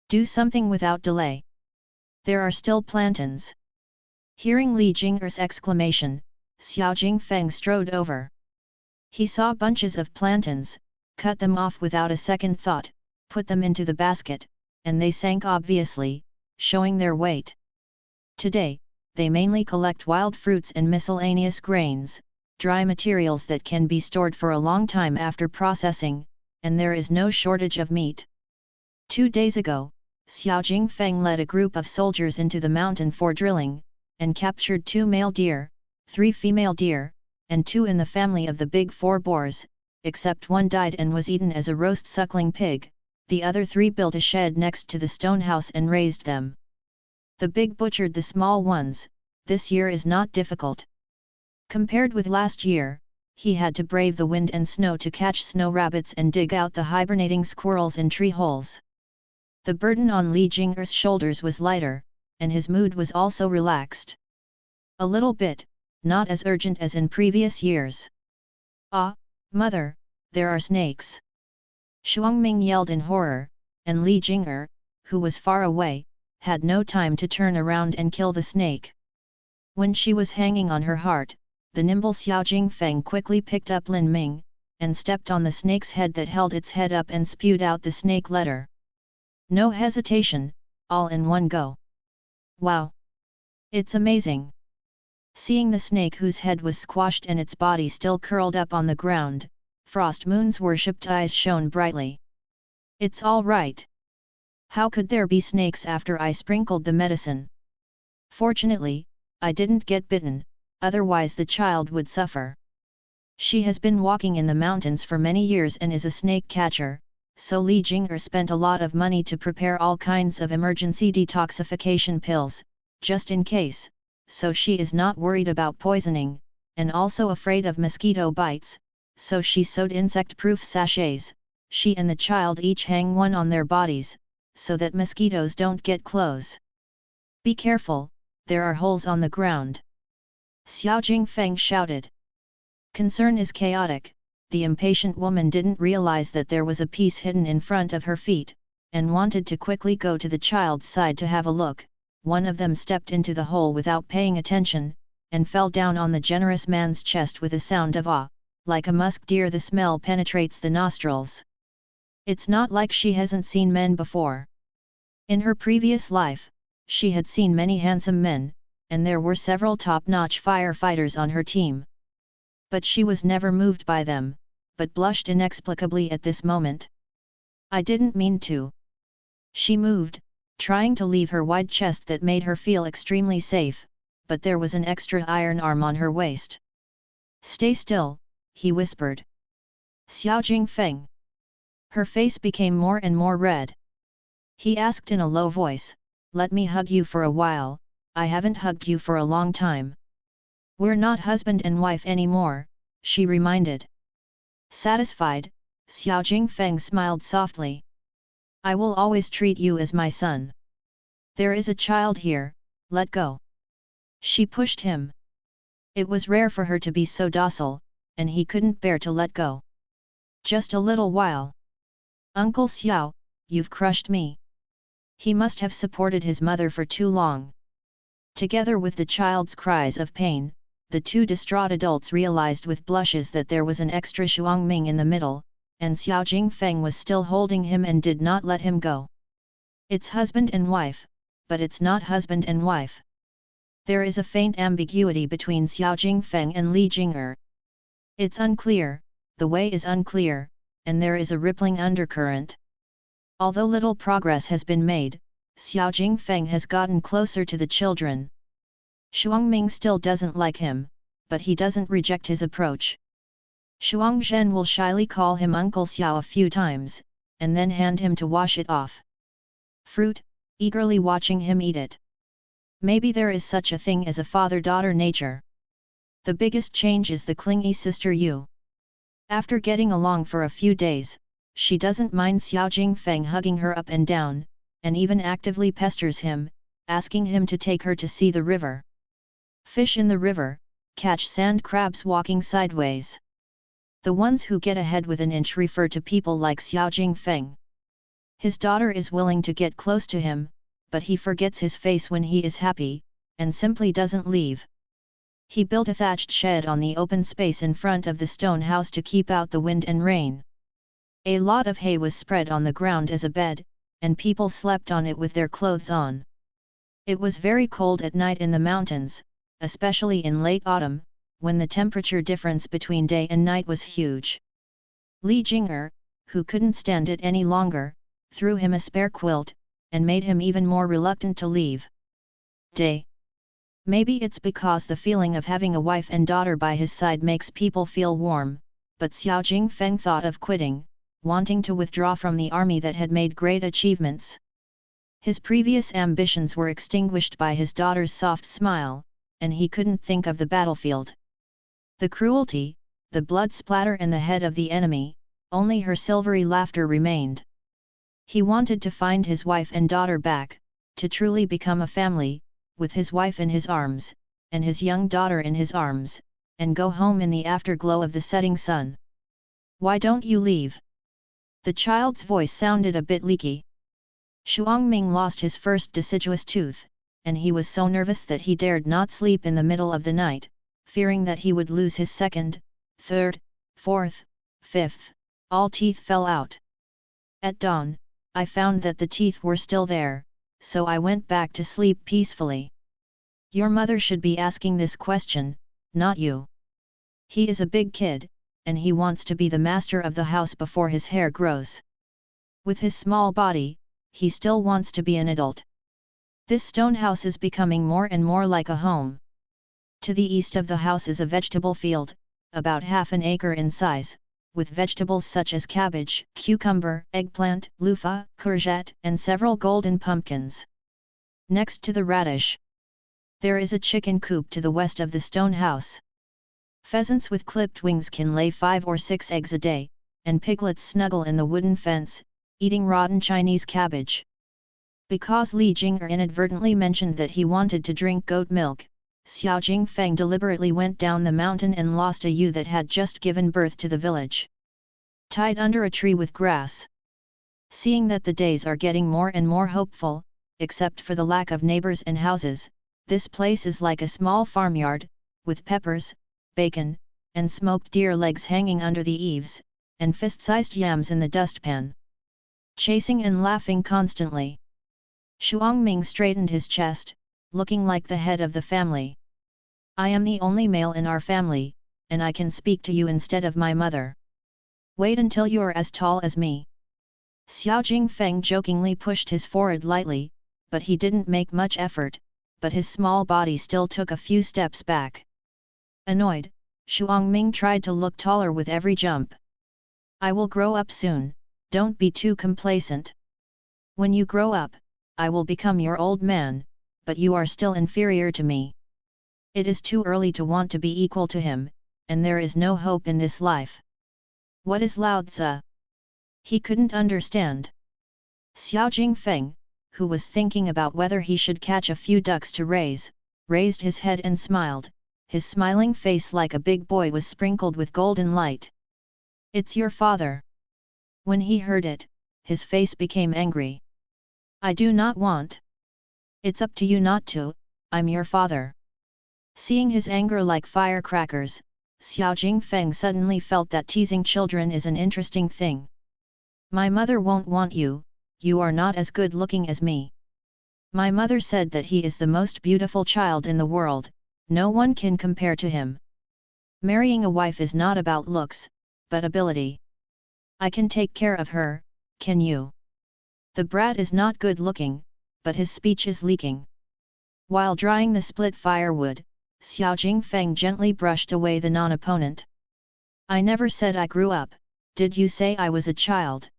Do something without delay. There are still plantains. Hearing Li Jing'er's exclamation, Xiao Jingfeng strode over. He saw bunches of plantains, cut them off without a second thought, put them into the basket, and they sank obviously, showing their weight. Today, they mainly collect wild fruits and miscellaneous grains, dry materials that can be stored for a long time after processing, and there is no shortage of meat. 2 days ago, Xiao Jingfeng led a group of soldiers into the mountain for drilling, and captured 2 male deer, 3 female deer, and 2 in the family of the big 4 boars, except one died and was eaten as a roast suckling pig. The other 3 built a shed next to the stone house and raised them. The big butchered the small ones. This year is not difficult. Compared with last year, he had to brave the wind and snow to catch snow rabbits and dig out the hibernating squirrels in tree holes. The burden on Li Jing'er's shoulders was lighter, and his mood was also relaxed. A little bit, not as urgent as in previous years. Ah, mother, there are snakes! Shuangming yelled in horror, and Li Jing'er, who was far away, had no time to turn around and kill the snake. When she was hanging on her heart, the nimble Xiao Jingfeng quickly picked up Lin Ming, and stepped on the snake's head that held its head up and spewed out the snake letter. No hesitation, all in one go. Wow! It's amazing! Seeing the snake whose head was squashed and its body still curled up on the ground, Frost Moon's worshipped eyes shone brightly. It's all right. How could there be snakes after I sprinkled the medicine? Fortunately, I didn't get bitten, otherwise the child would suffer. She has been walking in the mountains for many years and is a snake catcher, so Li Jing'er spent a lot of money to prepare all kinds of emergency detoxification pills, just in case, so she is not worried about poisoning, and also afraid of mosquito bites, so she sewed insect-proof sachets. She and the child each hang one on their bodies, so that mosquitoes don't get close. Be careful, there are holes on the ground. Xiao Jingfeng shouted. Concern is chaotic. The impatient woman didn't realize that there was a piece hidden in front of her feet, and wanted to quickly go to the child's side to have a look. One of them stepped into the hole without paying attention, and fell down on the generous man's chest with a sound of awe. Like a musk deer, the smell penetrates the nostrils. It's not like she hasn't seen men before. In her previous life, she had seen many handsome men, and there were several top-notch firefighters on her team. But she was never moved by them, but blushed inexplicably at this moment. I didn't mean to. She moved, trying to leave her wide chest that made her feel extremely safe, but there was an extra iron arm on her waist. Stay still, he whispered. Xiao Jingfeng. Her face became more and more red. He asked in a low voice, let me hug you for a while, I haven't hugged you for a long time. We're not husband and wife anymore, she reminded. Satisfied, Xiao Jingfeng smiled softly. I will always treat you as my son. There is a child here, let go. She pushed him. It was rare for her to be so docile, and he couldn't bear to let go. Just a little while. Uncle Xiao, you've crushed me. He must have supported his mother for too long. Together with the child's cries of pain, the two distraught adults realized with blushes that there was an extra Shuangming in the middle, and Xiao Jingfeng was still holding him and did not let him go. It's husband and wife, but it's not husband and wife. There is a faint ambiguity between Xiao Jingfeng and Li Jing'er. It's unclear, the way is unclear, and there is a rippling undercurrent. Although little progress has been made, Xiao Jingfeng has gotten closer to the children. Shuangming still doesn't like him, but he doesn't reject his approach. Shuangzhen will shyly call him Uncle Xiao a few times, and then hand him to wash it off. Fruit, eagerly watching him eat it. Maybe there is such a thing as a father-daughter nature. The biggest change is the clingy sister Yu. After getting along for a few days, she doesn't mind Xiao Jingfeng hugging her up and down, and even actively pesters him, asking him to take her to see the river. Fish in the river, catch sand crabs walking sideways. The ones who get ahead with an inch refer to people like Xiao Jingfeng. His daughter is willing to get close to him, but he forgets his face when he is happy, and simply doesn't leave. He built a thatched shed on the open space in front of the stone house to keep out the wind and rain. A lot of hay was spread on the ground as a bed, and people slept on it with their clothes on. It was very cold at night in the mountains, especially in late autumn, when the temperature difference between day and night was huge. Li Jing'er, who couldn't stand it any longer, threw him a spare quilt, and made him even more reluctant to leave. Day. Maybe it's because the feeling of having a wife and daughter by his side makes people feel warm, but Xiao Jingfeng thought of quitting, wanting to withdraw from the army that had made great achievements. His previous ambitions were extinguished by his daughter's soft smile, and he couldn't think of the battlefield. The cruelty, the blood splatter and the head of the enemy, only her silvery laughter remained. He wanted to find his wife and daughter back, to truly become a family, with his wife in his arms, and his young daughter in his arms, and go home in the afterglow of the setting sun. Why don't you leave? The child's voice sounded a bit leaky. Shuangming lost his first deciduous tooth, and he was so nervous that he dared not sleep in the middle of the night, fearing that he would lose his second, third, fourth, fifth, all teeth fell out. At dawn, I found that the teeth were still there, so I went back to sleep peacefully. Your mother should be asking this question, not you. He is a big kid, and he wants to be the master of the house before his hair grows. With his small body, he still wants to be an adult. This stone house is becoming more and more like a home. To the east of the house is a vegetable field, about half an acre in size, with vegetables such as cabbage, cucumber, eggplant, loofah, courgette, and several golden pumpkins. Next to the radish, there is a chicken coop to the west of the stone house. Pheasants with clipped wings can lay 5 or 6 eggs a day, and piglets snuggle in the wooden fence, eating rotten Chinese cabbage. Because Li Jing'er inadvertently mentioned that he wanted to drink goat milk, Xiao Jingfeng deliberately went down the mountain and lost a ewe that had just given birth to the village. Tied under a tree with grass. Seeing that the days are getting more and more hopeful, except for the lack of neighbors and houses, this place is like a small farmyard, with peppers, bacon, and smoked deer legs hanging under the eaves, and fist-sized yams in the dustpan. Chasing and laughing constantly. Shuangming straightened his chest, looking like the head of the family. I am the only male in our family, and I can speak to you instead of my mother. Wait until you're as tall as me. Xiao Jingfeng jokingly pushed his forehead lightly, but he didn't make much effort, but his small body still took a few steps back. Annoyed, Shuangming tried to look taller with every jump. I will grow up soon, don't be too complacent. When you grow up, I will become your old man, but you are still inferior to me. It is too early to want to be equal to him, and there is no hope in this life. What is Lao Tzu? He couldn't understand. Xiao Jingfeng, who was thinking about whether he should catch a few ducks to raise, raised his head and smiled, his smiling face like a big boy was sprinkled with golden light. It's your father. When he heard it, his face became angry. I do not want. It's up to you not to, I'm your father. Seeing his anger like firecrackers, Xiao Jingfeng suddenly felt that teasing children is an interesting thing. My mother won't want you, you are not as good looking as me. My mother said that he is the most beautiful child in the world, no one can compare to him. Marrying a wife is not about looks, but ability. I can take care of her, can you? The brat is not good looking, but his speech is leaking. While drying the split firewood, Xiao Jingfeng gently brushed away the non-opponent. I never said I grew up, did you say I was a child?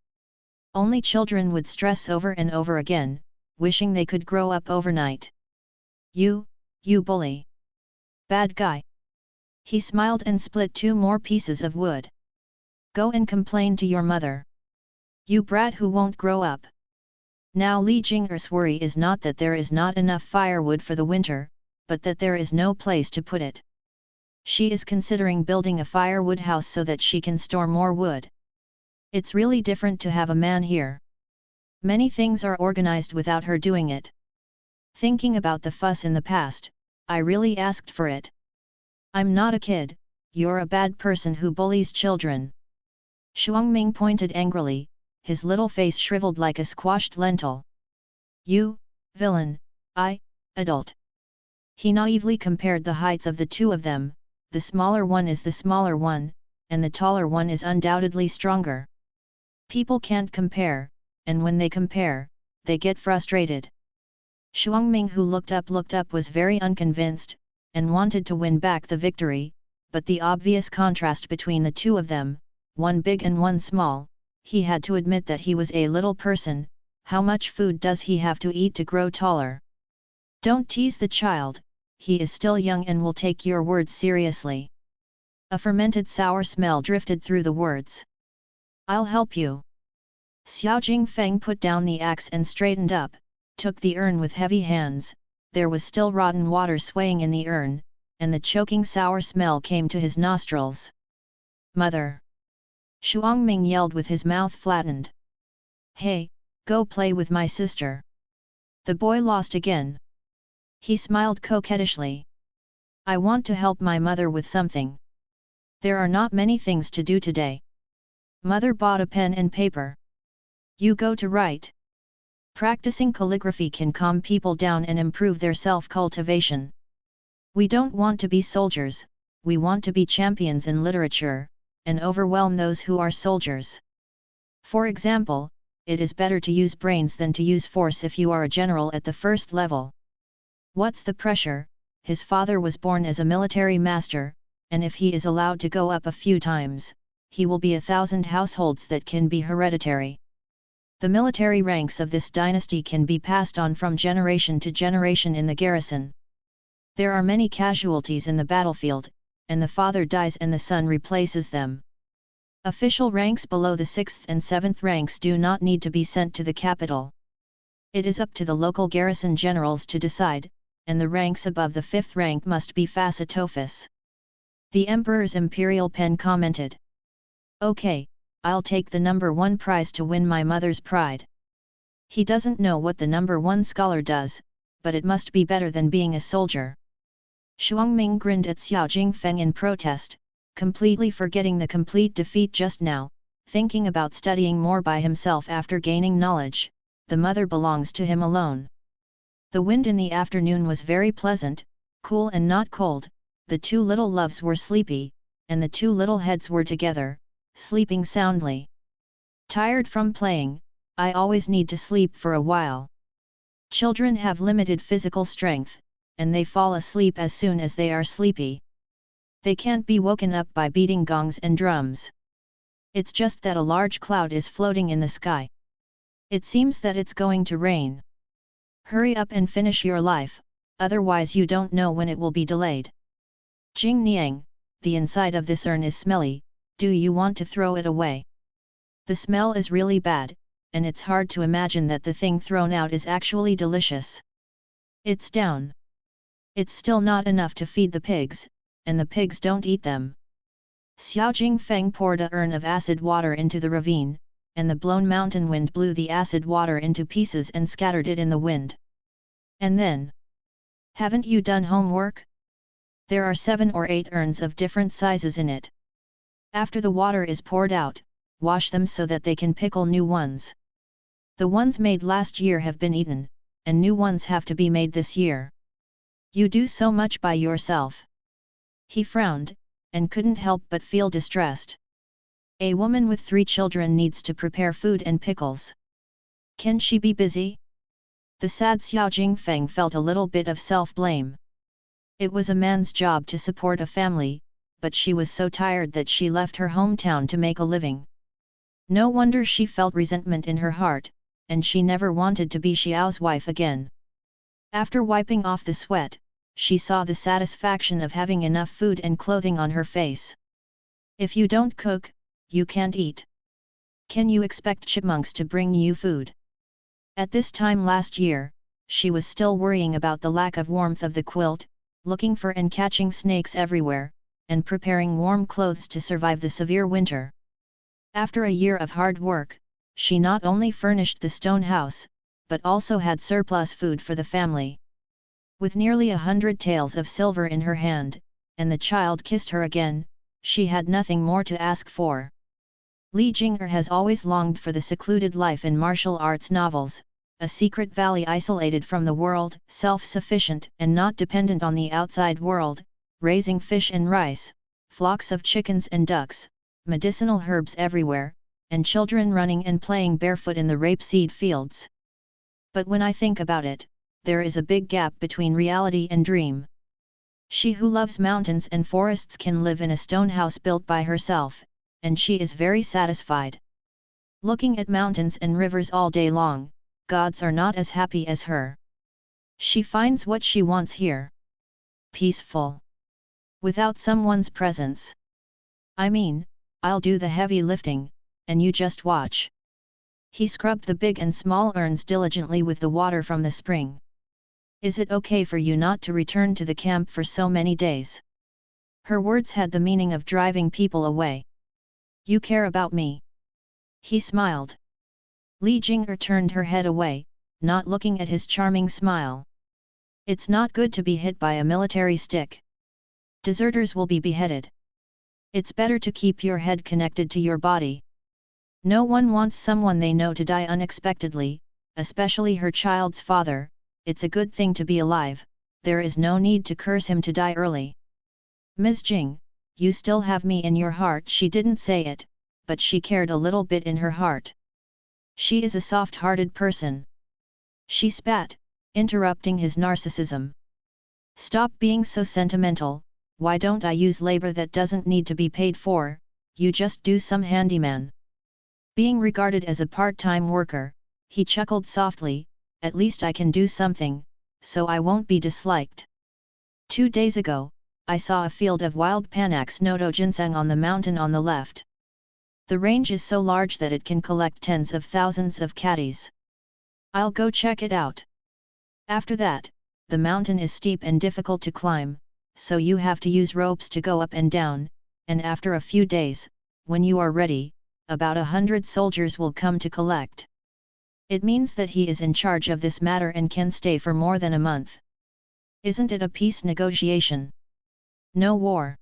Only children would stress over and over again, wishing they could grow up overnight. You bully. Bad guy. He smiled and split 2 more pieces of wood. Go and complain to your mother. You brat who won't grow up. Now Li Jing'er's worry is not that there is not enough firewood for the winter, but that there is no place to put it. She is considering building a firewood house so that she can store more wood. It's really different to have a man here. Many things are organized without her doing it. Thinking about the fuss in the past, I really asked for it. I'm not a kid, you're a bad person who bullies children. Shuangming pointed angrily, his little face shriveled like a squashed lentil. You, villain, I, adult. He naively compared the heights of the two of them, the smaller one is the smaller one, and the taller one is undoubtedly stronger. People can't compare, and when they compare, they get frustrated. Shuangming who looked up was very unconvinced, and wanted to win back the victory, but the obvious contrast between the two of them, one big and one small, he had to admit that he was a little person. How much food does he have to eat to grow taller? Don't tease the child, he is still young and will take your words seriously. A fermented sour smell drifted through the words. I'll help you. Xiao Jingfeng put down the axe and straightened up, took the urn with heavy hands. There was still rotten water swaying in the urn, and the choking sour smell came to his nostrils. Mother! Shuangming yelled with his mouth flattened. Hey, go play with my sister. The boy lost again. He smiled coquettishly. I want to help my mother with something. There are not many things to do today. Mother bought a pen and paper. You go to write. Practicing calligraphy can calm people down and improve their self-cultivation. We don't want to be soldiers, we want to be champions in literature, and overwhelm those who are soldiers. For example, it is better to use brains than to use force if you are a general at the first level. What's the pressure? His father was born as a military master, and if he is allowed to go up a few times, he will be 1,000 households that can be hereditary. The military ranks of this dynasty can be passed on from generation to generation in the garrison. There are many casualties in the battlefield, and the father dies and the son replaces them. Official ranks below the 6th and 7th ranks do not need to be sent to the capital. It is up to the local garrison generals to decide, and the ranks above the 5th rank must be facetoffice. The Emperor's imperial pen commented. Okay, I'll take the number 1 prize to win my mother's pride. He doesn't know what the number 1 scholar does, but it must be better than being a soldier. Shuangming grinned at Xiao Jingfeng in protest, completely forgetting the complete defeat just now, thinking about studying more by himself after gaining knowledge. The mother belongs to him alone. The wind in the afternoon was very pleasant, cool and not cold. The 2 little loves were sleepy, and the 2 little heads were together, sleeping soundly. Tired from playing, I always need to sleep for a while. Children have limited physical strength, and they fall asleep as soon as they are sleepy. They can't be woken up by beating gongs and drums. It's just that a large cloud is floating in the sky. It seems that it's going to rain. Hurry up and finish your life, otherwise you don't know when it will be delayed. Jing Niang, the inside of this urn is smelly, do you want to throw it away? The smell is really bad, and it's hard to imagine that the thing thrown out is actually delicious. It's down. It's still not enough to feed the pigs, and the pigs don't eat them. Xiao Jingfeng poured a urn of acid water into the ravine, and the blown mountain wind blew the acid water into pieces and scattered it in the wind. And then? Haven't you done homework? There are 7 or 8 urns of different sizes in it. After the water is poured out, wash them so that they can pickle new ones. The ones made last year have been eaten, and new ones have to be made this year. You do so much by yourself. He frowned, and couldn't help but feel distressed. A woman with 3 children needs to prepare food and pickles. Can she be busy? The sad Xiao Jingfeng felt a little bit of self-blame. It was a man's job to support a family, but she was so tired that she left her hometown to make a living. No wonder she felt resentment in her heart, and she never wanted to be Xiao's wife again. After wiping off the sweat, she saw the satisfaction of having enough food and clothing on her face. If you don't cook, you can't eat. Can you expect chipmunks to bring you food? At this time last year, she was still worrying about the lack of warmth of the quilt, looking for and catching snakes everywhere, and preparing warm clothes to survive the severe winter. After a year of hard work, she not only furnished the stone house, but also had surplus food for the family. With nearly 100 taels of silver in her hand, and the child kissed her again, she had nothing more to ask for. Li Jing'er has always longed for the secluded life in martial arts novels, a secret valley isolated from the world, self-sufficient and not dependent on the outside world, raising fish and rice, flocks of chickens and ducks, medicinal herbs everywhere, and children running and playing barefoot in the rapeseed fields. But when I think about it, there is a big gap between reality and dream. She who loves mountains and forests can live in a stone house built by herself, and she is very satisfied. Looking at mountains and rivers all day long, gods are not as happy as her. She finds what she wants here. Peaceful. Without someone's presence. I mean, I'll do the heavy lifting, and you just watch. He scrubbed the big and small urns diligently with the water from the spring. Is it okay for you not to return to the camp for so many days? Her words had the meaning of driving people away. You care about me. He smiled. Li Jing'er turned her head away, not looking at his charming smile. It's not good to be hit by a military stick. Deserters will be beheaded. It's better to keep your head connected to your body. No one wants someone they know to die unexpectedly, especially her child's father. It's a good thing to be alive, there is no need to curse him to die early. Ms. Jing, you still have me in your heart. She didn't say it, but she cared a little bit in her heart. She is a soft-hearted person. She spat, interrupting his narcissism. Stop being so sentimental. Why don't I use labor that doesn't need to be paid for? You just do some handyman. Being regarded as a part-time worker, he chuckled softly, at least I can do something, so I won't be disliked. 2 days ago, I saw a field of wild Panax noto ginseng on the mountain on the left. The range is so large that it can collect tens of thousands of caddies. I'll go check it out. After that, the mountain is steep and difficult to climb, so you have to use ropes to go up and down, and after a few days, when you are ready, about 100 soldiers will come to collect. It means that he is in charge of this matter and can stay for more than a month. Isn't it a peace negotiation? No war.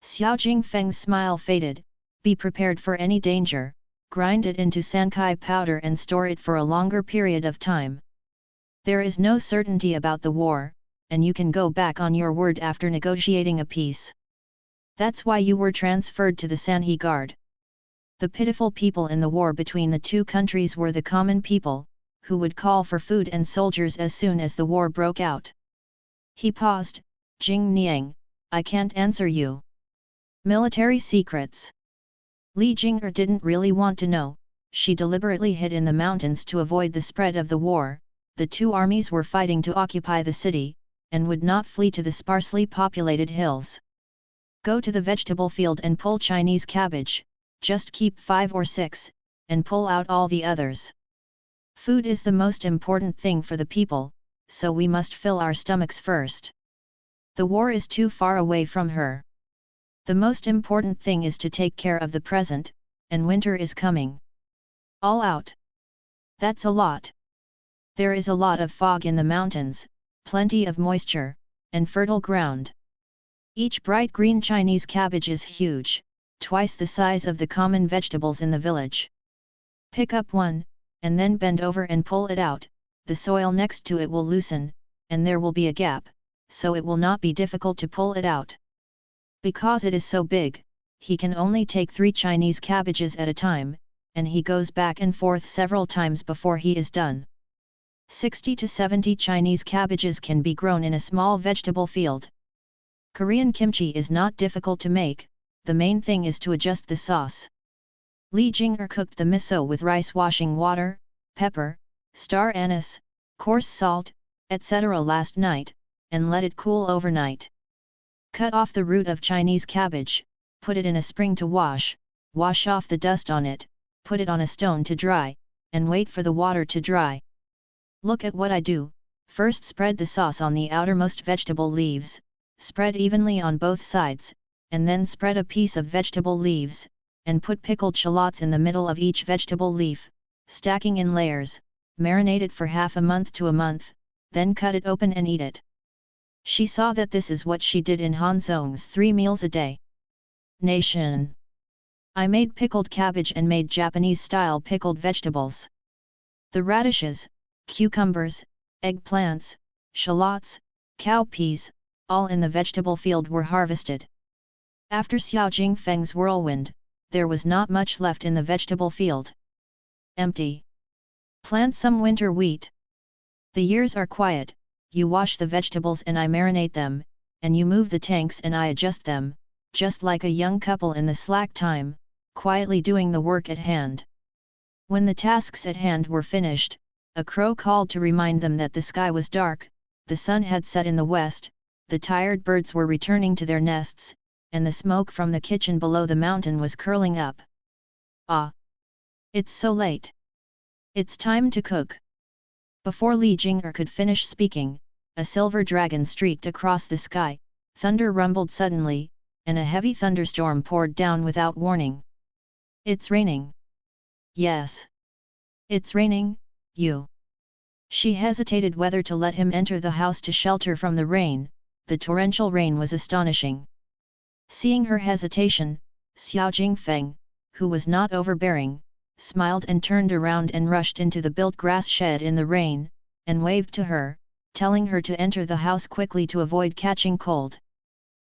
Xiao Jingfeng's smile faded. Be prepared for any danger, grind it into sankai powder and store it for a longer period of time. There is no certainty about the war, and you can go back on your word after negotiating a peace. That's why you were transferred to the Sanhe Guard. The pitiful people in the war between the two countries were the common people, who would call for food and soldiers as soon as the war broke out. He paused. Jing Niang, I can't answer you. Military secrets. Li Jing'er didn't really want to know. She deliberately hid in the mountains to avoid the spread of the war. The two armies were fighting to occupy the city, and would not flee to the sparsely populated hills. Go to the vegetable field and pull Chinese cabbage, just keep 5 or 6, and pull out all the others. Food is the most important thing for the people, so we must fill our stomachs first. The war is too far away from her. The most important thing is to take care of the present, and winter is coming. All out. That's a lot. There is a lot of fog in the mountains, plenty of moisture, and fertile ground. Each bright green Chinese cabbage is huge, twice the size of the common vegetables in the village. Pick up one, and then bend over and pull it out. The soil next to it will loosen, and there will be a gap, so it will not be difficult to pull it out. Because it is so big, he can only take 3 Chinese cabbages at a time, and he goes back and forth several times before he is done. 60 to 70 Chinese cabbages can be grown in a small vegetable field. Korean kimchi is not difficult to make, the main thing is to adjust the sauce. Li Jing'er cooked the miso with rice washing water, pepper, star anise, coarse salt, etc. last night, and let it cool overnight. Cut off the root of Chinese cabbage, put it in a spring to wash off the dust on it, put it on a stone to dry, and wait for the water to dry. Look at what I do. First spread the sauce on the outermost vegetable leaves, spread evenly on both sides, and then spread a piece of vegetable leaves, and put pickled shallots in the middle of each vegetable leaf, stacking in layers, marinate it for half a month to a month, then cut it open and eat it. She saw that this is what she did in Han Zhong's 3 meals a day. Nation. I made pickled cabbage and made Japanese-style pickled vegetables. The radishes, cucumbers, eggplants, shallots, cowpeas, all in the vegetable field were harvested. After Xiao Jingfeng's whirlwind, there was not much left in the vegetable field. Empty. Plant some winter wheat. The years are quiet. You wash the vegetables and I marinate them, and you move the tanks and I adjust them, just like a young couple in the slack time, quietly doing the work at hand. When the tasks at hand were finished, a crow called to remind them that the sky was dark, the sun had set in the west, the tired birds were returning to their nests, and the smoke from the kitchen below the mountain was curling up. Ah! It's so late. It's time to cook. Before Li Jing'er could finish speaking, a silver dragon streaked across the sky, thunder rumbled suddenly, and a heavy thunderstorm poured down without warning. It's raining. Yes. It's raining, you. She hesitated whether to let him enter the house to shelter from the rain. the torrential rain was astonishing. Seeing her hesitation, Xiao Jingfeng, who was not overbearing, smiled and turned around and rushed into the built grass shed in the rain, and waved to her, telling her to enter the house quickly to avoid catching cold.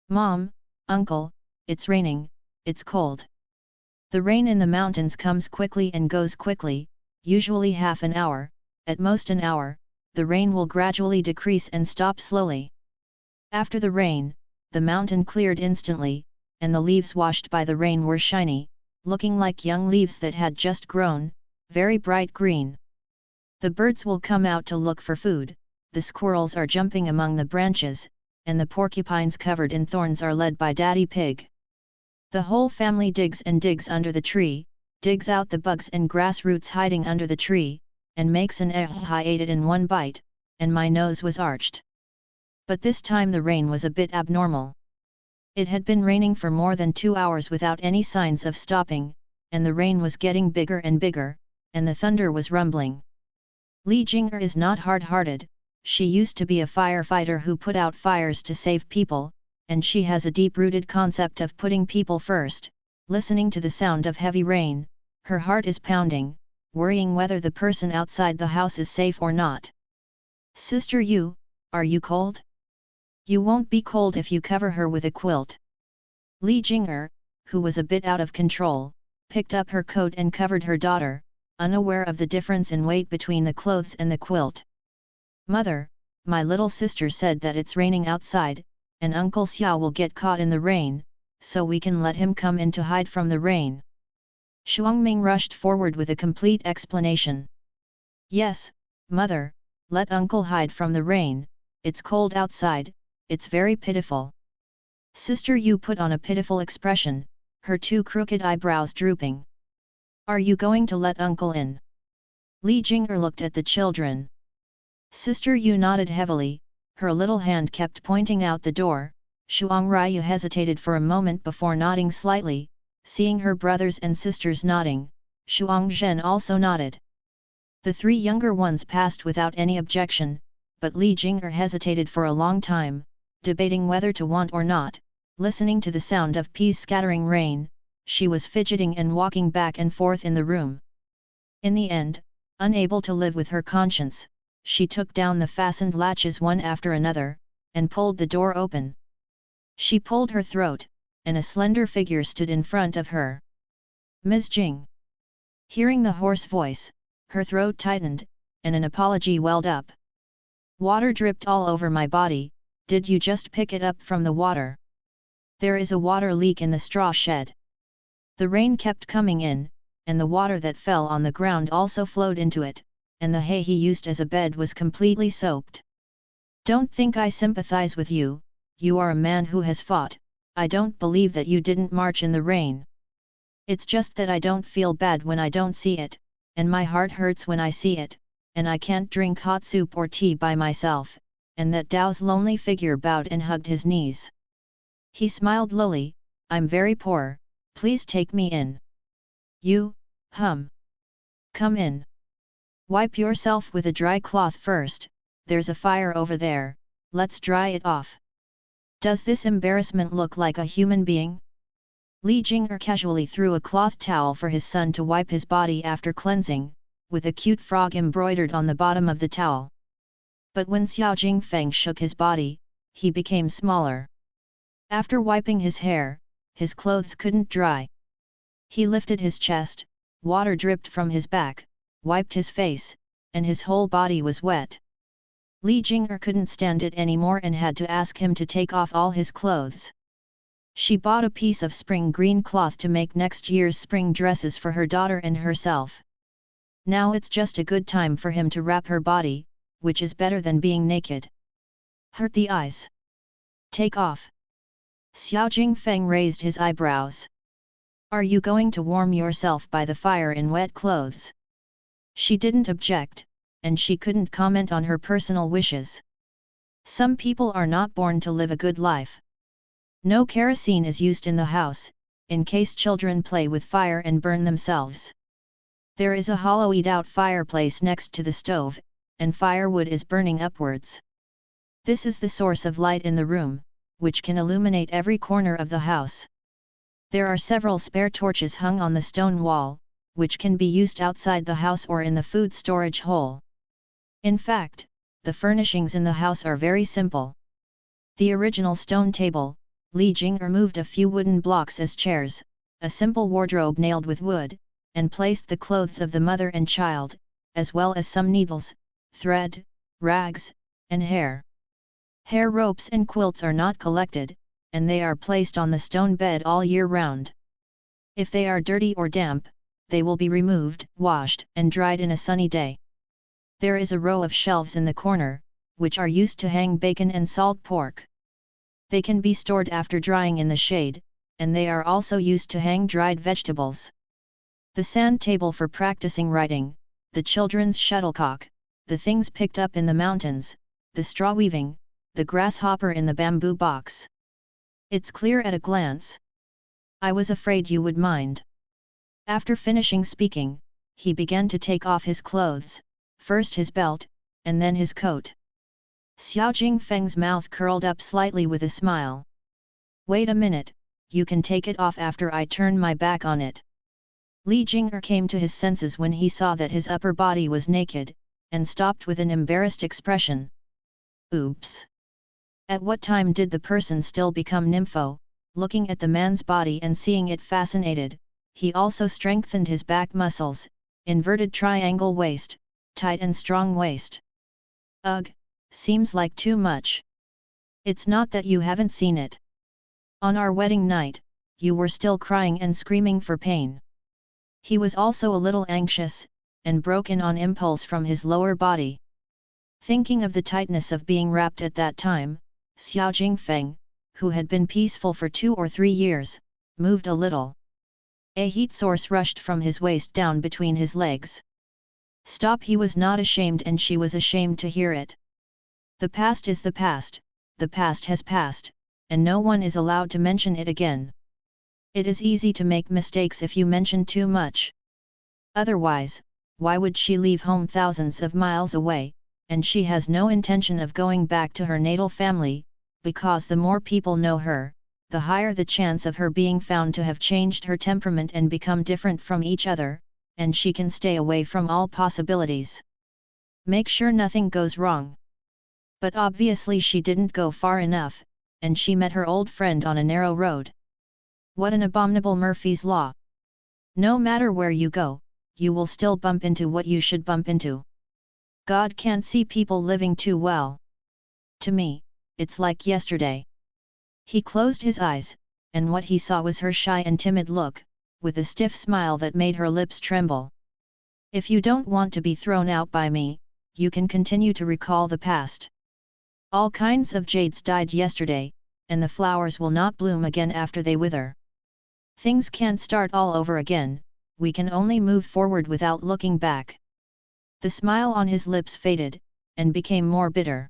"Mom, Uncle, it's raining, it's cold." The rain in the mountains comes quickly and goes quickly, usually half an hour, at most an hour. The rain will gradually decrease and stop slowly. After the rain, the mountain cleared instantly, and the leaves washed by the rain were shiny, looking like young leaves that had just grown, very bright green. The birds will come out to look for food, the squirrels are jumping among the branches, and the porcupines covered in thorns are led by Daddy Pig. The whole family digs and digs under the tree, digs out the bugs and grass roots hiding under the tree, and makes an I ate it in one bite, and my nose was arched. But this time the rain was a bit abnormal. It had been raining for more than 2 hours without any signs of stopping, and the rain was getting bigger and bigger, and the thunder was rumbling. Li Jing'er is not hard-hearted, she used to be a firefighter who put out fires to save people, and she has a deep-rooted concept of putting people first. Listening to the sound of heavy rain, her heart is pounding, worrying whether the person outside the house is safe or not. "Sister Yu, are you cold?" "You won't be cold if you cover her with a quilt." Li Jing'er, who was a bit out of control, picked up her coat and covered her daughter, unaware of the difference in weight between the clothes and the quilt. "Mother, my little sister said that it's raining outside, and Uncle Xiao will get caught in the rain, so we can let him come in to hide from the rain." Shuangming rushed forward with a complete explanation. "Yes, Mother, let Uncle hide from the rain, it's cold outside, it's very pitiful." Sister Yu put on a pitiful expression, her 2 crooked eyebrows drooping. "Are you going to let Uncle in?" Li Jing'er looked at the children. Sister Yu nodded heavily, her little hand kept pointing out the door. Shuang Ryu hesitated for a moment before nodding slightly. Seeing her brothers and sisters nodding, Shuang Zhen also nodded. The 3 younger ones passed without any objection, but Li Jing'er hesitated for a long time, debating whether to want or not. Listening to the sound of peas scattering rain, she was fidgeting and walking back and forth in the room. In the end, unable to live with her conscience, she took down the fastened latches one after another, and pulled the door open. She pulled her throat, and a slender figure stood in front of her. "Ms. Jing." Hearing the hoarse voice, her throat tightened, and an apology welled up. "Water dripped all over my body, did you just pick it up from the water? There is a water leak in the straw shed." The rain kept coming in, and the water that fell on the ground also flowed into it, and the hay he used as a bed was completely soaked. "Don't think I sympathize with you, you are a man who has fought. I don't believe that you didn't march in the rain. It's just that I don't feel bad when I don't see it, and my heart hurts when I see it, and I can't drink hot soup or tea by myself," and that Dao's lonely figure bowed and hugged his knees. He smiled lowly, "I'm very poor, please take me in." "You, come in. Wipe yourself with a dry cloth first, there's a fire over there, let's dry it off. Does this embarrassment look like a human being?" Li Jing'er casually threw a cloth towel for his son to wipe his body after cleansing, with a cute frog embroidered on the bottom of the towel. But when Xiao Jingfeng shook his body, he became smaller. After wiping his hair, his clothes couldn't dry. He lifted his chest, water dripped from his back, wiped his face, and his whole body was wet. Li Jing'er couldn't stand it anymore and had to ask him to take off all his clothes. She bought a piece of spring green cloth to make next year's spring dresses for her daughter and herself. Now it's just a good time for him to wrap her body, which is better than being naked. Hurt the eyes. Take off. Xiao Jingfeng raised his eyebrows. "Are you going to warm yourself by the fire in wet clothes?" She didn't object, and she couldn't comment on her personal wishes. Some people are not born to live a good life. No kerosene is used in the house, in case children play with fire and burn themselves. There is a hollowed-out fireplace next to the stove, and firewood is burning upwards. This is the source of light in the room, which can illuminate every corner of the house. There are several spare torches hung on the stone wall, which can be used outside the house or in the food storage hole. In fact, the furnishings in the house are very simple. The original stone table, Li Jing removed a few wooden blocks as chairs, a simple wardrobe nailed with wood, and placed the clothes of the mother and child, as well as some needles, thread, rags, and hair. Hair ropes and quilts are not collected, and they are placed on the stone bed all year round. If they are dirty or damp, they will be removed, washed, and dried in a sunny day. There is a row of shelves in the corner, which are used to hang bacon and salt pork. They can be stored after drying in the shade, and they are also used to hang dried vegetables. The sand table for practicing writing, the children's shuttlecock, the things picked up in the mountains, the straw weaving, the grasshopper in the bamboo box. It's clear at a glance. I was afraid you would mind. After finishing speaking, he began to take off his clothes, first his belt, and then his coat. Xiao Jingfeng's mouth curled up slightly with a smile. Wait a minute, you can take it off after I turn my back on it. Li Jing'er came to his senses when he saw that his upper body was naked, and stopped with an embarrassed expression. Oops! At what time did the person still become nympho? Looking at the man's body and seeing it fascinated, he also strengthened his back muscles, inverted triangle waist, tight and strong waist. Ugh, seems like too much. It's not that you haven't seen it. On our wedding night, you were still crying and screaming for pain. He was also a little anxious, and broke in on impulse from his lower body. Thinking of the tightness of being wrapped at that time, Xiao Jingfeng, who had been peaceful for 2 or 3 years, moved a little. A heat source rushed from his waist down between his legs. Stop! He was not ashamed and she was ashamed to hear it. The past is the past has passed, and no one is allowed to mention it again. It is easy to make mistakes if you mention too much. Otherwise, why would she leave home thousands of miles away, and she has no intention of going back to her natal family, because the more people know her, the higher the chance of her being found to have changed her temperament and become different from each other, and she can stay away from all possibilities. Make sure nothing goes wrong. But obviously she didn't go far enough, and she met her old friend on a narrow road. What an abominable Murphy's Law! No matter where you go, you will still bump into what you should bump into. God can't see people living too well. To me, it's like yesterday. He closed his eyes, and what he saw was her shy and timid look, with a stiff smile that made her lips tremble. If you don't want to be thrown out by me, you can continue to recall the past. All kinds of jades died yesterday, and the flowers will not bloom again after they wither. Things can't start all over again, we can only move forward without looking back. The smile on his lips faded, and became more bitter.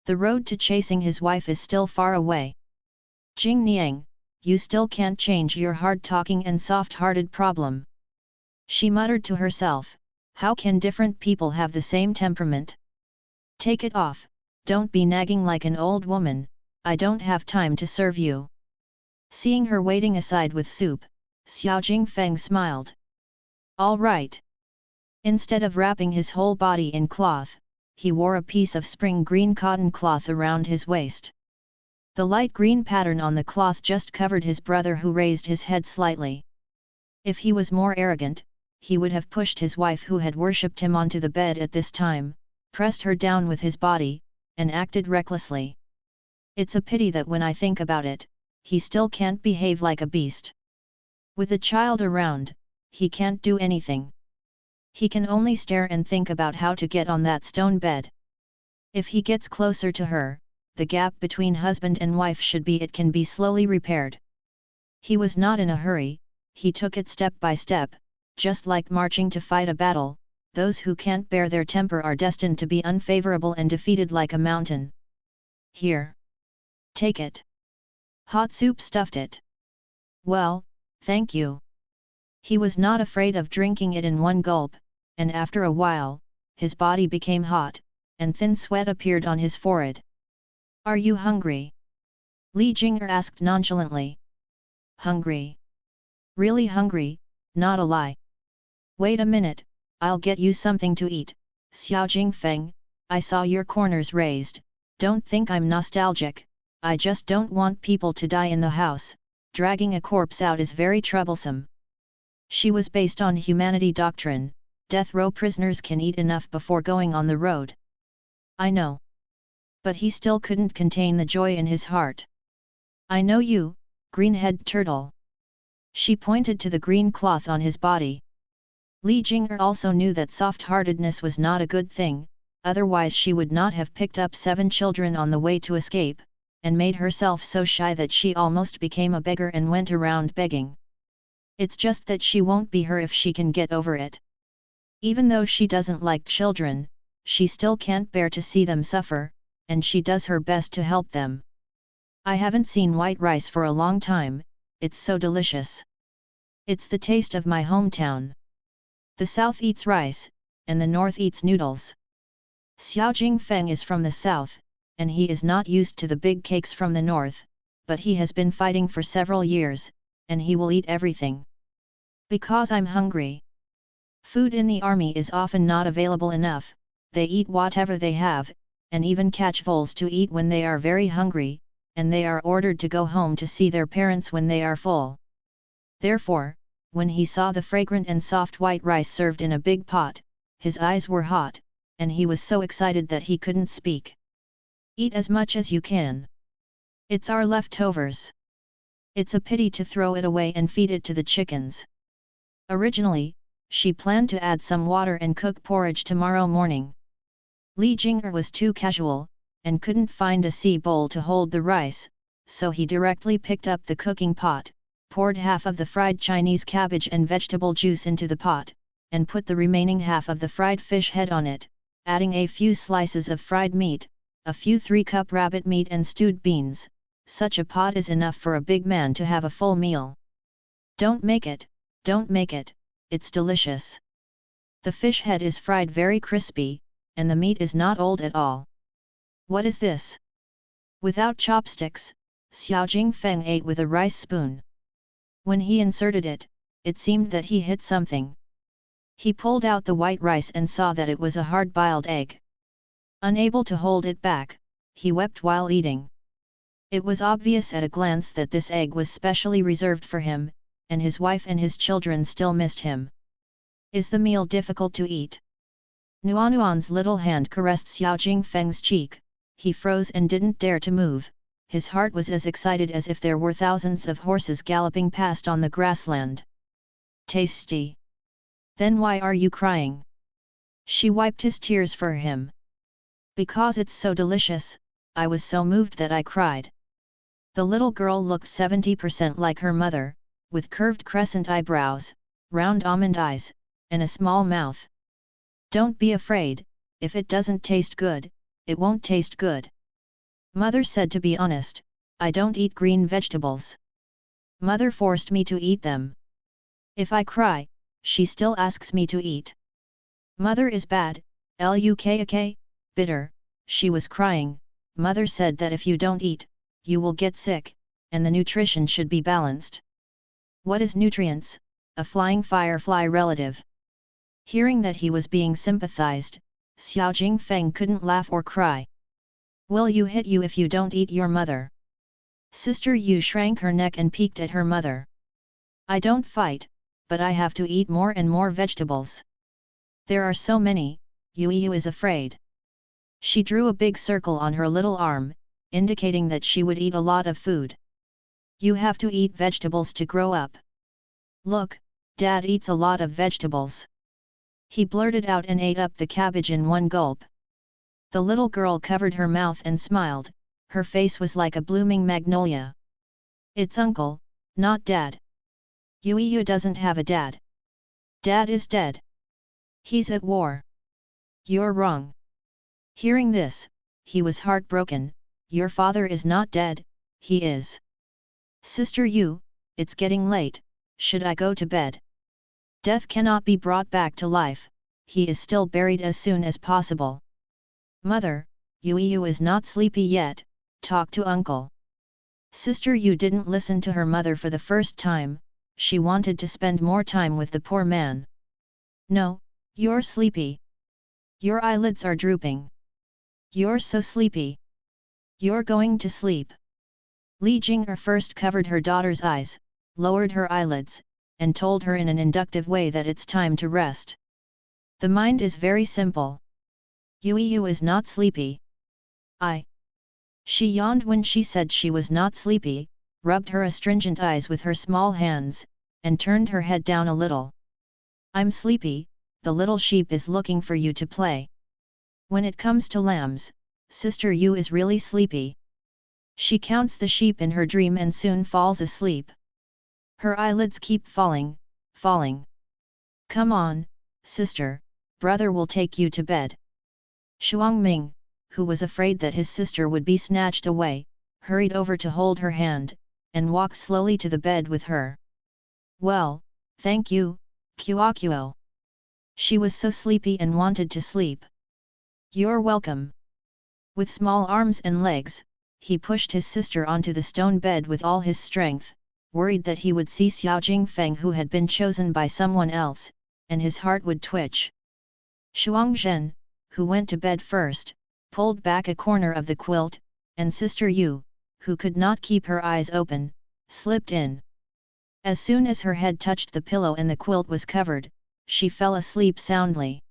The road to chasing his wife is still far away. Jing Niang, you still can't change your hard-talking and soft-hearted problem. She muttered to herself, how can different people have the same temperament? Take it off, don't be nagging like an old woman, I don't have time to serve you. Seeing her waiting aside with soup, Xiao Jingfeng smiled. All right. Instead of wrapping his whole body in cloth, he wore a piece of spring green cotton cloth around his waist. The light green pattern on the cloth just covered his brother, who raised his head slightly. If he was more arrogant, he would have pushed his wife who had worshipped him onto the bed at this time, pressed her down with his body, and acted recklessly. It's a pity that when I think about it, he still can't behave like a beast. With a child around, he can't do anything. He can only stare and think about how to get on that stone bed. If he gets closer to her, the gap between husband and wife should be it can be slowly repaired. He was not in a hurry, he took it step by step, just like marching to fight a battle. Those who can't bear their temper are destined to be unfavorable and defeated like a mountain. Here. Take it. Hot soup stuffed it. Well, thank you. He was not afraid of drinking it in one gulp, and after a while, his body became hot, and thin sweat appeared on his forehead. Are you hungry? Li Jing'er asked nonchalantly. Hungry? Really hungry, not a lie. Wait a minute, I'll get you something to eat. Xiao Jingfeng, I saw your corners raised, don't think I'm nostalgic, I just don't want people to die in the house, dragging a corpse out is very troublesome. She was based on humanity doctrine, death row prisoners can eat enough before going on the road. I know. But he still couldn't contain the joy in his heart. I know you, green-head turtle. She pointed to the green cloth on his body. Li Jing'er also knew that soft-heartedness was not a good thing, otherwise she would not have picked up 7 children on the way to escape, and made herself so shy that she almost became a beggar and went around begging. It's just that she won't be her if she can get over it. Even though she doesn't like children, she still can't bear to see them suffer, and she does her best to help them. I haven't seen white rice for a long time, it's so delicious. It's the taste of my hometown. The south eats rice, and the north eats noodles. Xiao Jingfeng is from the south, and he is not used to the big cakes from the north, but he has been fighting for several years, and he will eat everything. Because I'm hungry. Food in the army is often not available enough, they eat whatever they have, and even catch voles to eat when they are very hungry, and they are ordered to go home to see their parents when they are full. Therefore, when he saw the fragrant and soft white rice served in a big pot, his eyes were hot, and he was so excited that he couldn't speak. Eat as much as you can. It's our leftovers. It's a pity to throw it away and feed it to the chickens. Originally, she planned to add some water and cook porridge tomorrow morning. Li Jing'er was too casual, and couldn't find a sea bowl to hold the rice, so he directly picked up the cooking pot, poured half of the fried Chinese cabbage and vegetable juice into the pot, and put the remaining half of the fried fish head on it, adding a few slices of fried meat, a few 3-cup rabbit meat and stewed beans. Such a pot is enough for a big man to have a full meal. Don't make it, it's delicious. The fish head is fried very crispy, and the meat is not old at all. What is this? Without chopsticks, Xiao Jingfeng ate with a rice spoon. When he inserted it, it seemed that he hit something. He pulled out the white rice and saw that it was a hard-boiled egg. Unable to hold it back, he wept while eating. It was obvious at a glance that this egg was specially reserved for him, and his wife and his children still missed him. Is the meal difficult to eat? Nuanuan's little hand caressed Xiao Jingfeng's cheek. He froze and didn't dare to move. His heart was as excited as if there were thousands of horses galloping past on the grassland. Tasty. Then why are you crying? She wiped his tears for him. Because it's so delicious, I was so moved that I cried. The little girl looked 70% like her mother, with curved crescent eyebrows, round almond eyes, and a small mouth. Don't be afraid, if it doesn't taste good, it won't taste good. Mother said to be honest, I don't eat green vegetables. Mother forced me to eat them. If I cry, she still asks me to eat. Mother is bad, bitter, she was crying. Mother said that if you don't eat, you will get sick, and the nutrition should be balanced. What is nutrients? A flying firefly relative. Hearing that he was being sympathized, Xiao Jingfeng couldn't laugh or cry. Will you hit you if you don't eat your mother? Sister Yu shrank her neck and peeked at her mother. I don't fight, but I have to eat more and more vegetables. There are so many, Yu is afraid. She drew a big circle on her little arm, indicating that she would eat a lot of food. You have to eat vegetables to grow up. Look, Dad eats a lot of vegetables. He blurted out and ate up the cabbage in one gulp. The little girl covered her mouth and smiled, her face was like a blooming magnolia. It's uncle, not dad. Yu doesn't have a dad. Dad is dead. He's at war. You're wrong. Hearing this, he was heartbroken. Your father is not dead, he is. Sister Yu, it's getting late, should I go to bed? Death cannot be brought back to life, he is still buried as soon as possible. Mother, Yu is not sleepy yet, talk to uncle. Sister Yu didn't listen to her mother for the first time, she wanted to spend more time with the poor man. No, you're sleepy. Your eyelids are drooping. You're so sleepy. You're going to sleep. Li Jing'er first covered her daughter's eyes, lowered her eyelids, and told her in an inductive way that it's time to rest. The mind is very simple. Yu is not sleepy. She yawned when she said she was not sleepy, rubbed her astringent eyes with her small hands, and turned her head down a little. I'm sleepy, the little sheep is looking for you to play. When it comes to lambs, Sister Yu is really sleepy. She counts the sheep in her dream and soon falls asleep. Her eyelids keep falling, falling. Come on, sister, brother will take you to bed. Shuangming, who was afraid that his sister would be snatched away, hurried over to hold her hand, and walked slowly to the bed with her. Well, thank you, Kuo. She was so sleepy and wanted to sleep. You're welcome. With small arms and legs, he pushed his sister onto the stone bed with all his strength, worried that he would see Xiao Jingfeng who had been chosen by someone else, and his heart would twitch. Shuang Zhen, who went to bed first, pulled back a corner of the quilt, and Sister Yu, who could not keep her eyes open, slipped in. As soon as her head touched the pillow and the quilt was covered, she fell asleep soundly.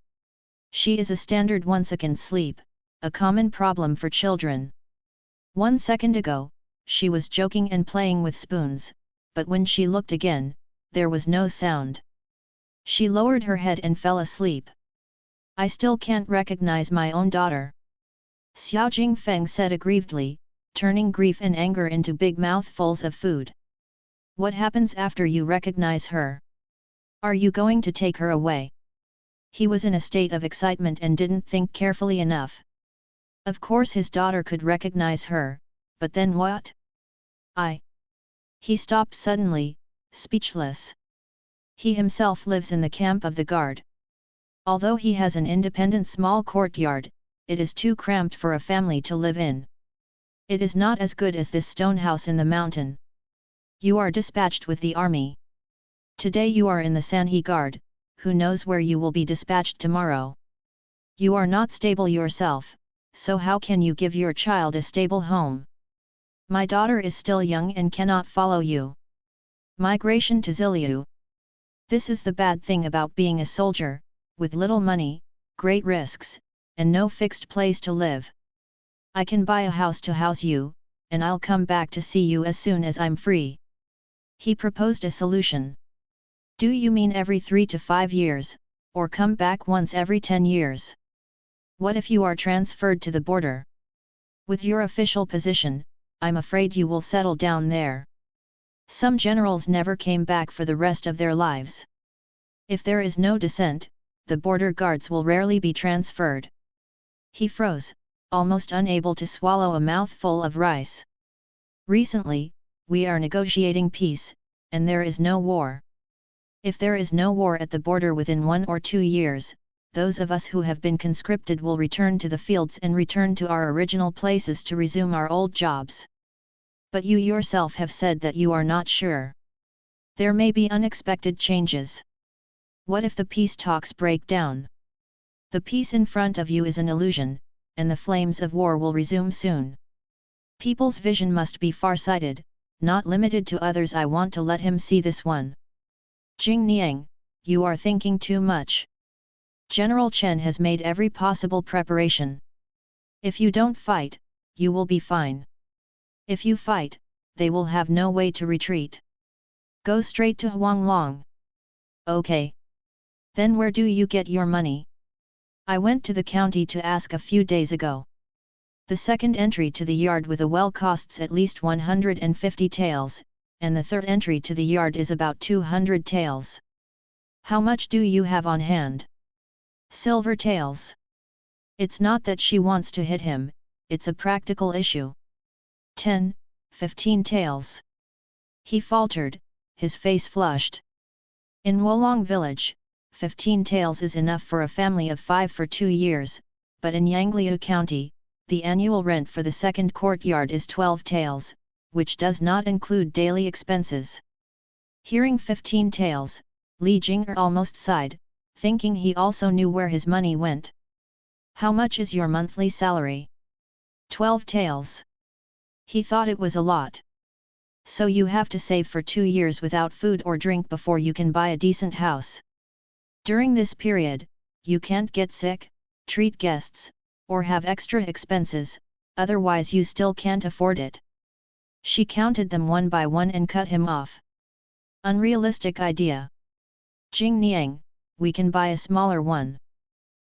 She is a standard 1-second sleep, a common problem for children. 1 second ago, she was joking and playing with spoons, but when she looked again, there was no sound. She lowered her head and fell asleep. I still can't recognize my own daughter. Xiao Jingfeng said aggrievedly, turning grief and anger into big mouthfuls of food. What happens after you recognize her? Are you going to take her away? He was in a state of excitement and didn't think carefully enough. Of course his daughter could recognize her, but then what? He stopped suddenly, speechless. He himself lives in the camp of the guard. Although he has an independent small courtyard, it is too cramped for a family to live in. It is not as good as this stone house in the mountain. You are dispatched with the army. Today you are in the Sanhe Guard, who knows where you will be dispatched tomorrow. You are not stable yourself, so how can you give your child a stable home? My daughter is still young and cannot follow you. Migration to Ziliu. This is the bad thing about being a soldier, with little money, great risks, and no fixed place to live. I can buy a house to house you, and I'll come back to see you as soon as I'm free. He proposed a solution. Do you mean every 3 to 5 years, or come back once every 10 years? What if you are transferred to the border? With your official position, I'm afraid you will settle down there. Some generals never came back for the rest of their lives. If there is no dissent, the border guards will rarely be transferred. He froze, almost unable to swallow a mouthful of rice. Recently, we are negotiating peace, and there is no war. If there is no war at the border within 1 or 2 years, those of us who have been conscripted will return to the fields and return to our original places to resume our old jobs. But you yourself have said that you are not sure. There may be unexpected changes. What if the peace talks break down? The peace in front of you is an illusion, and the flames of war will resume soon. People's vision must be far-sighted, not limited to others. I want to let him see this one. Jing Niang, you are thinking too much. General Chen has made every possible preparation. If you don't fight, you will be fine. If you fight, they will have no way to retreat. Go straight to Huanglong. Okay. Then where do you get your money? I went to the county to ask a few days ago. The second entry to the yard with a well costs at least 150 taels, and the third entry to the yard is about 200 taels. How much do you have on hand? Silver taels. It's not that she wants to hit him, it's a practical issue. 10, 15 taels. He faltered, his face flushed. In Wolong village, 15 taels is enough for a family of 5 for 2 years, but in Yangliu County, the annual rent for the second courtyard is 12 taels, which does not include daily expenses. Hearing 15 taels, Li Jing'er almost sighed, thinking he also knew where his money went. How much is your monthly salary? 12 taels. He thought it was a lot. So you have to save for 2 years without food or drink before you can buy a decent house. During this period, you can't get sick, treat guests, or have extra expenses, otherwise you still can't afford it. She counted them one by one and cut him off. Unrealistic idea. Jing Niang, we can buy a smaller one.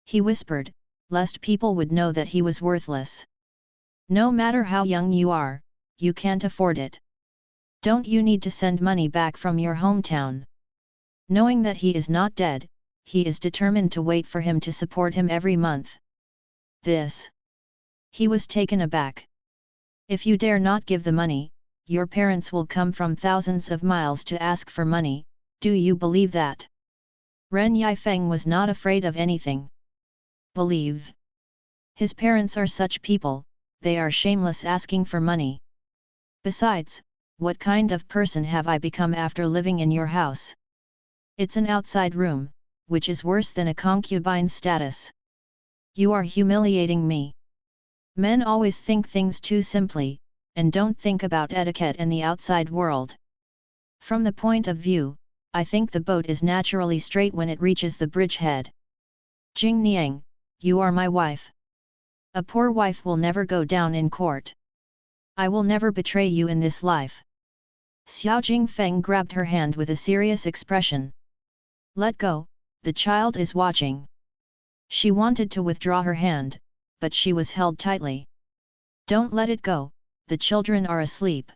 He whispered, lest people would know that he was worthless. No matter how young you are, you can't afford it. Don't you need to send money back from your hometown? Knowing that he is not dead, he is determined to wait for him to support him every month. This. He was taken aback. If you dare not give the money, your parents will come from thousands of miles to ask for money, do you believe that? Ren Yifeng was not afraid of anything. Believe. His parents are such people, they are shameless asking for money. Besides, what kind of person have I become after living in your house? It's an outside room, which is worse than a concubine status. You are humiliating me. Men always think things too simply, and don't think about etiquette and the outside world. From the point of view, I think the boat is naturally straight when it reaches the bridgehead. Jing Niang, you are my wife. A poor wife will never go down in court. I will never betray you in this life. Xiao Jingfeng grabbed her hand with a serious expression. Let go, the child is watching. She wanted to withdraw her hand, but she was held tightly. Don't let it go, the children are asleep.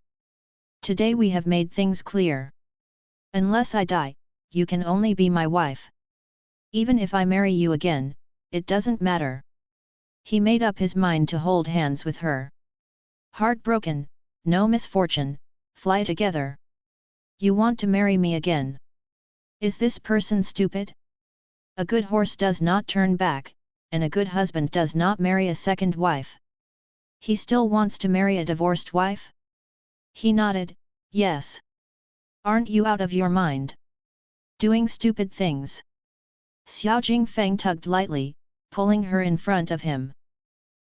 Today we have made things clear. Unless I die, you can only be my wife. Even if I marry you again, it doesn't matter. He made up his mind to hold hands with her. Heartbroken, no misfortune, fly together. You want to marry me again? Is this person stupid? A good horse does not turn back, and a good husband does not marry a second wife. He still wants to marry a divorced wife? He nodded, yes. Aren't you out of your mind? Doing stupid things. Xiao Jingfeng tugged lightly, pulling her in front of him.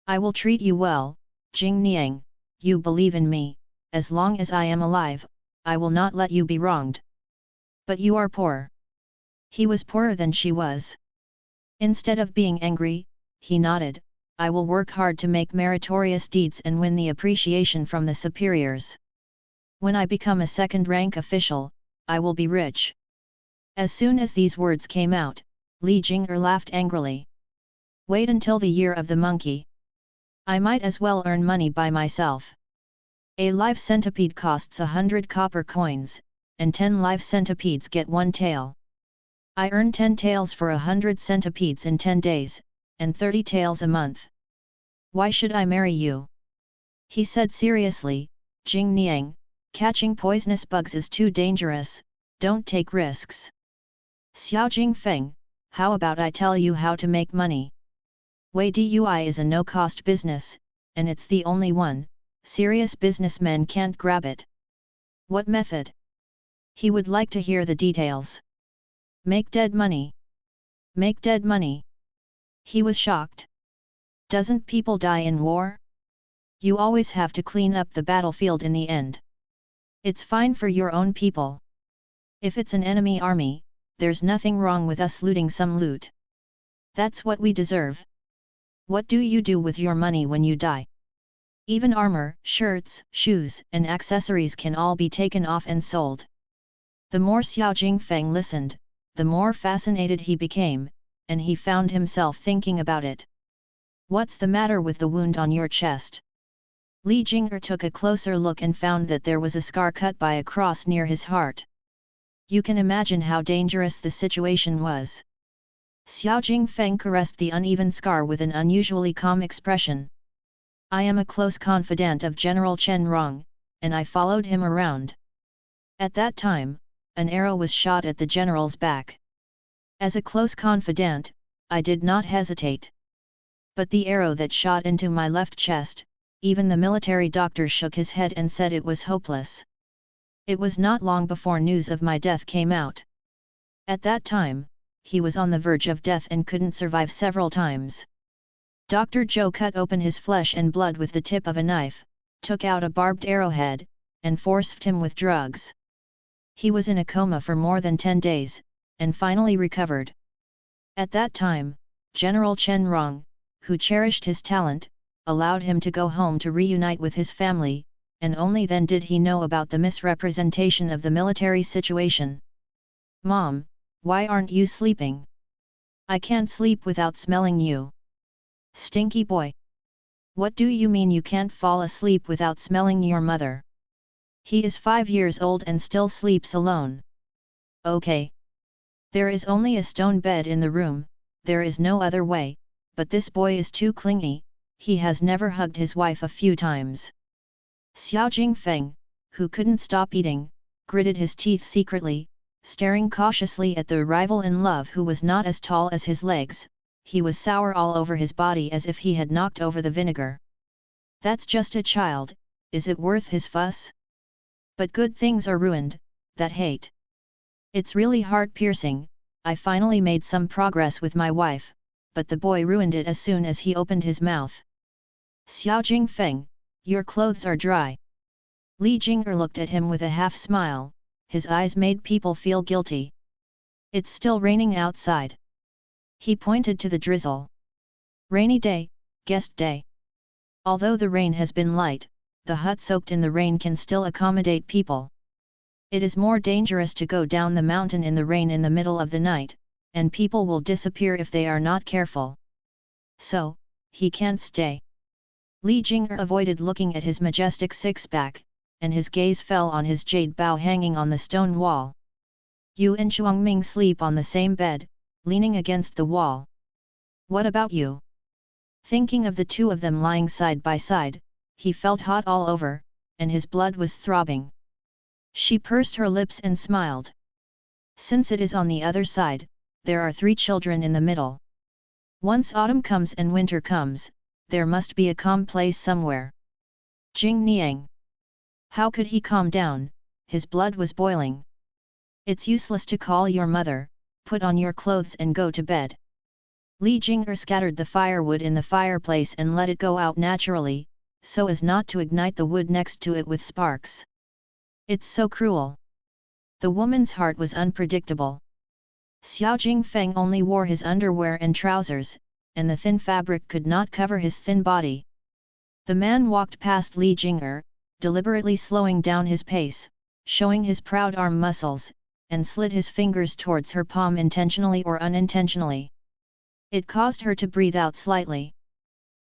I will treat you well, Jing Niang, you believe in me, as long as I am alive, I will not let you be wronged. But you are poor. He was poorer than she was. Instead of being angry, he nodded, I will work hard to make meritorious deeds and win the appreciation from the superiors. When I become a second-rank official, I will be rich. As soon as these words came out, Li Jing'er laughed angrily. Wait until the year of the monkey. I might as well earn money by myself. A live centipede costs 100 copper coins, and 10 live centipedes get 1 tael. I earn 10 taels for 100 centipedes in 10 days, and 30 taels a month. Why should I marry you? He said seriously, Jing Niang, catching poisonous bugs is too dangerous, don't take risks. Xiao Jingfeng, how about I tell you how to make money? Wei Dui is a no-cost business, and it's the only one, serious businessmen can't grab it. What method? He would like to hear the details. Make dead money. Make dead money. He was shocked. Doesn't people die in war? You always have to clean up the battlefield in the end. It's fine for your own people. If it's an enemy army, there's nothing wrong with us looting some loot. That's what we deserve. What do you do with your money when you die? Even armor, shirts, shoes, and accessories can all be taken off and sold. The more Xiao Jingfeng listened, the more fascinated he became, and he found himself thinking about it. What's the matter with the wound on your chest? Li Jing'er took a closer look and found that there was a scar cut by a cross near his heart. You can imagine how dangerous the situation was. Xiao Jingfeng caressed the uneven scar with an unusually calm expression. I am a close confidant of General Chen Rong, and I followed him around. At that time, an arrow was shot at the general's back. As a close confidant, I did not hesitate. But the arrow that shot into my left chest, even the military doctor shook his head and said it was hopeless. It was not long before news of my death came out. At that time, he was on the verge of death and couldn't survive several times. Dr. Joe cut open his flesh and blood with the tip of a knife, took out a barbed arrowhead, and forced him with drugs. He was in a coma for more than 10 days, and finally recovered. At that time, General Chen Rong, who cherished his talent, allowed him to go home to reunite with his family, and only then did he know about the misrepresentation of the military situation. "Mom, why aren't you sleeping? I can't sleep without smelling you. Stinky boy. What do you mean you can't fall asleep without smelling your mother? He is 5 years old and still sleeps alone. Okay. There is only a stone bed in the room, there is no other way, but this boy is too clingy, he has never hugged his wife a few times." Xiao Jingfeng, who couldn't stop eating, gritted his teeth secretly, staring cautiously at the rival-in-love who was not as tall as his legs. He was sour all over his body as if he had knocked over the vinegar. "That's just a child, is it worth his fuss? But good things are ruined, that hate. It's really heart-piercing. I finally made some progress with my wife, but the boy ruined it as soon as he opened his mouth." "Xiao Jingfeng, your clothes are dry." Li Jing'er looked at him with a half-smile, his eyes made people feel guilty. "It's still raining outside." He pointed to the drizzle. "Rainy day, guest day. Although the rain has been light, the hut soaked in the rain can still accommodate people. It is more dangerous to go down the mountain in the rain in the middle of the night, and people will disappear if they are not careful. So, he can't stay." Li Jing'er avoided looking at his majestic six-pack, and his gaze fell on his jade bow hanging on the stone wall. "You and Shuangming sleep on the same bed, leaning against the wall. What about you?" Thinking of the two of them lying side by side, he felt hot all over, and his blood was throbbing. She pursed her lips and smiled. "Since it is on the other side, there are 3 children in the middle. Once autumn comes and winter comes, there must be a calm place somewhere." Jing Niang. How could he calm down? His blood was boiling. "It's useless to call your mother, put on your clothes and go to bed." Li Jing'er scattered the firewood in the fireplace and let it go out naturally, so as not to ignite the wood next to it with sparks. "It's so cruel." The woman's heart was unpredictable. Xiao Jingfeng only wore his underwear and trousers, and the thin fabric could not cover his thin body. The man walked past Li Jing'er, deliberately slowing down his pace, showing his proud arm muscles, and slid his fingers towards her palm intentionally or unintentionally. It caused her to breathe out slightly.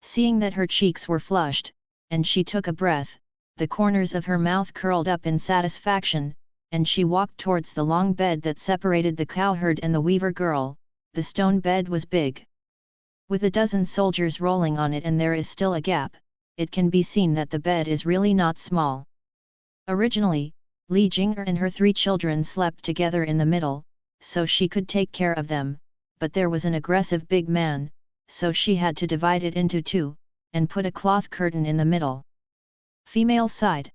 Seeing that her cheeks were flushed, and she took a breath, the corners of her mouth curled up in satisfaction, and she walked towards the long bed that separated the cowherd and the weaver girl. The stone bed was big. With a dozen soldiers rolling on it and there is still a gap, it can be seen that the bed is really not small. Originally, Li Jing'er and her 3 children slept together in the middle, so she could take care of them, but there was an aggressive big man, so she had to divide it into 2, and put a cloth curtain in the middle. Female side.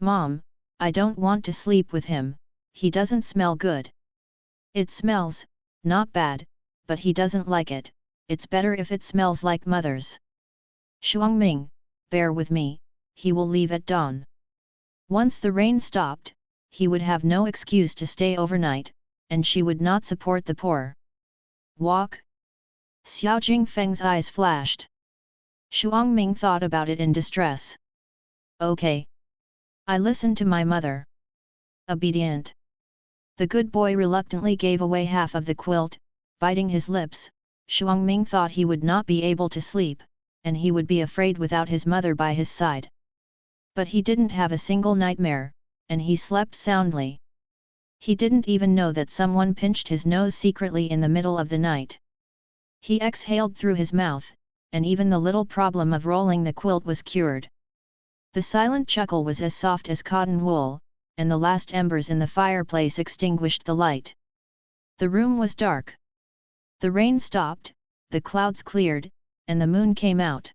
"Mom, I don't want to sleep with him, he doesn't smell good." "It smells, not bad, but he doesn't like it, it's better if it smells like mother's." "Shuangming, bear with me, he will leave at dawn." Once the rain stopped, he would have no excuse to stay overnight, and she would not support the poor. "Walk?" Xiao Jingfeng's eyes flashed. Shuangming thought about it in distress. "Okay. I listen to my mother." Obedient. The good boy reluctantly gave away half of the quilt, biting his lips. Shuangming thought he would not be able to sleep, and he would be afraid without his mother by his side. But he didn't have a single nightmare, and he slept soundly. He didn't even know that someone pinched his nose secretly in the middle of the night. He exhaled through his mouth, and even the little problem of rolling the quilt was cured. The silent chuckle was as soft as cotton wool, and the last embers in the fireplace extinguished the light. The room was dark. The rain stopped, the clouds cleared, and the moon came out.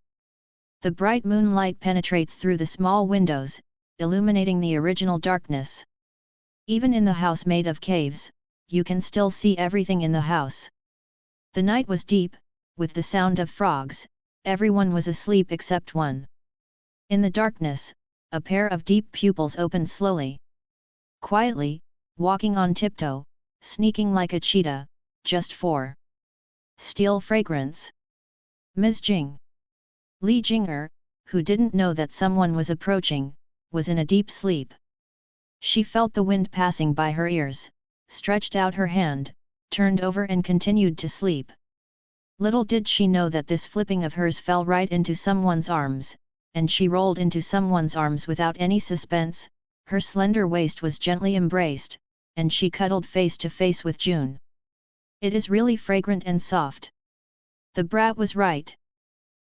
The bright moonlight penetrates through the small windows, illuminating the original darkness. Even in the house made of caves, you can still see everything in the house. The night was deep, with the sound of frogs. Everyone was asleep except one. In the darkness, a pair of deep pupils opened slowly. Quietly, walking on tiptoe, sneaking like a cheetah, just for steel fragrance. Ms. Jing. Li Jing'er, who didn't know that someone was approaching, was in a deep sleep. She felt the wind passing by her ears, stretched out her hand, turned over and continued to sleep. Little did she know that this flipping of hers fell right into someone's arms, and she rolled into someone's arms without any suspense. Her slender waist was gently embraced, and she cuddled face to face with June. It is really fragrant and soft. The brat was right.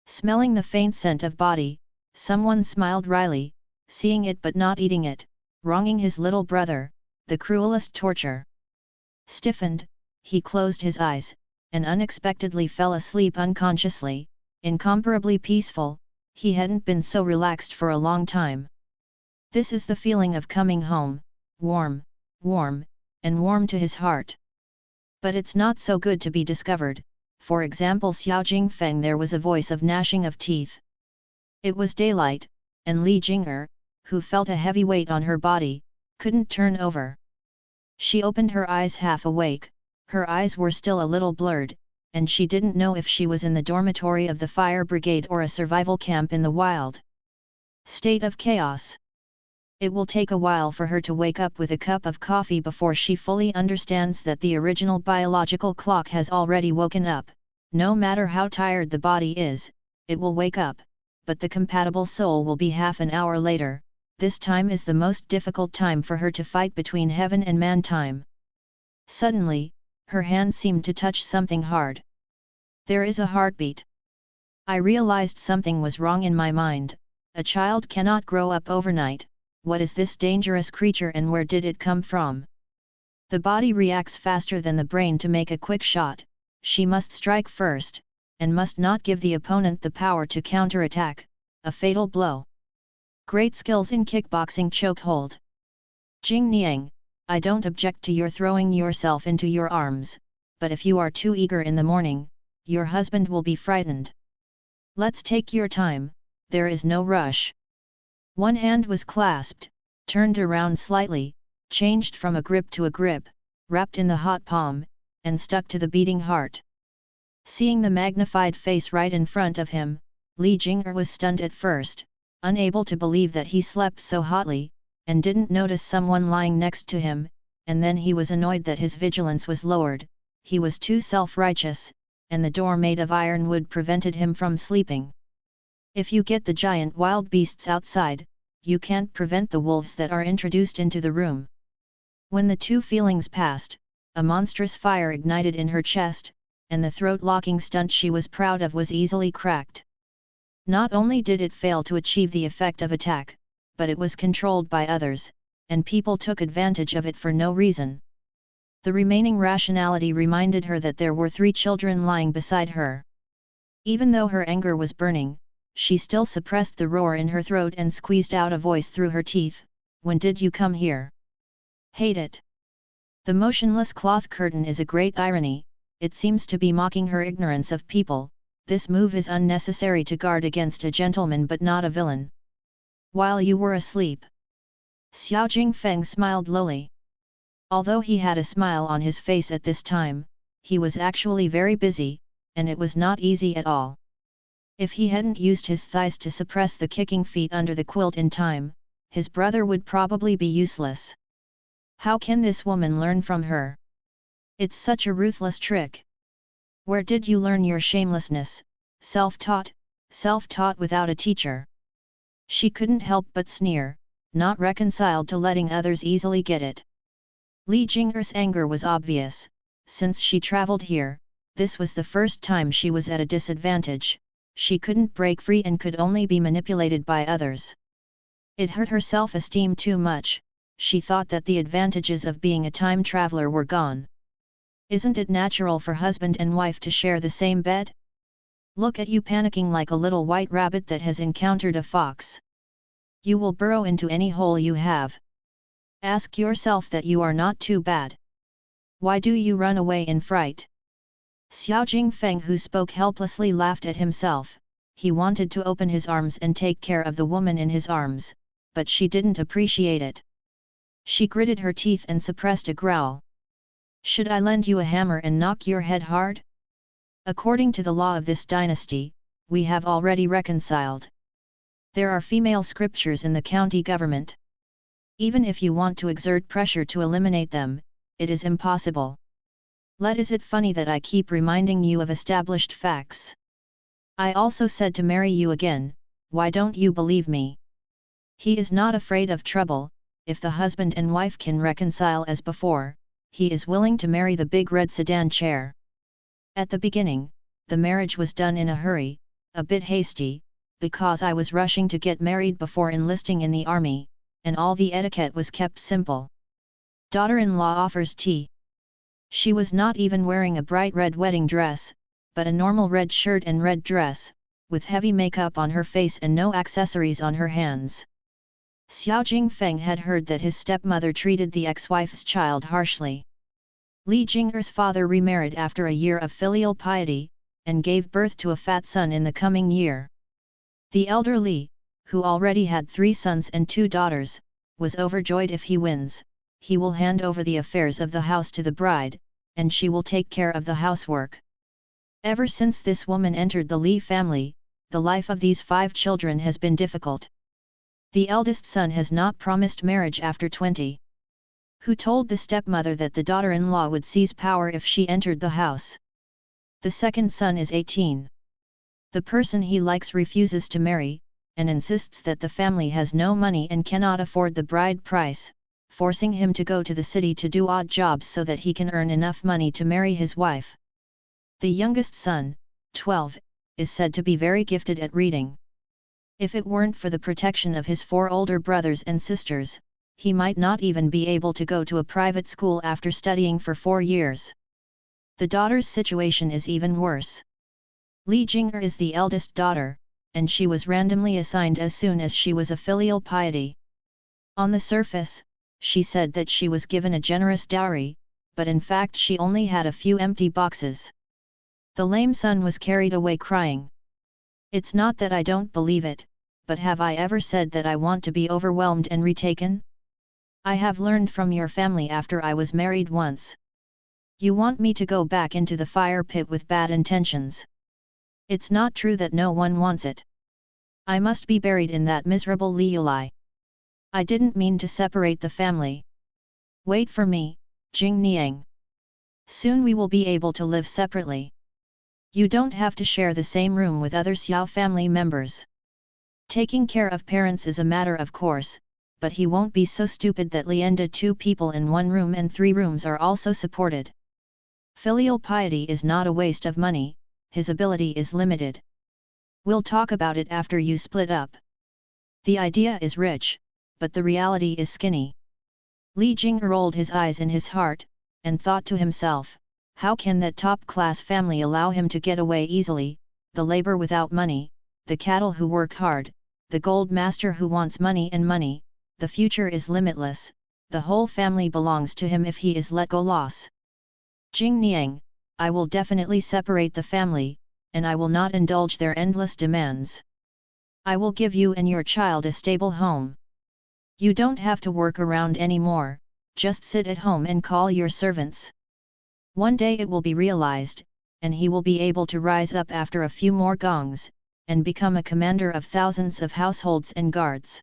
Smelling the faint scent of body, someone smiled wryly, seeing it but not eating it, wronging his little brother, the cruelest torture. Stiffened, he closed his eyes, and unexpectedly fell asleep unconsciously, incomparably peaceful. He hadn't been so relaxed for a long time. This is the feeling of coming home, warm, warm, and warm to his heart. But it's not so good to be discovered. For example, Xiao Jingfeng. There was a voice of gnashing of teeth. It was daylight, and Li Jing'er, who felt a heavy weight on her body, couldn't turn over. She opened her eyes half awake. Her eyes were still a little blurred, and she didn't know if she was in the dormitory of the fire brigade or a survival camp in the wild state of chaos. It will take a while for her to wake up with a cup of coffee before she fully understands that the original biological clock has already woken up. No matter how tired the body is, it will wake up, but the compatible soul will be half an hour later. This time is the most difficult time for her to fight between heaven and man time. Suddenly, her hand seemed to touch something hard. There is a heartbeat. I realized something was wrong in my mind. A child cannot grow up overnight. What is this dangerous creature and where did it come from? The body reacts faster than the brain to make a quick shot. She must strike first, and must not give the opponent the power to counterattack, a fatal blow. Great skills in kickboxing chokehold. Jing Niang, I don't object to your throwing yourself into your arms, but if you are too eager in the morning, your husband will be frightened. Let's take your time, there is no rush. One hand was clasped, turned around slightly, changed from a grip to a grip, wrapped in the hot palm, and stuck to the beating heart. Seeing the magnified face right in front of him, Li Jing'er was stunned at first, unable to believe that he slept so hotly, and didn't notice someone lying next to him, and then he was annoyed that his vigilance was lowered. He was too self-righteous, and the door made of ironwood prevented him from sleeping. If you get the giant wild beasts outside, you can't prevent the wolves that are introduced into the room. When the two feelings passed, a monstrous fire ignited in her chest, and the throat-locking stunt she was proud of was easily cracked. Not only did it fail to achieve the effect of attack, but it was controlled by others, and people took advantage of it for no reason. The remaining rationality reminded her that there were 3 children lying beside her. Even though her anger was burning, she still suppressed the roar in her throat and squeezed out a voice through her teeth. When did you come here? Hate it. The motionless cloth curtain is a great irony, it seems to be mocking her ignorance of people. This move is unnecessary to guard against a gentleman but not a villain. While you were asleep. Xiao Jingfeng smiled lowly. Although he had a smile on his face at this time, he was actually very busy, and it was not easy at all. If he hadn't used his thighs to suppress the kicking feet under the quilt in time, his brother would probably be useless. How can this woman learn from her? It's such a ruthless trick. Where did you learn your shamelessness? Self-taught without a teacher. She couldn't help but sneer, not reconciled to letting others easily get it. Li Jing'er's anger was obvious. Since she traveled here, this was the first time she was at a disadvantage. She couldn't break free and could only be manipulated by others. It hurt her self-esteem too much. She thought that the advantages of being a time traveler were gone. Isn't it natural for husband and wife to share the same bed? Look at you panicking like a little white rabbit that has encountered a fox. You will burrow into any hole you have. Ask yourself that you are not too bad. Why do you run away in fright? Xiao Jingfeng, who spoke helplessly, laughed at himself. He wanted to open his arms and take care of the woman in his arms, but she didn't appreciate it. She gritted her teeth and suppressed a growl. Should I lend you a hammer and knock your head hard? According to the law of this dynasty, we have already reconciled. There are female scriptures in the county government. Even if you want to exert pressure to eliminate them, it is impossible. Is it funny that I keep reminding you of established facts? I also said to marry you again, why don't you believe me? He is not afraid of trouble. If the husband and wife can reconcile as before, he is willing to marry the big red sedan chair. At the beginning, the marriage was done in a hurry, a bit hasty, because I was rushing to get married before enlisting in the army, and all the etiquette was kept simple. Daughter-in-law offers tea. She was not even wearing a bright red wedding dress, but a normal red shirt and red dress, with heavy makeup on her face and no accessories on her hands. Xiao Jingfeng had heard that his stepmother treated the ex-wife's child harshly. Li Jinger's father remarried after a year of filial piety, and gave birth to a fat son in the coming year. The elder Li, who already had 3 sons and 2 daughters, was overjoyed. If he wins, he will hand over the affairs of the house to the bride, and she will take care of the housework. Ever since this woman entered the Li family, the life of these 5 children has been difficult. The eldest son has not promised marriage after 20. Who told the stepmother that the daughter-in-law would seize power if she entered the house? The second son is 18. The person he likes refuses to marry, and insists that the family has no money and cannot afford the bride price, forcing him to go to the city to do odd jobs so that he can earn enough money to marry his wife. The youngest son, 12, is said to be very gifted at reading. If it weren't for the protection of his 4 older brothers and sisters, he might not even be able to go to a private school after studying for 4 years. The daughter's situation is even worse. Li Jinger is the eldest daughter, and she was randomly assigned as soon as she was a filial piety. On the surface, she said that she was given a generous dowry, but in fact she only had a few empty boxes. The lame son was carried away crying. It's not that I don't believe it, but have I ever said that I want to be overwhelmed and retaken? I have learned from your family after I was married once. You want me to go back into the fire pit with bad intentions. It's not true that no one wants it. I must be buried in that miserable Liulai. I didn't mean to separate the family. Wait for me, Jing Niang. Soon we will be able to live separately. You don't have to share the same room with other Xiao family members. Taking care of parents is a matter of course, but he won't be so stupid that Lienda 2 people in 1 room and 3 rooms are also supported. Filial piety is not a waste of money, his ability is limited. We'll talk about it after you split up. The idea is rich, but the reality is skinny. Li Jing rolled his eyes in his heart, and thought to himself, how can that top-class family allow him to get away easily, the labor without money, the cattle who work hard, the gold master who wants money and money, the future is limitless, the whole family belongs to him if he is let go loss. Jing Niang, I will definitely separate the family, and I will not indulge their endless demands. I will give you and your child a stable home. You don't have to work around anymore, just sit at home and call your servants. One day it will be realized, and he will be able to rise up after a few more gongs, and become a commander of thousands of households and guards.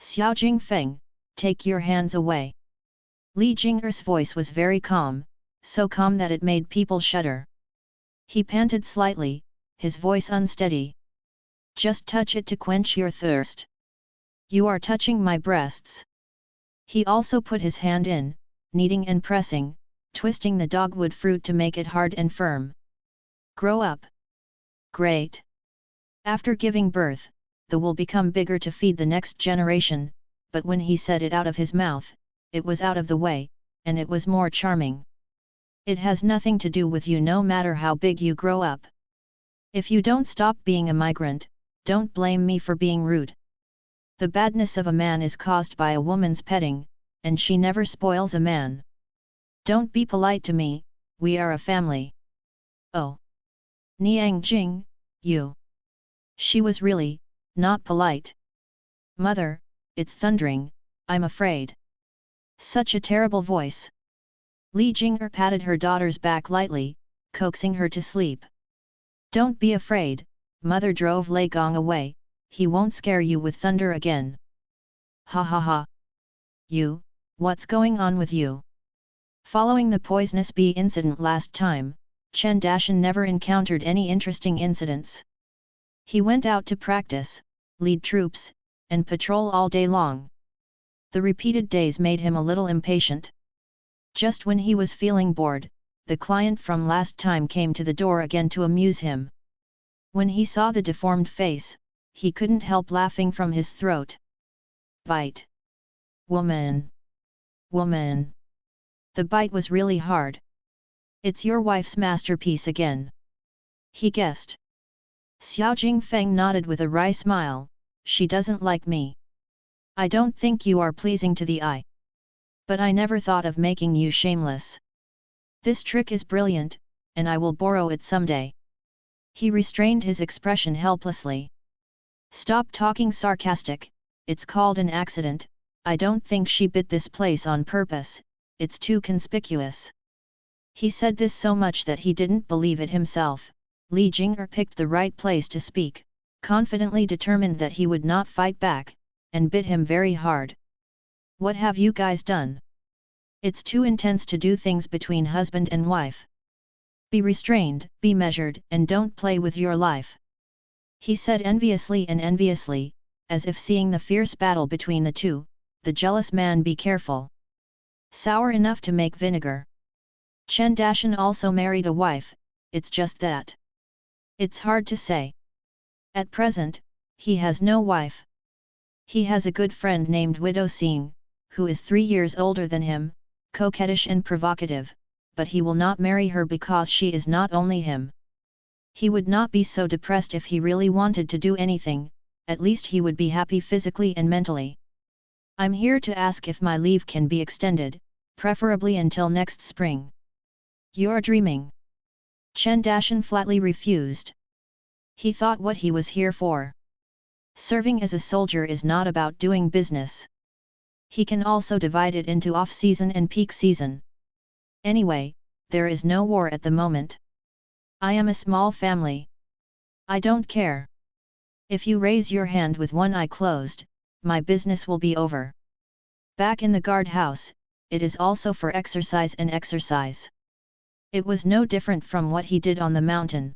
Xiao Jingfeng, take your hands away. Li Jinger's voice was very calm, so calm that it made people shudder. He panted slightly, his voice unsteady. Just touch it to quench your thirst. You are touching my breasts. He also put his hand in, kneading and pressing, twisting the dogwood fruit to make it hard and firm. Grow up. Great. After giving birth, the will become bigger to feed the next generation, but when he said it out of his mouth, it was out of the way, and it was more charming. It has nothing to do with you no matter how big you grow up. If you don't stop being a migrant, don't blame me for being rude. The badness of a man is caused by a woman's petting, and she never spoils a man. Don't be polite to me, we are a family. Oh. Niang Jing, you. She was really, not polite. Mother, it's thundering, I'm afraid. Such a terrible voice. Li Jing'er patted her daughter's back lightly, coaxing her to sleep. Don't be afraid, mother drove Lei Gong away, he won't scare you with thunder again. Ha ha ha. You, what's going on with you? Following the poisonous bee incident last time, Chen Dashan never encountered any interesting incidents. He went out to practice, lead troops, and patrol all day long. The repeated days made him a little impatient. Just when he was feeling bored, the client from last time came to the door again to amuse him. When he saw the deformed face, he couldn't help laughing from his throat. Bite. Woman. Woman. The bite was really hard. It's your wife's masterpiece again. He guessed. Xiao Jingfeng nodded with a wry smile, she doesn't like me. I don't think you are pleasing to the eye. But I never thought of making you shameless. This trick is brilliant, and I will borrow it someday. He restrained his expression helplessly. Stop talking sarcastic, it's called an accident, I don't think she bit this place on purpose, it's too conspicuous. He said this so much that he didn't believe it himself. Li Jing'er picked the right place to speak, confidently determined that he would not fight back, and bit him very hard. What have you guys done? It's too intense to do things between husband and wife. Be restrained, be measured, and don't play with your life. He said enviously, as if seeing the fierce battle between the two, the jealous man. Be careful. Sour enough to make vinegar. Chen Dashan also married a wife, it's just that. It's hard to say. At present, he has no wife. He has a good friend named Widow Xing, who is 3 years older than him, coquettish and provocative, but he will not marry her because she is not only him. He would not be so depressed if he really wanted to do anything, at least he would be happy physically and mentally. I'm here to ask if my leave can be extended, preferably until next spring. You're dreaming. Chen Dashan flatly refused. He thought what he was here for. Serving as a soldier is not about doing business. He can also divide it into off-season and peak season. Anyway, there is no war at the moment. I am a small family. I don't care. If you raise your hand with one eye closed, my business will be over. Back in the guardhouse, it is also for exercise and exercise. It was no different from what he did on the mountain.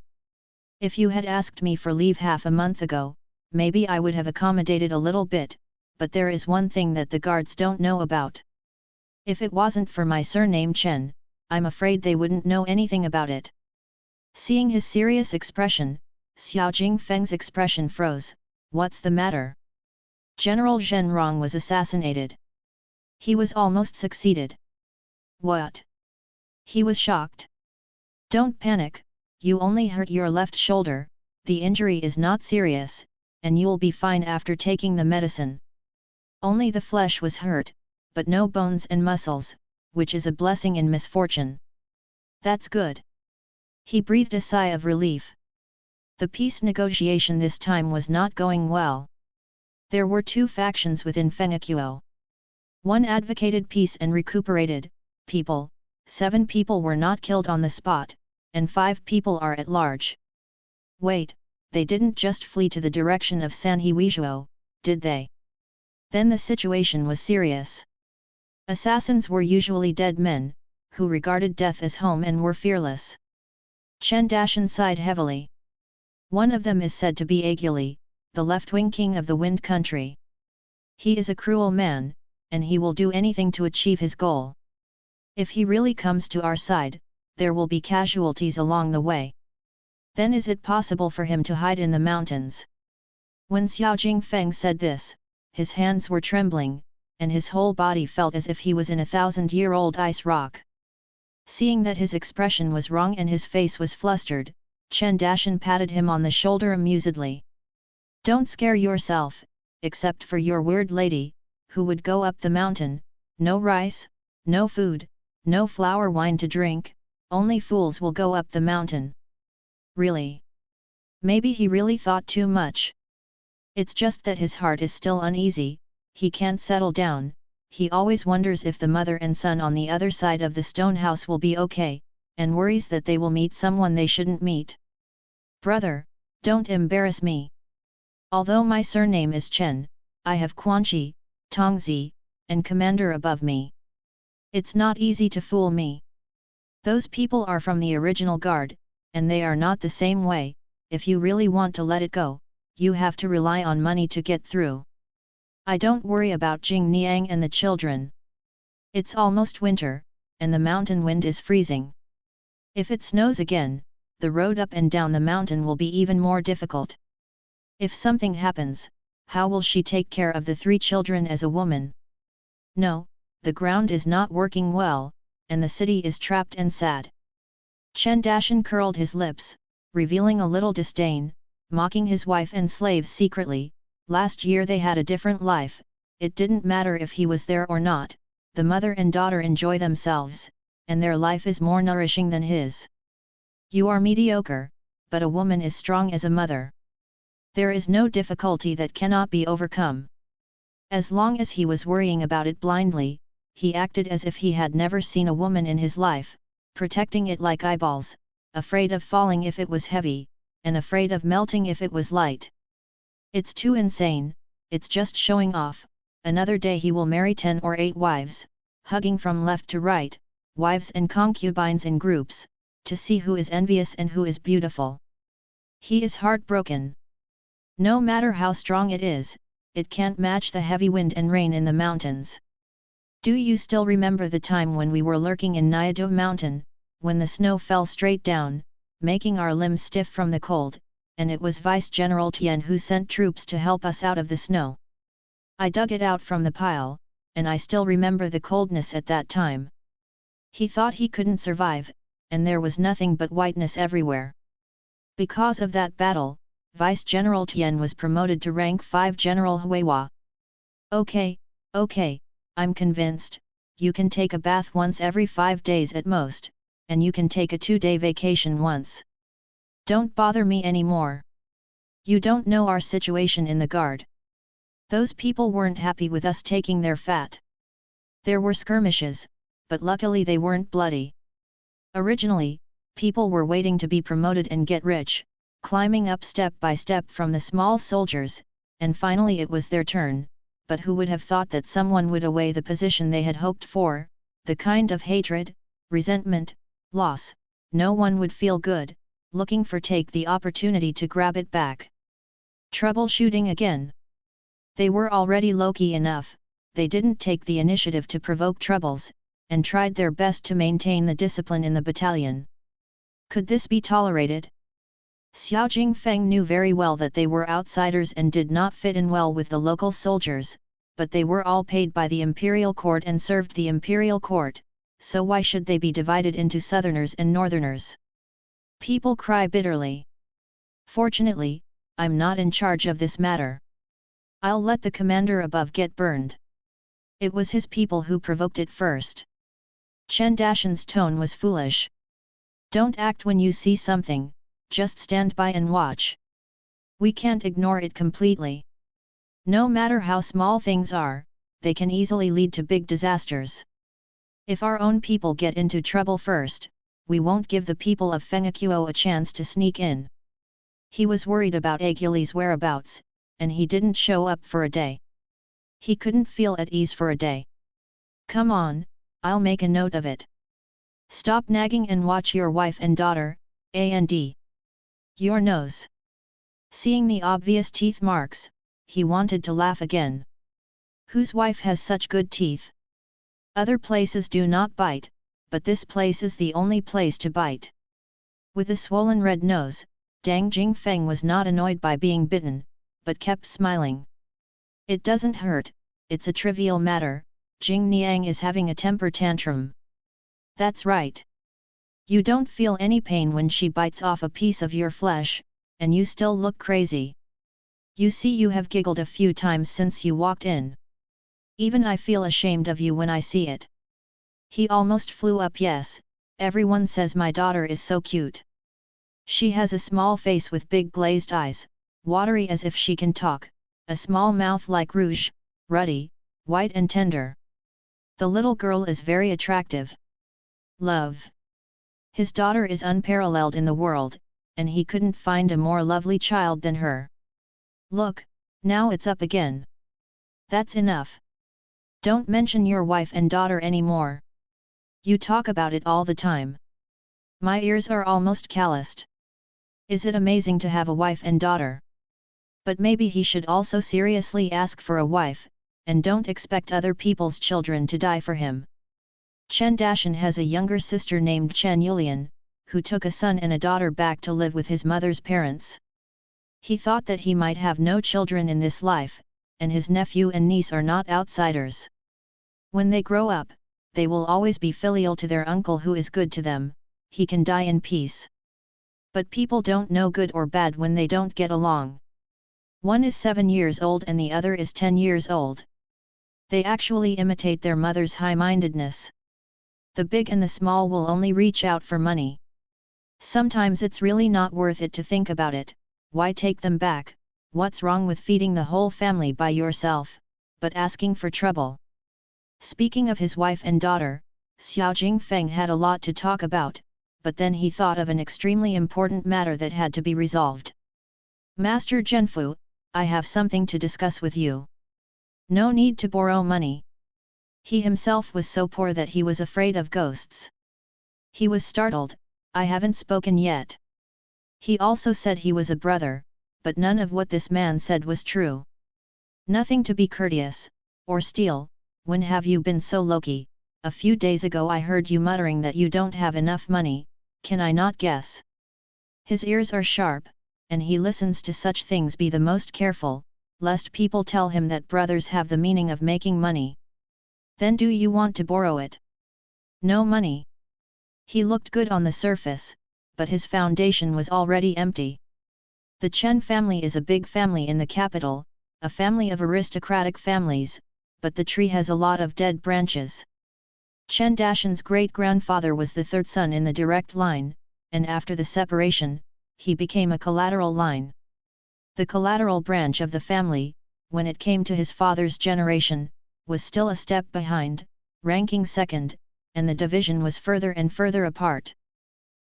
If you had asked me for leave half a month ago, maybe I would have accommodated a little bit, but there is one thing that the guards don't know about. If it wasn't for my surname Chen, I'm afraid they wouldn't know anything about it. Seeing his serious expression, Xiao Jingfeng's expression froze. What's the matter? General Zhen Rong was assassinated. He was almost succeeded. What? He was shocked. Don't panic, you only hurt your left shoulder, the injury is not serious, and you'll be fine after taking the medicine. Only the flesh was hurt, but no bones and muscles, which is a blessing in misfortune. That's good. He breathed a sigh of relief. The peace negotiation this time was not going well. There were 2 factions within Fengakuo. One advocated peace and recuperated people, 7 people were not killed on the spot, and 5 people are at large. Wait, they didn't just flee to the direction of Sanhehuizhuo, did they? Then the situation was serious. Assassins were usually dead men, who regarded death as home and were fearless. Chen Dashan sighed heavily. One of them is said to be Aguli, the left-wing king of the Wind Country. He is a cruel man, and he will do anything to achieve his goal. If he really comes to our side, there will be casualties along the way. Then is it possible for him to hide in the mountains? When Xiao Jingfeng said this, his hands were trembling, and his whole body felt as if he was in a 1,000-year-old ice rock. Seeing that his expression was wrong and his face was flustered, Chen Dashan patted him on the shoulder amusedly. Don't scare yourself, except for your weird lady, who would go up the mountain, no rice, no food, no flour wine to drink, only fools will go up the mountain. Really? Maybe he really thought too much. It's just that his heart is still uneasy, he can't settle down, he always wonders if the mother and son on the other side of the stone house will be okay, and worries that they will meet someone they shouldn't meet. Brother, don't embarrass me. Although my surname is Chen, I have Quanqi, Tongzi, and Commander above me. It's not easy to fool me. Those people are from the original guard, and they are not the same way. If you really want to let it go, you have to rely on money to get through. I don't worry about Jing Niang and the children. It's almost winter, and the mountain wind is freezing. If it snows again, the road up and down the mountain will be even more difficult. If something happens, how will she take care of the 3 children as a woman? No, the ground is not working well, and the city is trapped and sad. Chen Dashan curled his lips, revealing a little disdain, mocking his wife and slaves secretly. Last year they had a different life, it didn't matter if he was there or not, the mother and daughter enjoy themselves, and their life is more nourishing than his. You are mediocre, but a woman is strong as a mother. There is no difficulty that cannot be overcome. As long as he was worrying about it blindly, he acted as if he had never seen a woman in his life, protecting it like eyeballs, afraid of falling if it was heavy, and afraid of melting if it was light. It's too insane, it's just showing off. Another day he will marry 10 or 8 wives, hugging from left to right, wives and concubines in groups, to see who is envious and who is beautiful. He is heartbroken. No matter how strong it is, it can't match the heavy wind and rain in the mountains. Do you still remember the time when we were lurking in Nyadu mountain, when the snow fell straight down, making our limbs stiff from the cold, and it was Vice General Tian who sent troops to help us out of the snow? I dug it out from the pile, and I still remember the coldness at that time. He thought he couldn't survive, and there was nothing but whiteness everywhere. Because of that battle, Vice General Tian was promoted to rank 5 General Huihua. Okay, I'm convinced. You can take a bath once every 5 days at most, and you can take a 2-day vacation once. Don't bother me anymore. You don't know our situation in the guard. Those people weren't happy with us taking their fat. There were skirmishes, but luckily they weren't bloody. Originally, people were waiting to be promoted and get rich, climbing up step by step from the small soldiers, and finally it was their turn, but who would have thought that someone would away the position they had hoped for, the kind of hatred, resentment, loss, no one would feel good, looking for take the opportunity to grab it back. Troubleshooting again. They were already low-key enough, they didn't take the initiative to provoke troubles, and tried their best to maintain the discipline in the battalion. Could this be tolerated? Xiao Jingfeng knew very well that they were outsiders and did not fit in well with the local soldiers, but they were all paid by the imperial court and served the imperial court, so why should they be divided into southerners and northerners? People cry bitterly. Fortunately, I'm not in charge of this matter. I'll let the commander above get burned. It was his people who provoked it first. Chen Dashan's tone was foolish. Don't act when you see something, just stand by and watch. We can't ignore it completely. No matter how small things are, they can easily lead to big disasters. If our own people get into trouble first, we won't give the people of Fengakuo a chance to sneak in. He was worried about Aguli's whereabouts, and he didn't show up for a day. He couldn't feel at ease for a day. Come on, I'll make a note of it. Stop nagging and watch your wife and daughter, and your nose. Seeing the obvious teeth marks, he wanted to laugh again. Whose wife has such good teeth? Other places do not bite, but this place is the only place to bite. With a swollen red nose, Dang Jingfeng was not annoyed by being bitten, but kept smiling. It doesn't hurt, it's a trivial matter, Jing Niang is having a temper tantrum. That's right. You don't feel any pain when she bites off a piece of your flesh, and you still look crazy. You see, you have giggled a few times since you walked in. Even I feel ashamed of you when I see it. He almost flew up. Yes, everyone says my daughter is so cute. She has a small face with big glazed eyes, watery as if she can talk, a small mouth like rouge, ruddy, white and tender. The little girl is very attractive. Love. His daughter is unparalleled in the world, and he couldn't find a more lovely child than her. Look, now it's up again. That's enough. Don't mention your wife and daughter anymore. You talk about it all the time. My ears are almost calloused. Is it amazing to have a wife and daughter? But maybe he should also seriously ask for a wife, and don't expect other people's children to die for him. Chen Dashan has a younger sister named Chen Yulian, who took a son and a daughter back to live with his mother's parents. He thought that he might have no children in this life, and his nephew and niece are not outsiders. When they grow up, they will always be filial to their uncle who is good to them. He can die in peace. But people don't know good or bad when they don't get along. One is 7 years old and the other is 10 years old. They actually imitate their mother's high-mindedness. The big and the small will only reach out for money. Sometimes it's really not worth it to think about it. Why take them back? What's wrong with feeding the whole family by yourself, but asking for trouble? Speaking of his wife and daughter, Xiao Jingfeng had a lot to talk about, but then he thought of an extremely important matter that had to be resolved. Master Zhenfu, I have something to discuss with you. No need to borrow money. He himself was so poor that he was afraid of ghosts. He was startled. I haven't spoken yet. He also said he was a brother, but none of what this man said was true. Nothing to be courteous, or steal. When have you been so low-key? A few days ago I heard you muttering that you don't have enough money. Can I not guess? His ears are sharp, and he listens to such things. Be the most careful, lest people tell him that brothers have the meaning of making money. Then do you want to borrow it? No money. He looked good on the surface, but his foundation was already empty. The Chen family is a big family in the capital, a family of aristocratic families, but the tree has a lot of dead branches. Chen Dashan's great-grandfather was the third son in the direct line, and after the separation, he became a collateral line. The collateral branch of the family, when it came to his father's generation, was still a step behind, ranking second, and the division was further and further apart.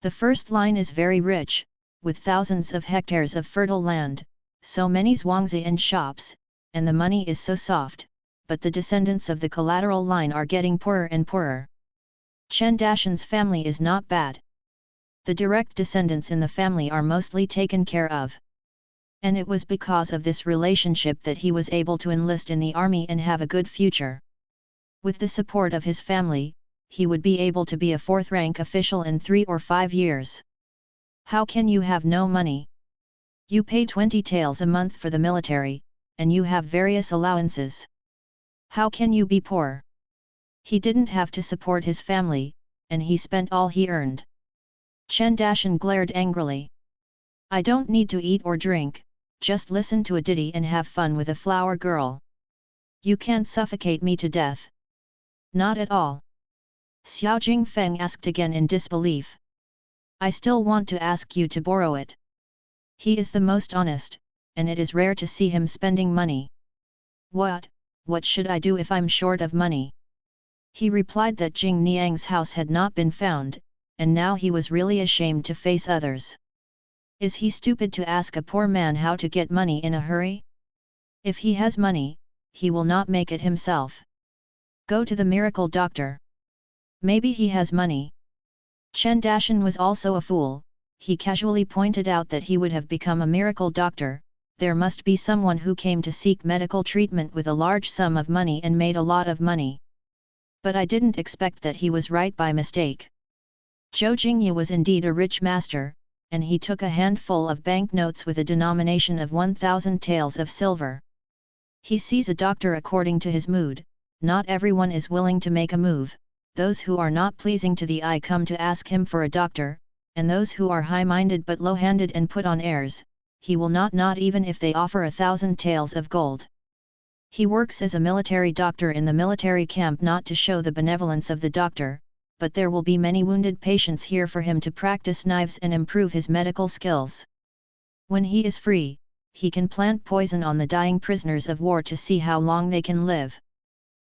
The first line is very rich, with thousands of hectares of fertile land, so many zhuangzi and shops, and the money is so soft, but the descendants of the collateral line are getting poorer and poorer. Chen Dashan's family is not bad. The direct descendants in the family are mostly taken care of. And it was because of this relationship that he was able to enlist in the army and have a good future. With the support of his family, he would be able to be a fourth-rank official in 3 or 5 years. How can you have no money? You pay 20 taels a month for the military, and you have various allowances. How can you be poor? He didn't have to support his family, and he spent all he earned. Chen Dashan glared angrily. I don't need to eat or drink, just listen to a ditty and have fun with a flower girl. You can't suffocate me to death. Not at all. Xiao Jingfeng asked again in disbelief. I still want to ask you to borrow it. He is the most honest, and it is rare to see him spending money. What should I do if I'm short of money? He replied that Jing Niang's house had not been found, and now he was really ashamed to face others. Is he stupid to ask a poor man how to get money in a hurry? If he has money, he will not make it himself. Go to the miracle doctor. Maybe he has money. Chen Dashan was also a fool. He casually pointed out that he would have become a miracle doctor. There must be someone who came to seek medical treatment with a large sum of money and made a lot of money. But I didn't expect that he was right by mistake. Zhou Jingye was indeed a rich master, and he took a handful of banknotes with a denomination of 1,000 taels of silver. He sees a doctor according to his mood. Not everyone is willing to make a move, those who are not pleasing to the eye come to ask him for a doctor, and those who are high-minded but low-handed and put on airs, he will not even if they offer 1,000 taels of gold. He works as a military doctor in the military camp not to show the benevolence of the doctor, but there will be many wounded patients here for him to practice knives and improve his medical skills. When he is free, he can plant poison on the dying prisoners of war to see how long they can live.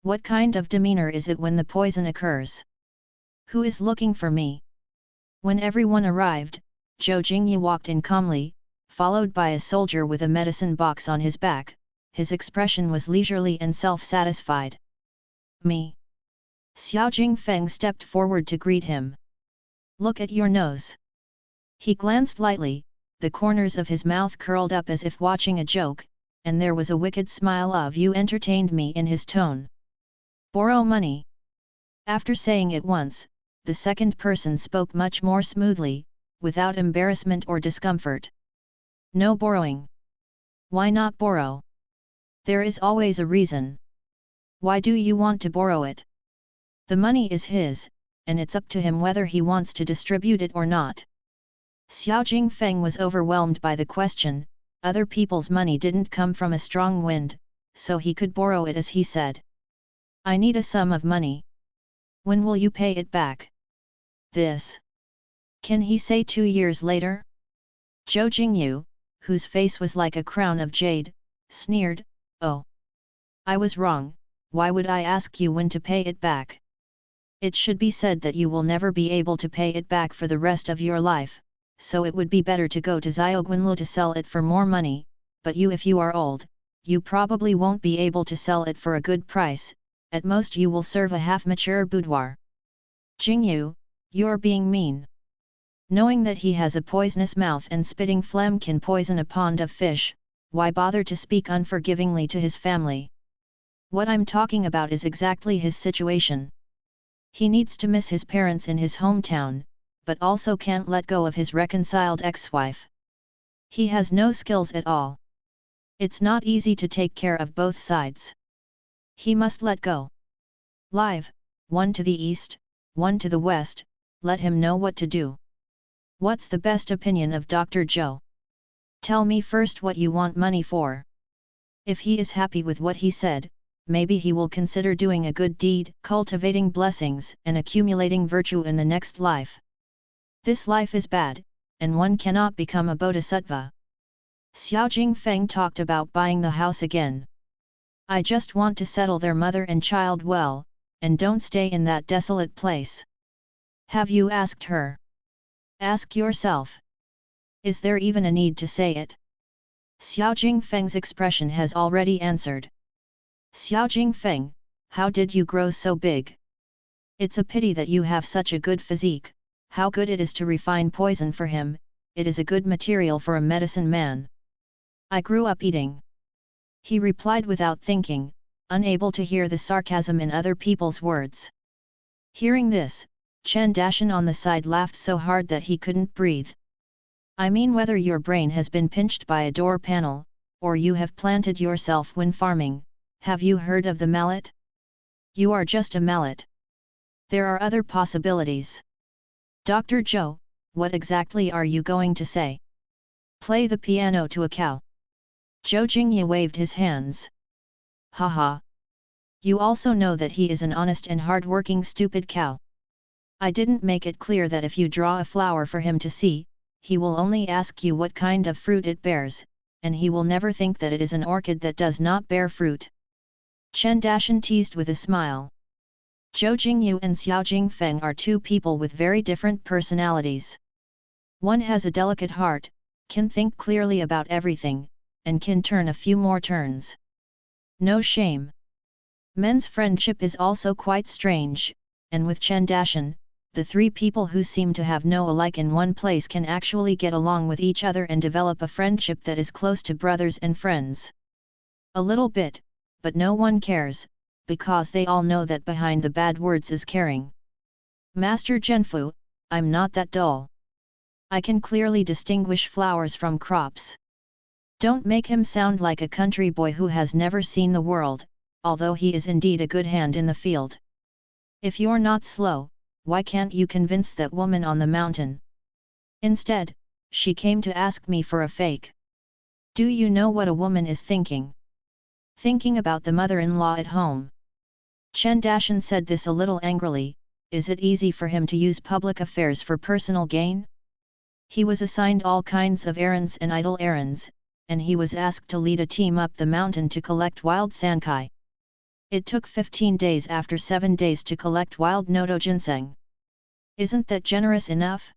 What kind of demeanor is it when the poison occurs? Who is looking for me? When everyone arrived, Zhou Jingyi walked in calmly, followed by a soldier with a medicine box on his back. His expression was leisurely and self-satisfied. Me? Xiao Jingfeng stepped forward to greet him. Look at your nose. He glanced lightly, the corners of his mouth curled up as if watching a joke, and there was a wicked smile of "you entertained me" in his tone. Borrow money. After saying it once, the second person spoke much more smoothly, without embarrassment or discomfort. No borrowing. Why not borrow? There is always a reason. Why do you want to borrow it? The money is his, and it's up to him whether he wants to distribute it or not. Xiao Jingfeng was overwhelmed by the question. Other people's money didn't come from a strong wind, so he could borrow it as he said. I need a sum of money. When will you pay it back? This. Can he say 2 years later? Zhou Jingyu, whose face was like a crown of jade, sneered, Oh! I was wrong, why would I ask you when to pay it back? It should be said that you will never be able to pay it back for the rest of your life, so it would be better to go to Xiaoguanlu to sell it for more money, but if you are old, you probably won't be able to sell it for a good price, at most you will serve a half-mature boudoir. Jingyu, you're being mean. Knowing that he has a poisonous mouth and spitting phlegm can poison a pond of fish, why bother to speak unforgivingly to his family? What I'm talking about is exactly his situation. He needs to miss his parents in his hometown, but also can't let go of his reconciled ex-wife. He has no skills at all. It's not easy to take care of both sides. He must let go. Live, one to the east, one to the west, let him know what to do. What's the best opinion of Dr. Zhou? Tell me first what you want money for. If he is happy with what he said, maybe he will consider doing a good deed, cultivating blessings and accumulating virtue in the next life. This life is bad, and one cannot become a bodhisattva. Xiao Jingfeng talked about buying the house again. I just want to settle their mother and child well, and don't stay in that desolate place. Have you asked her? Ask yourself. Is there even a need to say it? Xiao Jingfeng's expression has already answered. Xiao Jingfeng, how did you grow so big? It's a pity that you have such a good physique. How good it is to refine poison for him, it is a good material for a medicine man. I grew up eating. He replied without thinking, unable to hear the sarcasm in other people's words. Hearing this, Chen Dashan on the side laughed so hard that he couldn't breathe. I mean whether your brain has been pinched by a door panel, or you have planted yourself when farming, have you heard of the mallet? You are just a mallet. There are other possibilities. Dr. Zhou, what exactly are you going to say? Play the piano to a cow. Zhou Jingye waved his hands. Haha. You also know that he is an honest and hard-working stupid cow. I didn't make it clear that if you draw a flower for him to see, he will only ask you what kind of fruit it bears, and he will never think that it is an orchid that does not bear fruit. Chen Dashan teased with a smile. Zhou Jingyu and Xiao Jingfeng are two people with very different personalities. One has a delicate heart, can think clearly about everything, and can turn a few more turns. No shame. Men's friendship is also quite strange, and with Chen Dashan, the three people who seem to have no alike in one place can actually get along with each other and develop a friendship that is close to brothers and friends. A little bit, but no one cares, because they all know that behind the bad words is caring. Master Zhenfu, I'm not that dull. I can clearly distinguish flowers from crops. Don't make him sound like a country boy who has never seen the world, although he is indeed a good hand in the field. If you're not slow, why can't you convince that woman on the mountain? Instead, she came to ask me for a fake. Do you know what a woman is thinking? Thinking about the mother-in-law at home. Chen Dashan said this a little angrily. Is it easy for him to use public affairs for personal gain? He was assigned all kinds of errands and idle errands, and he was asked to lead a team up the mountain to collect wild sankai. It took 15 days after 7 days to collect wild noto ginseng. Isn't that generous enough?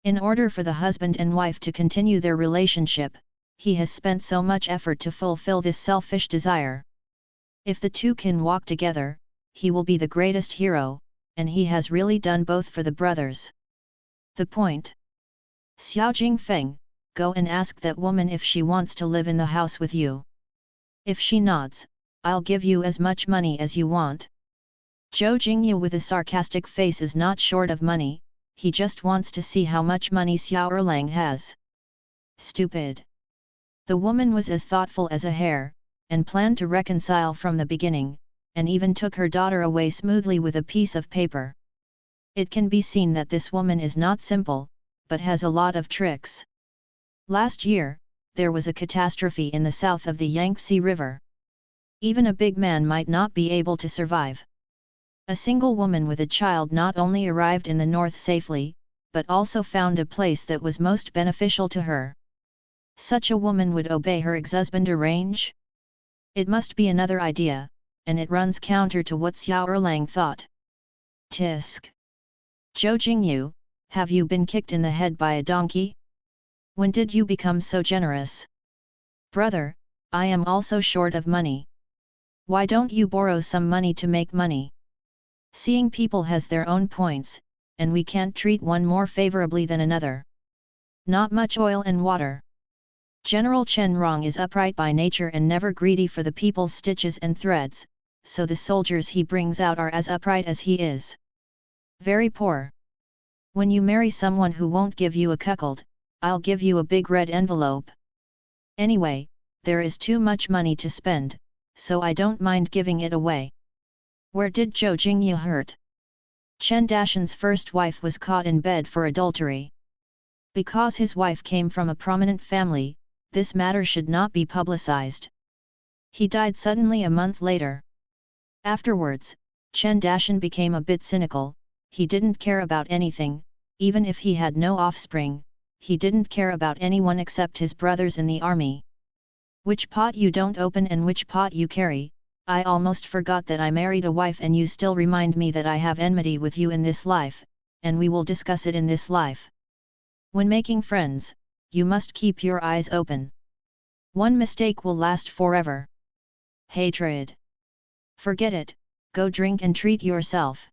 In order for the husband and wife to continue their relationship, he has spent so much effort to fulfill this selfish desire. If the two can walk together, he will be the greatest hero, and he has really done both for the brothers. The point. Xiao Jingfeng, go and ask that woman if she wants to live in the house with you. If she nods, I'll give you as much money as you want. Zhou Jingyu with a sarcastic face is not short of money, he just wants to see how much money Xiao Erlang has. Stupid. The woman was as thoughtful as a hare, and planned to reconcile from the beginning, and even took her daughter away smoothly with a piece of paper. It can be seen that this woman is not simple, but has a lot of tricks. Last year, there was a catastrophe in the south of the Yangtze River. Even a big man might not be able to survive. A single woman with a child not only arrived in the north safely, but also found a place that was most beneficial to her. Such a woman would obey her ex-husband arrange? It must be another idea, and it runs counter to what Xiao Erlang thought. Tisk. Zhou Jingyu, have you been kicked in the head by a donkey? When did you become so generous? Brother, I am also short of money. Why don't you borrow some money to make money? Seeing people has their own points, and we can't treat one more favorably than another. Not much oil and water. General Chen Rong is upright by nature and never greedy for the people's stitches and threads, so the soldiers he brings out are as upright as he is. Very poor. When you marry someone who won't give you a cuckold, I'll give you a big red envelope. Anyway, there is too much money to spend, so I don't mind giving it away. Where did Zhou Jingyu hurt? Chen Dashan's first wife was caught in bed for adultery. Because his wife came from a prominent family, this matter should not be publicized. He died suddenly a month later. Afterwards, Chen Dashan became a bit cynical. He didn't care about anything, even if he had no offspring, he didn't care about anyone except his brothers in the army. Which pot you don't open and which pot you carry, I almost forgot that I married a wife and you still remind me that I have enmity with you in this life, and we will discuss it in this life. When making friends, you must keep your eyes open. One mistake will last forever. Hatred. Forget it, go drink and treat yourself.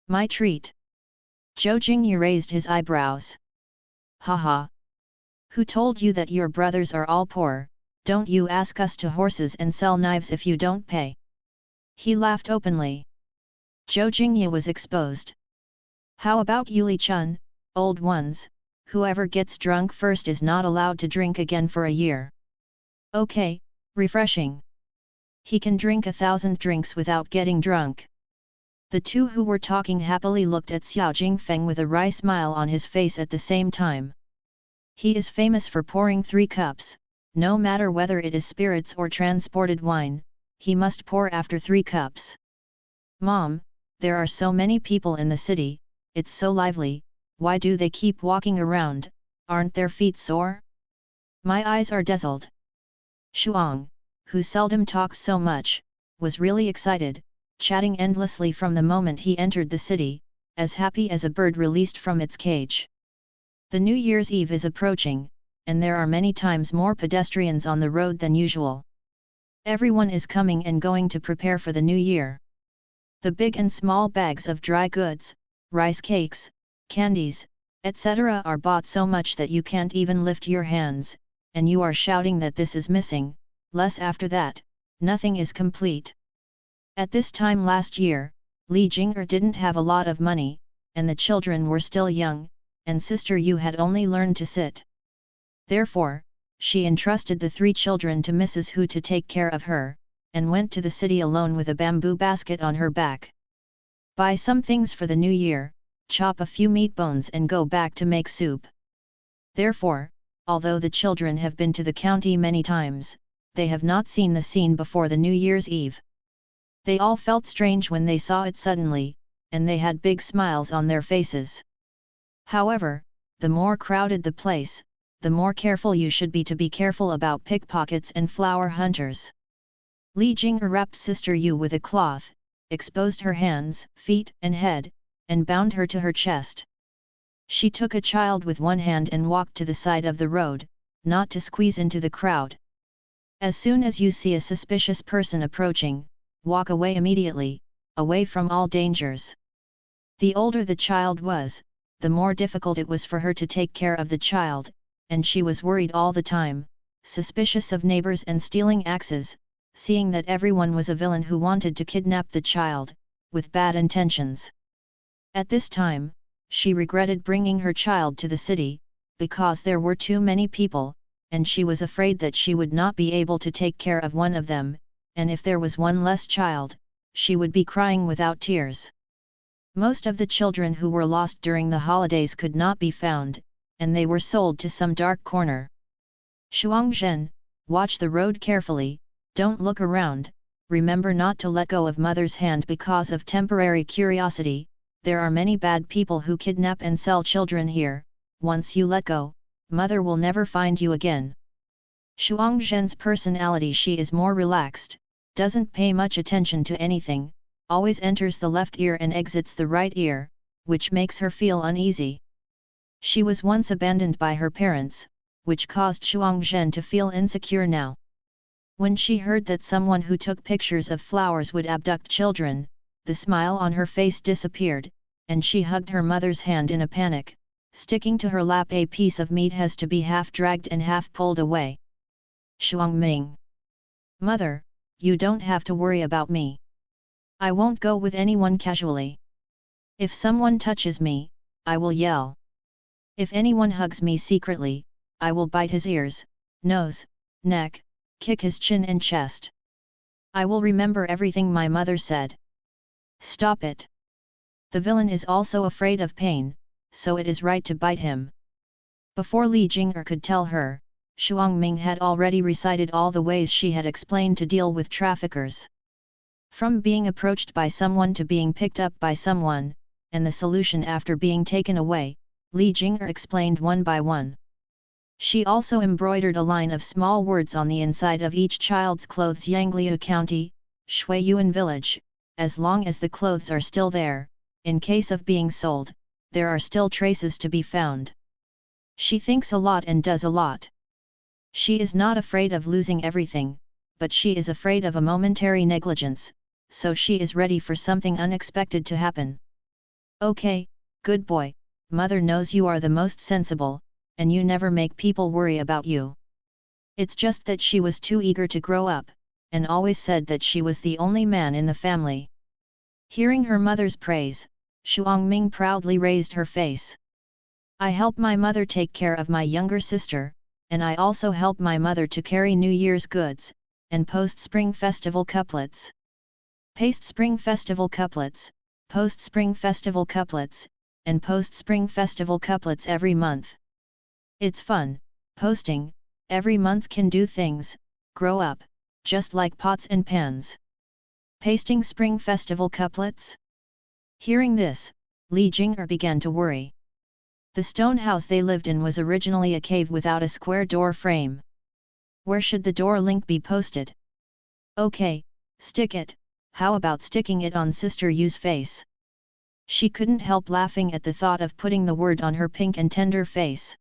My treat. Zhou Jingyu raised his eyebrows. Haha. Who told you that your brothers are all poor? Don't you ask us to horses and sell knives if you don't pay? He laughed openly. Zhou Jingyu was exposed. How about Yuli Chun, old ones, whoever gets drunk first is not allowed to drink again for a year. Okay, refreshing. He can drink 1,000 drinks without getting drunk. The two who were talking happily looked at Xiao Jingfeng with a wry smile on his face at the same time. He is famous for pouring 3 cups, no matter whether it is spirits or transported wine, he must pour after 3 cups. Mom, there are so many people in the city, it's so lively, why do they keep walking around, aren't their feet sore? My eyes are dazzled. Shuang, who seldom talks so much, was really excited, chatting endlessly from the moment he entered the city, as happy as a bird released from its cage. The New Year's Eve is approaching, and there are many times more pedestrians on the road than usual. Everyone is coming and going to prepare for the new year. The big and small bags of dry goods, rice cakes, candies, etc. are bought so much that you can't even lift your hands, and you are shouting that this is missing, less after that, nothing is complete. At this time last year, Li Jing'er didn't have a lot of money, and the children were still young, and Sister Yu had only learned to sit. Therefore, she entrusted the 3 children to Mrs. Hu to take care of her, and went to the city alone with a bamboo basket on her back. Buy some things for the new year, chop a few meat bones and go back to make soup. Therefore, although the children have been to the county many times, they have not seen the scene before the New Year's Eve. They all felt strange when they saw it suddenly, and they had big smiles on their faces. However, the more crowded the place, the more careful you should be to be careful about pickpockets and flower hunters. Li Jing'er wrapped Sister Yu with a cloth, exposed her hands, feet and head, and bound her to her chest. She took a child with one hand and walked to the side of the road, not to squeeze into the crowd. As soon as you see a suspicious person approaching, walk away immediately, away from all dangers. The older the child was, the more difficult it was for her to take care of the child, and she was worried all the time, suspicious of neighbors and stealing axes, seeing that everyone was a villain who wanted to kidnap the child, with bad intentions. At this time, she regretted bringing her child to the city, because there were too many people, and she was afraid that she would not be able to take care of one of them, and if there was one less child, she would be crying without tears. Most of the children who were lost during the holidays could not be found, and they were sold to some dark corner. Shuangzhen, watch the road carefully, don't look around, remember not to let go of mother's hand because of temporary curiosity, there are many bad people who kidnap and sell children here, once you let go, mother will never find you again. Shuangzhen's personality, she is more relaxed, doesn't pay much attention to anything, always enters the left ear and exits the right ear, which makes her feel uneasy. She was once abandoned by her parents, which caused Shuangzhen to feel insecure now. When she heard that someone who took pictures of flowers would abduct children, the smile on her face disappeared, and she hugged her mother's hand in a panic, sticking to her lap. A piece of meat has to be half dragged and half pulled away. Shuangming. Mother, you don't have to worry about me. I won't go with anyone casually. If someone touches me, I will yell. If anyone hugs me secretly, I will bite his ears, nose, neck, kick his chin and chest. I will remember everything my mother said. Stop it. The villain is also afraid of pain, so it is right to bite him. Before Li Jing'er could tell her, Shuangming had already recited all the ways she had explained to deal with traffickers. From being approached by someone to being picked up by someone, and the solution after being taken away, Li Jing'er explained one by one. She also embroidered a line of small words on the inside of each child's clothes: Yangliu County, Shuiyuan Village. As long as the clothes are still there, in case of being sold, there are still traces to be found. She thinks a lot and does a lot. She is not afraid of losing everything, but she is afraid of a momentary negligence, so she is ready for something unexpected to happen. Okay, good boy, mother knows you are the most sensible, and you never make people worry about you. It's just that she was too eager to grow up, and always said that she was the only man in the family. Hearing her mother's praise, Shuangming proudly raised her face. I help my mother take care of my younger sister, and I also help my mother to carry New Year's goods, and post Spring Festival couplets. Paste Spring Festival couplets, post Spring Festival couplets, and post Spring Festival couplets every month. It's fun, posting, every month can do things, grow up, just like pots and pans. Pasting Spring Festival couplets? Hearing this, Li Jing'er began to worry. The stone house they lived in was originally a cave without a square door frame. Where should the door link be posted? Okay, stick it, how about sticking it on Sister Yu's face? She couldn't help laughing at the thought of putting the word on her pink and tender face.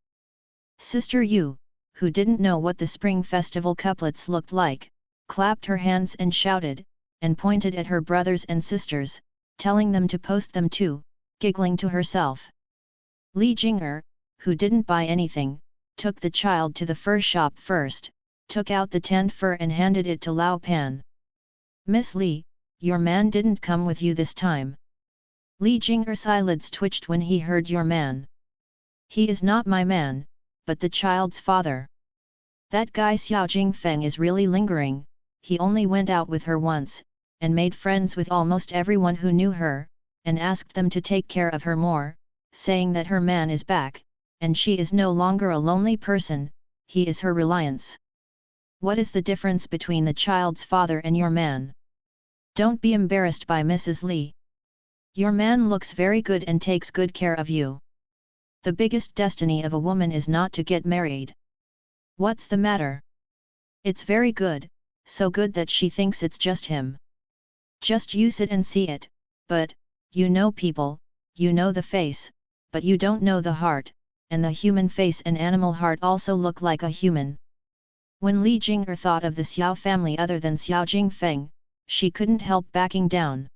Sister Yu, who didn't know what the Spring Festival couplets looked like, clapped her hands and shouted, and pointed at her brothers and sisters, telling them to post them too, giggling to herself. Li Jing'er, who didn't buy anything, took the child to the fur shop first, took out the tanned fur and handed it to Lao Pan. Miss Li, your man didn't come with you this time. Li Jing'er's eyelids twitched when he heard your man. He is not my man, but the child's father. That guy Xiao Jingfeng is really lingering, he only went out with her once, and made friends with almost everyone who knew her, and asked them to take care of her more, saying that her man is back, and she is no longer a lonely person, he is her reliance. What is the difference between the child's father and your man? Don't be embarrassed by Mrs. Li. Your man looks very good and takes good care of you. The biggest destiny of a woman is not to get married. What's the matter? It's very good, so good that she thinks it's just him. Just use it and see it, but, you know people, you know the face, but you don't know the heart, and the human face and animal heart also look like a human. When Li Jing'er thought of the Xiao family other than Xiao Jingfeng, she couldn't help backing down.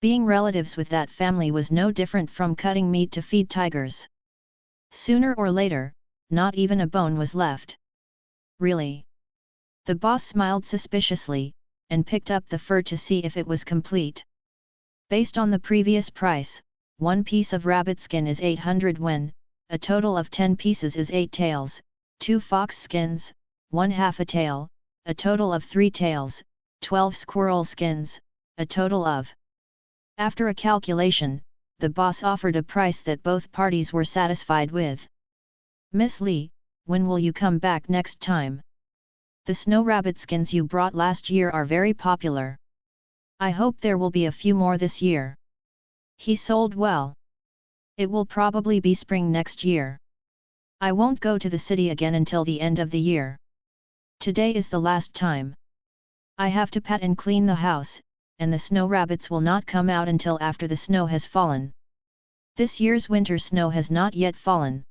Being relatives with that family was no different from cutting meat to feed tigers. Sooner or later, not even a bone was left. Really? The boss smiled suspiciously, and picked up the fur to see if it was complete. Based on the previous price, one piece of rabbit skin is 800 wen, a total of 10 pieces is 8 tails, 2 fox skins, 1/2 a tail, a total of 3 tails, 12 squirrel skins, a total of. After a calculation, the boss offered a price that both parties were satisfied with. Miss Li, when will you come back next time? The snow rabbit skins you brought last year are very popular. I hope there will be a few more this year. He sold well. It will probably be spring next year. I won't go to the city again until the end of the year. Today is the last time. I have to pat and clean the house, and the snow rabbits will not come out until after the snow has fallen. This year's winter snow has not yet fallen.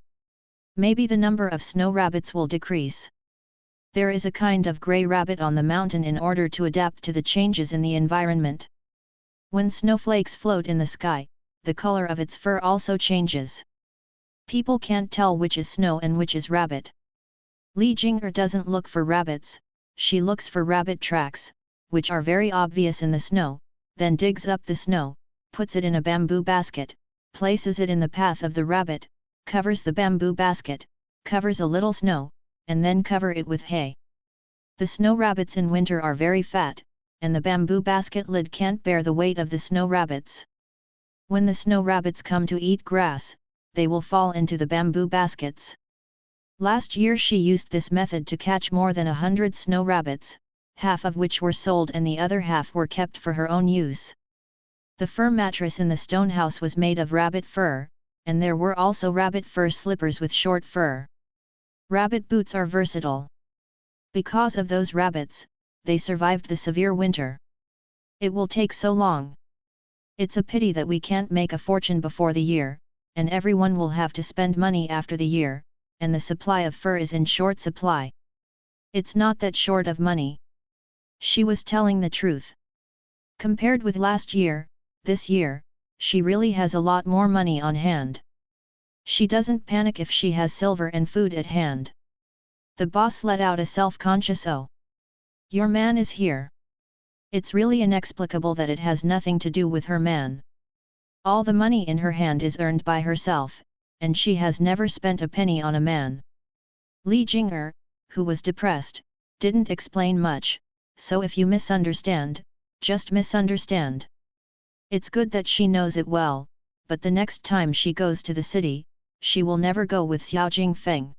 Maybe the number of snow rabbits will decrease. There is a kind of grey rabbit on the mountain in order to adapt to the changes in the environment. When snowflakes float in the sky, the color of its fur also changes. People can't tell which is snow and which is rabbit. Li Jing'er doesn't look for rabbits, she looks for rabbit tracks, which are very obvious in the snow, then digs up the snow, puts it in a bamboo basket, places it in the path of the rabbit, covers the bamboo basket, covers a little snow, and then cover it with hay. The snow rabbits in winter are very fat, and the bamboo basket lid can't bear the weight of the snow rabbits. When the snow rabbits come to eat grass, they will fall into the bamboo baskets. Last year she used this method to catch more than 100 snow rabbits, half of which were sold and the other half were kept for her own use. The fur mattress in the stone house was made of rabbit fur, and there were also rabbit fur slippers with short fur. Rabbit boots are versatile. Because of those rabbits, they survived the severe winter. It will take so long. It's a pity that we can't make a fortune before the year, and everyone will have to spend money after the year, and the supply of fur is in short supply. It's not that short of money. She was telling the truth. Compared with last year, this year, she really has a lot more money on hand. She doesn't panic if she has silver and food at hand. The boss let out a self-conscious "Oh. Your man is here." It's really inexplicable that it has nothing to do with her man. All the money in her hand is earned by herself, and she has never spent a penny on a man. Li Jing'er, who was depressed, didn't explain much, so if you misunderstand, just misunderstand. It's good that she knows it well, but the next time she goes to the city, she will never go with Xiao Jingfeng.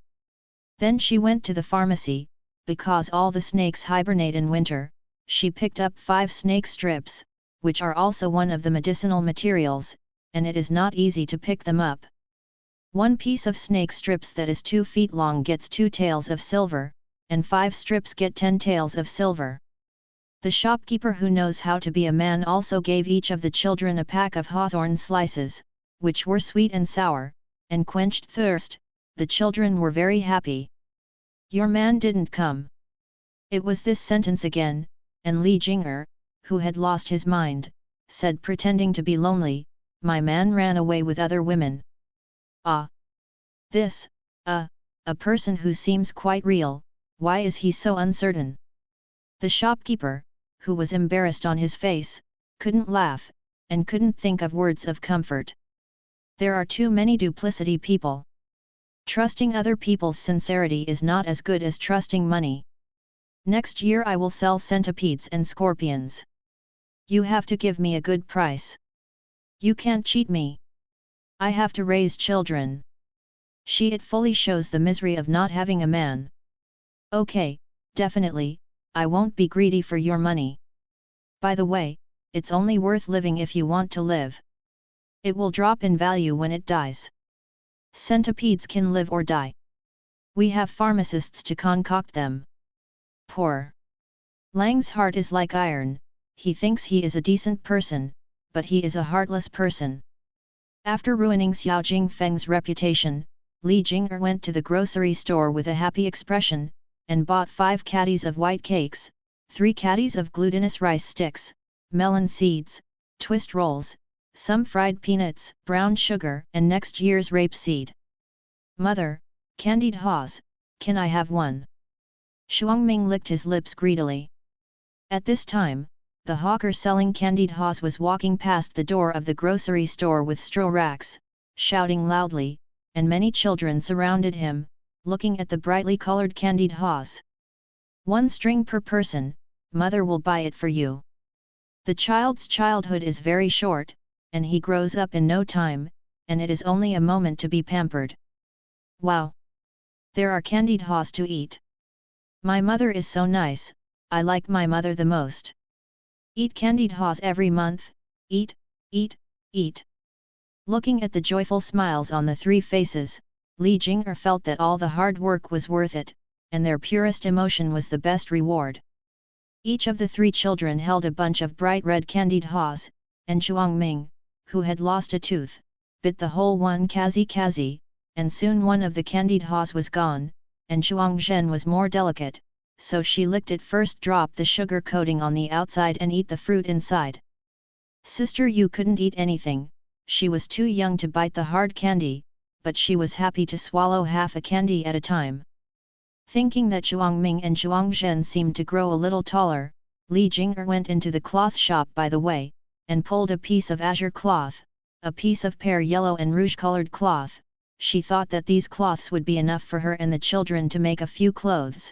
Then she went to the pharmacy, because all the snakes hibernate in winter. She picked up 5 snake strips, which are also one of the medicinal materials, and it is not easy to pick them up. One piece of snake strips that is 2 feet long gets 2 taels of silver, and 5 strips get 10 taels of silver. The shopkeeper who knows how to be a man also gave each of the children a pack of hawthorn slices, which were sweet and sour, and quenched thirst. The children were very happy. Your man didn't come. It was this sentence again, and Li Jing'er, who had lost his mind, said pretending to be lonely, "My man ran away with other women." Ah! This, a person who seems quite real, why is he so uncertain? The shopkeeper, who was embarrassed on his face, couldn't laugh, and couldn't think of words of comfort. There are too many duplicity people. Trusting other people's sincerity is not as good as trusting money. Next year I will sell centipedes and scorpions. You have to give me a good price. You can't cheat me. I have to raise children. It fully shows the misery of not having a man. Okay, definitely, I won't be greedy for your money. By the way, it's only worth living if you want to live. It will drop in value when it dies. Centipedes can live or die. We have pharmacists to concoct them. Poor Lang's heart is like iron. He thinks he is a decent person, but he is a heartless person. After ruining Xiao Jingfeng's reputation, Li Jing'er went to the grocery store with a happy expression, and bought 5 caddies of white cakes, 3 caddies of glutinous rice sticks, melon seeds, twist rolls, some fried peanuts, brown sugar, and next year's rapeseed. Mother, candied haws, can I have one? Shuangming licked his lips greedily. At this time, the hawker selling candied haws was walking past the door of the grocery store with straw racks, shouting loudly, and many children surrounded him, looking at the brightly colored candied haws. 1 string per person, mother will buy it for you. The child's childhood is very short, and he grows up in no time, and it is only a moment to be pampered. Wow! There are candied haws to eat. My mother is so nice, I like my mother the most. Eat candied haws every month, eat, eat, eat. Looking at the joyful smiles on the 3 faces, Li Jing'er felt that all the hard work was worth it, and their purest emotion was the best reward. Each of the 3 children held a bunch of bright red candied haws, and Shuangming, who had lost a tooth, bit the whole one kazi, and soon one of the candied haws was gone, and Shuangzhen was more delicate, so she licked it first, drop the sugar coating on the outside and eat the fruit inside. Sister, you couldn't eat anything, she was too young to bite the hard candy, but she was happy to swallow half a candy at a time. Thinking that Shuangming and Shuangzhen seemed to grow a little taller, Li Jing'er went into the cloth shop by the way, and pulled a piece of azure cloth, a piece of pear yellow and rouge-colored cloth. She thought that these cloths would be enough for her and the children to make a few clothing.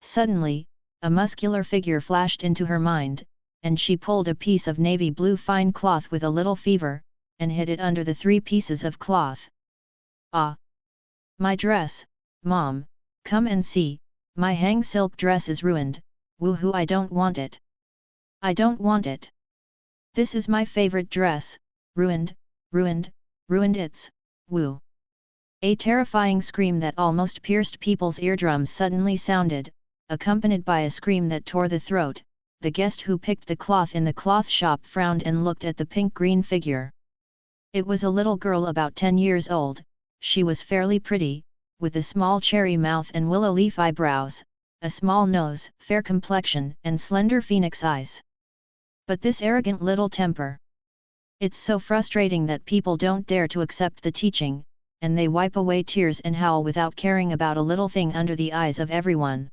Suddenly, a muscular figure flashed into her mind, and she pulled a piece of navy blue fine cloth with a little fever, and hid it under the 3 pieces of cloth. Ah! My dress, Mom, come and see, my hang silk dress is ruined, woohoo, I don't want it. I don't want it. This is my favorite dress, ruined, it's, woo. A terrifying scream that almost pierced people's eardrums suddenly sounded, accompanied by a scream that tore the throat. The guest who picked the cloth in the cloth shop frowned and looked at the pink-green figure. It was a little girl about 10 years old. She was fairly pretty, with a small cherry mouth and willow leaf eyebrows, a small nose, fair complexion, and slender phoenix eyes. But this arrogant little temper! It's so frustrating that people don't dare to accept the teaching, and they wipe away tears and howl without caring about a little thing under the eyes of everyone.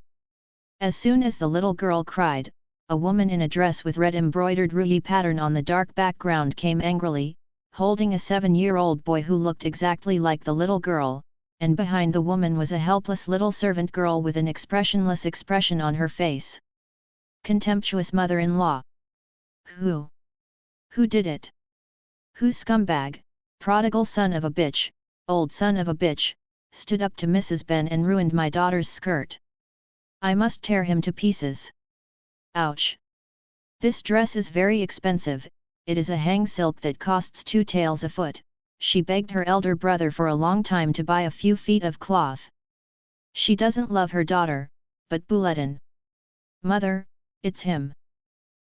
As soon as the little girl cried, a woman in a dress with red embroidered ruyi pattern on the dark background came angrily, holding a 7-year-old boy who looked exactly like the little girl, and behind the woman was a helpless little servant girl with an expressionless expression on her face. Contemptuous mother-in-law! Who did it? Whose scumbag, prodigal son of a bitch, old son of a bitch, stood up to Mrs. Ben and ruined my daughter's skirt? I must tear him to pieces. Ouch! This dress is very expensive. It is a hang silk that costs 2 taels a foot. She begged her elder brother for a long time to buy a few feet of cloth. She doesn't love her daughter, but bulletin. Mother, it's him.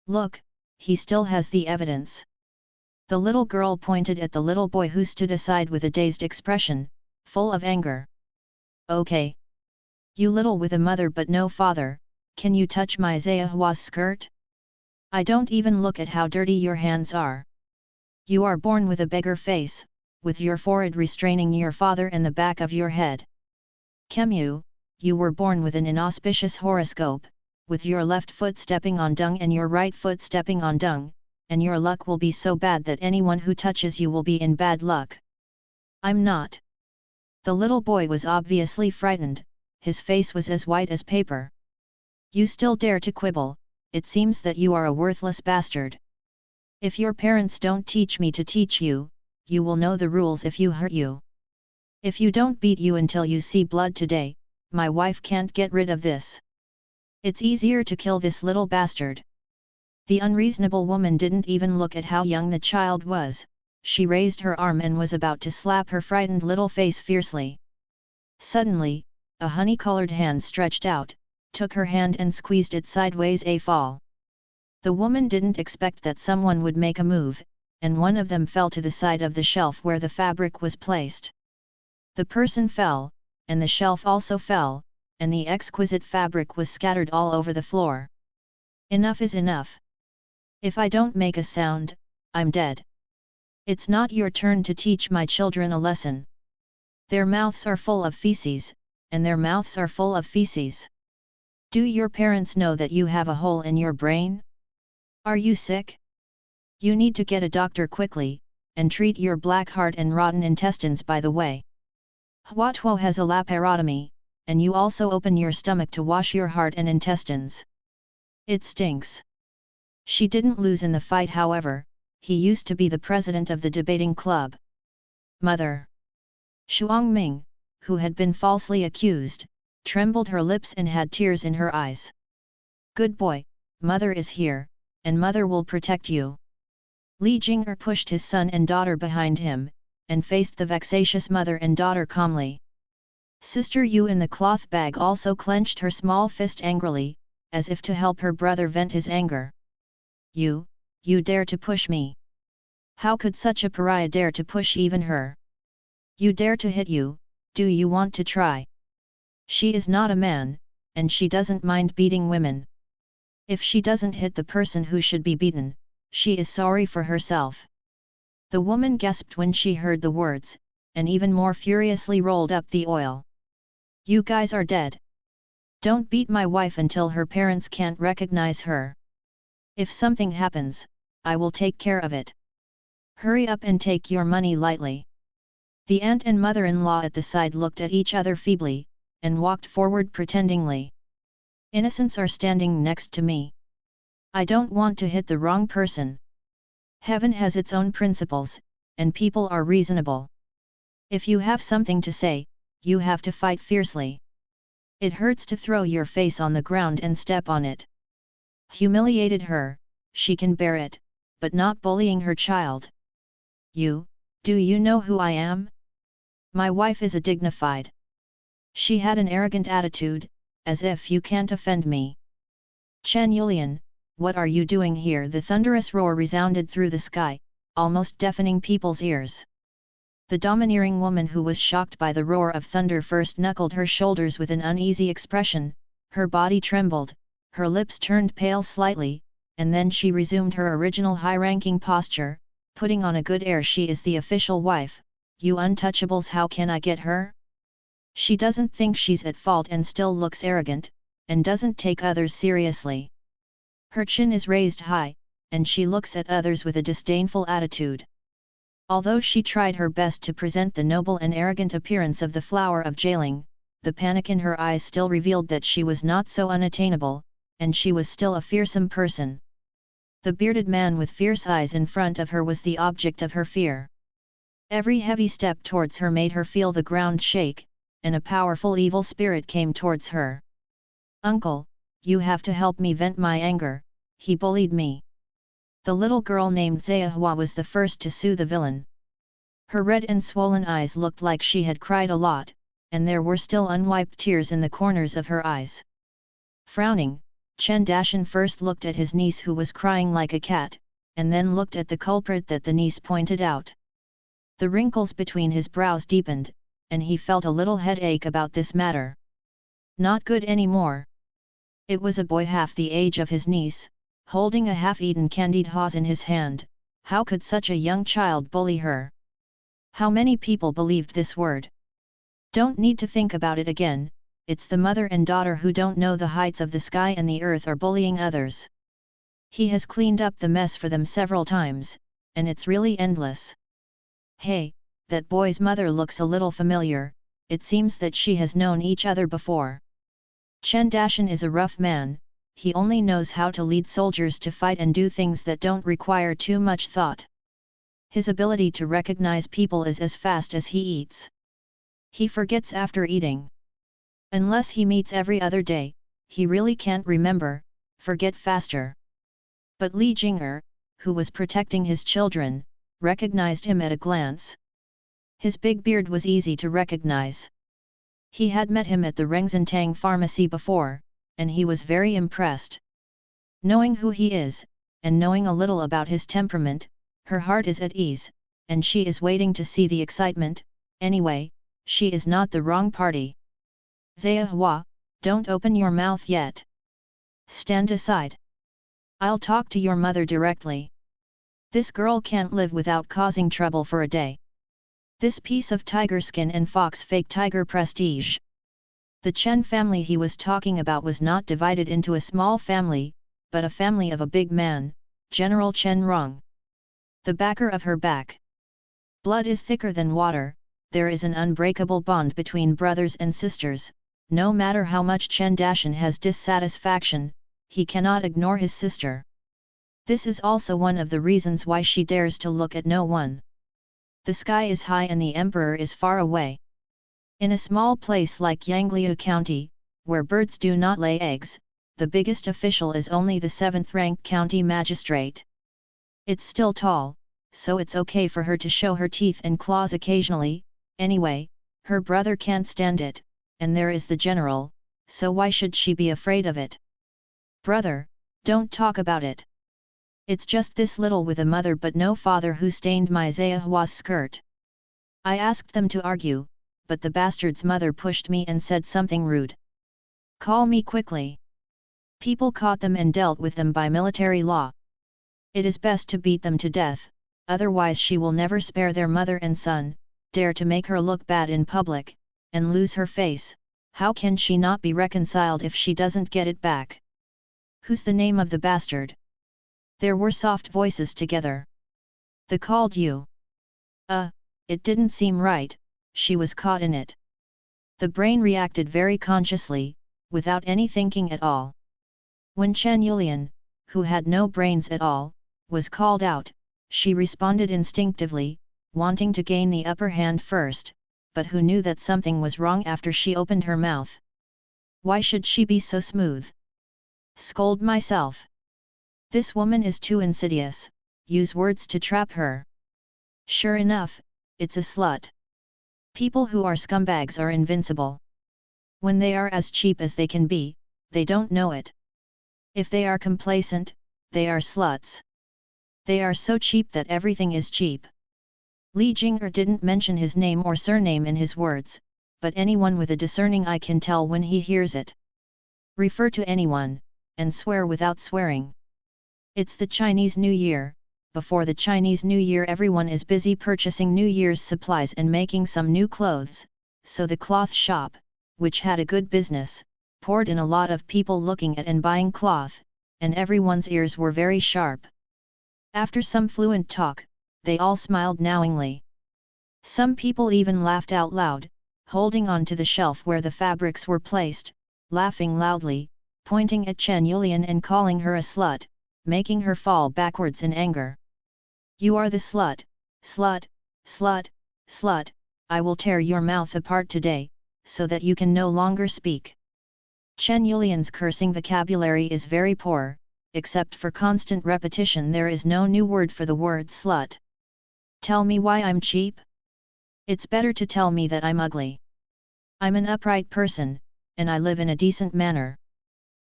Look, he still has the evidence. The little girl pointed at the little boy who stood aside with a dazed expression, full of anger. Okay. You little with a mother but no father, can you touch my Zayahua's skirt? I don't even look at how dirty your hands are. You are born with a beggar face, with your forehead restraining your father and the back of your head. Kemu, you were born with an inauspicious horoscope, with your left foot stepping on dung and your right foot stepping on dung, and your luck will be so bad that anyone who touches you will be in bad luck. I'm not. The little boy was obviously frightened, his face was as white as paper. You still dare to quibble, it seems that you are a worthless bastard. If your parents don't teach me to teach you, you will know the rules if you hurt you. If you don't beat you until you see blood today, my wife can't get rid of this. It's easier to kill this little bastard. The unreasonable woman didn't even look at how young the child was, she raised her arm and was about to slap her frightened little face fiercely. Suddenly, a honey-colored hand stretched out, took her hand and squeezed it sideways a fall. The woman didn't expect that someone would make a move, and one of them fell to the side of the shelf where the fabric was placed. The person fell, and the shelf also fell, and the exquisite fabric was scattered all over the floor. Enough is enough. If I don't make a sound, I'm dead. It's not your turn to teach my children a lesson. Their mouths are full of feces, and their mouths are full of feces. Do your parents know that you have a hole in your brain? Are you sick? You need to get a doctor quickly, and treat your black heart and rotten intestines by the way. Huatuo has a laparotomy, and you also open your stomach to wash your heart and intestines. It stinks. She didn't lose in the fight, however. He used to be the president of the debating club. Mother. Shuang Ming, who had been falsely accused, trembled her lips and had tears in her eyes. Good boy, mother is here, and mother will protect you. Li Jing'er pushed his son and daughter behind him, and faced the vexatious mother and daughter calmly. Sister Yu in the cloth bag also clenched her small fist angrily, as if to help her brother vent his anger. You dare to push me? How could such a pariah dare to push even her? You dare to hit you, do you want to try? She is not a man, and she doesn't mind beating women. If she doesn't hit the person who should be beaten, she is sorry for herself. The woman gasped when she heard the words, and even more furiously rolled up the oil. You guys are dead. Don't beat my wife until her parents can't recognize her. If something happens, I will take care of it. Hurry up and take your money lightly. The aunt and mother-in-law at the side looked at each other feebly, and walked forward pretendingly. Innocents are standing next to me. I don't want to hit the wrong person. Heaven has its own principles, and people are reasonable. If you have something to say, you have to fight fiercely. It hurts to throw your face on the ground and step on it. Humiliated her, she can bear it, but not bullying her child. Do you know who I am? My wife is a dignified. She had an arrogant attitude, as if you can't offend me. Chen Yulian, what are you doing here? The thunderous roar resounded through the sky, almost deafening people's ears. The domineering woman who was shocked by the roar of thunder first knuckled her shoulders with an uneasy expression, her body trembled, her lips turned pale slightly, and then she resumed her original high-ranking posture, putting on a good air. She is the official wife, you untouchables, how can I get her? She doesn't think she's at fault and still looks arrogant, and doesn't take others seriously. Her chin is raised high, and she looks at others with a disdainful attitude. Although she tried her best to present the noble and arrogant appearance of the flower of Jialing, the panic in her eyes still revealed that she was not so unattainable, and she was still a fearsome person. The bearded man with fierce eyes in front of her was the object of her fear. Every heavy step towards her made her feel the ground shake, and a powerful evil spirit came towards her. Uncle, you have to help me vent my anger, he bullied me. The little girl named Zayahua was the first to sue the villain. Her red and swollen eyes looked like she had cried a lot, and there were still unwiped tears in the corners of her eyes. Frowning, Chen Dashan first looked at his niece who was crying like a cat, and then looked at the culprit that the niece pointed out. The wrinkles between his brows deepened, and he felt a little headache about this matter. Not good anymore. It was a boy half the age of his niece, holding a half-eaten candied haws in his hand. How could such a young child bully her? How many people believed this word? Don't need to think about it again, it's the mother and daughter who don't know the heights of the sky and the earth are bullying others. He has cleaned up the mess for them several times, and it's really endless. Hey, that boy's mother looks a little familiar, it seems that she has known each other before. Chen Dashan is a rough man, he only knows how to lead soldiers to fight and do things that don't require too much thought. His ability to recognize people is as fast as he eats. He forgets after eating. Unless he meets every other day, he really can't remember, forget faster. But Li Jing'er, who was protecting his children, recognized him at a glance. His big beard was easy to recognize. He had met him at the Rengzentang pharmacy before, and he was very impressed. Knowing who he is, and knowing a little about his temperament, her heart is at ease, and she is waiting to see the excitement. Anyway, she is not the wrong party. Zaya Hua, don't open your mouth yet. Stand aside. I'll talk to your mother directly. This girl can't live without causing trouble for a day. This piece of tiger skin and fox fake tiger prestige. The Chen family he was talking about was not divided into a small family, but a family of a big man, General Chen Rong. The backer of her back. Blood is thicker than water, there is an unbreakable bond between brothers and sisters. No matter how much Chen Dashan has dissatisfaction, he cannot ignore his sister. This is also one of the reasons why she dares to look at no one. The sky is high and the emperor is far away. In a small place like Yangliu County, where birds do not lay eggs, the biggest official is only the 7th-ranked county magistrate. It's still tall, so it's okay for her to show her teeth and claws occasionally. Anyway, her brother can't stand it, and there is the general, so why should she be afraid of it? Brother, don't talk about it. It's just this little with a mother but no father who stained my Zaya Hua's skirt. I asked them to argue, but the bastard's mother pushed me and said something rude. Call me quickly. People caught them and dealt with them by military law. It is best to beat them to death, otherwise she will never spare their mother and son, dare to make her look bad in public, and lose her face. How can she not be reconciled if she doesn't get it back? Who's the name of the bastard? There were soft voices together. They called you. It didn't seem right, she was caught in it. The brain reacted very consciously, without any thinking at all. When Chen Yulian, who had no brains at all, was called out, she responded instinctively, wanting to gain the upper hand first, but who knew that something was wrong after she opened her mouth. Why should she be so smooth? Scold myself. This woman is too insidious, use words to trap her. Sure enough, it's a slut. People who are scumbags are invincible. When they are as cheap as they can be, they don't know it. If they are complacent, they are sluts. They are so cheap that everything is cheap. Li Jing'er didn't mention his name or surname in his words, but anyone with a discerning eye can tell when he hears it. Refer to anyone, and swear without swearing. It's the Chinese New Year. Before the Chinese New Year everyone is busy purchasing New Year's supplies and making some new clothes, so the cloth shop, which had a good business, poured in a lot of people looking at and buying cloth, and everyone's ears were very sharp. After some fluent talk, they all smiled knowingly. Some people even laughed out loud, holding on to the shelf where the fabrics were placed, laughing loudly, pointing at Chen Yulian and calling her a slut, making her fall backwards in anger. You are the slut, slut, slut, slut, I will tear your mouth apart today, so that you can no longer speak. Chen Yulian's cursing vocabulary is very poor, except for constant repetition there is no new word for the word slut. Tell me why I'm cheap? It's better to tell me that I'm ugly. I'm an upright person, and I live in a decent manner.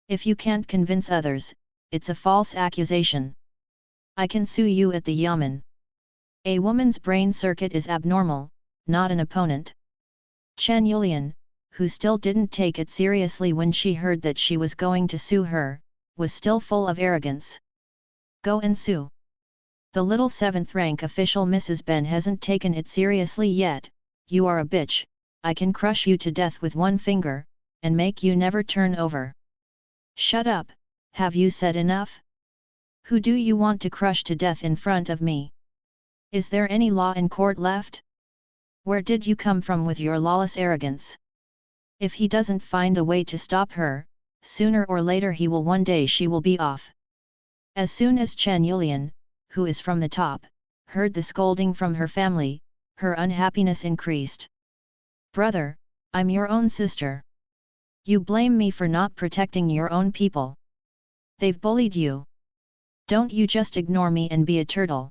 If you can't convince others, it's a false accusation. I can sue you at the yamen. A woman's brain circuit is abnormal, not an opponent. Chen Yulian, who still didn't take it seriously when she heard that she was going to sue her, was still full of arrogance. Go and sue. The little 7th-rank official Mrs. Ben hasn't taken it seriously yet. You are a bitch, I can crush you to death with one finger, and make you never turn over. Shut up, have you said enough? Who do you want to crush to death in front of me? Is there any law in court left? Where did you come from with your lawless arrogance? If he doesn't find a way to stop her, sooner or later he will one day she will be off. As soon as Chen Yulian, who is from the top, heard the scolding from her family, her unhappiness increased. Brother, I'm your own sister. You blame me for not protecting your own people. They've bullied you. Don't you just ignore me and be a turtle.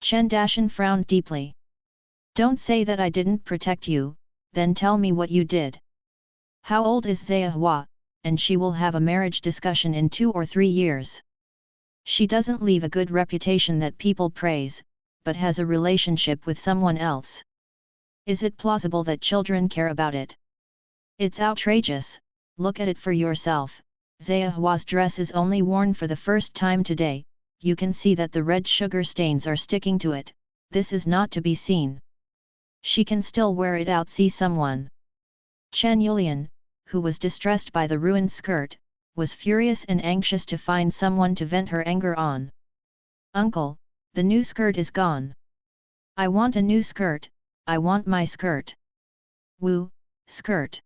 Chen Dashan frowned deeply. Don't say that I didn't protect you, then tell me what you did. How old is Zaya, and she will have a marriage discussion in 2 or 3 years. She doesn't leave a good reputation that people praise, but has a relationship with someone else. Is it plausible that children care about it? It's outrageous, look at it for yourself. Zayahua's dress is only worn for the first time today, you can see that the red sugar stains are sticking to it, this is not to be seen. She can still wear it out, see someone. Chen Yulian, who was distressed by the ruined skirt, was furious and anxious to find someone to vent her anger on. Uncle, the new skirt is gone. I want a new skirt, I want my skirt. Woo, skirt.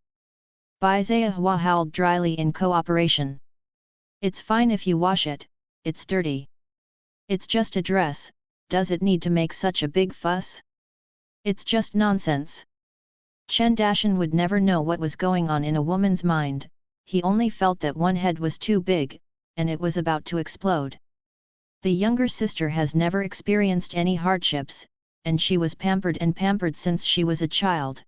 Bai Zayahua howled dryly in cooperation. It's fine if you wash it, it's dirty. It's just a dress, does it need to make such a big fuss? It's just nonsense. Chen Dashan would never know what was going on in a woman's mind, he only felt that one head was too big, and it was about to explode. The younger sister has never experienced any hardships, and she was pampered since she was a child.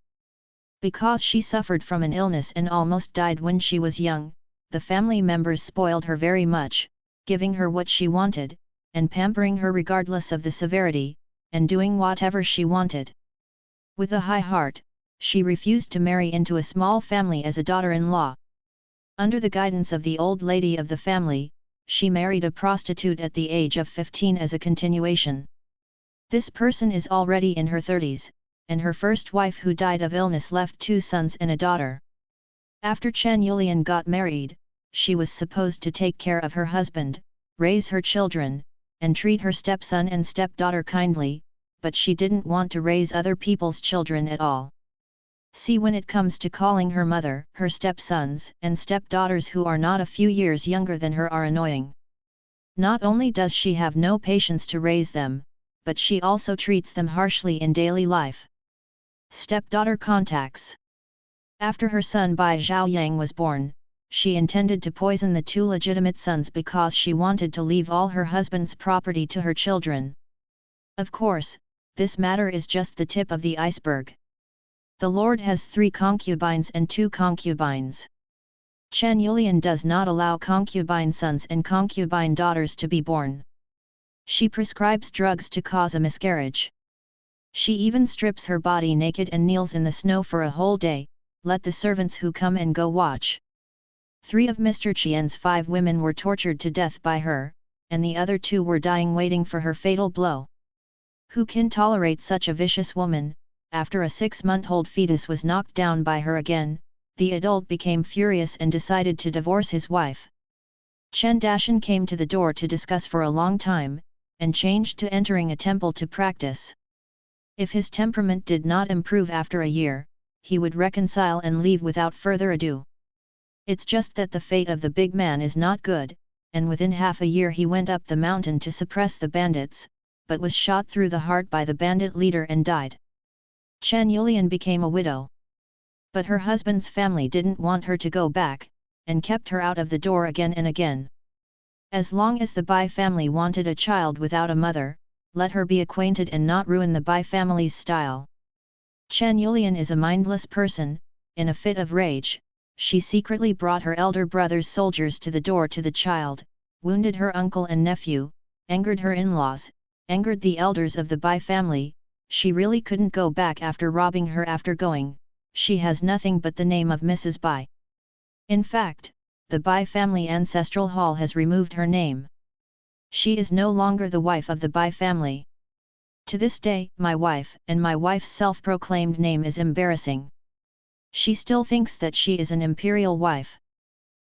Because she suffered from an illness and almost died when she was young, the family members spoiled her very much, giving her what she wanted, and pampering her regardless of the severity, and doing whatever she wanted. With a high heart, she refused to marry into a small family as a daughter-in-law. Under the guidance of the old lady of the family, she married a prostitute at the age of 15 as a continuation. This person is already in her 30s, and her first wife who died of illness left 2 sons and a daughter. After Chen Yulian got married, she was supposed to take care of her husband, raise her children, and treat her stepson and stepdaughter kindly, but she didn't want to raise other people's children at all. See, when it comes to calling her mother, her stepsons and stepdaughters who are not a few years younger than her are annoying. Not only does she have no patience to raise them, but she also treats them harshly in daily life. Stepdaughter contacts. After her son Bai Zhaoyang was born, she intended to poison the 2 legitimate sons because she wanted to leave all her husband's property to her children. Of course, this matter is just the tip of the iceberg. The Lord has 3 concubines and 2 concubines. Chen Yulian does not allow concubine sons and concubine daughters to be born. She prescribes drugs to cause a miscarriage. She even strips her body naked and kneels in the snow for a whole day, let the servants who come and go watch. 3 of Mr. Qian's 5 women were tortured to death by her, and the other 2 were dying waiting for her fatal blow. Who can tolerate such a vicious woman? After a 6-month-old fetus was knocked down by her again, the adult became furious and decided to divorce his wife. Chen Dashan came to the door to discuss for a long time, and changed to entering a temple to practice. If his temperament did not improve after a year, he would reconcile and leave without further ado. It's just that the fate of the big man is not good, and within half a year he went up the mountain to suppress the bandits, but was shot through the heart by the bandit leader and died. Chen Yulian became a widow. But her husband's family didn't want her to go back, and kept her out of the door again and again. As long as the Bai family wanted a child without a mother, let her be acquainted and not ruin the Bai family's style. Chen Yulian is a mindless person. In a fit of rage, she secretly brought her elder brother's soldiers to the door to the child, wounded her uncle and nephew, angered her in-laws, angered the elders of the Bai family. She really couldn't go back after robbing her. After going, she has nothing but the name of Mrs. Bai. In fact, the Bai family ancestral hall has removed her name. She is no longer the wife of the Bai family. To this day, my wife and my wife's self-proclaimed name is embarrassing. She still thinks that she is an imperial wife.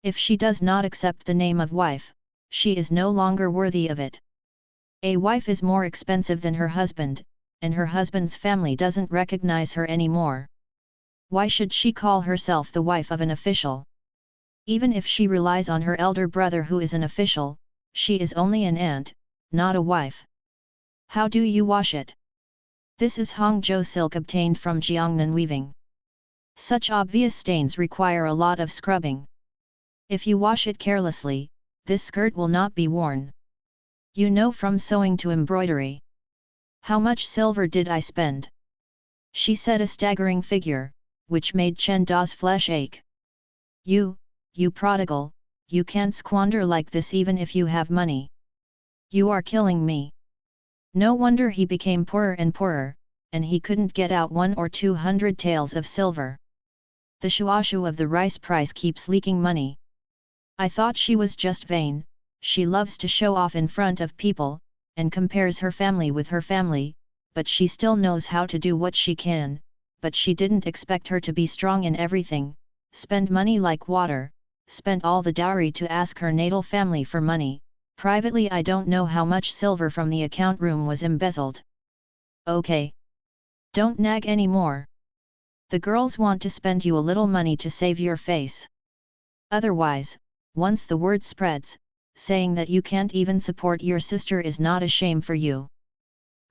If she does not accept the name of wife, she is no longer worthy of it. A wife is more expensive than her husband, and her husband's family doesn't recognize her anymore. Why should she call herself the wife of an official? Even if she relies on her elder brother who is an official, she is only an aunt, not a wife. How do you wash it? This is Hangzhou silk obtained from Jiangnan weaving. Such obvious stains require a lot of scrubbing. If you wash it carelessly, this skirt will not be worn. You know, from sewing to embroidery. How much silver did I spend? She said a staggering figure, which made Chen Da's flesh ache. You prodigal, you can't squander like this even if you have money. You are killing me. No wonder he became poorer and poorer, and he couldn't get out 100 or 200 taels of silver. The shuashu of the rice price keeps leaking money. I thought she was just vain. She loves to show off in front of people, and compares her family with her family, but she still knows how to do what she can, but she didn't expect her to be strong in everything, spend money like water, spent all the dowry to ask her natal family for money. Privately, I don't know how much silver from the account room was embezzled. Okay. Don't nag anymore. The girls want to spend you a little money to save your face. Otherwise, once the word spreads, saying that you can't even support your sister is not a shame for you.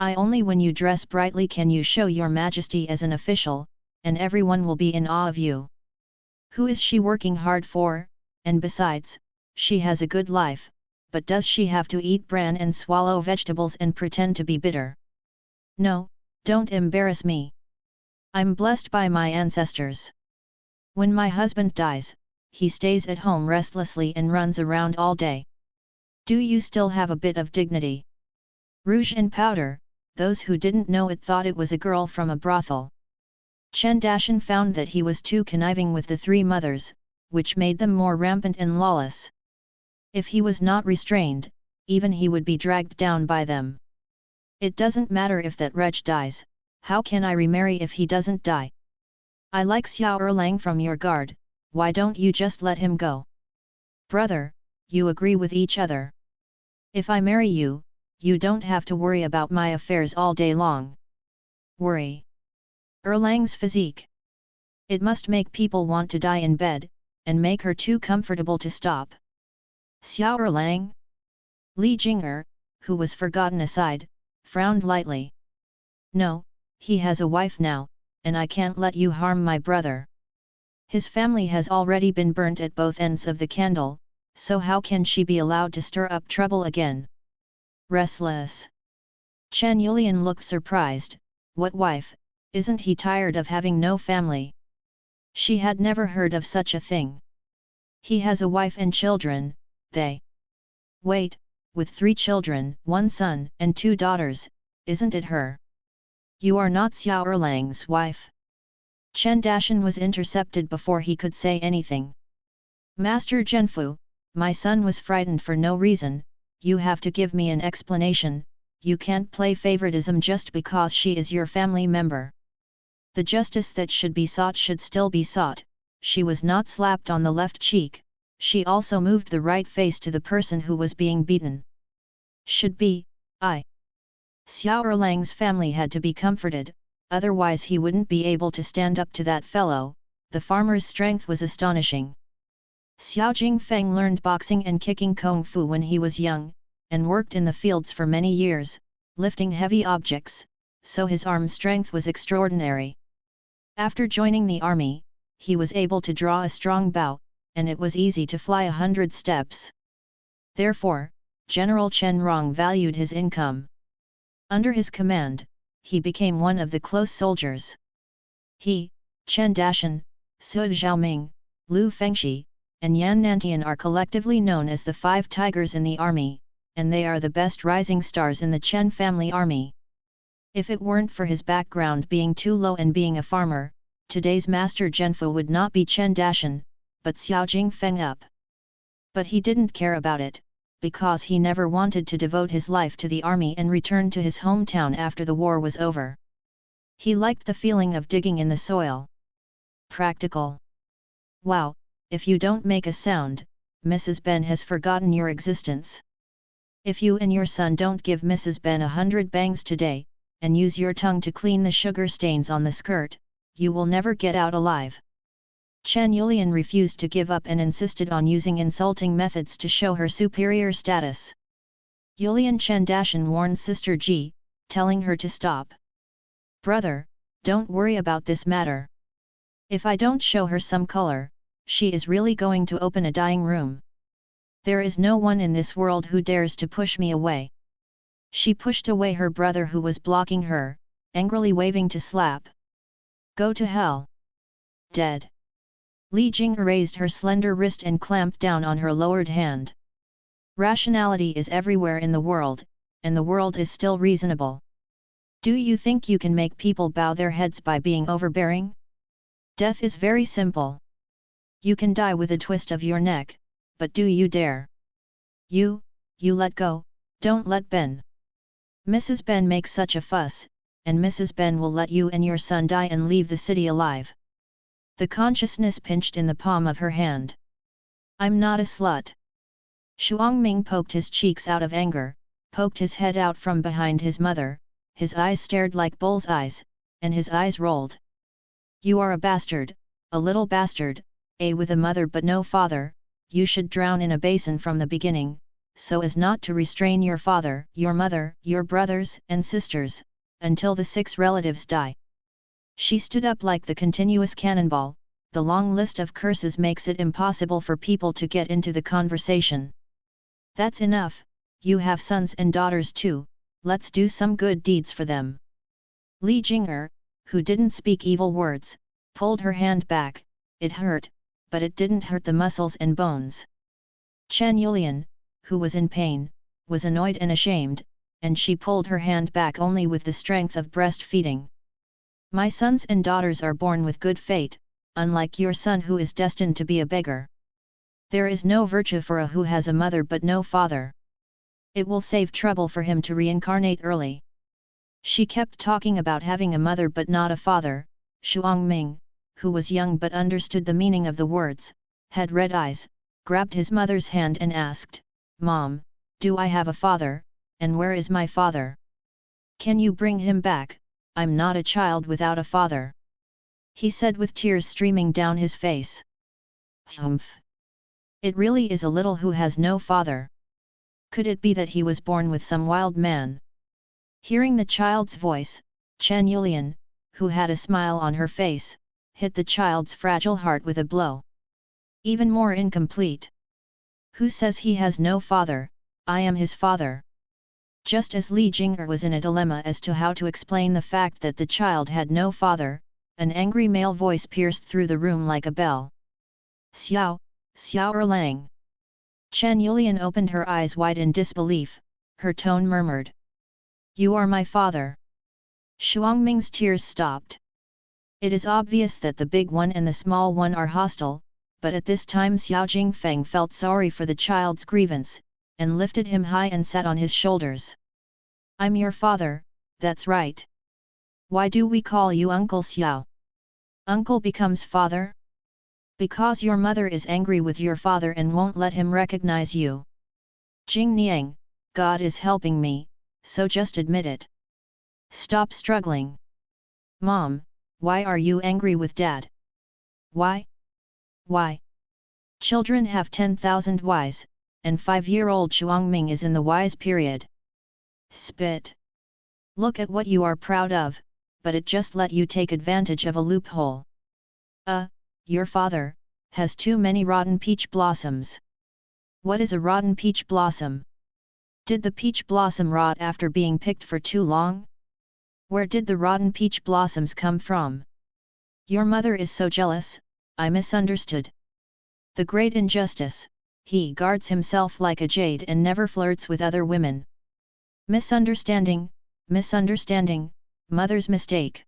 Only when you dress brightly can you show your majesty as an official, and everyone will be in awe of you. Who is she working hard for? And besides, she has a good life, but does she have to eat bran and swallow vegetables and pretend to be bitter? No, don't embarrass me. I'm blessed by my ancestors. When my husband dies, he stays at home restlessly and runs around all day. Do you still have a bit of dignity? Rouge and powder, those who didn't know it thought it was a girl from a brothel. Chen Dashan found that he was too conniving with the three mothers, which made them more rampant and lawless. If he was not restrained, even he would be dragged down by them. It doesn't matter if that wretch dies, how can I remarry if he doesn't die? I like Xiao Erlang from your guard, why don't you just let him go? Brother, you agree with each other. If I marry you, you don't have to worry about my affairs all day long. Worry? Erlang's physique. It must make people want to die in bed, and make her too comfortable to stop. Xiao Erlang? Li Jing'er, who was forgotten aside, frowned lightly. No, he has a wife now, and I can't let you harm my brother. His family has already been burnt at both ends of the candle, so how can she be allowed to stir up trouble again? Restless. Chen Yulian looked surprised. What wife? Isn't he tired of having no family? She had never heard of such a thing. He has a wife and children, they. Wait, with 3 children, 1 son and 2 daughters, isn't it her? You are not Xiao Erlang's wife. Chen Dashan was intercepted before he could say anything. Master Zhenfu, my son was frightened for no reason, you have to give me an explanation, you can't play favoritism just because she is your family member. The justice that should be sought should still be sought. She was not slapped on the left cheek, she also moved the right face to the person who was being beaten. Should be, I. Xiao Erlang's family had to be comforted, otherwise he wouldn't be able to stand up to that fellow. The farmer's strength was astonishing. Xiao Jingfeng learned boxing and kicking kung fu when he was young, and worked in the fields for many years, lifting heavy objects, so his arm strength was extraordinary. After joining the army, he was able to draw a strong bow, and it was easy to fly 100 steps. Therefore, General Chen Rong valued his income. Under his command, he became one of the close soldiers. He, Chen Dashan, Su Zhaoming, Lu Fengshi, and Yan Nantian are collectively known as the 5 tigers in the army, and they are the best rising stars in the Chen family army. If it weren't for his background being too low and being a farmer, today's Master Zhenfu would not be Chen Dashan, but Xiao Jingfeng up. But he didn't care about it, because he never wanted to devote his life to the army and return to his hometown after the war was over. He liked the feeling of digging in the soil. Practical. Wow, if you don't make a sound, Mrs. Ben has forgotten your existence. If you and your son don't give Mrs. Ben 100 bangs today, and use your tongue to clean the sugar stains on the skirt, you will never get out alive. Chen Yulian refused to give up and insisted on using insulting methods to show her superior status. Yulian Chen Dashan warned Sister Ji, telling her to stop. Brother, don't worry about this matter. If I don't show her some color, she is really going to open a dying room. There is no one in this world who dares to push me away. She pushed away her brother who was blocking her, angrily waving to slap. Go to hell. Dead. Li Jing raised her slender wrist and clamped down on her lowered hand. Rationality is everywhere in the world, and the world is still reasonable. Do you think you can make people bow their heads by being overbearing? Death is very simple. You can die with a twist of your neck, but do you dare? You let go, don't let Ben. Mrs. Ben makes such a fuss, and Mrs. Ben will let you and your son die and leave the city alive. The consciousness pinched in the palm of her hand. I'm not a slut. Shuangming poked his cheeks out of anger, poked his head out from behind his mother, his eyes stared like bull's eyes, and his eyes rolled. You are a bastard, a little bastard, with a mother but no father. You should drown in a basin from the beginning, so as not to restrain your father, your mother, your brothers and sisters, until the 6 relatives die. She stood up like the continuous cannonball. The long list of curses makes it impossible for people to get into the conversation. That's enough, you have sons and daughters too, let's do some good deeds for them. Li Jing'er, who didn't speak evil words, pulled her hand back. It hurt, but it didn't hurt the muscles and bones. Chen Yulian, who was in pain, was annoyed and ashamed, and she pulled her hand back only with the strength of breastfeeding. My sons and daughters are born with good fate, unlike your son who is destined to be a beggar. There is no virtue for a who has a mother but no father. It will save trouble for him to reincarnate early. She kept talking about having a mother but not a father. Shuangming, who was young but understood the meaning of the words, had red eyes, grabbed his mother's hand and asked, Mom, do I have a father, and where is my father? Can you bring him back? I'm not a child without a father. He said with tears streaming down his face. Humph! It really is a little who has no father. Could it be that he was born with some wild man? Hearing the child's voice, Chen Yulian, who had a smile on her face, hit the child's fragile heart with a blow. Even more incomplete. Who says he has no father? I am his father. Just as Li Jing'er was in a dilemma as to how to explain the fact that the child had no father, an angry male voice pierced through the room like a bell. Xiao, Xiao Erlang. Chen Yulian opened her eyes wide in disbelief, her tone murmured. You are my father. Shuangming's tears stopped. It is obvious that the big one and the small one are hostile, but at this time Xiao Jingfeng felt sorry for the child's grievance, and lifted him high and sat on his shoulders. I'm your father, that's right. Why do we call you Uncle Xiao? Uncle becomes father? Because your mother is angry with your father and won't let him recognize you. Jing Niang, God is helping me, so just admit it. Stop struggling. Mom, why are you angry with Dad? Why? Why? Children have 10,000 whys, and 5-year-old Shuangming is in the wise period. Spit. Look at what you are proud of, but it just let you take advantage of a loophole. Your father has too many rotten peach blossoms. What is a rotten peach blossom? Did the peach blossom rot after being picked for too long? Where did the rotten peach blossoms come from? Your mother is so jealous, I misunderstood. The great injustice, he guards himself like a jade and never flirts with other women. Misunderstanding, misunderstanding, mother's mistake.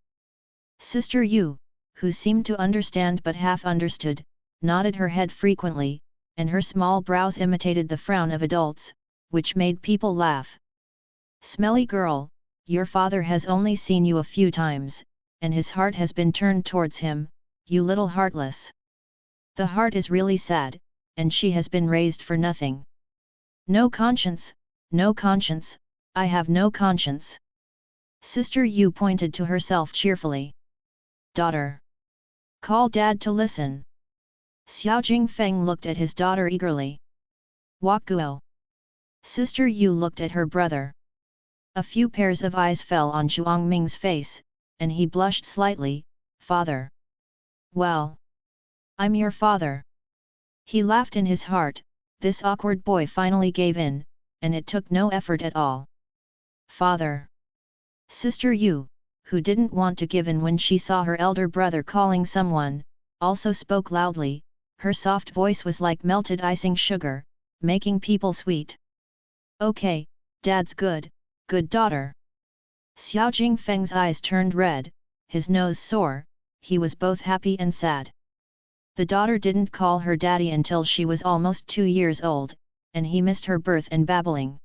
Sister Yu, who seemed to understand but half understood, nodded her head frequently, and her small brows imitated the frown of adults, which made people laugh. Smelly girl, your father has only seen you a few times, and his heart has been turned towards him, you little heartless. The heart is really sad, and she has been raised for nothing. No conscience, I have no conscience. Sister Yu pointed to herself cheerfully. Daughter. Call Dad to listen. Xiao Jingfeng looked at his daughter eagerly. Wakuo. Sister Yu looked at her brother. A few pairs of eyes fell on Zhuang Ming's face, and he blushed slightly. Father. Well. I'm your father. He laughed in his heart. This awkward boy finally gave in, and it took no effort at all. Father. Sister Yu, who didn't want to give in when she saw her elder brother calling someone, also spoke loudly. Her soft voice was like melted icing sugar, making people sweet. Okay, Dad's good daughter. Xiao Jingfeng's eyes turned red, his nose sore, he was both happy and sad. The daughter didn't call her daddy until she was almost 2 years old, and he missed her birth and babbling.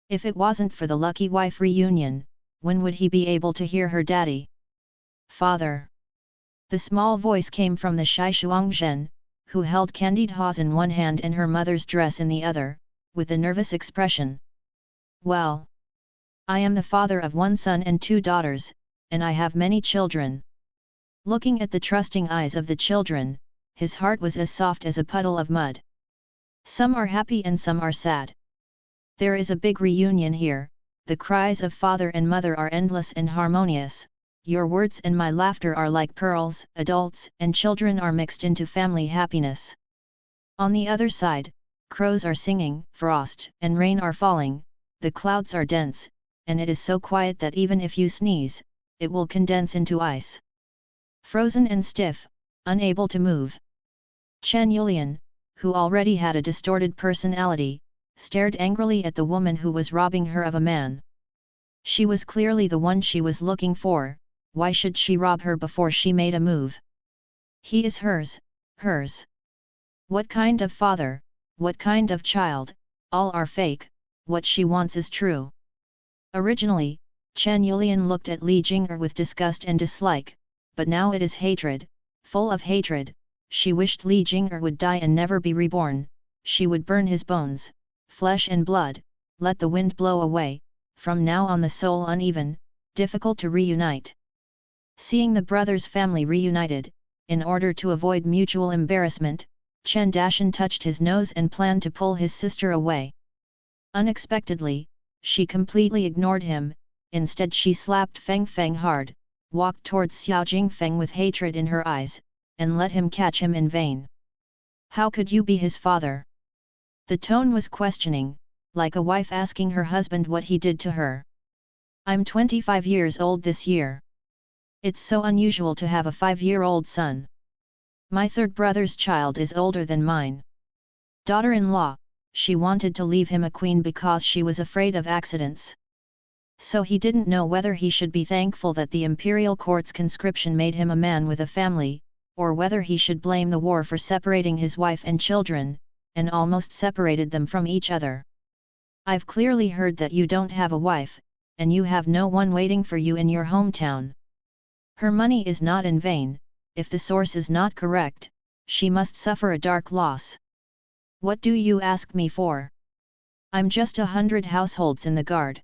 If it wasn't for the lucky wife reunion, when would he be able to hear her daddy? Father. The small voice came from the shy Shuangzhen, who held candied haws in one hand and her mother's dress in the other, with a nervous expression. Well. I am the father of 1 son and 2 daughters, and I have many children. Looking at the trusting eyes of the children, his heart was as soft as a puddle of mud. Some are happy and some are sad. There is a big reunion here, the cries of father and mother are endless and harmonious. Your words and my laughter are like pearls, adults and children are mixed into family happiness. On the other side, crows are singing, frost and rain are falling, the clouds are dense, and it is so quiet that even if you sneeze, it will condense into ice. Frozen and stiff, unable to move. Chen Yulian, who already had a distorted personality, stared angrily at the woman who was robbing her of a man. She was clearly the one she was looking for. Why should she rob her before she made a move? He is hers, hers. What kind of father, what kind of child, all are fake, what she wants is true. Originally, Chen Yulian looked at Li Jing'er with disgust and dislike, but now it is hatred, full of hatred. She wished Li Jing'er would die and never be reborn. She would burn his bones, flesh and blood, let the wind blow away, from now on the soul uneven, difficult to reunite. Seeing the brothers' family reunited, in order to avoid mutual embarrassment, Chen Dashan touched his nose and planned to pull his sister away. Unexpectedly, she completely ignored him. Instead she slapped Feng Feng hard, walked towards Xiao Jingfeng with hatred in her eyes, and let him catch him in vain. How could you be his father? The tone was questioning, like a wife asking her husband what he did to her. I'm 25 years old this year. It's so unusual to have a 5-year-old son. My third brother's child is older than mine. Daughter-in-law, she wanted to leave him a queen because she was afraid of accidents. So he didn't know whether he should be thankful that the imperial court's conscription made him a man with a family, or whether he should blame the war for separating his wife and children, and almost separated them from each other. I've clearly heard that you don't have a wife, and you have no one waiting for you in your hometown. Her money is not in vain. If the source is not correct, she must suffer a dark loss. What do you ask me for? I'm just 100 households in the guard.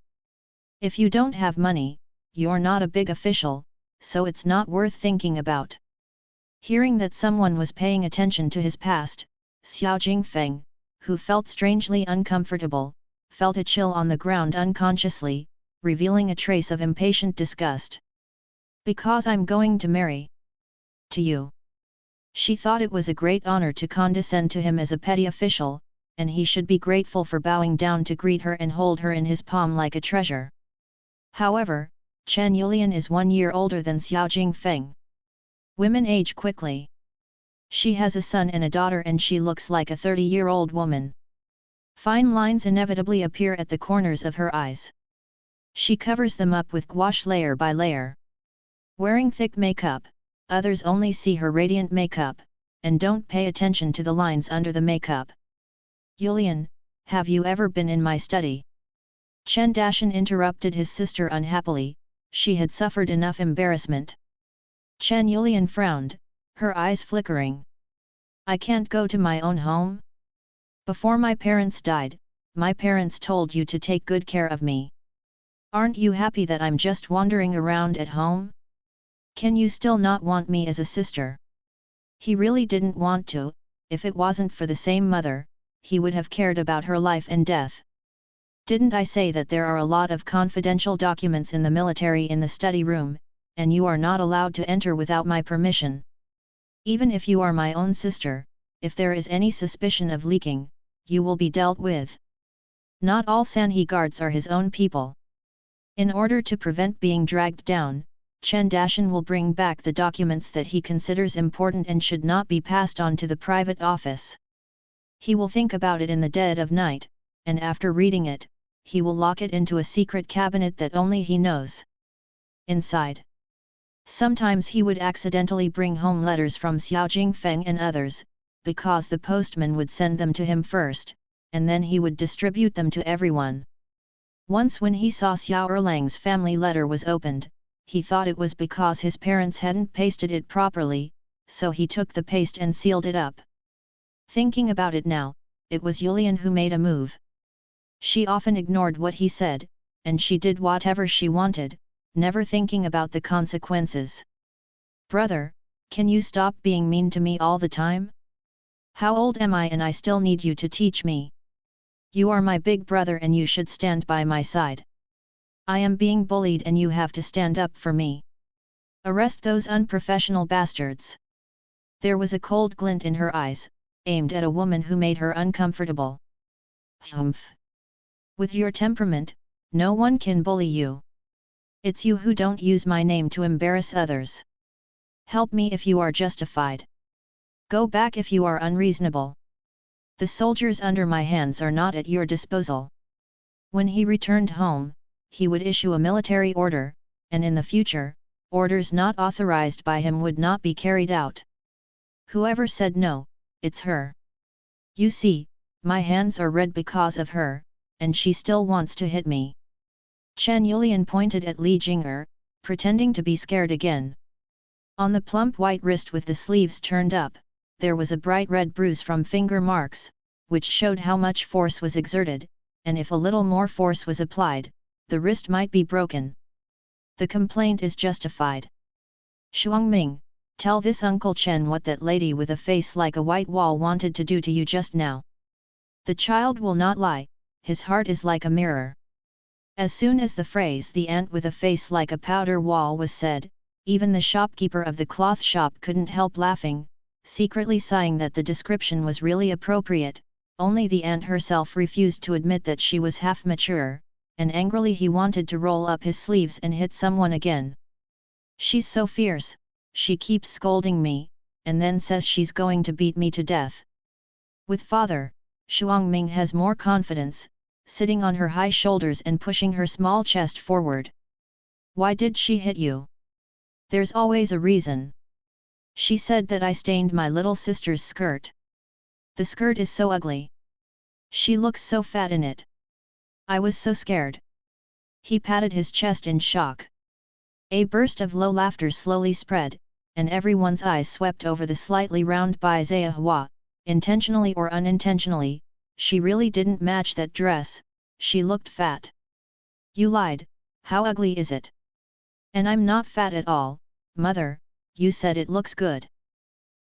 If you don't have money, you're not a big official, so it's not worth thinking about. Hearing that someone was paying attention to his past, Xiao Jingfeng, who felt strangely uncomfortable, felt a chill on the ground unconsciously, revealing a trace of impatient disgust. Because I'm going to marry to you. She thought it was a great honor to condescend to him as a petty official, and he should be grateful for bowing down to greet her and hold her in his palm like a treasure. However, Chen Yulian is 1 year older than Xiao Jingfeng. Women age quickly. She has a son and a daughter and she looks like a 30-year-old woman. Fine lines inevitably appear at the corners of her eyes. She covers them up with gouache layer by layer. Wearing thick makeup, others only see her radiant makeup, and don't pay attention to the lines under the makeup. Yulian, have you ever been in my study? Chen Dashan interrupted his sister unhappily. She had suffered enough embarrassment. Chen Yulian frowned, her eyes flickering. I can't go to my own home? Before my parents died, my parents told you to take good care of me. Aren't you happy that I'm just wandering around at home? Can you still not want me as a sister? He really didn't want to. If it wasn't for the same mother, he would have cared about her life and death. Didn't I say that there are a lot of confidential documents in the military in the study room, and you are not allowed to enter without my permission? Even if you are my own sister, if there is any suspicion of leaking, you will be dealt with. Not all Sanhe guards are his own people. In order to prevent being dragged down, Chen Dashan will bring back the documents that he considers important and should not be passed on to the private office. He will think about it in the dead of night, and after reading it, he will lock it into a secret cabinet that only he knows. Inside. Sometimes he would accidentally bring home letters from Xiao Jingfeng and others, because the postman would send them to him first, and then he would distribute them to everyone. Once when he saw Xiao Erlang's family letter was opened, he thought it was because his parents hadn't pasted it properly, so he took the paste and sealed it up. Thinking about it now, it was Yulian who made a move. She often ignored what he said, and she did whatever she wanted, never thinking about the consequences. Brother, can you stop being mean to me all the time? How old am I and I still need you to teach me? You are my big brother and you should stand by my side. I am being bullied and you have to stand up for me. Arrest those unprofessional bastards. There was a cold glint in her eyes, aimed at a woman who made her uncomfortable. Humph! With your temperament, no one can bully you. It's you who don't use my name to embarrass others. Help me if you are justified. Go back if you are unreasonable. The soldiers under my hands are not at your disposal. When he returned home, he would issue a military order, and in the future, orders not authorized by him would not be carried out. Whoever said no, it's her. You see, my hands are red because of her, and she still wants to hit me. Chen Yulian pointed at Li Jing'er, pretending to be scared again. On the plump white wrist with the sleeves turned up, there was a bright red bruise from finger marks, which showed how much force was exerted, and if a little more force was applied, the wrist might be broken. The complaint is justified. Shuangming, tell this Uncle Chen what that lady with a face like a white wall wanted to do to you just now. The child will not lie, his heart is like a mirror. As soon as the phrase "the ant with a face like a powder wall" was said, even the shopkeeper of the cloth shop couldn't help laughing, secretly sighing that the description was really appropriate. Only the ant herself refused to admit that she was half mature, and angrily he wanted to roll up his sleeves and hit someone again. She's so fierce, she keeps scolding me, and then says she's going to beat me to death. With father, Shuangming has more confidence, sitting on her high shoulders and pushing her small chest forward. Why did she hit you? There's always a reason. She said that I stained my little sister's skirt. The skirt is so ugly. She looks so fat in it. I was so scared. He patted his chest in shock. A burst of low laughter slowly spread, and everyone's eyes swept over the slightly round Bai Hua. Intentionally or unintentionally, she really didn't match that dress, she looked fat. You lied, how ugly is it? And I'm not fat at all, mother, you said it looks good.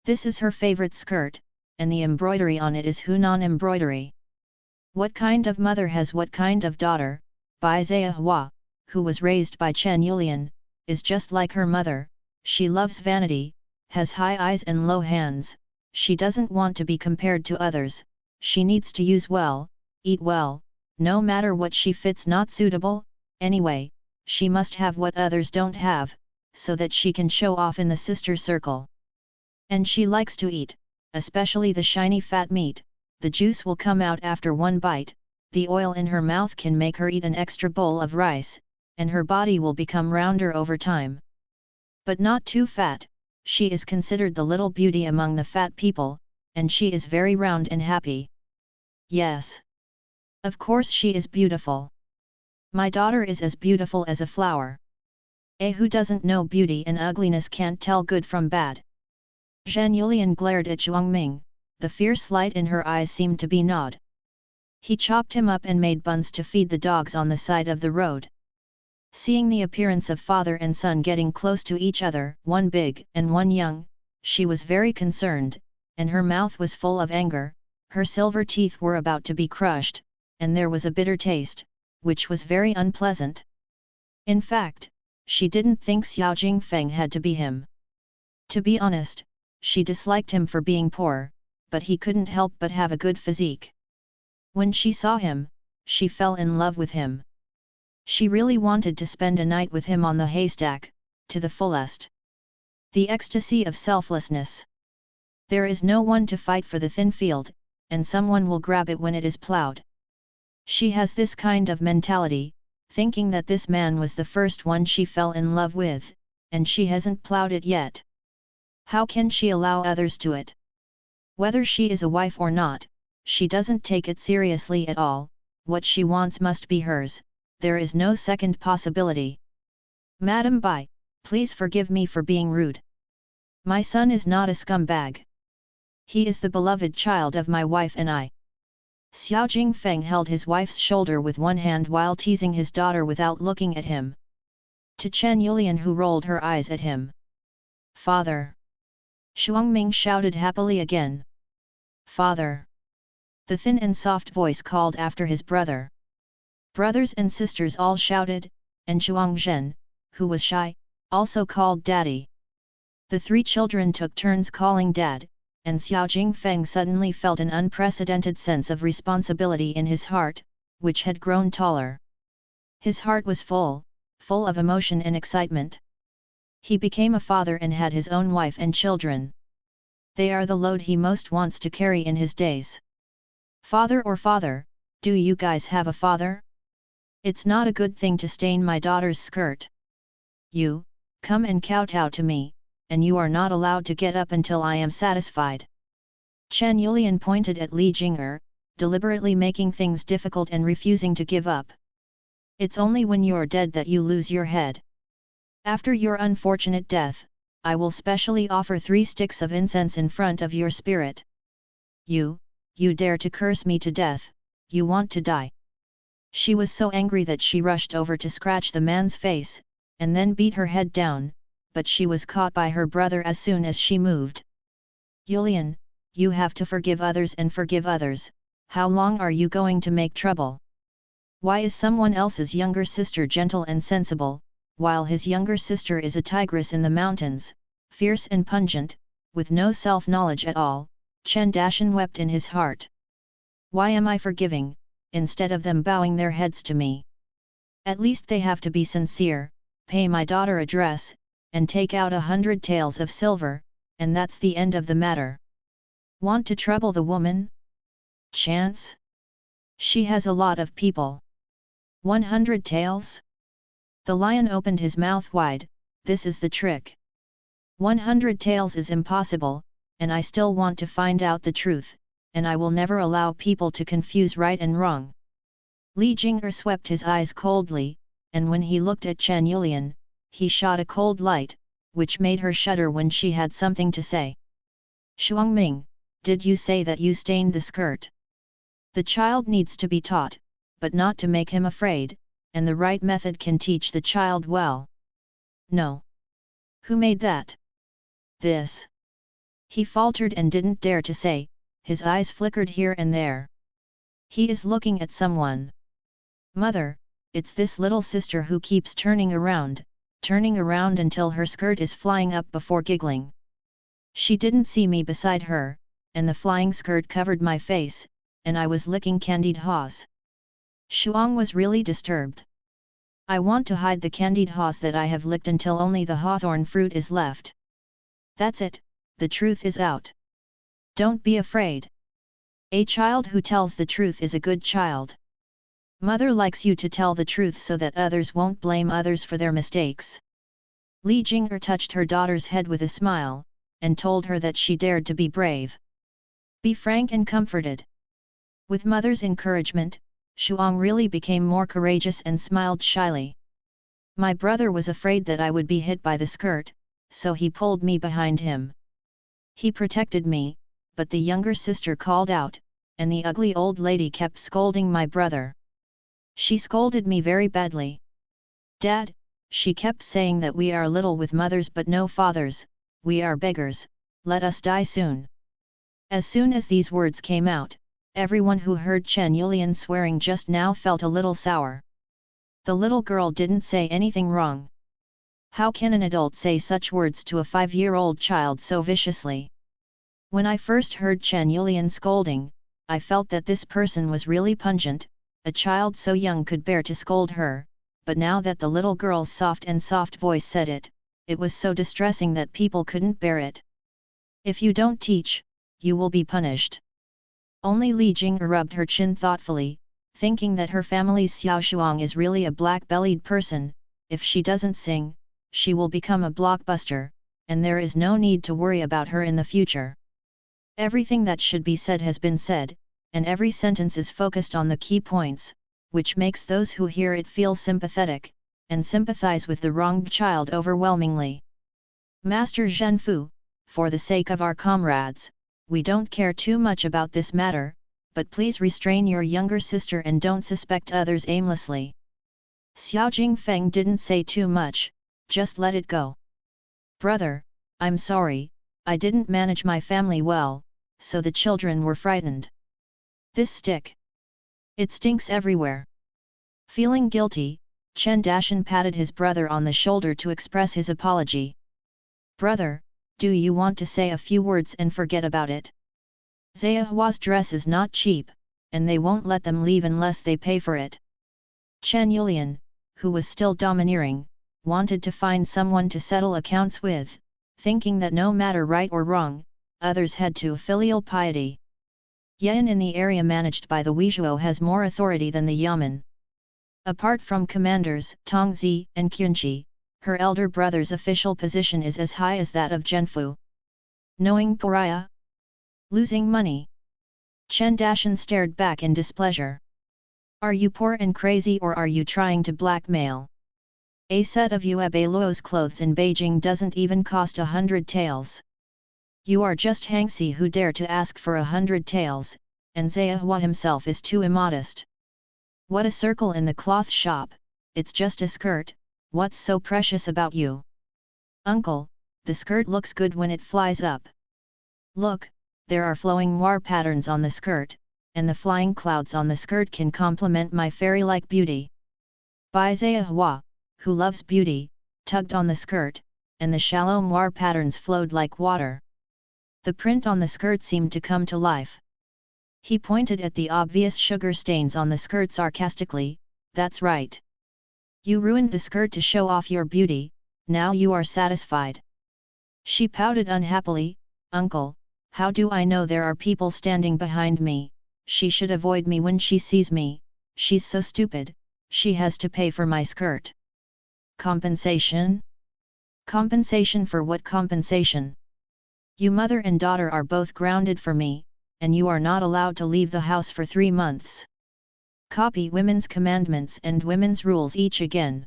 This is her favorite skirt, and the embroidery on it is Hunan embroidery. What kind of mother has what kind of daughter? Bai Hua, who was raised by Chen Yulian, is just like her mother. She loves vanity, has high eyes and low hands. She doesn't want to be compared to others. She needs to use well, eat well, no matter what she fits not suitable. Anyway, she must have what others don't have, so that she can show off in the sister circle. And she likes to eat, especially the shiny fat meat. The juice will come out after one bite, the oil in her mouth can make her eat an extra bowl of rice, and her body will become rounder over time. But not too fat, she is considered the little beauty among the fat people, and she is very round and happy. Yes. Of course she is beautiful. My daughter is as beautiful as a flower. Who doesn't know beauty and ugliness can't tell good from bad. Zhan Yulian glared at Zhuangming, the fierce light in her eyes seemed to be gnawed. He chopped him up and made buns to feed the dogs on the side of the road. Seeing the appearance of father and son getting close to each other, one big and one young, she was very concerned, and her mouth was full of anger, her silver teeth were about to be crushed, and there was a bitter taste, which was very unpleasant. In fact, she didn't think Xiao Jingfeng had to be him. To be honest, she disliked him for being poor, but he couldn't help but have a good physique. When she saw him, she fell in love with him. She really wanted to spend a night with him on the haystack, to the fullest. The ecstasy of selflessness. There is no one to fight for the thin field, and someone will grab it when it is plowed. She has this kind of mentality, thinking that this man was the first one she fell in love with, and she hasn't plowed it yet. How can she allow others to it? Whether she is a wife or not, she doesn't take it seriously at all. What she wants must be hers, there is no second possibility. Madam Bai, please forgive me for being rude. My son is not a scumbag. He is the beloved child of my wife and I. Xiao Jingfeng held his wife's shoulder with one hand while teasing his daughter without looking at him. To Chen Yulian, who rolled her eyes at him. Father! Shuangming shouted happily again. Father! The thin and soft voice called after his brother. Brothers and sisters all shouted, and Zhuangzhen, who was shy, also called Daddy. The three children took turns calling Dad, and Xiao Jingfeng suddenly felt an unprecedented sense of responsibility in his heart, which had grown taller. His heart was full of emotion and excitement. He became a father and had his own wife and children. They are the load he most wants to carry in his days. Father, do you guys have a father? It's not a good thing to stain my daughter's skirt. You, come and kowtow to me, and you are not allowed to get up until I am satisfied. Chen Yulian pointed at Li Jing'er, deliberately making things difficult and refusing to give up. It's only when you're dead that you lose your head. After your unfortunate death, I will specially offer 3 sticks of incense in front of your spirit. You dare to curse me to death, you want to die. She was so angry that she rushed over to scratch the man's face, and then beat her head down, but she was caught by her brother as soon as she moved. Yulian, you have to forgive others and forgive others. How long are you going to make trouble? Why is someone else's younger sister gentle and sensible, while his younger sister is a tigress in the mountains, fierce and pungent, with no self-knowledge at all? Chen Dashan wept in his heart. Why am I forgiving, instead of them bowing their heads to me? At least they have to be sincere, pay my daughter a dress, and take out 100 taels of silver, and that's the end of the matter. Want to trouble the woman? Chance? She has a lot of people. 100 taels? The lion opened his mouth wide. This is the trick. 100 taels is impossible, and I still want to find out the truth, and I will never allow people to confuse right and wrong. Li Jing'er swept his eyes coldly, and when he looked at Chen Yulian, he shot a cold light, which made her shudder when she had something to say. Shuangming, did you say that you stained the skirt? The child needs to be taught, but not to make him afraid, and the right method can teach the child well. No. Who made that? This. He faltered and didn't dare to say, his eyes flickered here and there. He is looking at someone. Mother, it's this little sister who keeps turning around until her skirt is flying up before giggling. She didn't see me beside her, and the flying skirt covered my face, and I was licking candied haws. Shuang was really disturbed. I want to hide the candied haws that I have licked until only the hawthorn fruit is left. That's it, the truth is out. Don't be afraid. A child who tells the truth is a good child. Mother likes you to tell the truth so that others won't blame others for their mistakes. Li Jing'er touched her daughter's head with a smile, and told her that she dared to be brave. Be frank and comforted. With mother's encouragement, Shuang really became more courageous and smiled shyly. My brother was afraid that I would be hit by the skirt, so he pulled me behind him. He protected me, but the younger sister called out, and the ugly old lady kept scolding my brother. She scolded me very badly. Dad, she kept saying that we are little with mothers but no fathers, we are beggars, let us die soon. As soon as these words came out, everyone who heard Chen Yulian swearing just now felt a little sour. The little girl didn't say anything wrong. How can an adult say such words to a 5-year-old child so viciously? When I first heard Chen Yulian scolding, I felt that this person was really pungent. A child so young could bear to scold her, but now that the little girl's soft voice said it, it was so distressing that people couldn't bear it. If you don't teach, you will be punished. Only Li Jing rubbed her chin thoughtfully, thinking that her family's Xiao Shuang is really a black-bellied person. If she doesn't sing, she will become a blockbuster, and there is no need to worry about her in the future. Everything that should be said has been said, and every sentence is focused on the key points, which makes those who hear it feel sympathetic, and sympathize with the wronged child overwhelmingly. Master Zhenfu, for the sake of our comrades, we don't care too much about this matter, but please restrain your younger sister and don't suspect others aimlessly. Xiao Jingfeng didn't say too much, just let it go. Brother, I'm sorry, I didn't manage my family well, so the children were frightened. This stick. It stinks everywhere. Feeling guilty, Chen Dashan patted his brother on the shoulder to express his apology. Brother, do you want to say a few words and forget about it? Zhehua's dress is not cheap, and they won't let them leave unless they pay for it. Chen Yulian, who was still domineering, wanted to find someone to settle accounts with, thinking that no matter right or wrong, others had to filial piety. Yan in the area managed by the Weizhuo has more authority than the Yamen. Apart from commanders Tongzi and Qunqi, her elder brother's official position is as high as that of Zhenfu. Knowing pariah? Losing money? Chen Dashan stared back in displeasure. Are you poor and crazy or are you trying to blackmail? A set of Yuebe Luo's clothes in Beijing doesn't even cost 100 taels. You are just Hangxi who dare to ask for 100 taels, and Zehua himself is too immodest. What a circle in the cloth shop, it's just a skirt, what's so precious about you? Uncle, the skirt looks good when it flies up. Look, there are flowing moire patterns on the skirt, and the flying clouds on the skirt can complement my fairy-like beauty. Bai Zehua, who loves beauty, tugged on the skirt, and the shallow moire patterns flowed like water. The print on the skirt seemed to come to life. He pointed at the obvious sugar stains on the skirt sarcastically, that's right. You ruined the skirt to show off your beauty, now you are satisfied. She pouted unhappily, Uncle, how do I know there are people standing behind me? She should avoid me when she sees me, she's so stupid, she has to pay for my skirt. Compensation? Compensation for what compensation? You mother and daughter are both grounded for me, and you are not allowed to leave the house for 3 months. Copy women's commandments and women's rules each again.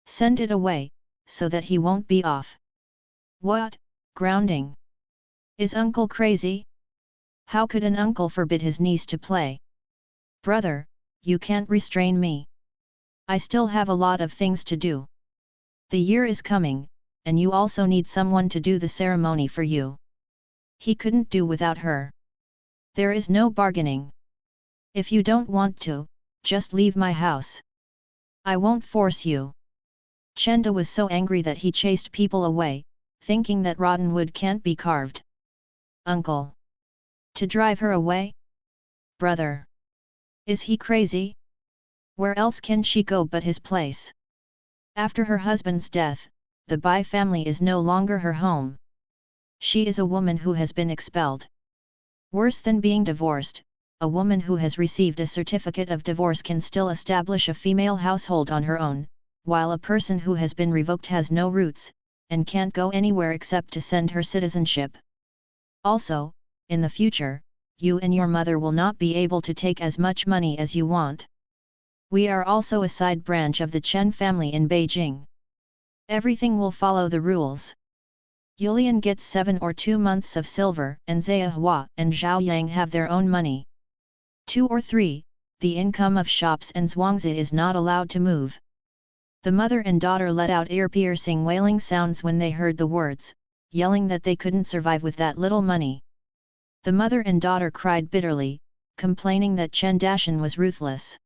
Send it away, so that he won't be off. What, grounding? Is uncle crazy? How could an uncle forbid his niece to play? Brother, you can't restrain me. I still have a lot of things to do. The year is coming, and you also need someone to do the ceremony for you. He couldn't do without her. There is no bargaining. If you don't want to, just leave my house. I won't force you. Chenda was so angry that he chased people away, thinking that rotten wood can't be carved. Uncle. To drive her away? Brother. Is he crazy? Where else can she go but his place? After her husband's death, the Bai family is no longer her home. She is a woman who has been expelled. Worse than being divorced, a woman who has received a certificate of divorce can still establish a female household on her own, while a person who has been revoked has no roots, and can't go anywhere except to send her citizenship. Also, in the future, you and your mother will not be able to take as much money as you want. We are also a side branch of the Chen family in Beijing. Everything will follow the rules. Yulian gets 7 or 2 months of silver and Zehua and Zhao Yang have their own money. 2 or 3, the income of shops and Zhuangzi is not allowed to move. The mother and daughter let out ear-piercing wailing sounds when they heard the words, yelling that they couldn't survive with that little money. The mother and daughter cried bitterly, complaining that Chen Dashan was ruthless.